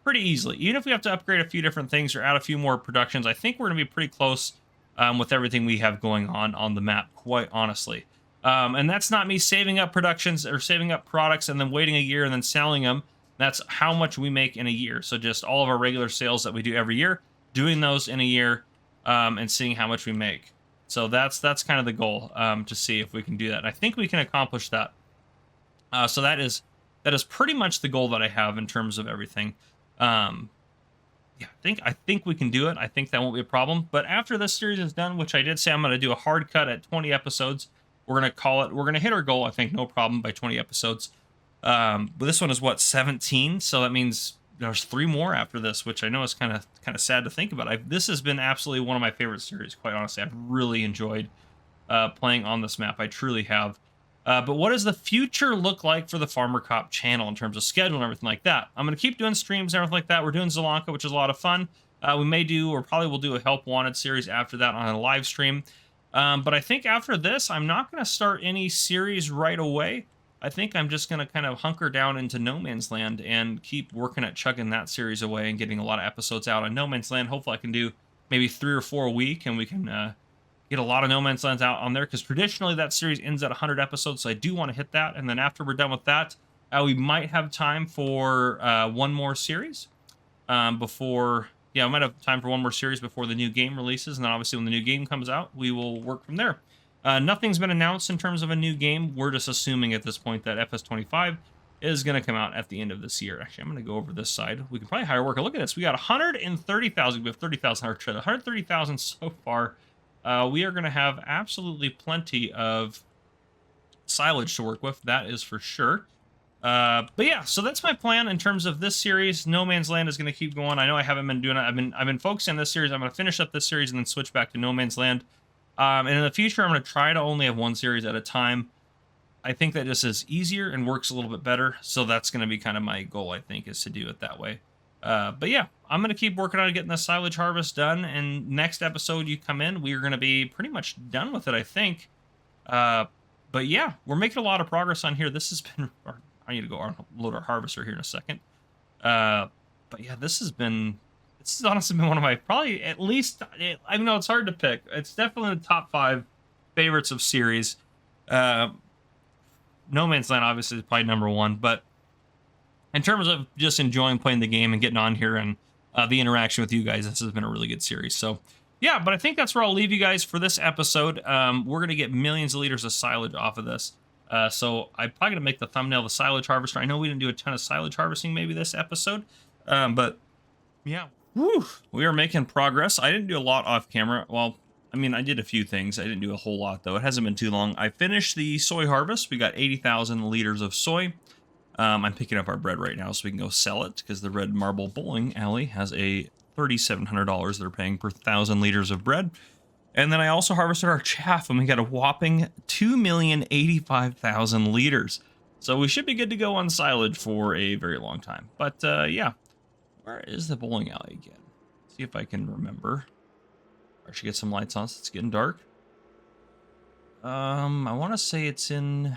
pretty easily. Even if we have to upgrade a few different things or add a few more productions, I think we're going to be pretty close with everything we have going on the map, quite honestly. And that's not me saving up productions or saving up products and then waiting a year and then selling them. That's how much we make in a year. So just all of our regular sales that we do every year, doing those in a year, and seeing how much we make. So that's kind of the goal, to see if we can do that. And I think we can accomplish that. So that is pretty much the goal that I have in terms of everything. Yeah, I think we can do it. I think that won't be a problem. But after this series is done, which I did say I'm going to do a hard cut at 20 episodes, we're going to hit our goal, I think, no problem, by 20 episodes. But this one is what, 17? So that means there's 3 more after this, which I know is kind of sad to think about. This has been absolutely one of my favorite series, quite honestly. I've really enjoyed playing on this map. I truly have. But what does the future look like for the Farmer Cop channel in terms of schedule and everything like that? I'm going to keep doing streams and everything like that. We're doing Zelanka, which is a lot of fun. We may do, or probably will do, a Help Wanted series after that on a live stream. But I think after this, I'm not going to start any series right away. I think I'm just going to kind of hunker down into No Man's Land and keep working at chugging that series away and getting a lot of episodes out on No Man's Land. Hopefully I can do maybe 3 or 4 a week, and we can get a lot of No Man's Lands out on there, because traditionally that series ends at 100 episodes, so I do want to hit that. And then after we're done with that, we might have time for one more series before... Yeah, we might have time for one more series before the new game releases, and then obviously when the new game comes out, we will work from there. Nothing's been announced in terms of a new game. We're just assuming at this point that FS25 is going to come out at the end of this year. Actually, I'm going to go over this side. We can probably hire a worker. Look at this. We got 130,000. We have 30,000 our trade. 130,000 so far. We are going to have absolutely plenty of silage to work with. That is for sure. But yeah, so that's my plan in terms of this series. No Man's Land is going to keep going. I know I haven't been doing it. I've been focusing on this series. I'm going to finish up this series and then switch back to No Man's Land. And in the future, I'm going to try to only have one series at a time. I think that just is easier and works a little bit better. So that's going to be kind of my goal, I think, is to do it that way. But yeah, I'm going to keep working on getting the silage harvest done. And next episode you come in, we are going to be pretty much done with it, I think. But yeah, we're making a lot of progress on here. This has been... I need to go load our harvester here in a second. But yeah, this has honestly been one of my, probably at least, I know it's hard to pick. It's definitely the top 5 favorites of series. No Man's Land obviously is probably number 1, but in terms of just enjoying playing the game and getting on here and the interaction with you guys, this has been a really good series. So yeah, but I think that's where I'll leave you guys for this episode. We're going to get millions of liters of silage off of this. So I'm probably going to make the thumbnail the silage harvester. I know we didn't do a ton of silage harvesting maybe this episode, but yeah, we are making progress. I didn't do a lot off camera. Well, I mean, I did a few things. I didn't do a whole lot, though. It hasn't been too long. I finished the soy harvest. We got 80,000 liters of soy. I'm picking up our bread right now so we can go sell it, because the Red Marble Bowling Alley has a $3,700 they're paying per 1,000 liters of bread. And then I also harvested our chaff, and we got a whopping 2,085,000 liters. So we should be good to go on silage for a very long time. But yeah, where is the bowling alley again? See if I can remember. I should get some lights on, so it's getting dark. I want to say it's in...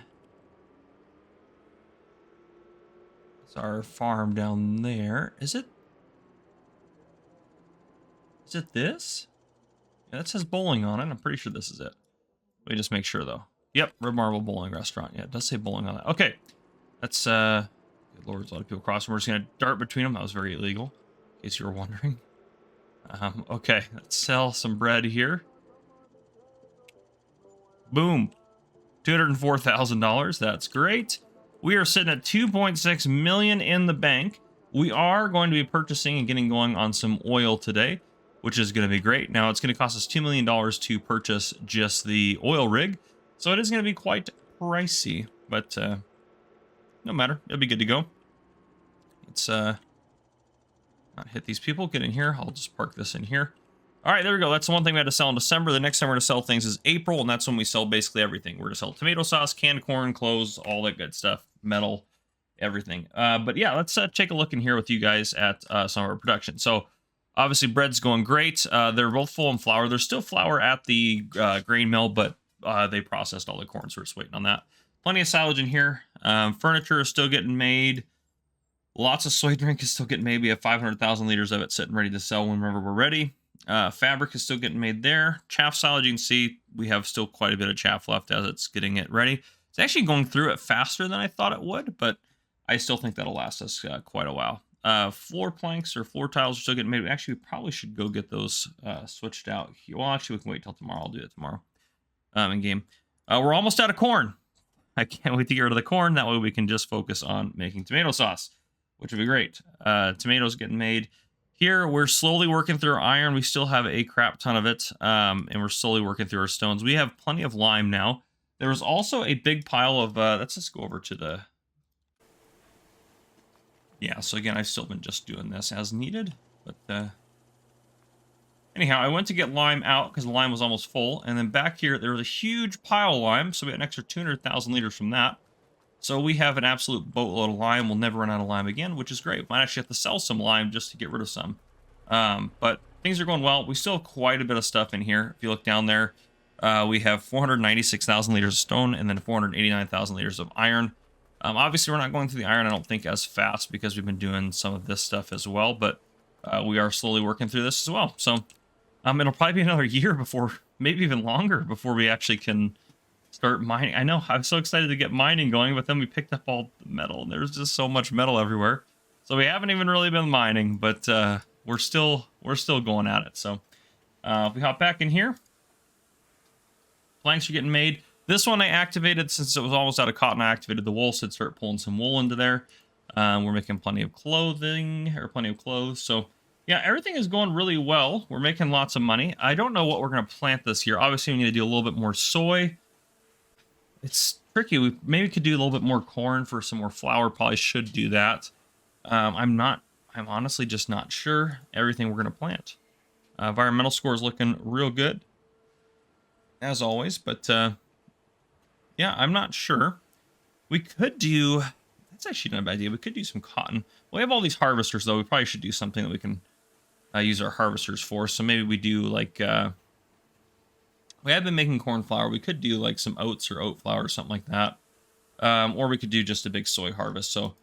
It's our farm down there. Is it? Is it this? Yeah, that says bowling on it. I'm pretty sure this is it. Let me just make sure though. Yep, Red Marble Bowling Restaurant. Yeah, it does say bowling on that. Okay, that's good lord, there's a lot of people crossing. We're just gonna dart between them. That was very illegal, in case you were wondering. Okay, let's sell some bread here. Boom, $204,000. That's great. We are sitting at 2.6 million in the bank. We are going to be purchasing and getting going on some oil today, which is going to be great. Now it's going to cost us $2 million to purchase just the oil rig, so it is going to be quite pricey, but no matter, it'll be good to go. Let's not hit these people. Get in here. I'll just park this in here. All right, there we go. That's the one thing we had to sell in December. The next time we're going to sell things is April, and that's when we sell basically everything. We're going to sell tomato sauce, canned corn, clothes, all that good stuff, metal, everything. But yeah, let's take a look in here with you guys at some of our production. So obviously bread's going great. They're both full in flour. There's still flour at the grain mill, but they processed all the corn, so we're just waiting on that. Plenty of silage in here. Furniture is still getting made. Lots of soy drink is still getting made. We have 500,000 liters of it sitting ready to sell whenever we're ready. Fabric is still getting made there. Chaff silage, you can see we have still quite a bit of chaff left as it's getting it ready. It's actually going through it faster than I thought it would, but I still think that'll last us quite a while. Floor planks or floor tiles are still getting made. Actually, we probably should go get those switched out here. Well, actually, we can wait till tomorrow. I'll do it tomorrow in game. We're almost out of corn. I can't wait to get rid of the corn. That way we can just focus on making tomato sauce, which would be great. Tomatoes getting made. Here, we're slowly working through our iron. We still have a crap ton of it, and we're slowly working through our stones. We have plenty of lime now. There was also a big pile of, let's just go over to the... Yeah, so again, I've still been just doing this as needed, but anyhow, I went to get lime out because the lime was almost full, and then back here, there was a huge pile of lime, so we had an extra 200,000 liters from that. So we have an absolute boatload of lime. We'll never run out of lime again, which is great. Might actually have to sell some lime just to get rid of some. But things are going well. We still have quite a bit of stuff in here. If you look down there, we have 496,000 liters of stone and then 489,000 liters of iron. Obviously, we're not going through the iron, I don't think, as fast because we've been doing some of this stuff as well. But we are slowly working through this as well. So it'll probably be another year before, maybe even longer, before we actually can start mining. I know, I'm so excited to get mining going, but then we picked up all the metal, and there's just so much metal everywhere. So we haven't even really been mining, but we're still going at it. So if we hop back in here, planks are getting made. This one I activated since it was almost out of cotton. I activated the wool, so I'd start pulling some wool into there. We're making plenty of clothing, or plenty of clothes. So yeah, everything is going really well. We're making lots of money. I don't know what we're going to plant this year. Obviously, we need to do a little bit more soy. It's tricky. We maybe could do a little bit more corn for some more flour. Probably should do that. I'm honestly just not sure everything we're going to plant. Environmental score is looking real good, as always. But yeah, I'm not sure. We could do... That's actually not a bad idea. We could do some cotton. We have all these harvesters, though. We probably should do something that we can use our harvesters for. So maybe we do like... we have been making corn flour. We could do like some oats or oat flour or something like that. Or we could do just a big soy harvest. So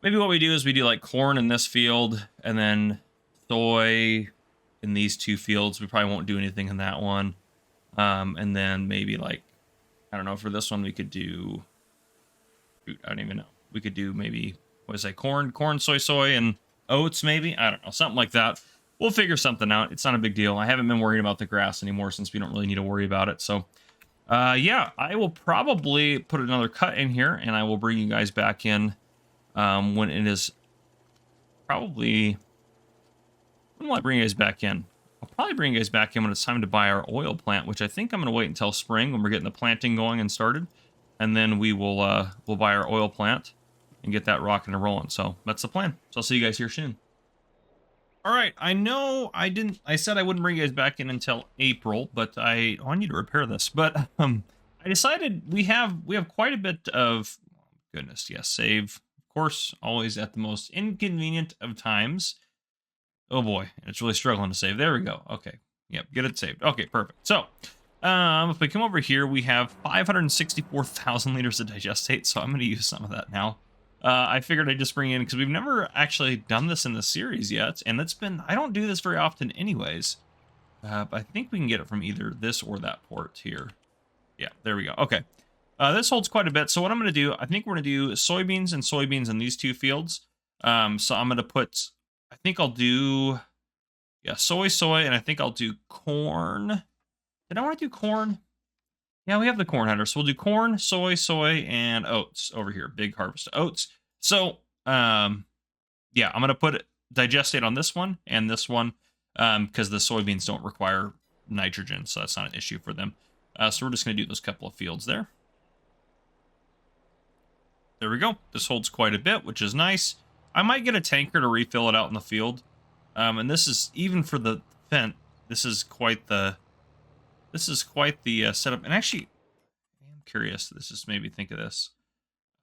maybe what we do is we do like corn in this field and then soy in these two fields. We probably won't do anything in that one. And then maybe like, I don't know, for this one we could do, I don't even know. We could do maybe, what is that, corn, soy, and oats maybe? I don't know, something like that. We'll figure something out. It's not a big deal. I haven't been worried about the grass anymore since we don't really need to worry about it. So, yeah, I will probably put another cut in here, and I will bring you guys back in when it is probably... When will I bring you guys back in? I'll probably bring you guys back in when it's time to buy our oil plant, which I think I'm going to wait until spring when we're getting the planting going and started. And then we will we'll buy our oil plant and get that rocking and rolling. So that's the plan. So I'll see you guys here soon. All right, I know I said I wouldn't bring you guys back in until April, but I need to repair this. But I decided we have quite a bit of, goodness, yes, save. Of course, always at the most inconvenient of times. Oh boy, it's really struggling to save. There we go. Okay, yep, get it saved. Okay, perfect. So if we come over here, we have 564,000 liters of digestate, so I'm going to use some of that now. I figured I'd just bring in, because we've never actually done this in the series yet, and I don't do this very often anyways. But I think we can get it from either this or that port here. Yeah, there we go. Okay. This holds quite a bit. So what I'm going to do, I think we're going to do soybeans in these 2 fields. So I'm going to put, I think I'll do, yeah, soy, and I think I'll do corn. Did I want to do corn? Yeah, we have the corn header. So we'll do corn, soy, and oats over here. Big harvest of oats. So, yeah, I'm going to put digestate on this one and this one because the soybeans don't require nitrogen, so that's not an issue for them. So we're just going to do those couple of fields there. There we go. This holds quite a bit, which is nice. I might get a tanker to refill it out in the field. And this is, even for the Fendt, this is quite the setup. And actually, I'm curious. This just made me think of this.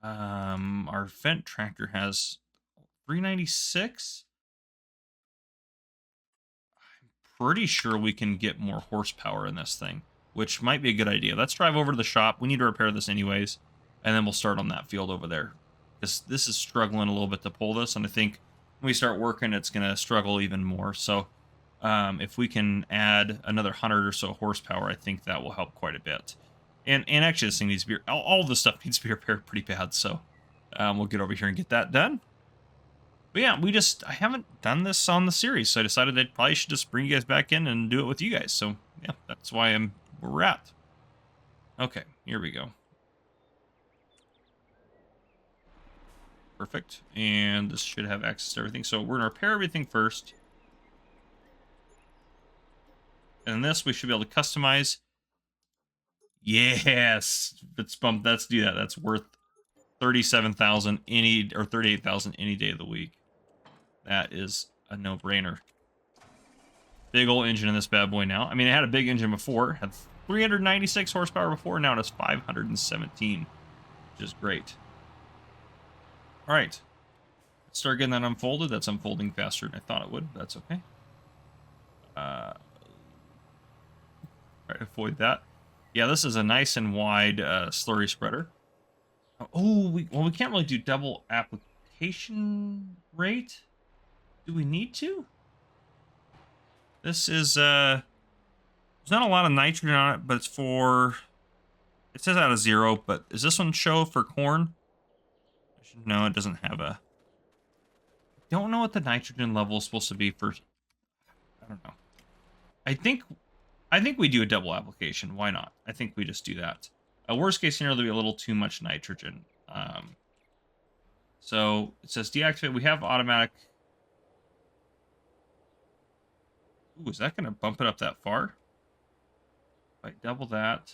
Our Fendt tractor has 396. I'm pretty sure we can get more horsepower in this thing, which might be a good idea. Let's drive over to the shop. We need to repair this anyways. And then we'll start on that field over there. This is struggling a little bit to pull this, and I think when we start working, it's going to struggle even more. So if we can add another 100 or so horsepower, I think that will help quite a bit. And actually, this thing needs to be, all this stuff needs to be repaired pretty bad. So we'll get over here and get that done. But yeah, I haven't done this on the series, so I decided I probably should just bring you guys back in and do it with you guys. So yeah, that's why where we're at. Okay, here we go. Perfect. And this should have access to everything. So we're going to repair everything first. And this we should be able to customize. Yes. Let's do that. That's worth 37,000 or 38,000 any day of the week. That is a no-brainer. Big old engine in this bad boy now. I mean, it had a big engine before. It had 396 horsepower before. Now it has 517, which is great. All right, let's start getting that unfolded. That's unfolding faster than I thought it would. But that's okay. All right, avoid that. Yeah, this is a nice and wide slurry spreader. Oh, we can't really do double application rate. Do we need to? This is there's not a lot of nitrogen on it, but it's for. It says out of 0, but does this one show for corn? No, it doesn't have a. Don't know what the nitrogen level is supposed to be for. I don't know. I think we do a double application. Why not? I think we just do that. A worst case scenario, there'll be a little too much nitrogen. So it says deactivate. We have automatic. Ooh, is that going to bump it up that far? If I double that.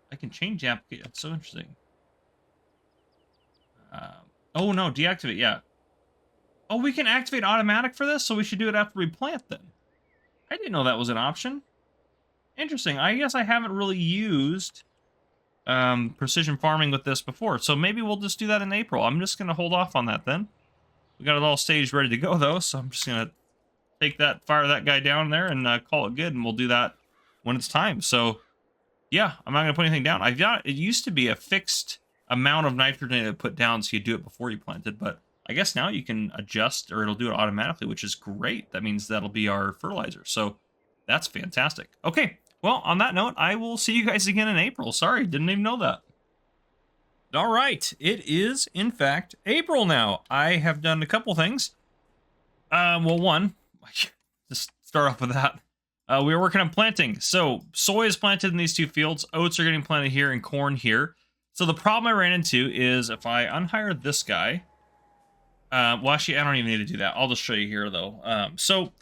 I can change the application. That's so interesting. Oh, no, deactivate, yeah. Oh, we can activate automatic for this, so we should do it after we plant then. I didn't know that was an option. Interesting. I guess I haven't really used precision farming with this before, so maybe we'll just do that in April. I'm just going to hold off on that then. We got it all staged ready to go, though, so I'm just going to take that, fire that guy down there, and call it good, and we'll do that when it's time. So yeah, I'm not going to put anything down. It used to be a fixed amount of nitrogen to put down, so you do it before you planted, but I guess now you can adjust, or it'll do it automatically, which is great. That means that'll be our fertilizer, so that's fantastic. Okay, well, on that note, I will see you guys again in April. Sorry, didn't even know that. All right, it is, in fact, April now. I have done a couple things. Well, one, just start off with that. We are working on planting. So soy is planted in these 2 fields. Oats are getting planted here and corn here. So the problem I ran into is if I unhire this guy, well, actually, I don't even need to do that. I'll just show you here, though. So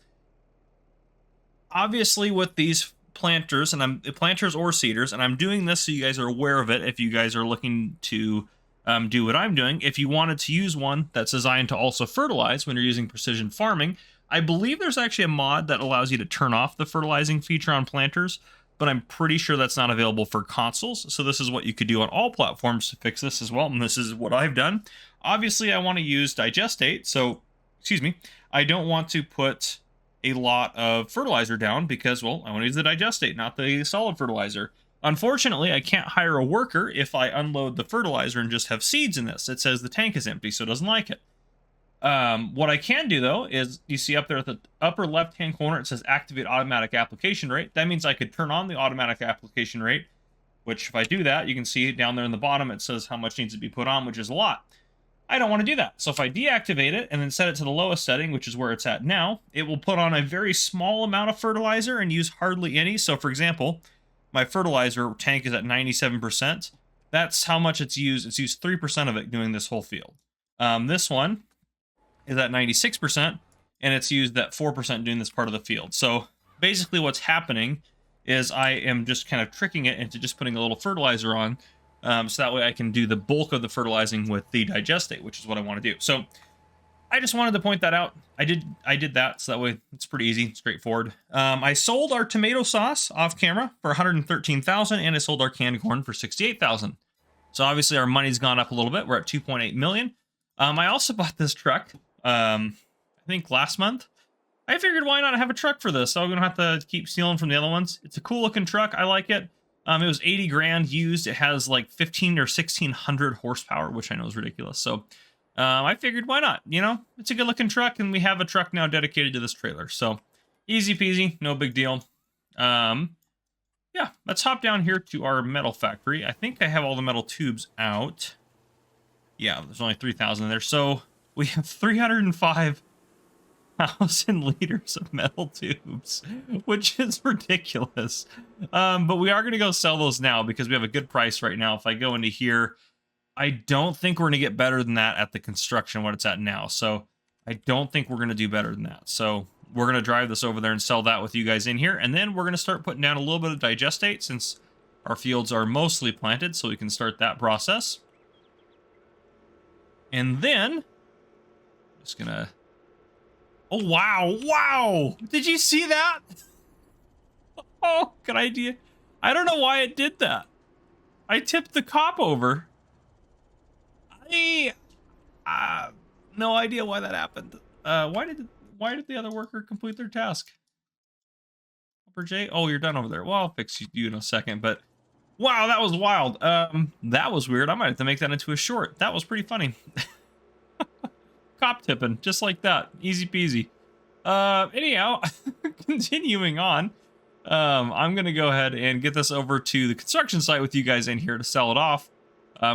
obviously with these planters, and planters or seeders, and I'm doing this so you guys are aware of it if you guys are looking to do what I'm doing. If you wanted to use one that's designed to also fertilize when you're using precision farming, I believe there's actually a mod that allows you to turn off the fertilizing feature on planters, but I'm pretty sure that's not available for consoles. So this is what you could do on all platforms to fix this as well, and this is what I've done. Obviously, I want to use digestate, so, excuse me, I don't want to put a lot of fertilizer down because, well, I want to use the digestate, not the solid fertilizer. Unfortunately, I can't hire a worker if I unload the fertilizer and just have seeds in this. It says the tank is empty, so it doesn't like it. What I can do though is you see up there at the upper left hand corner it says activate automatic application rate. That means I could turn on the automatic application rate, which if I do that, you can see down there in the bottom it says how much needs to be put on, which is a lot. I don't want to do that. So if I deactivate it and then set it to the lowest setting, which is where it's at now, it will put on a very small amount of fertilizer and use hardly any. So for example, my fertilizer tank is at 97%. That's how much it's used. It's used 3% of it doing this whole field. This one is at 96%, and it's used that 4% doing this part of the field. So basically what's happening is I am just kind of tricking it into just putting a little fertilizer on, so that way I can do the bulk of the fertilizing with the digestate, which is what I want to do. So I just wanted to point that out. I did that, so that way it's pretty easy, straightforward. I sold our tomato sauce off camera for 113,000, and I sold our canned corn for 68,000. So obviously our money's gone up a little bit. We're at 2.8 million. I also bought this truck, I think last month. I figured why not have a truck for this, so I'm gonna have to keep stealing from the other ones. It's a cool looking truck. I like it. It was 80 grand used. It has like 15 or 1600 horsepower, which I know is ridiculous. So I figured why not? You know, it's a good looking truck, and we have a truck now dedicated to this trailer. So easy peasy, no big deal. Yeah, let's hop down here to our metal factory. I think I have all the metal tubes out. Yeah, there's only 3,000 in there. So we have 305,000 liters of metal tubes, which is ridiculous. But we are going to go sell those now because we have a good price right now. If I go into here, I don't think we're going to get better than that at the construction, what it's at now. So I don't think we're going to do better than that. So we're going to drive this over there and sell that with you guys in here. And then we're going to start putting down a little bit of digestate since our fields are mostly planted, so we can start that process. And then, just going to... Oh, wow. Wow. Did you see that? Oh, good idea. I don't know why it did that. I tipped the cop over. No idea why that happened. Why did the other worker complete their task? Upper J? Oh, you're done over there. Well, I'll fix you in a second, but wow, that was wild. That was weird. I might have to make that into a short. That was pretty funny. Cop tipping, just like that. Easy peasy. Anyhow, continuing on. I'm going to go ahead and get this over to the construction site with you guys in here to sell it off.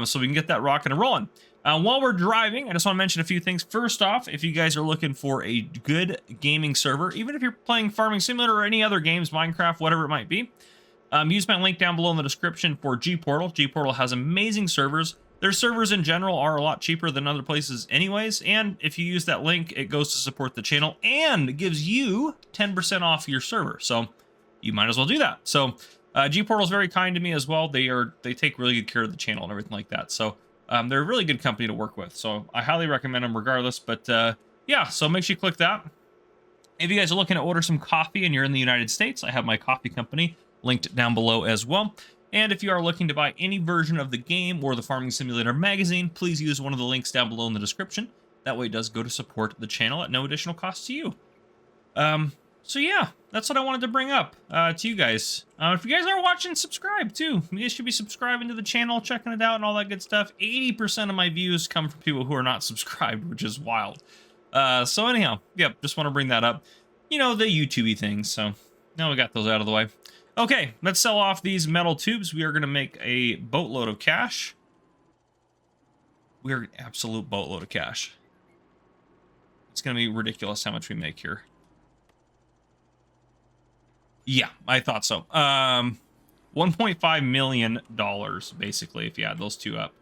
So we can get that rocking and rolling. While we're driving, I just want to mention a few things. First off, if you guys are looking for a good gaming server, even if you're playing Farming Simulator or any other games, Minecraft, whatever it might be, use my link down below in the description for G-Portal. G-Portal has amazing servers. Their servers in general are a lot cheaper than other places anyways, and if you use that link, it goes to support the channel and gives you 10% off your server, so you might as well do that. So G-Portal is very kind to me as well. They take really good care of the channel and everything like that, so they're a really good company to work with, so I highly recommend them regardless. But yeah, so make sure you click that. If you guys are looking to order some coffee and you're in the United States, I have my coffee company linked down below as well. And if you are looking to buy any version of the game or the Farming Simulator magazine, please use one of the links down below in the description. That way it does go to support the channel at no additional cost to you. So yeah, that's what I wanted to bring up to you guys. If you guys are watching, subscribe too. You guys should be subscribing to the channel, checking it out, and all that good stuff. 80% of my views come from people who are not subscribed, which is wild. So anyhow, yep, just want to bring that up. You know, the YouTube-y things, so now we got those out of the way. Okay, let's sell off these metal tubes. We are going to make a boatload of cash. We are an absolute boatload of cash. It's going to be ridiculous how much we make here. Yeah, I thought so. $1.5 million, basically, if you add those two up.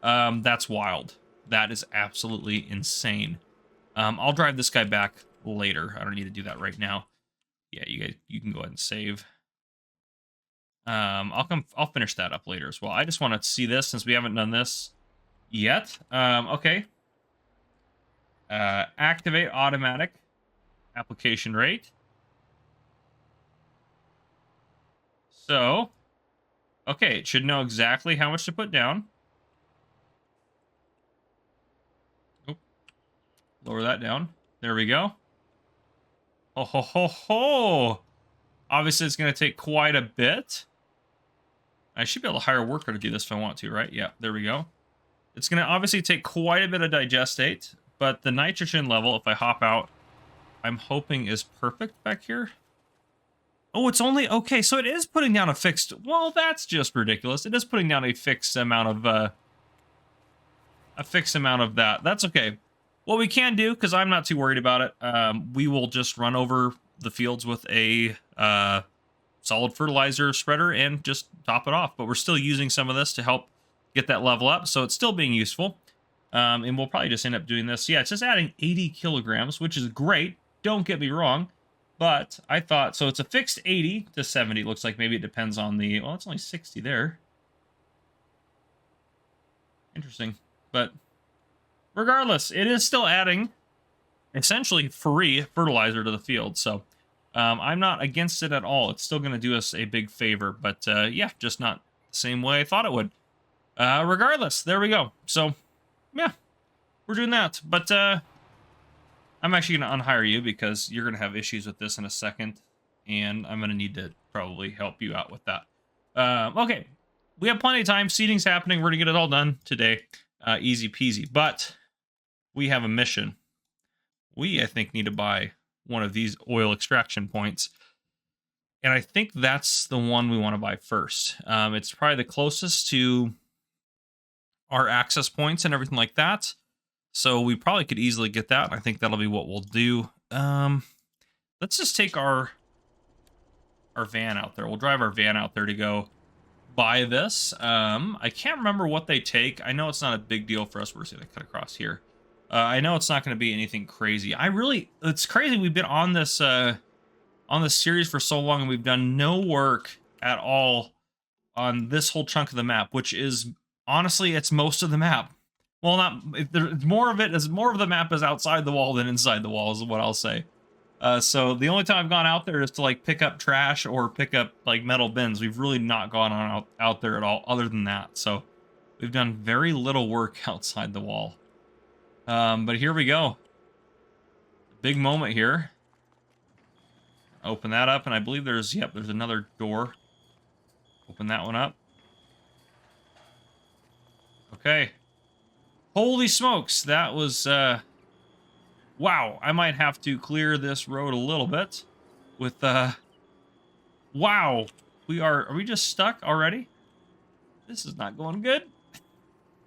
That's wild. That is absolutely insane. I'll drive this guy back later. I don't need to do that right now. Yeah, you can go ahead and save. I'll finish that up later as well. I just want to see this since we haven't done this yet. Okay. Activate automatic application rate. So, okay, it should know exactly how much to put down. Oh, lower that down. There we go. Oh ho ho ho! Obviously, it's going to take quite a bit. I should be able to hire a worker to do this if I want to, right? Yeah, there we go. It's going to obviously take quite a bit of digestate, but the nitrogen level, if I hop out, I'm hoping is perfect back here. Oh, it's only, okay, so it is putting down a fixed, well, that's just ridiculous. It is putting down a fixed amount of that. That's okay. What we can do, because I'm not too worried about it, we will just run over the fields with a solid fertilizer spreader and just top it off. But we're still using some of this to help get that level up, so it's still being useful. And we'll probably just end up doing this. Yeah, it's just adding 80 kilograms, which is great. Don't get me wrong. But I thought, so it's a fixed 80 to 70. Looks like maybe it depends on the, well, it's only 60 there. Interesting. But regardless, it is still adding essentially free fertilizer to the field. So I'm not against it at all. It's still going to do us a big favor. But yeah, just not the same way I thought it would. Regardless, there we go. So yeah, we're doing that. But I'm actually going to unhire you because you're going to have issues with this in a second. And I'm going to need to probably help you out with that. Okay, we have plenty of time. Seeding's happening. We're going to get it all done today. Easy peasy. But we have a mission. We, I think, need to buy one of these oil extraction points. And I think that's the one we want to buy first. It's probably the closest to our access points and everything like that. So we probably could easily get that. I think that'll be what we'll do. Let's just take our van out there. We'll drive our van out there to go buy this. I can't remember what they take. I know it's not a big deal for us. We're just going to cut across here. I know it's not going to be anything crazy. It's crazy. We've been on this series for so long and we've done no work at all on this whole chunk of the map, which is honestly, it's most of the map. Well, more of the map is outside the wall than inside the wall is what I'll say. So the only time I've gone out there is to like pick up trash or pick up like metal bins. We've really not gone on out there at all other than that. So we've done very little work outside the wall. But here we go. Big moment here. Open that up, and I believe there's another door. Open that one up. Okay. Holy smokes, that was, wow, I might have to clear this road a little bit with, wow, are we just stuck already? This is not going good.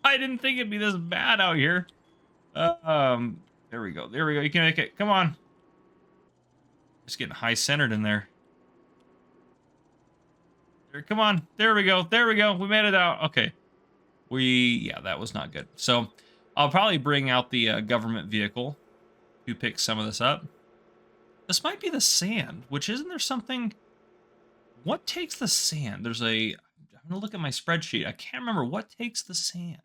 I didn't think it'd be this bad out here. There we go, you can make it, come on. Just getting high centered in there. Come on, there we go, we made it out, okay. Yeah, that was not good. So I'll probably bring out the government vehicle to pick some of this up. This might be the sand, which isn't there something... What takes the sand? I'm going to look at my spreadsheet. I can't remember what takes the sand.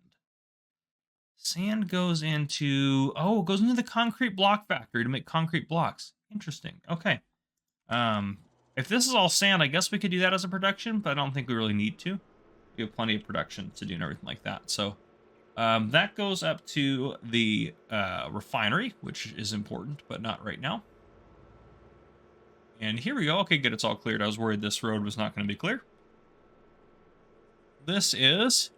Sand goes into... Oh, it goes into the concrete block factory to make concrete blocks. Interesting. Okay. If this is all sand, I guess we could do that as a production, but I don't think we really need to. We have plenty of production to do and everything like that. So that goes up to the refinery, which is important, but not right now. And here we go. Okay, good. It's all cleared. I was worried this road was not going to be clear. This is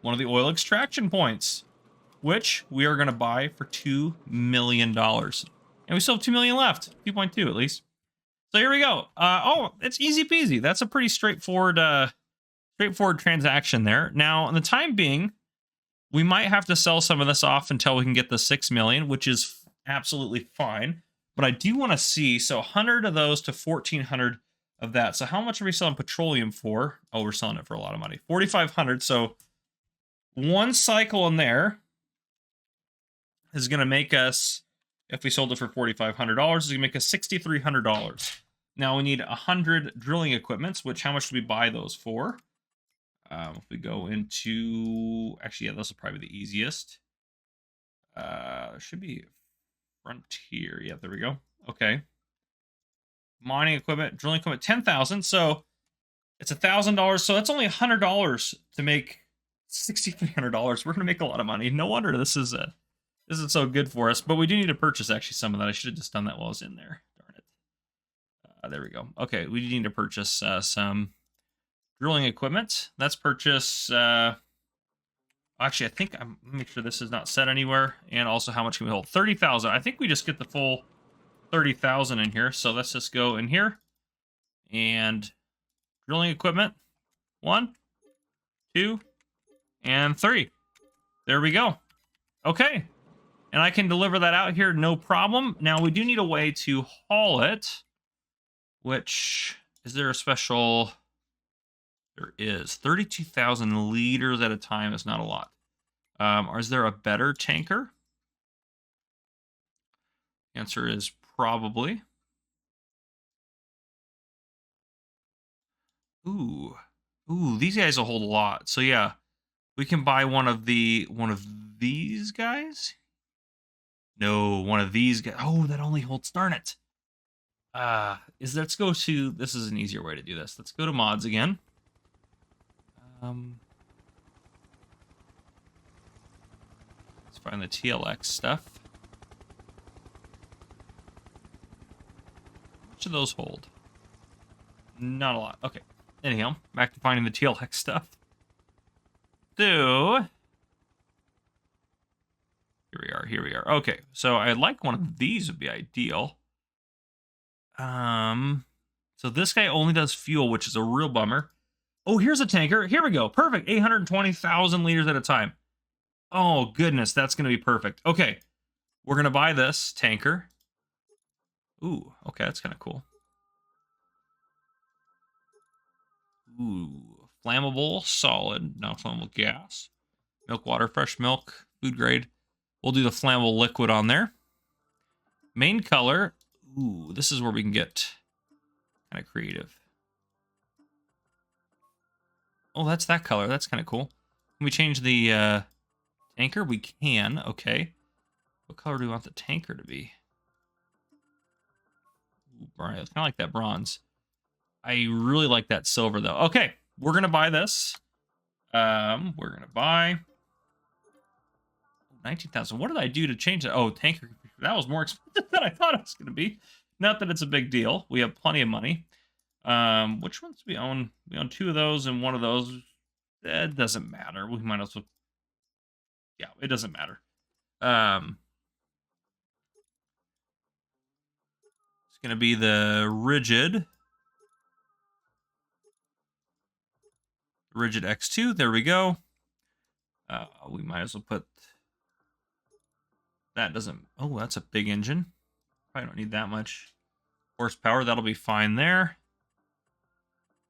one of the oil extraction points, which we are going to buy for $2 million. And we still have 2 million left. 2.2 at least. So here we go. Oh, it's easy peasy. That's a pretty straightforward transaction there. Now, in the time being, we might have to sell some of this off until we can get the 6 million, which is absolutely fine. But I do want to see, so 100 of those to 1,400 of that. So how much are we selling petroleum for? Oh, we're selling it for a lot of money. 4,500. So one cycle in there is going to make us, if we sold it for $4,500, is going to make us $6,300. Now we need 100 drilling equipments, which how much do we buy those for? If we go into, actually, yeah, this will probably be the easiest. Should be Frontier. Yeah, there we go. Okay. Mining equipment, drilling equipment, 10,000. So it's $1,000. So that's only $100 to make $6,300. We're gonna make a lot of money. No wonder this isn't so good for us. But we do need to purchase actually some of that. I should have just done that while I was in there. Darn it. There we go. Okay, we need to purchase some drilling equipment. Let's purchase Actually, I think I'm let me make sure this is not set anywhere, and also how much can we hold? 30,000. I think we just get the full 30,000 in here. So let's just go in here and drilling equipment. 1, 2, and 3. There we go. Okay. And I can deliver that out here, no problem. Now, we do need a way to haul it, which, is there a special? There is. 32,000 liters at a time is not a lot. Or is there a better tanker? Answer is probably. Ooh. Ooh, these guys will hold a lot. So yeah, we can buy one of these guys? No, one of these guys. Oh, that only holds, darn it. Let's go to, this is an easier way to do this. Let's go to mods again. Let's find the TLX stuff. How much do those hold? Not a lot. Okay. Anyhow, back to finding the TLX stuff. So, here we are. Okay, so I'd like one of these would be ideal. So this guy only does fuel, which is a real bummer. Oh, here's a tanker. Here we go. Perfect. 820,000 liters at a time. Oh, goodness. That's going to be perfect. Okay. We're going to buy this tanker. Ooh, okay. That's kind of cool. Ooh, flammable, solid, not flammable gas. Milk, water, fresh milk, food grade. We'll do the flammable liquid on there. Main color. Ooh, this is where we can get kind of creative. Oh, that's that color. That's kind of cool. Can we change the tanker? We can. Okay. What color do we want the tanker to be? Ooh, bright. It's kind of like that bronze. I really like that silver, though. Okay, we're going to buy this. We're going to buy 19,000. What did I do to change that? Oh, tanker. That was more expensive than I thought it was going to be. Not that it's a big deal. We have plenty of money. Which ones do we own? We own 2 of those and 1 of those. It doesn't matter. We might as well. Yeah, it doesn't matter. It's going to be the rigid X2. There we go. We might as well put that. Doesn't. Oh, that's a big engine. Probably don't need that much horsepower. That'll be fine there.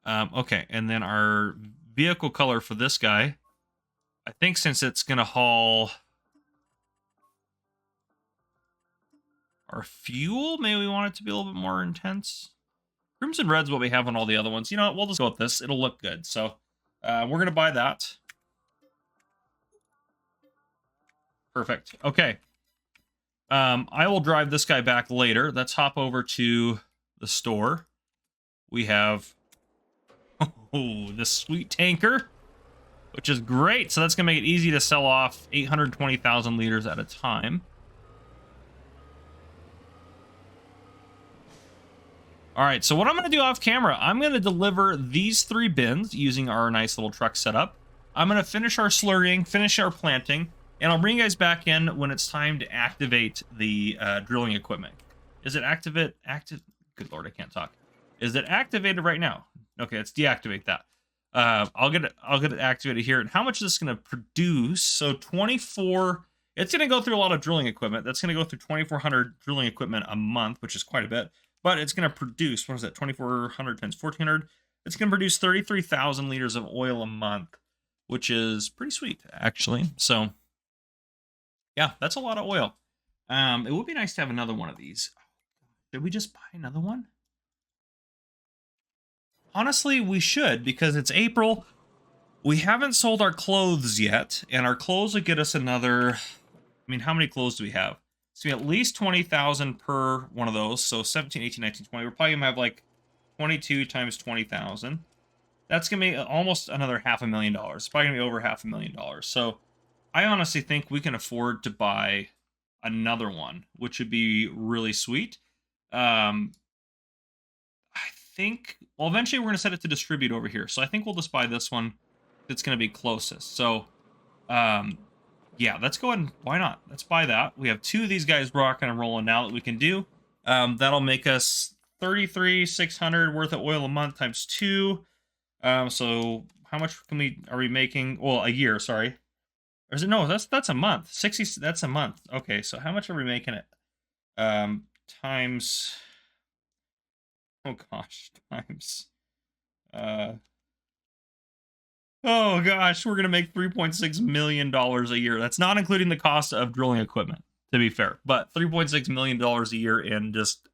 Okay, and then our vehicle color for this guy, I think since it's going to haul our fuel, maybe we want it to be a little bit more intense. Crimson Red's what we have on all the other ones. You know what? We'll just go with this. It'll look good. So we're going to buy that. Perfect. Okay. I will drive this guy back later. Let's hop over to the store. We have this sweet tanker, which is great. So that's going to make it easy to sell off 820,000 liters at a time. All right, so what I'm going to do off camera, I'm going to deliver these 3 bins using our nice little truck setup. I'm going to finish our slurrying, finish our planting, and I'll bring you guys back in when it's time to activate the drilling equipment. Is it active? Good Lord, I can't talk. Is it activated right now? Okay, let's deactivate that. I'll get it activated here. And how much is this going to produce? So 24. It's going to go through a lot of drilling equipment. That's going to go through 2,400 drilling equipment a month, which is quite a bit. But it's going to produce, what is that, 2,400 times 1,400? It's going to produce 33,000 liters of oil a month, which is pretty sweet, actually. So, yeah, that's a lot of oil. It would be nice to have another one of these. Should we just buy another one? Honestly, we should, because it's April. We haven't sold our clothes yet, and our clothes would get us another... I mean, how many clothes do we have? So at least 20,000 per one of those. So 17, 18, 19, 20. We're probably going to have like 22 times 20,000. That's going to be almost another $500,000. It's probably going to be over $500,000. So I honestly think we can afford to buy another one, which would be really sweet. I think, well, eventually we're going to set it to distribute over here. So I think we'll just buy this one. It's going to be closest. So Yeah, let's go ahead and why not? Let's buy that. We have 2 of these guys rocking and rolling now that we can do. That'll make us 33,600 worth of oil a month times 2. So how much are we making? Well, a year, sorry. Or is it no, that's a month. 60 that's a month. Okay, so how much are we making it? Times oh gosh, times oh gosh, we're gonna make $3.6 million a year. That's not including the cost of drilling equipment, to be fair. But $3.6 million a year in just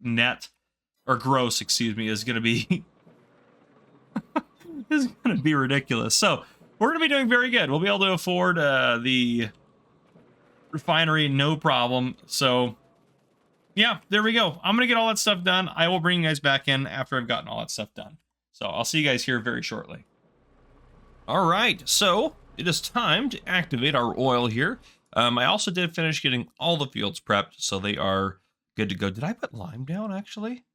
net or gross, excuse me, is gonna be is gonna be ridiculous. So we're gonna be doing very good. We'll be able to afford the refinery, no problem. So yeah, there we go. I'm gonna get all that stuff done. I will bring you guys back in after I've gotten all that stuff done. So I'll see you guys here very shortly. All right, so it is time to activate our oil here. I also did finish getting all the fields prepped, so they are good to go. Did I put lime down, actually?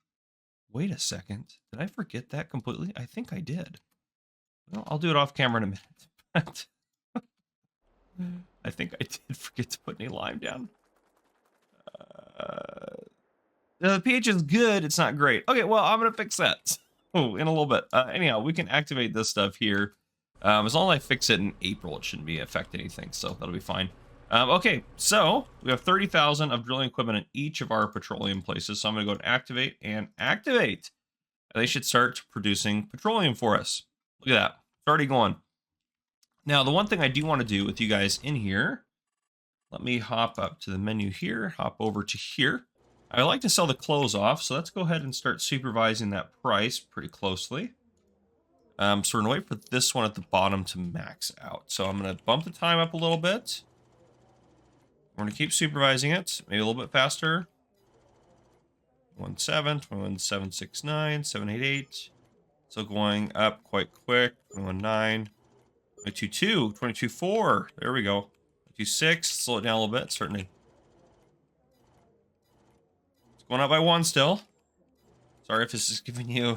Wait a second. Did I forget that completely? I think I did. Well, I'll do it off camera in a minute. But I think I did forget to put any lime down. The pH is good. It's not great. Okay, well, I'm going to fix that. Oh, in a little bit. Anyhow, we can activate this stuff here. As long as I fix it in April, it shouldn't affect anything, so that'll be fine. Okay, so we have 30,000 of drilling equipment in each of our petroleum places. So I'm going to go to activate and activate. They should start producing petroleum for us. Look at that. It's already going. Now, the one thing I do want to do with you guys in here, let me hop up to the menu here, hop over to here. I like to sell the clothes off, so let's go ahead and start supervising that price pretty closely. So we're going to wait for this one at the bottom to max out. So I'm going to bump the time up a little bit. We're going to keep supervising it, maybe a little bit faster. 17, 21,769, 788. So going up quite quick. 21.9, 22.2, 22.4. There we go. 22.6. Slow it down a little bit, certainly. It's going up by 1 still. Sorry if this is giving you.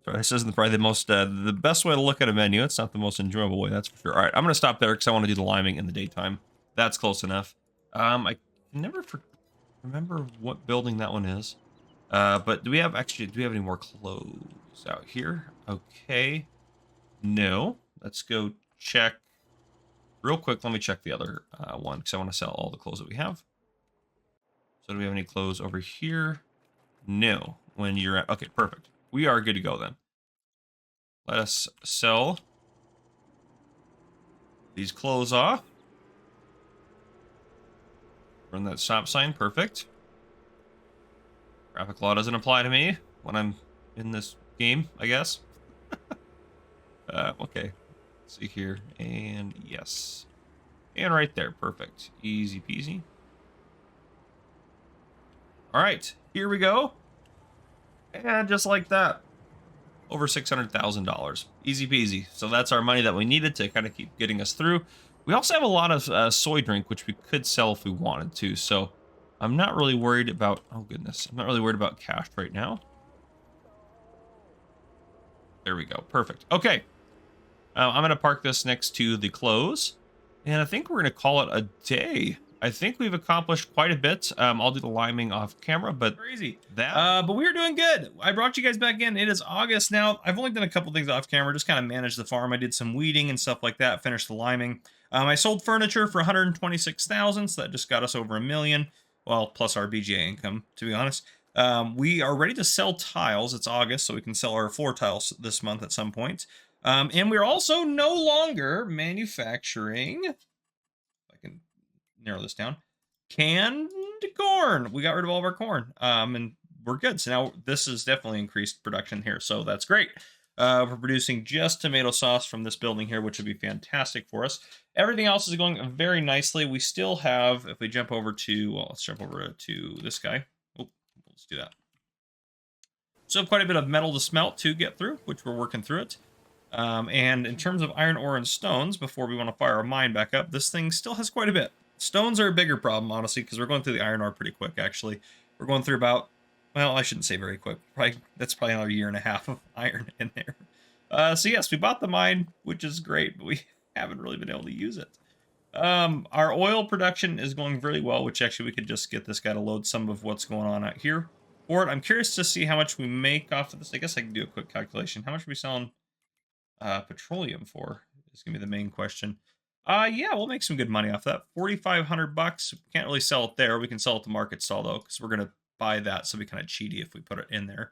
Sorry, this isn't probably the most, the best way to look at a menu. It's not the most enjoyable way, that's for sure. All right, I'm going to stop there because I want to do the liming in the daytime. That's close enough. I can never remember what building that one is. But do we have any more clothes out here? Okay. No. Let's go check real quick. Let me check the other one because I want to sell all the clothes that we have. So do we have any clothes over here? No. When you're at, okay, perfect. We are good to go then. Let us sell these clothes off. Run that stop sign, perfect. Traffic law doesn't apply to me when I'm in this game, I guess. Okay, let's see here, and yes. And right there, perfect. Easy peasy. All right, here we go. And just like that, over $600,000. Easy peasy. So that's our money that we needed to kind of keep getting us through. We also have a lot of soy drink, which we could sell if we wanted to. So I'm not really worried about, oh goodness, I'm not really worried about cash right now. There we go. Perfect. Okay. I'm going to park this next to the clothes. And I think we're going to call it a day. I think we've accomplished quite a bit. I'll do the liming off camera, but crazy that. But we're doing good. I brought you guys back in. It is August now. I've only done a couple things off camera, just kind of managed the farm. I did some weeding and stuff like that. Finished the liming. I sold furniture for 126,000, so that just got us over $1 million. Well, plus our BGA income, to be honest. We are ready to sell tiles. It's August, so we can sell our floor tiles this month at some point. And we're also no longer manufacturing. I can narrow this down. Canned corn. We got rid of all of our corn. And we're good. So now this is definitely increased production here. So that's great. We're producing just tomato sauce from this building here, which would be fantastic for us. Everything else is going very nicely. We still have, if we jump over to, well, let's jump over to this guy. Oh, let's do that. So quite a bit of metal to smelt to get through, which we're working through it. And in terms of iron ore and stones, before we want to fire our mine back up, this thing still has quite a bit. Stones are a bigger problem, honestly, because we're going through the iron ore pretty quick, actually. We're going through about, well, I shouldn't say very quick. That's probably another 1.5 years of iron in there. So yes, we bought the mine, which is great, but haven't really been able to use it. Our oil production is going really well, which actually we could just get this guy to load some of what's going on out here for it. I'm curious to see how much we make off of this. I guess I can do a quick calculation. How much are we selling petroleum for? Is gonna be the main question. Yeah, we'll make some good money off that. 4,500 bucks. Can't really sell it there. We can sell it to market stall though, because we're gonna buy that. So it'll be kind of cheaty if we put it in there.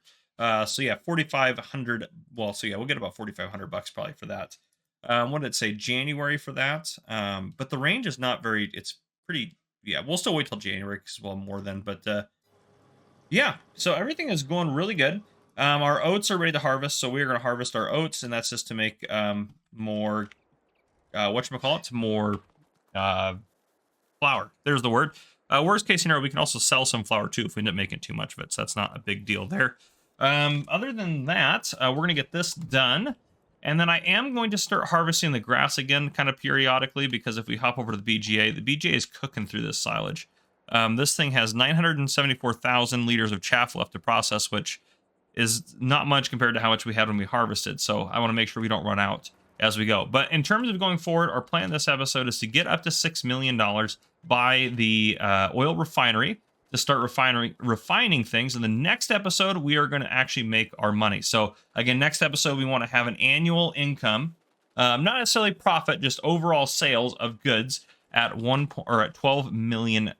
So yeah, 4,500. Well, so yeah, we'll get about 4,500 bucks probably for that. What did it say? January for that. But the range is not very. It's pretty. Yeah, we'll still wait till January because we'll have more then. But yeah, so everything is going really good. Our oats are ready to harvest, so we're going to harvest our oats, and that's just to make more. Whatchamacallit? More flour. There's the word. Worst case scenario, we can also sell some flour too if we end up making too much of it. So that's not a big deal there. Other than that, we're going to get this done. And then I am going to start harvesting the grass again kind of periodically, because if we hop over to the BGA is cooking through this silage. This thing has 974,000 liters of chaff left to process, which is not much compared to how much we had when we harvested. So I want to make sure we don't run out as we go. But in terms of going forward, our plan this episode is to get up to $6 million by the oil refinery to start refining things. In the next episode, we are going to actually make our money. So again, next episode, we want to have an annual income, not necessarily profit, just overall sales of goods at $12 million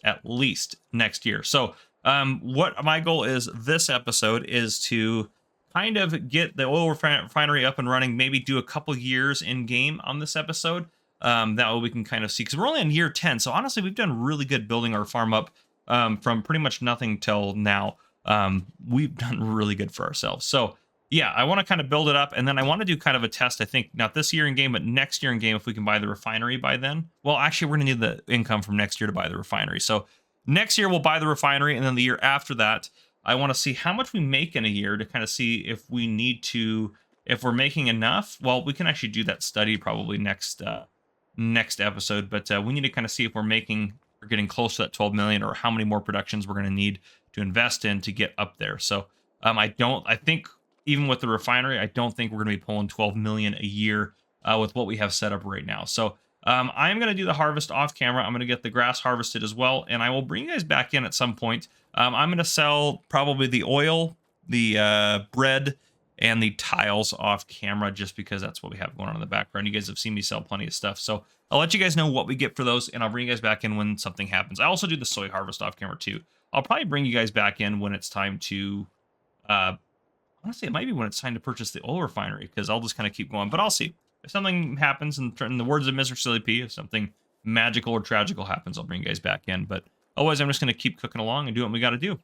at least next year. So what my goal is this episode is to kind of get the oil refinery up and running, maybe do a couple years in game on this episode. That way we can kind of see, because we're only in year 10. So honestly, we've done really good building our farm up from pretty much nothing till now. We've done really good for ourselves. So yeah, I want to kind of build it up, and then I want to do kind of a test. I think not this year in game, but next year in game, if we can buy the refinery by then. Well, actually, we're going to need the income from next year to buy the refinery. So next year we'll buy the refinery, and then the year after that, I want to see how much we make in a year to kind of see if we need to, if we're making enough. Well, we can actually do that study probably next episode, but we need to kind of see if we're getting close to that 12 million, or how many more productions we're going to need to invest in to get up there. So I think even with the refinery, I don't think we're going to be pulling 12 million a year with what we have set up right now. So I'm going to do the harvest off camera. I'm going to get the grass harvested as well, and I will bring you guys back in at some point. I'm going to sell probably the oil, the bread, and the tiles off camera, just because that's what we have going on in the background. You guys have seen me sell plenty of stuff, so I'll let you guys know what we get for those, and I'll bring you guys back in when something happens. I also do the soy harvest off camera too. I'll probably bring you guys back in when it's time to honestly, it might be when it's time to purchase the oil refinery, because I'll just kind of keep going. But I'll see. If something happens, and in the words of Mr. Silly P, if something magical or tragical happens, I'll bring you guys back in. But otherwise, I'm just going to keep cooking along and do what we got to do.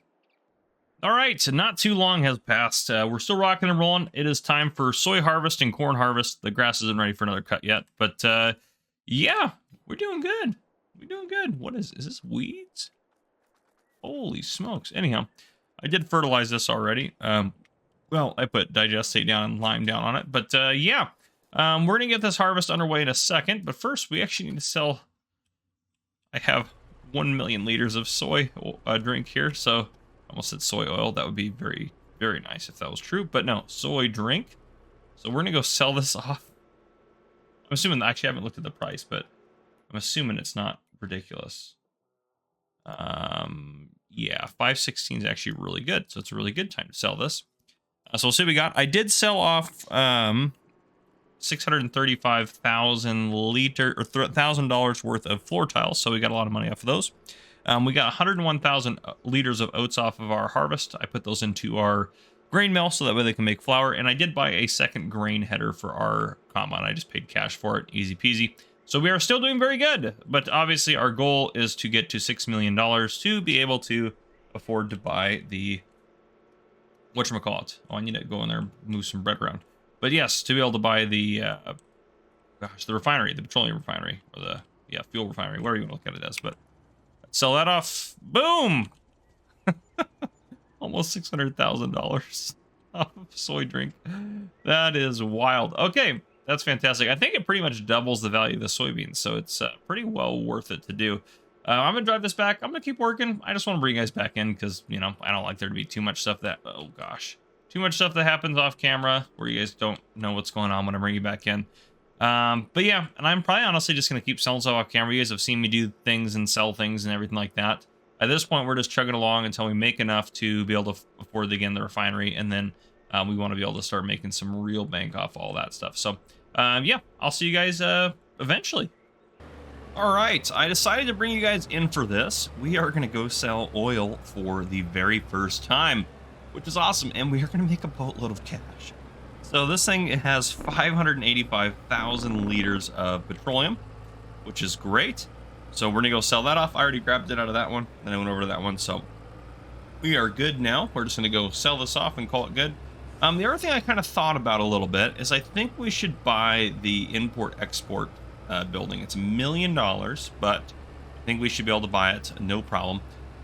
All right, so not too long has passed. We're still rocking and rolling. It is time for soy harvest and corn harvest. The grass isn't ready for another cut yet. But yeah, we're doing good. We're doing good. What is this, weeds? Holy smokes. Anyhow, I did fertilize this already. Well, I put digestate down and lime down on it. But yeah, we're going to get this harvest underway in a second. But first, we actually need to sell. I have 1 million liters of soy drink here. So I almost said soy oil. That would be very, very nice if that was true. But no, soy drink. So we're going to go sell this off. I'm assuming, actually, I haven't looked at the price, but I'm assuming it's not ridiculous. Yeah, 516 is actually really good. So it's a really good time to sell this. So we'll see what we got. I did sell off 635,000 liter or $1,000 worth of floor tiles, so we got a lot of money off of those. We got 101,000 liters of oats off of our harvest. I put those into our grain mill so that way they can make flour, and I did buy a second grain header for our combine. I just paid cash for it, easy peasy. So we are still doing very good, but obviously our goal is to get to $6 million to be able to afford to buy the whatchamacallit. Oh, I need to go in there and move some bread around. But yes, to be able to buy the the refinery, the petroleum refinery, or the fuel refinery, whatever you want to look at it as. But sell that off. Boom! Almost $600,000 off of soy drink. That is wild. Okay, that's fantastic. I think it pretty much doubles the value of the soybeans, so it's pretty well worth it to do. I'm going to drive this back. I'm going to keep working. I just want to bring you guys back in because, you know, I don't like there to be too much stuff that, oh gosh, too much stuff that happens off camera where you guys don't know what's going on when I bring you back in. But yeah, and I'm probably honestly just going to keep selling stuff off camera. You guys have seen me do things and sell things and everything like that. At this point, we're just chugging along until we make enough to be able to afford, again, the refinery. And then we want to be able to start making some real bank off all that stuff. So, yeah, I'll see you guys eventually. All right, I decided to bring you guys in for this. We are going to go sell oil for the very first time, which is awesome. And we are going to make a boatload of cash. So this thing has 585,000 liters of petroleum, which is great. So we're going to go sell that off. I already grabbed it out of that one. Then I went over to that one. So we are good now. We're just going to go sell this off and call it good. The other thing I kind of thought about a little bit is I think we should buy the import-export building. It's $1 million, but I think we should be able to buy it, no problem.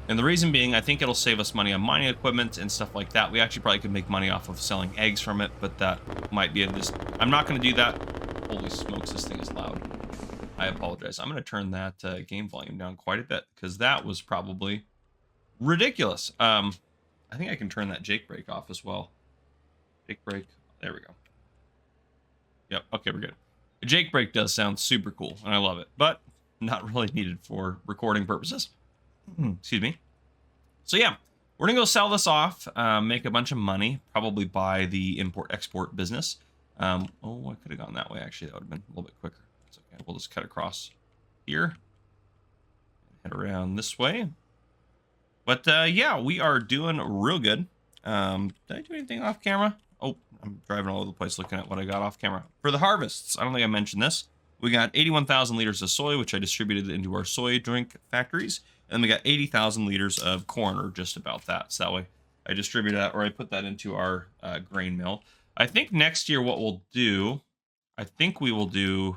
And the reason being, I think it'll save us money on mining equipment and stuff like that. We actually probably could make money off of selling eggs from it, but that might be I'm not going to do that. Holy smokes, this thing is loud. I apologize. I'm going to turn that game volume down quite a bit because that was probably ridiculous. I think I can turn that Jake brake off as well. Jake brake. There we go. Yep. Okay, we're good. The Jake brake does sound super cool, and I love it, but not really needed for recording purposes. Excuse me. So yeah, we're gonna go sell this off, make a bunch of money, probably buy the import-export business. Oh, I could have gone that way. Actually, that would have been a little bit quicker. It's okay. We'll just cut across here, head around this way. But yeah, we are doing real good. Did I do anything off camera? Oh, I'm driving all over the place looking at what I got off camera. For the harvests, I don't think I mentioned this. We got 81,000 liters of soy, which I distributed into our soy drink factories. And we got 80,000 liters of corn, or just about that. So that way I distribute that, or I put that into our grain mill. I think next year what we'll do, I think we'll do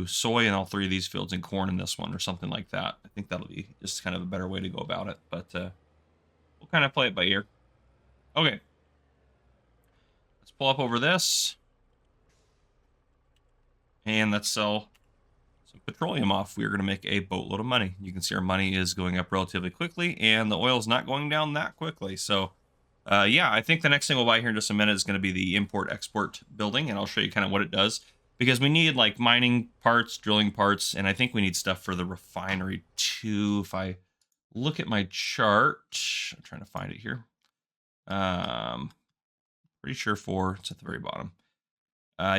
soy in all three of these fields and corn in this one, or something like that. I think that'll be just kind of a better way to go about it. But we'll kind of play it by ear. Okay. Let's pull up over this. And let's sell some petroleum off. We're going to make a boatload of money. You can see our money is going up relatively quickly, and the oil is not going down that quickly. So, yeah, I think the next thing we'll buy here in just a minute is going to be the import-export building, and I'll show you kind of what it does. Because we need, like, mining parts, drilling parts, and I think we need stuff for the refinery, too. If I look at my chart, I'm trying to find it here. Pretty sure it's at the very bottom.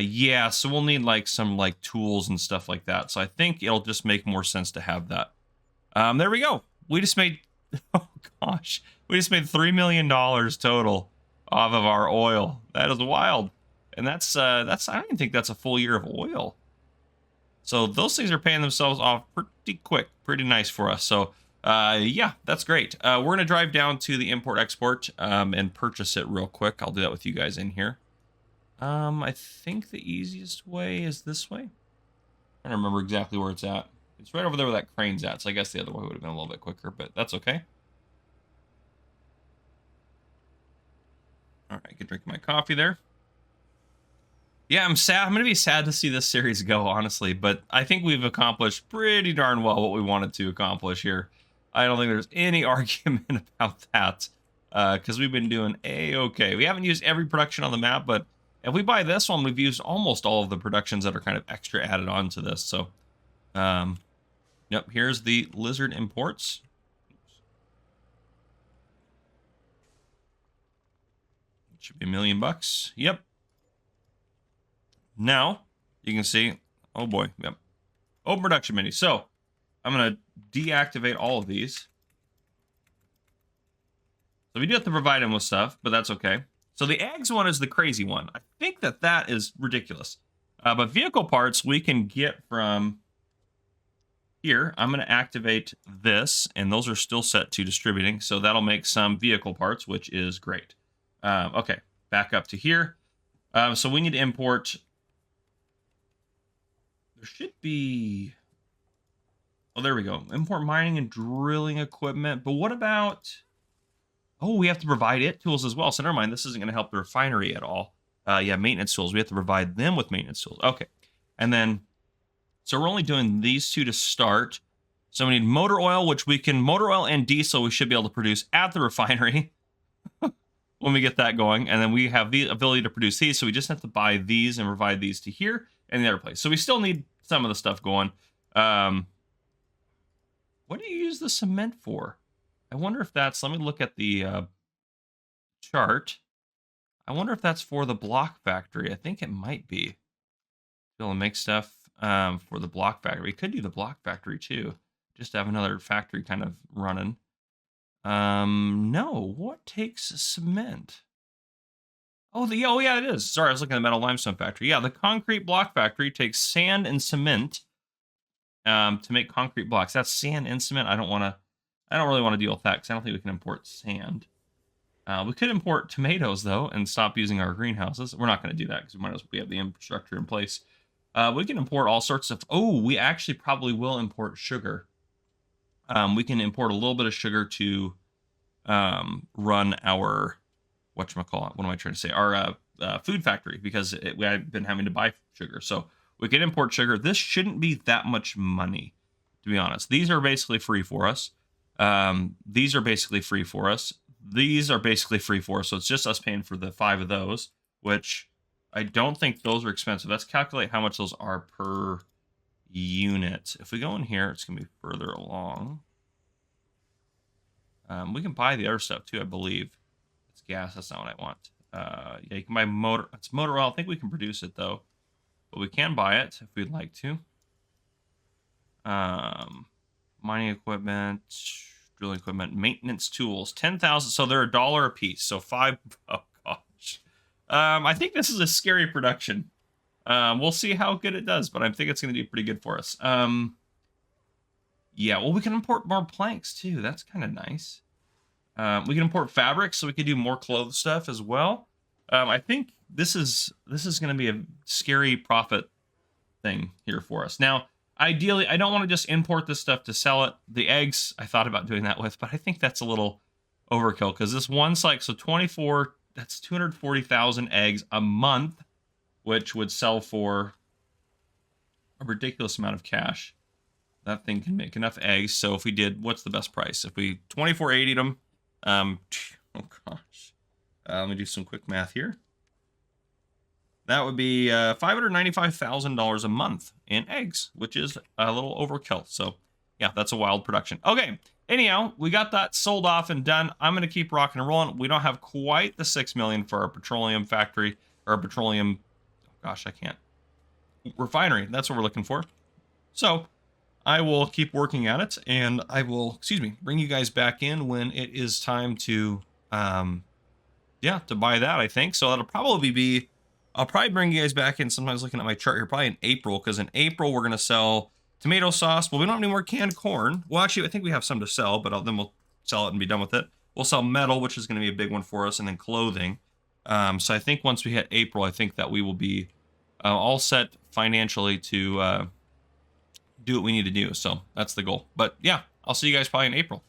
Yeah, so we'll need like some like tools and stuff like that. So I think it'll just make more sense to have that. There we go. We just made, oh gosh, we just made $3 million total off of our oil. That is wild. And that's I don't even think that's a full year of oil. So those things are paying themselves off pretty quick, pretty nice for us. So yeah, that's great. We're going to drive down to the import-export and purchase it real quick. I'll do that with you guys in here. I think the easiest way is this way. I don't remember exactly where it's at. It's right over there where that crane's at, so I guess the other way would have been a little bit quicker, but that's okay. All right, I can drink my coffee there. Yeah, I'm sad. I'm going to be sad to see this series go, honestly, but I think we've accomplished pretty darn well what we wanted to accomplish here. I don't think there's any argument about that, because we've been doing A-okay. We haven't used every production on the map, but if we buy this one, we've used almost all of the productions that are kind of extra added on to this. So, yep, here's the lizard imports. It should be $1 million. Yep. Now, you can see, oh boy, yep. Open production menu. So, I'm going to deactivate all of these. So we do have to provide them with stuff, but that's okay. So the eggs one is the crazy one. I think that is ridiculous. But vehicle parts we can get from here. I'm going to activate this, and those are still set to distributing. So that'll make some vehicle parts, which is great. Okay, back up to here. So we need to import. There should be. Oh, there we go. Import mining and drilling equipment. But what about? Oh, we have to provide it tools as well. So never mind. This isn't going to help the refinery at all. Yeah, maintenance tools. We have to provide them with maintenance tools. Okay. And then, so we're only doing these two to start. So we need motor oil, which we can, motor oil and diesel we should be able to produce at the refinery. when we get that going. And then we have the ability to produce these. So we just have to buy these and provide these to here and the other place. So we still need some of the stuff going. What do you use the cement for? I wonder if that's, let me look at the chart. I wonder if that's for the block factory. I think it might be. Be able to make stuff for the block factory. We could do the block factory too. Just to have another factory kind of running. No. What takes cement? Oh, oh yeah, it is. Sorry, I was looking at the metal limestone factory. Yeah, the concrete block factory takes sand and cement to make concrete blocks. That's sand and cement. I don't really want to deal with that because I don't think we can import sand. We could import tomatoes though and stop using our greenhouses. We're not going to do that because we have the infrastructure in place. We can import all sorts of. Oh, we actually probably will import sugar. We can import a little bit of sugar to run our whatchamacallit. What am I trying to say? Our food factory, because I've been having to buy sugar. So we can import sugar. This shouldn't be that much money, to be honest. These are basically free for us. These are basically free for us. These are basically free for us. So it's just us paying for the 5 of those, which I don't think those are expensive. Let's calculate how much those are per unit. If we go in here, it's going to be further along. We can buy the other stuff too, I believe. It's gas. That's not what I want. Yeah, you can buy motor. It's motor oil. I think we can produce it though, but we can buy it if we'd like to. Mining equipment, drilling equipment, maintenance tools, 10,000. So they're $1 a piece. So 5. Oh gosh. I think this is a scary production. We'll see how good it does, but I think it's going to do pretty good for us. Yeah, well, we can import more planks too. That's kind of nice. We can import fabric, so we can do more clothes stuff as well. I think this is going to be a scary profit thing here for us. Now, ideally, I don't want to just import this stuff to sell it. The eggs, I thought about doing that with, but I think that's a little overkill because this one cycle, so 24, that's 240,000 eggs a month, which would sell for a ridiculous amount of cash. That thing can make enough eggs. So if we did, what's the best price? If we 24.80 them, oh gosh, let me do some quick math here. That would be $595,000 a month in eggs, which is a little overkill. So yeah, that's a wild production. Okay, anyhow, we got that sold off and done. I'm going to keep rocking and rolling. We don't have quite the $6 million for our petroleum factory or petroleum. Gosh, I can't. Refinery. That's what we're looking for. So I will keep working at it, and I will, bring you guys back in when it is time to, to buy that, I think. So that'll probably be, I'll probably bring you guys back in sometimes looking at my chart here, probably in April, because in April we're going to sell tomato sauce. Well, we don't have any more canned corn. Well, actually, I think we have some to sell, but then we'll sell it and be done with it. We'll sell metal, which is going to be a big one for us, and then clothing. So I think once we hit April, I think that we will be all set financially to do what we need to do. So that's the goal. But yeah, I'll see you guys probably in April.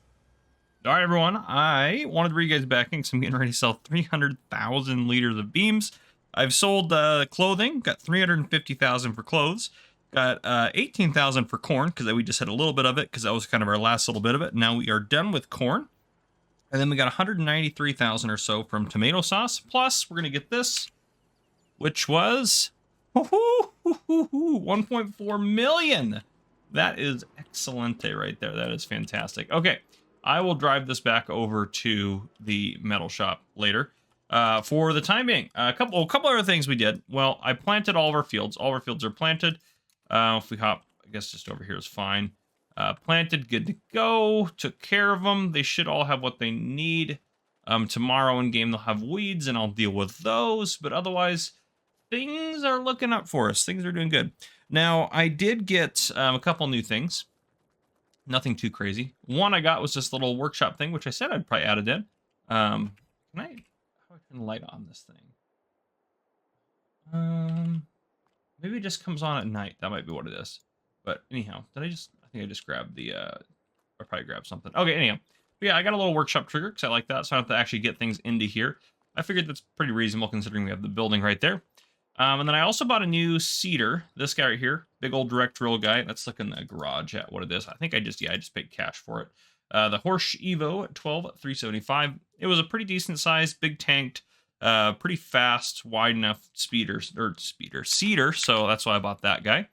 All right, everyone. I wanted to bring you guys back in because I'm getting ready to sell 300,000 liters of beams. I've sold clothing, got 350,000 for clothes, got 18,000 for corn because we just had a little bit of it because that was kind of our last little bit of it. Now we are done with corn. And then we got 193,000 or so from tomato sauce. Plus, we're going to get this, which was 1.4 million. That is excelente right there. That is fantastic. Okay, I will drive this back over to the metal shop later. For the time being, a couple other things we did. Well, I planted all of our fields. All of our fields are planted. If we hop, I guess just over here is fine. Planted, good to go. Took care of them. They should all have what they need. Tomorrow in game they'll have weeds, and I'll deal with those. But otherwise, things are looking up for us. Things are doing good. Now, I did get a couple new things. Nothing too crazy. One I got was this little workshop thing, which I said I'd probably add it in. Can I? How can I light on this thing? Maybe it just comes on at night. That might be what it is. But anyhow, I think I just grabbed the, I probably grabbed something. Okay, anyhow. But yeah, I got a little workshop trigger because I like that. So I don't have to actually get things into here. I figured that's pretty reasonable considering we have the building right there. And then I also bought a new seeder. This guy right here, big old direct drill guy. Let's look in the garage at what it is. I think I just paid cash for it. The Horsch Evo 12375. It was a pretty decent size, big tanked, pretty fast, wide enough seater. So that's why I bought that guy.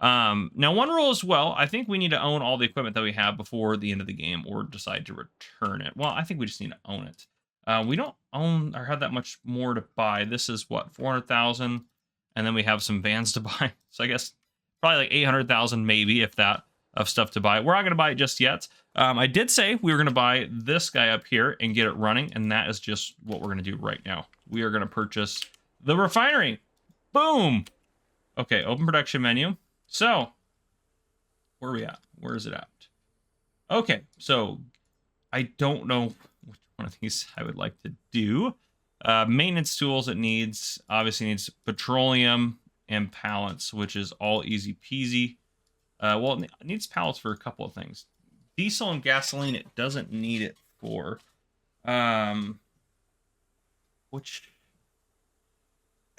Now, one rule as well, I think we need to own all the equipment that we have before the end of the game or decide to return it. Well, I think we just need to own it. We don't own or have that much more to buy. This is what, 400,000, and then we have some vans to buy. So I guess probably like 800,000, maybe, if that, of stuff to buy. We're not going to buy it just yet. I did say we were going to buy this guy up here and get it running, and that is just what we're going to do right now. We are going to purchase the refinery. Boom. Okay, open production menu. So, where are we at? Where is it at? Okay, so I don't know which one of these I would like to do. Maintenance tools, it needs, obviously needs petroleum and pallets, which is all easy peasy. Well, it needs pallets for a couple of things. Diesel and gasoline, it doesn't need it for. Which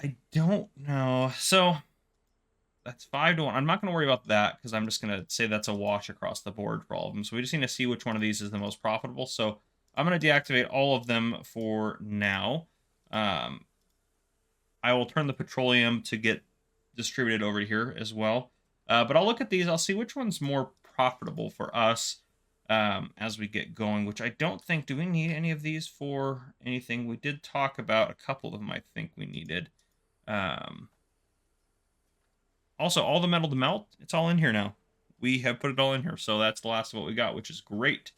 I don't know. So that's 5 to 1. I'm not going to worry about that because I'm just going to say that's a wash across the board for all of them. So we just need to see which one of these is the most profitable. So I'm going to deactivate all of them for now. I will turn the petroleum to get distributed over here as well. But I'll look at these. I'll see which one's more profitable for us as we get going, which I don't think, do we need any of these for anything? We did talk about a couple of them I think we needed. Also, all the metal to melt, it's all in here now. We have put it all in here, so that's the last of what we got, which is great.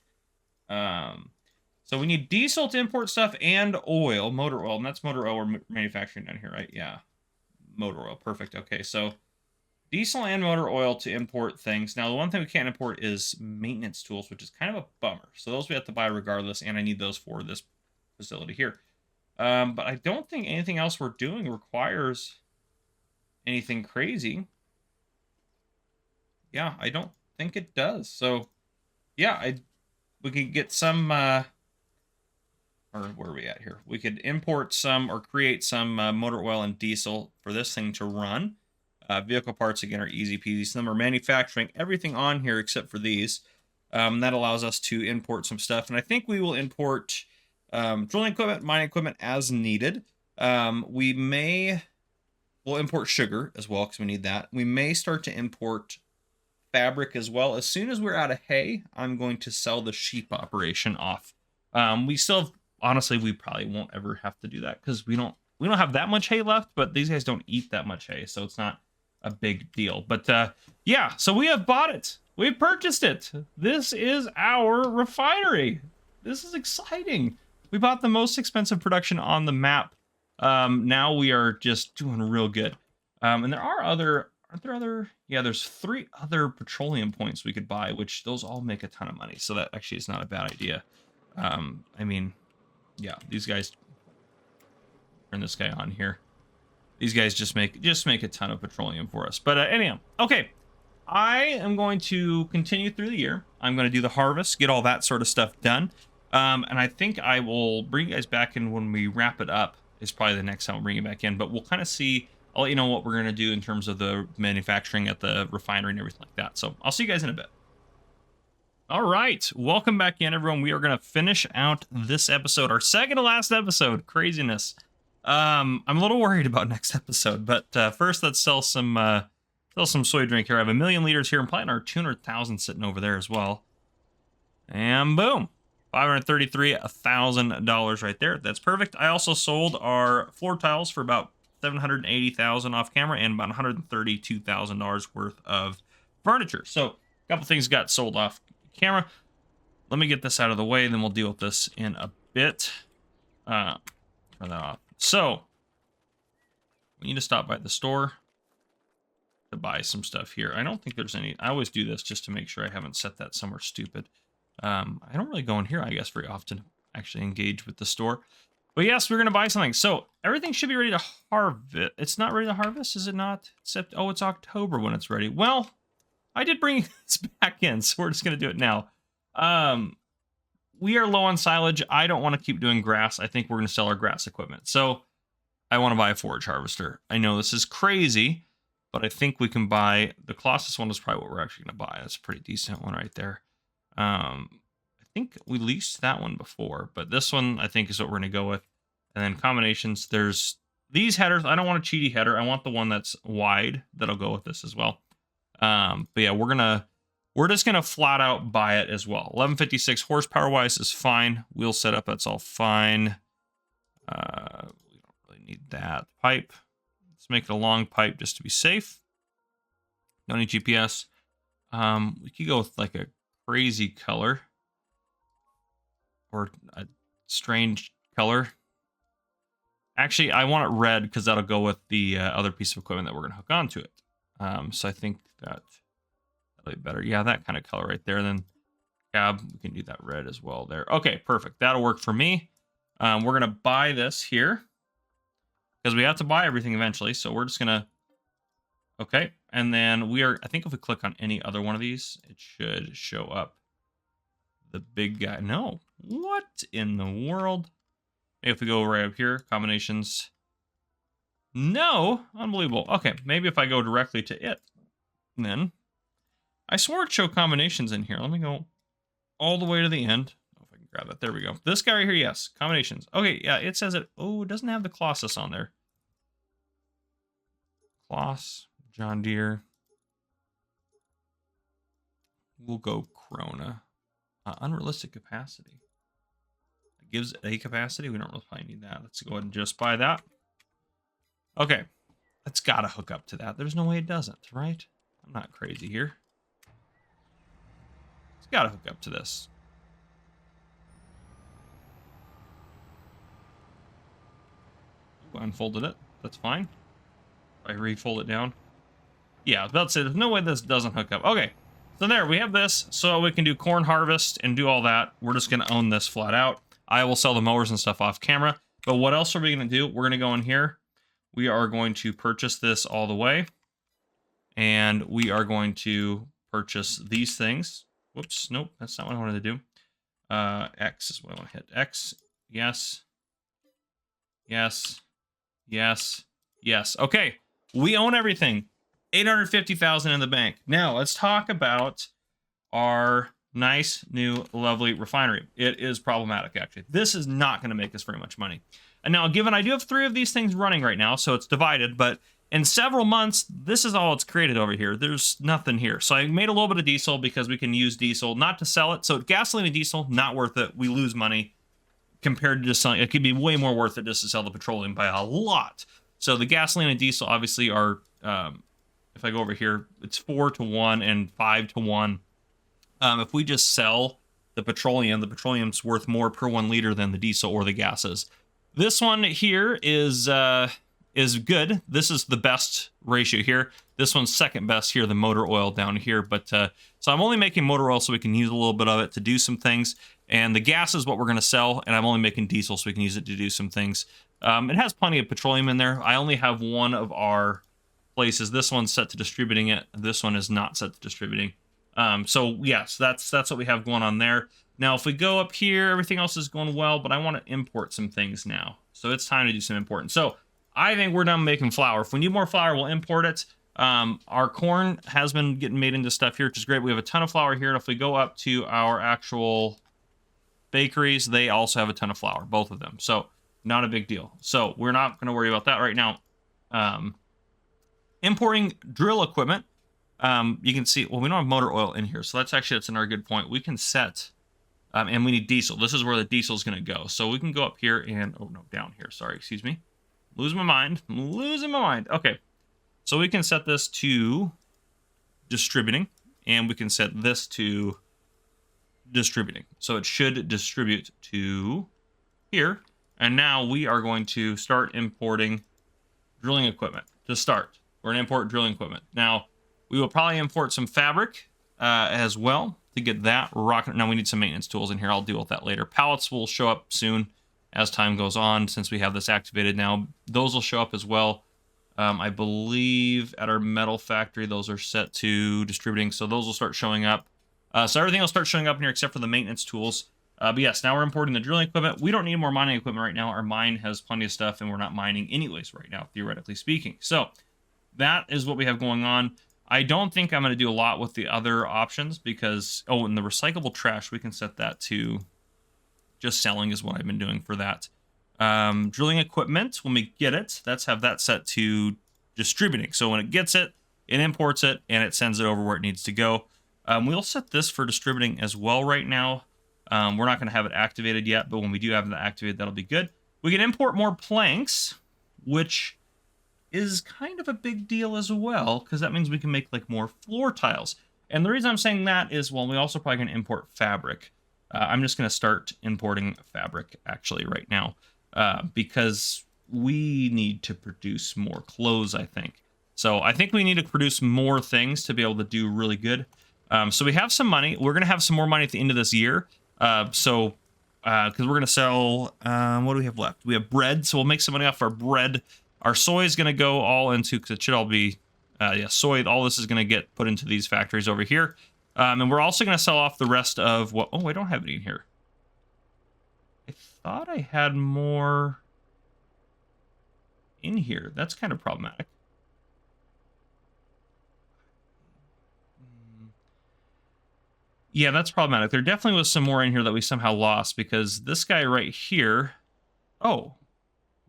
So we need diesel to import stuff and oil, motor oil, and that's motor oil we're manufacturing down here, right? Yeah, motor oil, perfect. Okay, so diesel and motor oil to import things. Now, the one thing we can't import is maintenance tools, which is kind of a bummer. So those we have to buy regardless, and I need those for this facility here. But I don't think anything else we're doing requires anything crazy. Yeah, I don't think it does. So, yeah, we could get some, or where are we at here? We could import some or create some motor oil and diesel for this thing to run. Vehicle parts, again, are easy peasy. Some are manufacturing everything on here except for these. That allows us to import some stuff. And I think we will import drilling equipment, mining equipment as needed. We'll import sugar as well because we need that. We may start to import fabric as well. As soon as we're out of hay, I'm going to sell the sheep operation off. We still have, honestly, we probably won't ever have to do that because we don't have that much hay left, but these guys don't eat that much hay, so it's not a big deal. But yeah, so we have bought it. We've purchased it. This is our refinery. This is exciting. We bought the most expensive production on the map. Now we are just doing real good. And there are other, aren't there other? Yeah, there's 3 other petroleum points we could buy, which those all make a ton of money. So that actually is not a bad idea. I mean, yeah, these guys, turn this guy on here. These guys just make a ton of petroleum for us. But anyhow, okay. I am going to continue through the year. I'm going to do the harvest, get all that sort of stuff done. And I think I will bring you guys back in when we wrap it up. Is probably the next time I'll bring you back in. But we'll kind of see. I'll let you know what we're going to do in terms of the manufacturing at the refinery and everything like that. So I'll see you guys in a bit. All right. Welcome back in, everyone. We are going to finish out this episode, our second to last episode. Craziness. I'm a little worried about next episode, but first let's sell some soy drink here. I have 1 million liters here. I'm planning our 200,000 sitting over there as well. And boom. $533,000 right there. That's perfect. I also sold our floor tiles for about $780,000 off camera and about $132,000 worth of furniture. So a couple things got sold off camera. Let me get this out of the way, then we'll deal with this in a bit. Turn that off. So we need to stop by the store to buy some stuff here. I don't think there's any. I always do this just to make sure I haven't set that somewhere stupid. I don't really go in here, I guess, very often to actually engage with the store. But yes, we're going to buy something. So everything should be ready to harvest. It's not ready to harvest, is it not? Except, oh, it's October when it's ready. Well, I did bring this back in, so we're just going to do it now. We are low on silage. I don't want to keep doing grass. I think we're going to sell our grass equipment. So I want to buy a forage harvester. I know this is crazy, but I think we can buy, the Colossus one is probably what we're actually going to buy. That's a pretty decent one right there. I think we leased that one before, but this one I think is what we're going to go with. And then combinations, there's these headers. I don't want a cheaty header. I want the one that's wide. That'll go with this as well. But yeah, we're just gonna flat out buy it as well. 1156 horsepower wise is fine. Wheel setup, that's all fine. We don't really need that pipe. Let's make it a long pipe just to be safe. Don't need GPS. We could go with like a crazy color or a strange color. Actually, I want it red because that'll go with the other piece of equipment that we're gonna hook onto it. So I think that'll be better. Yeah, that kind of color right there. Then cab, we can do that red as well there. Okay, perfect. That'll work for me. We're gonna buy this here because we have to buy everything eventually. So we're just gonna, okay. And then I think if we click on any other one of these, it should show up the big guy. No, what in the world? If we go right up here, combinations. No, unbelievable. Okay, maybe if I go directly to it, then I swore it showed combinations in here. Let me go all the way to the end. Oh, if I can grab that. There we go. This guy right here, yes, combinations. Okay, yeah, it says it. Oh, it doesn't have the Colossus on there. Kloss, John Deere. We'll go Corona. Unrealistic capacity. Gives a capacity. We don't really probably need that. Let's go ahead and just buy that. Okay. That's got to hook up to that. There's no way it doesn't, right? I'm not crazy here. It's got to hook up to this. Ooh, I unfolded it. That's fine. I refold it down. Yeah, I was about to say, there's no way this doesn't hook up. Okay. So there, we have this. So we can do corn harvest and do all that. We're just going to own this flat out. I will sell the mowers and stuff off camera. But what else are we going to do? We're going to go in here. We are going to purchase this all the way. And we are going to purchase these things. Whoops, nope, that's not what I wanted to do. X is what I want to hit. X, yes. Yes. Yes. Yes. Okay, we own everything. 850,000 in the bank. Now, let's talk about our nice, new, lovely refinery. It is problematic, actually. This is not going to make us very much money. And now, given I do have 3 of these things running right now, so it's divided, but in several months, this is all it's created over here. There's nothing here. So I made a little bit of diesel because we can use diesel, not to sell it. So gasoline and diesel, not worth it. We lose money compared to just selling. It could be way more worth it just to sell the petroleum by a lot. So the gasoline and diesel obviously are, if I go over here, it's 4 to 1 and 5 to 1. If we just sell the petroleum's worth more per 1 liter than the diesel or the gases. This one here is good. This is the best ratio here. This one's second best here, the motor oil down here. But so I'm only making motor oil so we can use a little bit of it to do some things. And the gas is what we're going to sell, and I'm only making diesel so we can use it to do some things. It has plenty of petroleum in there. I only have one of our places. This one's set to distributing it. This one is not set to distributing. So yes, that's what we have going on there. Now, if we go up here, everything else is going well, but I want to import some things now. So it's time to do some importing. So I think we're done making flour. If we need more flour, we'll import it. Our corn has been getting made into stuff here, which is great. We have a ton of flour here. And if we go up to our actual bakeries, they also have a ton of flour, both of them. So not a big deal. So we're not going to worry about that right now. Importing drill equipment. You can see, well, we don't have motor oil in here. So that's another good point. We can set, and we need diesel. This is where the diesel is going to go. So we can go up here and, oh no, down here. Sorry, excuse me. Losing my mind. Okay. So we can set this to distributing, and we can set this to distributing. So it should distribute to here. And now we are going to start importing drilling equipment to start. We're going to import drilling equipment. Now, we will probably import some fabric as well to get that rocking. Now, we need some maintenance tools in here. I'll deal with that later. Pallets will show up soon as time goes on, since we have this activated now. Those will show up as well. I believe at our metal factory, those are set to distributing, so those will start showing up. So everything will start showing up in here except for the maintenance tools. But yes, now we're importing the drilling equipment. We don't need more mining equipment right now. Our mine has plenty of stuff, and we're not mining anyways right now, theoretically speaking. So that is what we have going on. I don't think I'm going to do a lot with the other options because, oh, and the recyclable trash, we can set that to just selling is what I've been doing for that. Drilling equipment, when we get it, let's have that set to distributing. So when it gets it, it imports it, and it sends it over where it needs to go. We'll set this for distributing as well right now. We're not going to have it activated yet, but when we do have it activated, that'll be good. We can import more planks, which is kind of a big deal as well, because that means we can make like more floor tiles. And the reason I'm saying that is, well, we also probably can import fabric. I'm just going to start importing fabric actually right now, because we need to produce more clothes, I think. So I think we need to produce more things to be able to do really good. So we have some money. We're going to have some more money at the end of this year. Because we're going to sell, what do we have left? We have bread, so we'll make some money off our bread. Our soy is going to go all into, because it should all be, soy. All this is going to get put into these factories over here. And we're also going to sell off the rest of what, oh, I don't have any in here. I thought I had more in here. That's kind of problematic. Yeah, that's problematic. There definitely was some more in here that we somehow lost because this guy right here... Oh,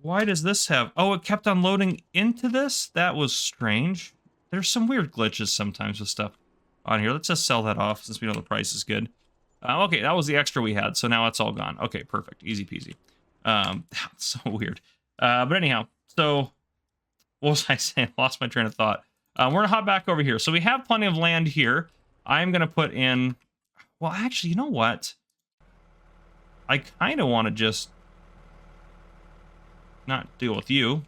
why does this have... Oh, it kept on loading into this? That was strange. There's some weird glitches sometimes with stuff on here. Let's just sell that off since we know the price is good. Okay, that was the extra we had, so now it's all gone. Okay, perfect. Easy peasy. That's so weird. But anyhow, so... What was I saying? Lost my train of thought. We're going to hop back over here. So we have plenty of land here. I'm going to put in... Well, actually, you know what? I kind of want to just not deal with you.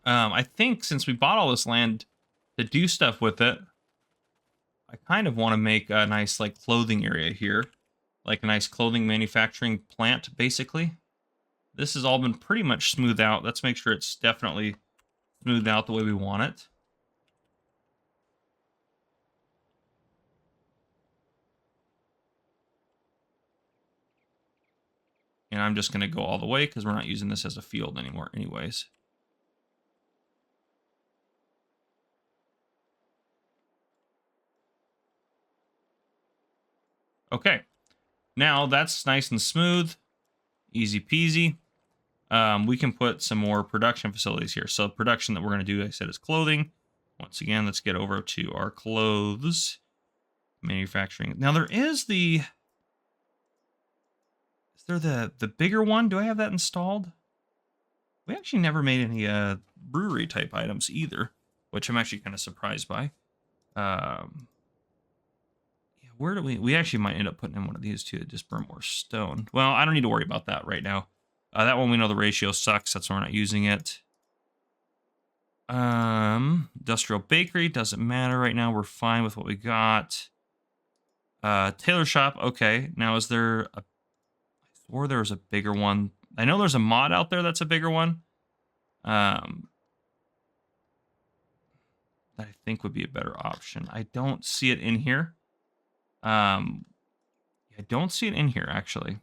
I think since we bought all this land to do stuff with it, I kind of want to make a nice like clothing area here. Like a nice clothing manufacturing plant, basically. This has all been pretty much smoothed out. Let's make sure it's definitely smoothed out the way we want it. And I'm just going to go all the way because we're not using this as a field anymore anyways. Okay. Now that's nice and smooth. Easy peasy. We can put some more production facilities here. So production that we're going to do, I said, is clothing. Once again, let's get over to our clothes. Manufacturing. Now there is the... Is there the bigger one? Do I have that installed? We actually never made any brewery type items either, which I'm actually kind of surprised by. Yeah, where do we actually might end up putting in one of these two to just burn more stone. Well, I don't need to worry about that right now. That one we know the ratio sucks. That's why we're not using it. Industrial bakery doesn't matter right now. We're fine with what we got. Tailor shop. Okay. Now is there a... Or there was a bigger one. I know there's a mod out there that's a bigger one. That I think would be a better option. I don't see it in here. I don't see it in here, actually.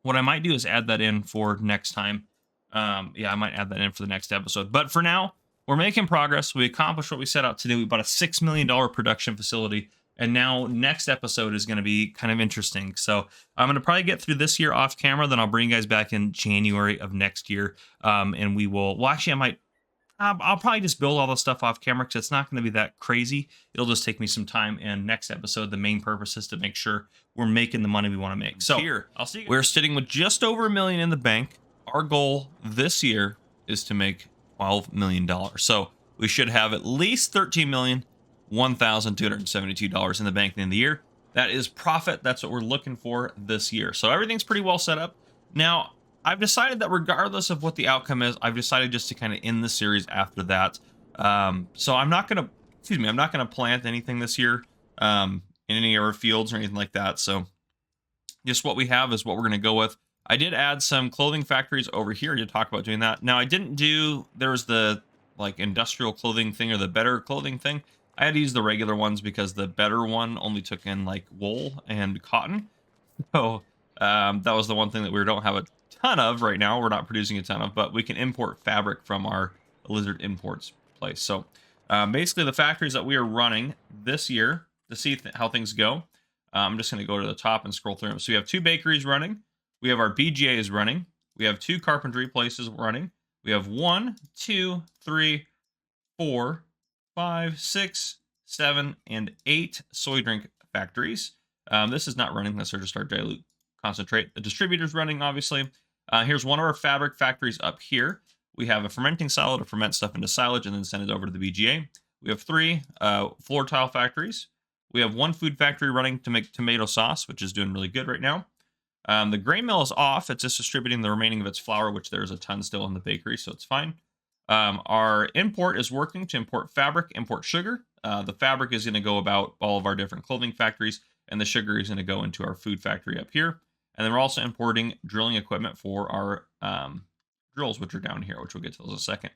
What I might do is add that in for next time. Yeah, I might add that in for the next episode. But for now, we're making progress. We accomplished what we set out to do. We bought a $6 million production facility. And now next episode is going to be kind of interesting. So I'm going to probably get through this year off camera. Then I'll bring you guys back in January of next year. And we will, well, actually I'll probably just build all the stuff off camera because it's not going to be that crazy. It'll just take me some time. And next episode, the main purpose is to make sure we're making the money we want to make. So here, I'll see you guys. We're sitting with just over $1 million in the bank. Our goal this year is to make $12 million. So we should have at least $13,001,272 in the bank at the end of the year. That is profit. That's what we're looking for this year. So everything's pretty well set up. Now, I've decided that regardless of what the outcome is, I've decided just to kind of end the series after that. So I'm not going to, I'm not going to plant anything this year in any of our fields or anything like that. So just what we have is what we're going to go with. I did add some clothing factories over here to talk about doing that. Now, I didn't do, there's the like industrial clothing thing or the better clothing thing. I had to use the regular ones because the better one only took in like wool and cotton. So that was the one thing that we don't have a ton of right now. We're not producing a ton of, but we can import fabric from our Lizard Imports place. So Basically, the factories that we are running this year to see how things go. I'm just going to go to the top and scroll through them. So we have 2 bakeries running. We have our BGAs running. We have 2 carpentry places running. We have 1, 2, 3, 4, 5, 6, 7, and 8 soy drink factories. This is not running. Let's just our dilute concentrate. The distributor's running, obviously. Here's one of our fabric factories up here. We have a fermenting silo to ferment stuff into silage and then send it over to the BGA. We have 3 floor tile factories. We have 1 food factory running to make tomato sauce, which is doing really good right now. The grain mill is off. It's just distributing the remaining of its flour, which there's a ton still in the bakery, so it's fine. Our import is working to import fabric, import sugar. The fabric is going to go about all of our different clothing factories, and the sugar is going to go into our food factory up here. And then we're also importing drilling equipment for our drills, which are down here, which we'll get to those in a second.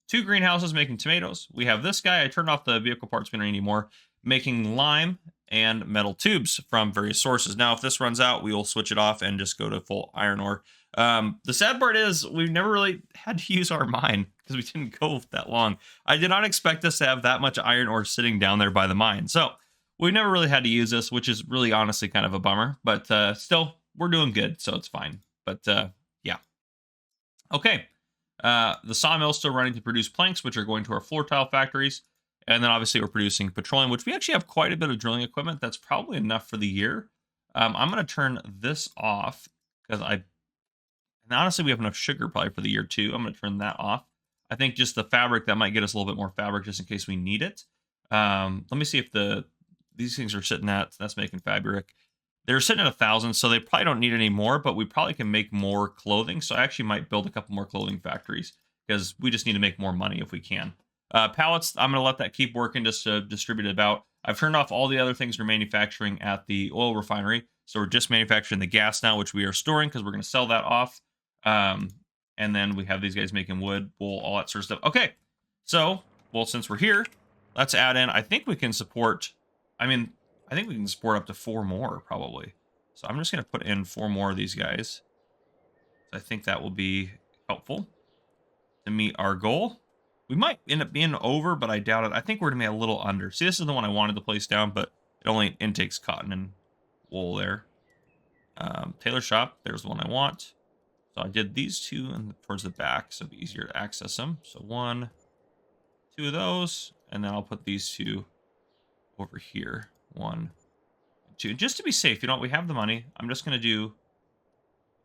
2 greenhouses making tomatoes. We have this guy. I turned off the vehicle parts we don't need anymore, making lime and metal tubes from various sources. Now, if this runs out, we will switch it off and just go to full iron ore. The sad part is we've never really had to use our mine because we didn't go that long. I did not expect us to have that much iron ore sitting down there by the mine. So we've never really had to use this, which is really honestly kind of a bummer. But still, we're doing good, so it's fine. But yeah. Okay. The sawmill's still running to produce planks, which are going to our floor tile factories. And then obviously we're producing petroleum, which we actually have quite a bit of drilling equipment. That's probably enough for the year. I'm going to turn this off because and honestly, we have enough sugar probably for the year too. I'm going to turn that off. I think just the fabric, that might get us a little bit more fabric just in case we need it. Let me see if these things are sitting at, that's making fabric. They're sitting at 1,000, so they probably don't need any more, but we probably can make more clothing. So I actually might build a couple more clothing factories because we just need to make more money if we can. Pallets, I'm going to let that keep working just to distribute it about. I've turned off all the other things we're manufacturing at the oil refinery. So we're just manufacturing the gas now, which we are storing because we're going to sell that off. And then we have these guys making wood, wool, all that sort of stuff. Okay, so, well, since we're here, let's add in, I think we can support, I think we can support up to 4 more, probably. So I'm just going to put in 4 more of these guys. I think that will be helpful to meet our goal. We might end up being over, but I doubt it. I think we're going to be a little under. See, this is the one I wanted to place down, but it only intakes cotton and wool there. Tailor shop, there's the one I want. So I did these 2 and towards the back, so it'll be easier to access them. So 1, 2 of those, and then I'll put these 2 over here. 1, 2, just to be safe. You know what? We have the money. I'm just going to do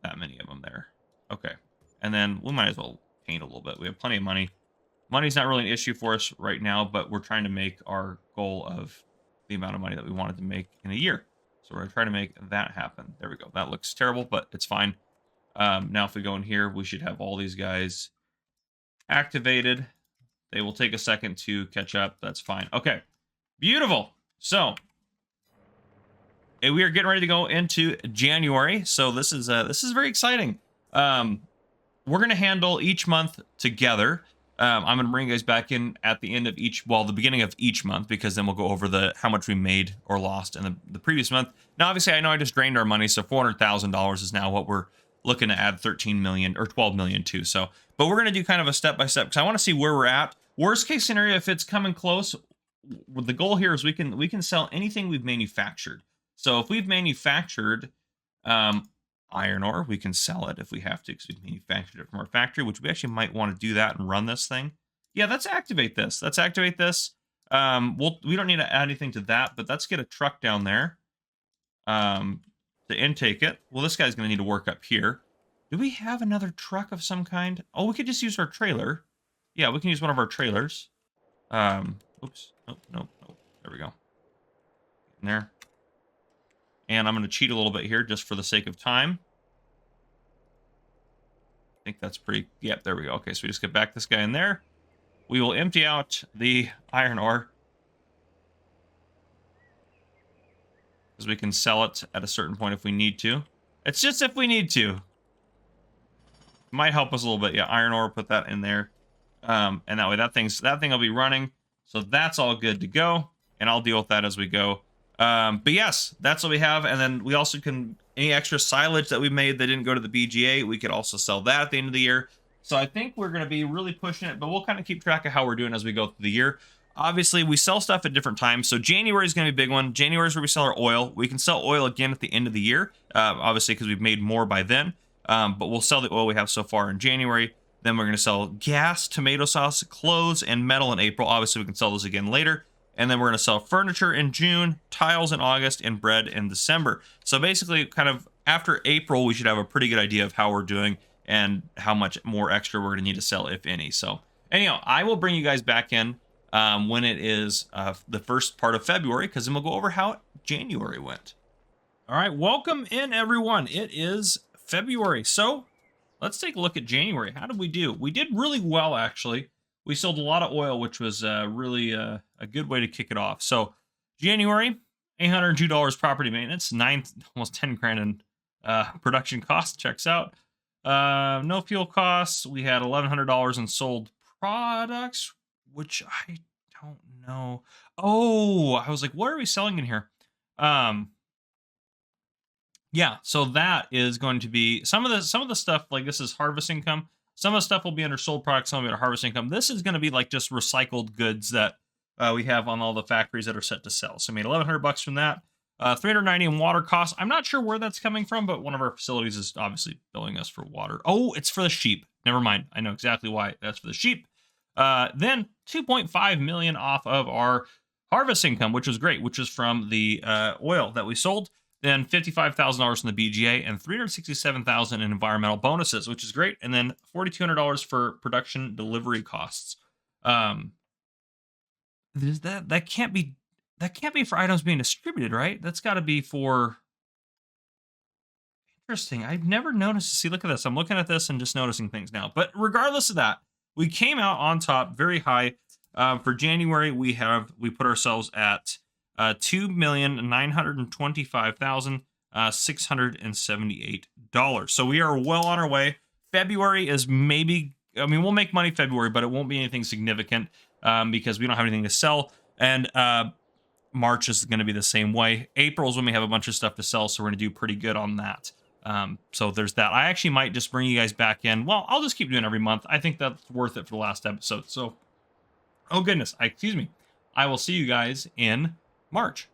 that many of them there. Okay. And then we might as well paint a little bit. We have plenty of money. Money's not really an issue for us right now, but we're trying to make our goal of the amount of money that we wanted to make in a year. So we're going to try to make that happen. There we go. That looks terrible, but it's fine. Now, if we go in here, we should have all these guys activated. They will take a second to catch up. That's fine. Okay. Beautiful. So we are getting ready to go into January. So this is very exciting. We're going to handle each month together. I'm going to bring you guys back in at the end of the beginning of each month, because then we'll go over how much we made or lost in the previous month. Now, obviously, I know I just drained our money, so $400,000 is now what we're looking to add 13 million or 12 million to. So, but we're going to do kind of a step-by-step, because I want to see where we're at. Worst case scenario, if it's coming close, the goal here is we can sell anything we've manufactured. So if we've manufactured iron ore, we can sell it if we have to, because we've manufactured it from our factory, which we actually might want to do that and run this thing. Yeah, let's activate this. We don't need to add anything to that, but let's get a truck down there to intake it. Well, this guy's going to need to work up here. Do we have another truck of some kind? Oh, we could just use our trailer. Yeah, we can use one of our trailers. Oops. Nope. There we go. In there. And I'm going to cheat a little bit here just for the sake of time. I think that's pretty... Yep, there we go. Okay, so we just get back this guy in there. We will empty out the iron ore, because we can sell it at a certain point if we need to. It's just if we need to. Might help us a little bit. Yeah, iron ore, put that in there. And that way that thing will be running. So that's all good to go. And I'll deal with that as we go. But yes, that's what we have. And then we also can, any extra silage that we made that didn't go to the BGA, we could also sell that at the end of the year. So I think we're going to be really pushing it, but we'll kind of keep track of how we're doing as we go through the year. obviously we sell stuff at different times. So January is going to be a big one. January is where we sell our oil. We can sell oil again at the end of the year, obviously because we've made more by then. But we'll sell the oil we have so far in January. Then we're going to sell gas, tomato sauce, clothes, and metal in April. Obviously, we can sell those again later. And then we're going to sell furniture in June, tiles in August, and bread in December. So basically, kind of after April, we should have a pretty good idea of how we're doing and how much more extra we're going to need to sell, if any. So anyhow, I will bring you guys back in when it is the first part of February, because then we'll go over how January went. All right, welcome in, everyone. It is February. So let's take a look at January. How did we do? We did really well, actually. We sold a lot of oil, which was really a good way to kick it off. So January, $802 property maintenance, almost 10 grand in production costs. Checks out. No fuel costs. We had $1,100 in sold products, which I don't know. Oh, I was like, what are we selling in here? Yeah, so that is going to be some of the stuff. Like, this is harvest income. Some of the stuff will be under sold products, some will be under harvest income. This is going to be like just recycled goods that we have on all the factories that are set to sell. So I made $1,100 from that. $390 in water costs. I'm not sure where that's coming from, but one of our facilities is obviously billing us for water. Oh, it's for the sheep. Never mind. I know exactly why. That's for the sheep. Then $2.5 million off of our harvest income, which was great, which is from the oil that we sold. Then $55,000 in the BGA and $367,000 in environmental bonuses, which is great. And then $4,200 for production delivery costs. That can't be for items being distributed, right? That's got to be for. Interesting. I've never noticed. See, look at this. I'm looking at this and just noticing things now. But regardless of that, we came out on top, very high. For January, we put ourselves at $2,925,678. So we are well on our way. February is maybe, we'll make money February, but it won't be anything significant because we don't have anything to sell. And March is going to be the same way. April is when we have a bunch of stuff to sell, so we're going to do pretty good on that. So there's that. I actually might just bring you guys back in. Well, I'll just keep doing every month. I think that's worth it for the last episode. So, oh goodness, excuse me. I will see you guys in March.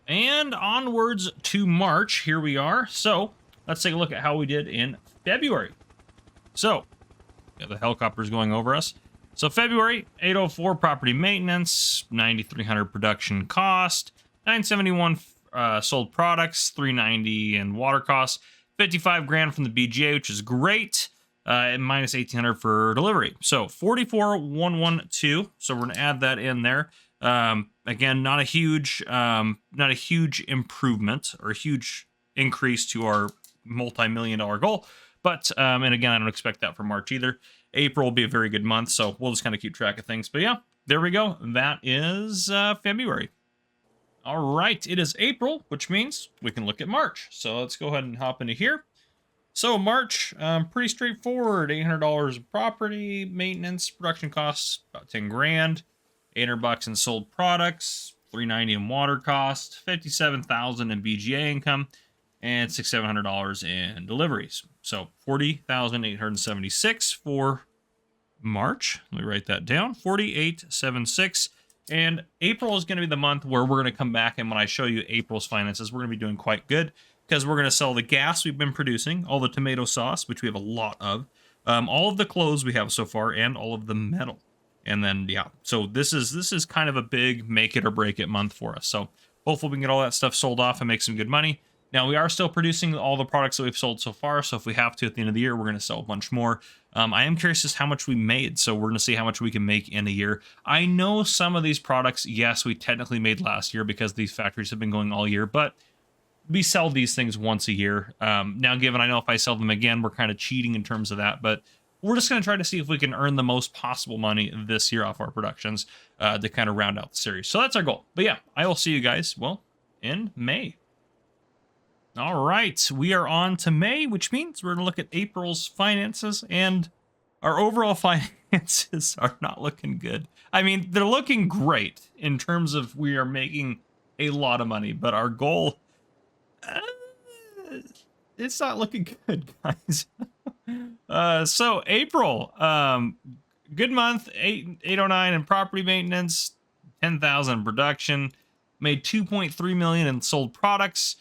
And onwards to March, here we are. So let's take a look at how we did in February. So the helicopter's going over us. So February, 804 property maintenance, 9,300 production cost, 971 sold products, 390 in water costs, 55 grand from the BGA, which is great, and minus 1,800 for delivery. So 44,112. So we're gonna add that in there. Again, not a huge improvement or a huge increase to our multi-million-dollar goal, but and again, I don't expect that for March either. April will be a very good month, so we'll just kind of keep track of things. But yeah, there we go. That is February. All right, it is April, which means we can look at March. So let's go ahead and hop into here. So March, pretty straightforward. $800 in property maintenance, production costs about 10 grand. $800 in sold products, $390 in water cost, $57,000 in BGA income, and $6,700 in deliveries. So $40,876 for March. Let me write that down. 4876. And April is going to be the month where we're going to come back, and when I show you April's finances, we're going to be doing quite good because we're going to sell the gas we've been producing, all the tomato sauce, which we have a lot of, all of the clothes we have so far, and all of the metal. And then, yeah, so this is kind of a big make it or break it month for us. So hopefully we can get all that stuff sold off and make some good money. Now, we are still producing all the products that we've sold so far. So if we have to at the end of the year, we're going to sell a bunch more. I am curious as to how much we made. So we're going to see how much we can make in a year. I know some of these products, yes, we technically made last year because these factories have been going all year, but we sell these things once a year. Now, given I know if I sell them again, we're kind of cheating in terms of that, but we're just going to try to see if we can earn the most possible money this year off our productions to kind of round out the series. So that's our goal. But yeah, I will see you guys, well, in May. All right, we are on to May, which means we're going to look at April's finances, and our overall finances are not looking good. I mean, they're looking great in terms of we are making a lot of money, but our goal, it's not looking good, guys. So April, good month. 809 in property maintenance, 10,000 in production, made 2.3 million in sold products,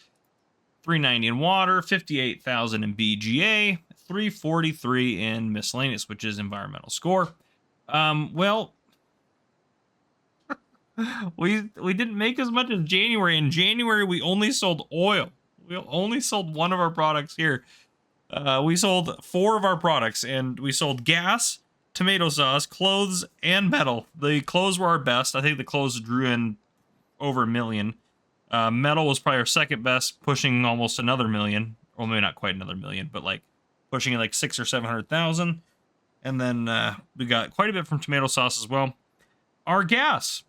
390 in water, 58,000 in BGA, 343 in miscellaneous, which is environmental score. Well, we didn't make as much as January. In January, we only sold oil. We only sold one of our products here. We sold 4 of our products, and we sold gas, tomato sauce, clothes, and metal. The clothes were our best. I think the clothes drew in over $1 million. Metal was probably our second best, pushing almost another million. Well, maybe not quite another million, but like pushing it like 600,000 or 700,000. And then we got quite a bit from tomato sauce as well. Our gas.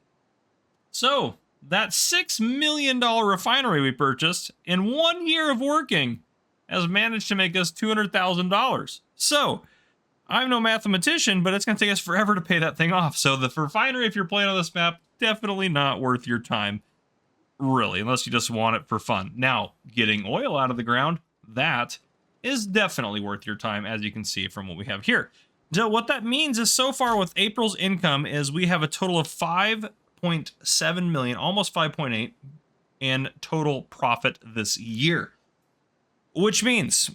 So that $6 million refinery we purchased in 1 year of working has managed to make us $200,000. So I'm no mathematician, but it's going to take us forever to pay that thing off. So the refinery, if you're playing on this map, definitely not worth your time, really, unless you just want it for fun. Now, getting oil out of the ground, that is definitely worth your time, as you can see from what we have here. So what that means is so far with April's income is we have a total of 5.7 million, almost 5.8 in total profit this year. Which means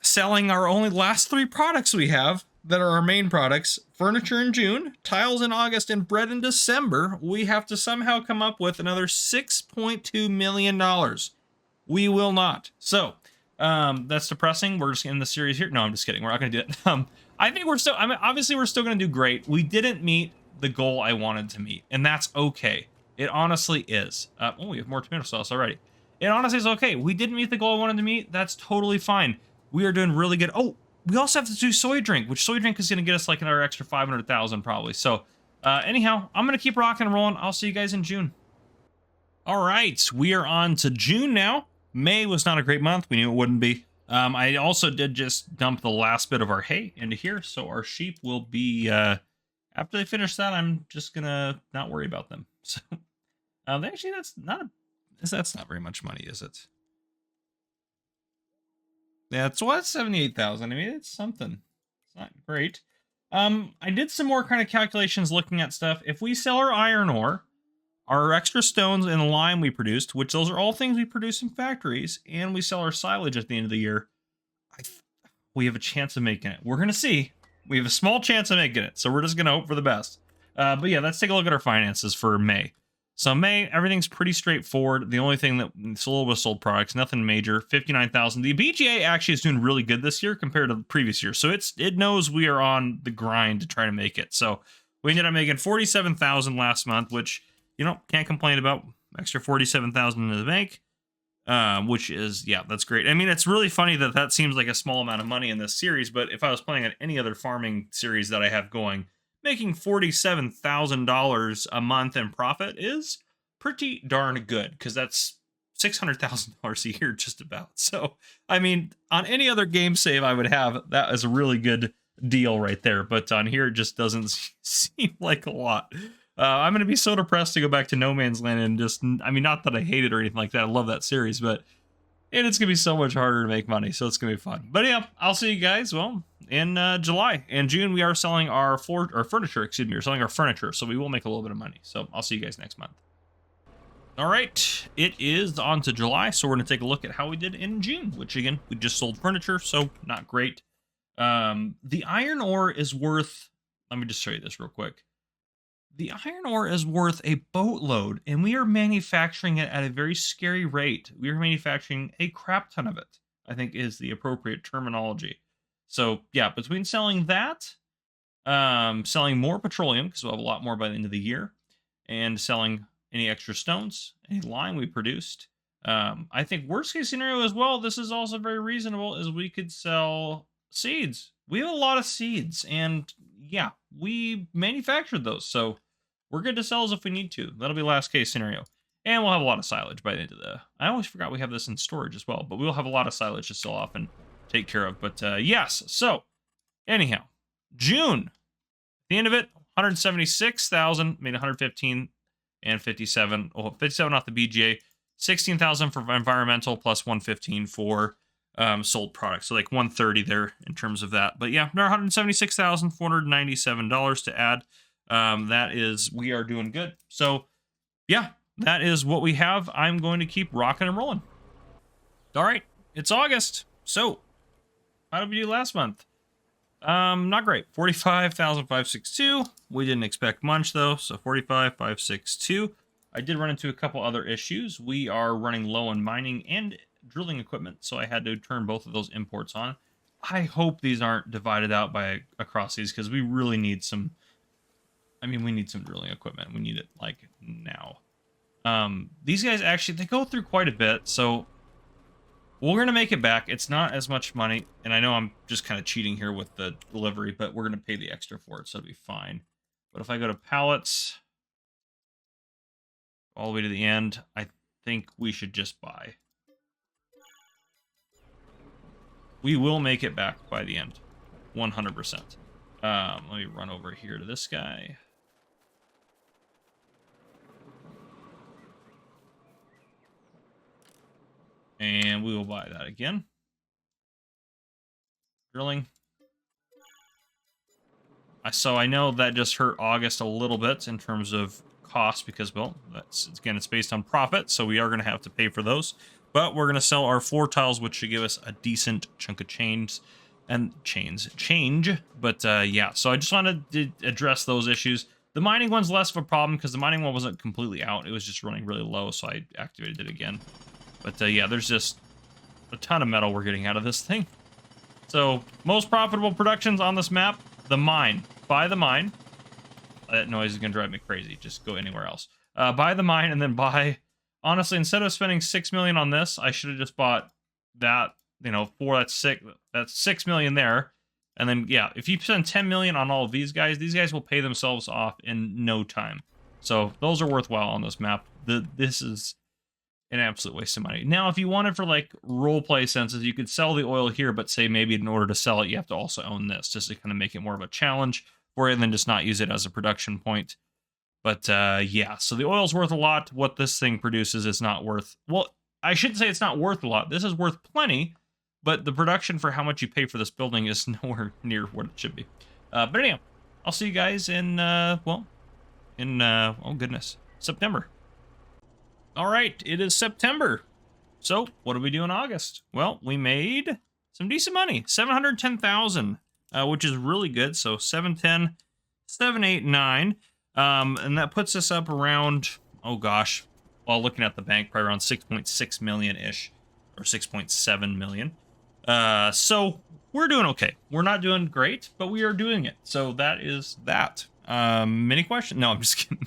selling our only last 3 products we have that are our main products, furniture in June, tiles in August, and bread in December, we have to somehow come up with another $6.2 million. We will not. So, that's depressing. We're just in the series here. No, I'm just kidding. We're not going to do it. I think we're still, I mean, obviously we're still going to do great. We didn't meet the goal I wanted to meet, and that's okay. It honestly is. Oh, we have more tomato sauce already. It honestly is okay. We didn't meet the goal I wanted to meet. That's totally fine. We are doing really good. Oh, we also have to do soy drink, which soy drink is going to get us like another extra 500,000 probably. So anyhow, I'm going to keep rocking and rolling. I'll see you guys in June. All right, we are on to June now. May was not a great month. We knew it wouldn't be. I also did just dump the last bit of our hay into here, so our sheep will be, after they finish that, I'm just going to not worry about them. So actually, that's not very much money, is it? Yeah, it's what, 78,000. I mean, it's something. It's not great. I did some more kind of calculations looking at stuff. If we sell our iron ore, our extra stones and the lime we produced, which those are all things we produce in factories, and we sell our silage at the end of the year, we have a chance of making it. We're going to see. We have a small chance of making it, so we're just going to hope for the best. But yeah, let's take a look at our finances for May. So May, everything's pretty straightforward. The only thing it's a little bit sold products, nothing major. 59,000. The BGA actually is doing really good this year compared to the previous year. So it knows we are on the grind to try to make it. So we ended up making 47,000 last month, which, you know, can't complain about. Extra 47,000 into the bank, which is, yeah, that's great. I mean, it's really funny that that seems like a small amount of money in this series, but if I was playing on any other farming series that I have going, making $47,000 a month in profit is pretty darn good, because that's $600,000 a year just about. So, I mean, on any other game save I would have, that is a really good deal right there. But on here, it just doesn't seem like a lot. I'm going to be so depressed to go back to No Man's Land and just, I mean, not that I hate it or anything like that. I love that series, but it's going to be so much harder to make money. So it's going to be fun. But yeah, I'll see you guys, well, in July. In June, we are selling our furniture, excuse me. We're selling our furniture, so we will make a little bit of money. So I'll see you guys next month. All right, it is on to July, so we're going to take a look at how we did in June, which again, we just sold furniture, so not great. The iron ore is worth, let me just show you this real quick. The iron ore is worth a boatload, and we are manufacturing it at a very scary rate. We are manufacturing a crap ton of it, I think is the appropriate terminology. So yeah, between selling that, selling more petroleum, because we'll have a lot more by the end of the year, and selling any extra stones, any lime we produced, I think worst case scenario as well, this is also very reasonable, is we could sell seeds. We have a lot of seeds, and yeah, we manufactured those, so we're good to sell as if we need to. That'll be last case scenario. And we'll have a lot of silage by the end of the... I always forgot we have this in storage as well, but we'll have a lot of silage to sell off and take care of. But yes, so anyhow, June, the end of it, 176,000, made 115 and 57. Oh, 57 off the BGA, 16,000 for environmental plus 115 for sold products. So like 130 there in terms of that. But yeah, $176,497 to add. That is, we are doing good. So yeah, that is what we have. I'm going to keep rocking and rolling. All right, it's August. So how did we do last month? Not great. 45,562. We didn't expect much though. So 45,562. I did run into a couple other issues. We are running low on mining and drilling equipment, so I had to turn both of those imports on. I hope these aren't divided out by across these, because we really need some. I mean, we need some drilling equipment. We need it like now. These guys actually, they go through quite a bit, so we're gonna make it back. It's not as much money, and I know I'm just kind of cheating here with the delivery, but we're gonna pay the extra for it, so it'll be fine. But if I go to pallets all the way to the end, I think we should just buy. We will make it back by the end, 100%. Let me run over here to this guy. And we will buy that again. Drilling. So I know that just hurt August a little bit in terms of cost, because, well, that's, again, it's based on profit, so we are going to have to pay for those. But we're going to sell our floor tiles, which should give us a decent chunk of change. But yeah, so I just wanted to address those issues. The mining one's less of a problem because the mining one wasn't completely out. It was just running really low, so I activated it again. But yeah, there's just a ton of metal we're getting out of this thing. So most profitable productions on this map, the mine. Buy the mine. That noise is going to drive me crazy. Just go anywhere else. Buy the mine, and then buy... Honestly, instead of spending $6 million on this, I should have just bought that, you know, that's $6 million there. And then, yeah, if you spend $10 million on all of these guys will pay themselves off in no time. So those are worthwhile on this map. This is an absolute waste of money. Now, if you want it for like role play senses, you could sell the oil here, but say maybe in order to sell it, you have to also own this, just to kind of make it more of a challenge for it, and then just not use it as a production point. But yeah, so the oil's worth a lot. What this thing produces is not worth... Well, I shouldn't say it's not worth a lot. This is worth plenty, but the production for how much you pay for this building is nowhere near what it should be. But anyhow, I'll see you guys in, oh goodness, September. All right, it is September. So what did we do in August? Well, we made some decent money, 710,000, which is really good. So 710, 789. And that puts us up around, oh gosh, while looking at the bank, probably around 6.6 million-ish, or 6.7 million. So we're doing okay. We're not doing great, but we are doing it. So that is that. Many questions? No, I'm just kidding.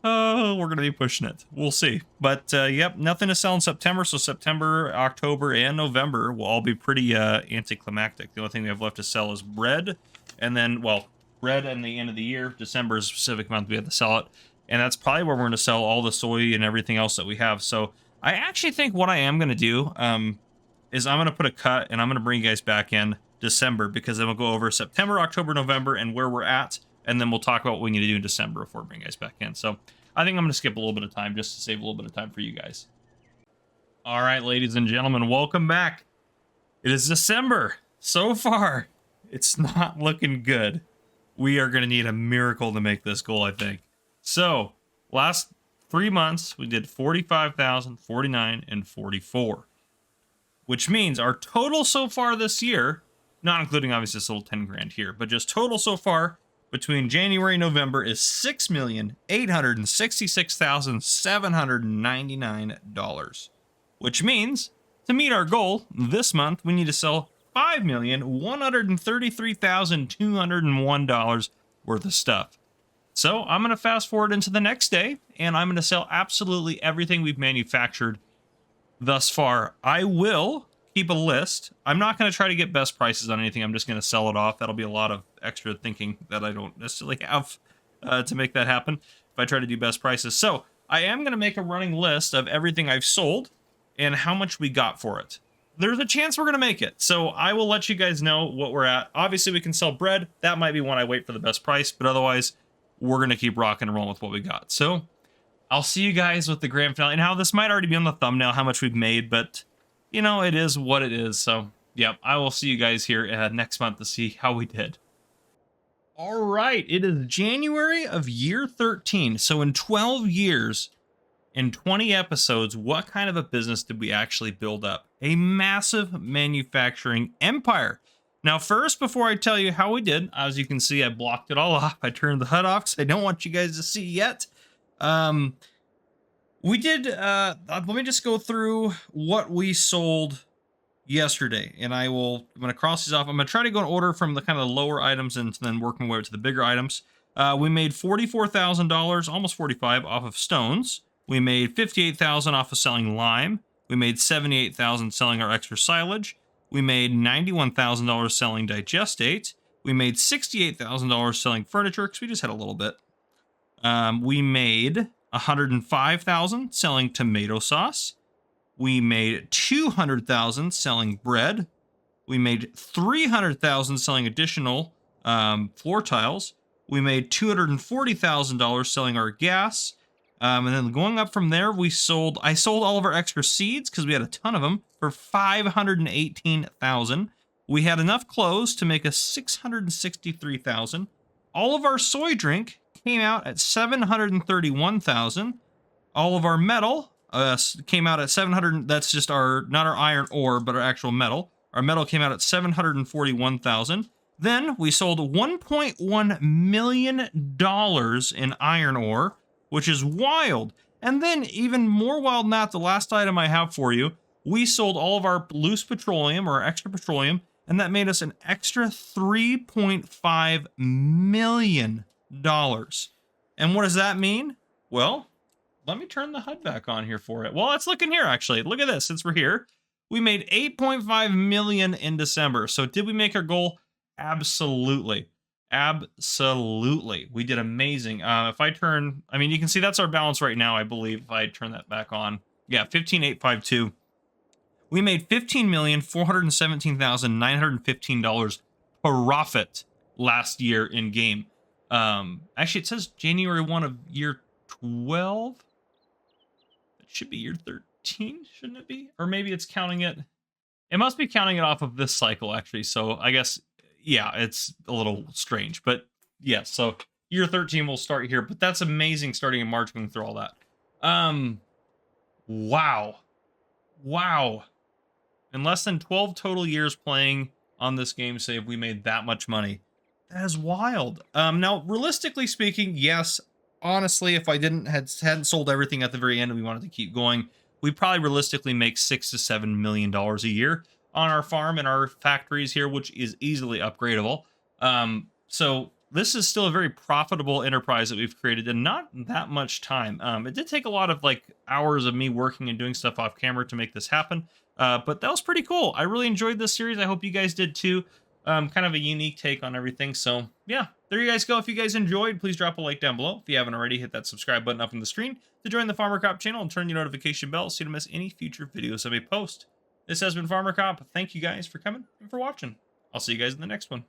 Oh, we're going to be pushing it. We'll see. But, yep, nothing to sell in September. So September, October, and November will all be pretty anticlimactic. The only thing we have left to sell is bread. And then, well... bread and the end of the year. December is a specific month we have to sell it, and that's probably where we're going to sell all the soy and everything else that we have. So I actually think what I am going to do is I'm going to put a cut, and I'm going to bring you guys back in December, because then we'll go over September, October, November, and where we're at, and then we'll talk about what we need to do in December before we bring you guys back in. So I think I'm going to skip a little bit of time just to save a little bit of time for you guys. All right, ladies and gentlemen, welcome back. It is December. So far, it's not looking good. We are going to need a miracle to make this goal, I think. So, last 3 months, we did 45,000, 49, and 44. Which means our total so far this year, not including obviously this little 10 grand here, but just total so far between January and November is $6,866,799. Which means, to meet our goal, this month we need to sell $5,133,201 worth of stuff. So I'm going to fast forward into the next day, and I'm going to sell absolutely everything we've manufactured thus far. I will keep a list. I'm not going to try to get best prices on anything. I'm just going to sell it off. That'll be a lot of extra thinking that I don't necessarily have to make that happen if I try to do best prices. So I am going to make a running list of everything I've sold and how much we got for it. There's a chance we're going to make it. So I will let you guys know what we're at. Obviously, we can sell bread. That might be when I wait for the best price. But otherwise, we're going to keep rocking and rolling with what we got. So I'll see you guys with the grand finale. And how this might already be on the thumbnail, how much we've made. But you know, it is what it is. So, yep, I will see you guys here next month to see how we did. All right, it is January of year 13. So in 12 years, in 20 episodes, what kind of a business did we actually build up? A massive manufacturing empire. Now, first, before I tell you how we did, as you can see, I blocked it all off. I turned the HUD off because I don't want you guys to see yet. We did, let me just go through what we sold yesterday, and I'm going to cross these off. I'm going to try to go in order from the kind of lower items and then work my way to the bigger items. We made $44,000, almost 45, off of stones. We made $58,000 off of selling lime. We made $78,000 selling our extra silage. We made $91,000 selling digestate. We made $68,000 selling furniture because we just had a little bit. We made $105,000 selling tomato sauce. We made $200,000 selling bread. We made $300,000 selling additional floor tiles. We made $240,000 selling our gas. And then going up from there, I sold all of our extra seeds because we had a ton of them for $518,000. We had enough clothes to make us $663,000. All of our soy drink came out at $731,000. All of our metal came out at 700. That's just not our iron ore, but our actual metal. Our metal came out at 741,000. Then we sold $1.1 million in iron ore, which is wild. And then even more wild than that, the last item I have for you, we sold all of our loose petroleum or extra petroleum, and that made us an extra $3.5 million. And what does that mean? Well, let me turn the HUD back on here for it. Well, let's look in here, actually. Look at this. Since we're here, we made $8.5 million in December. So did we make our goal? Absolutely. Absolutely. We did amazing. If I turn, I mean, you can see that's our balance right now, I believe, if I turn that back on. Yeah, 15,852. We made $15,417,915 profit last year in game. Actually, it says January 1 of year 12. It should be year 13, shouldn't it be? Or maybe it's counting it. It must be counting it off of this cycle, actually. So I guess, yeah, it's a little strange. But yeah, so year 13 will start here. But that's amazing starting in March going through all that. Wow. Wow. In less than 12 total years playing on this game save, we made that much money. That is wild. Now, realistically speaking, yes, honestly, if I hadn't sold everything at the very end and we wanted to keep going, we probably realistically make $6 to $7 million a year on our farm and our factories here, which is easily upgradable. So this is still a very profitable enterprise that we've created in not that much time. It did take a lot of hours of me working and doing stuff off camera to make this happen. But that was pretty cool. I really enjoyed this series. I hope you guys did too. Kind of a unique take on everything. So yeah, there you guys go. If you guys enjoyed, please drop a like down below. If you haven't already, hit that subscribe button up on the screen to join the Farmer Cop channel and turn your notification bell so you don't miss any future videos I may post. This has been Farmer Cop. Thank you guys for coming and for watching. I'll see you guys in the next one.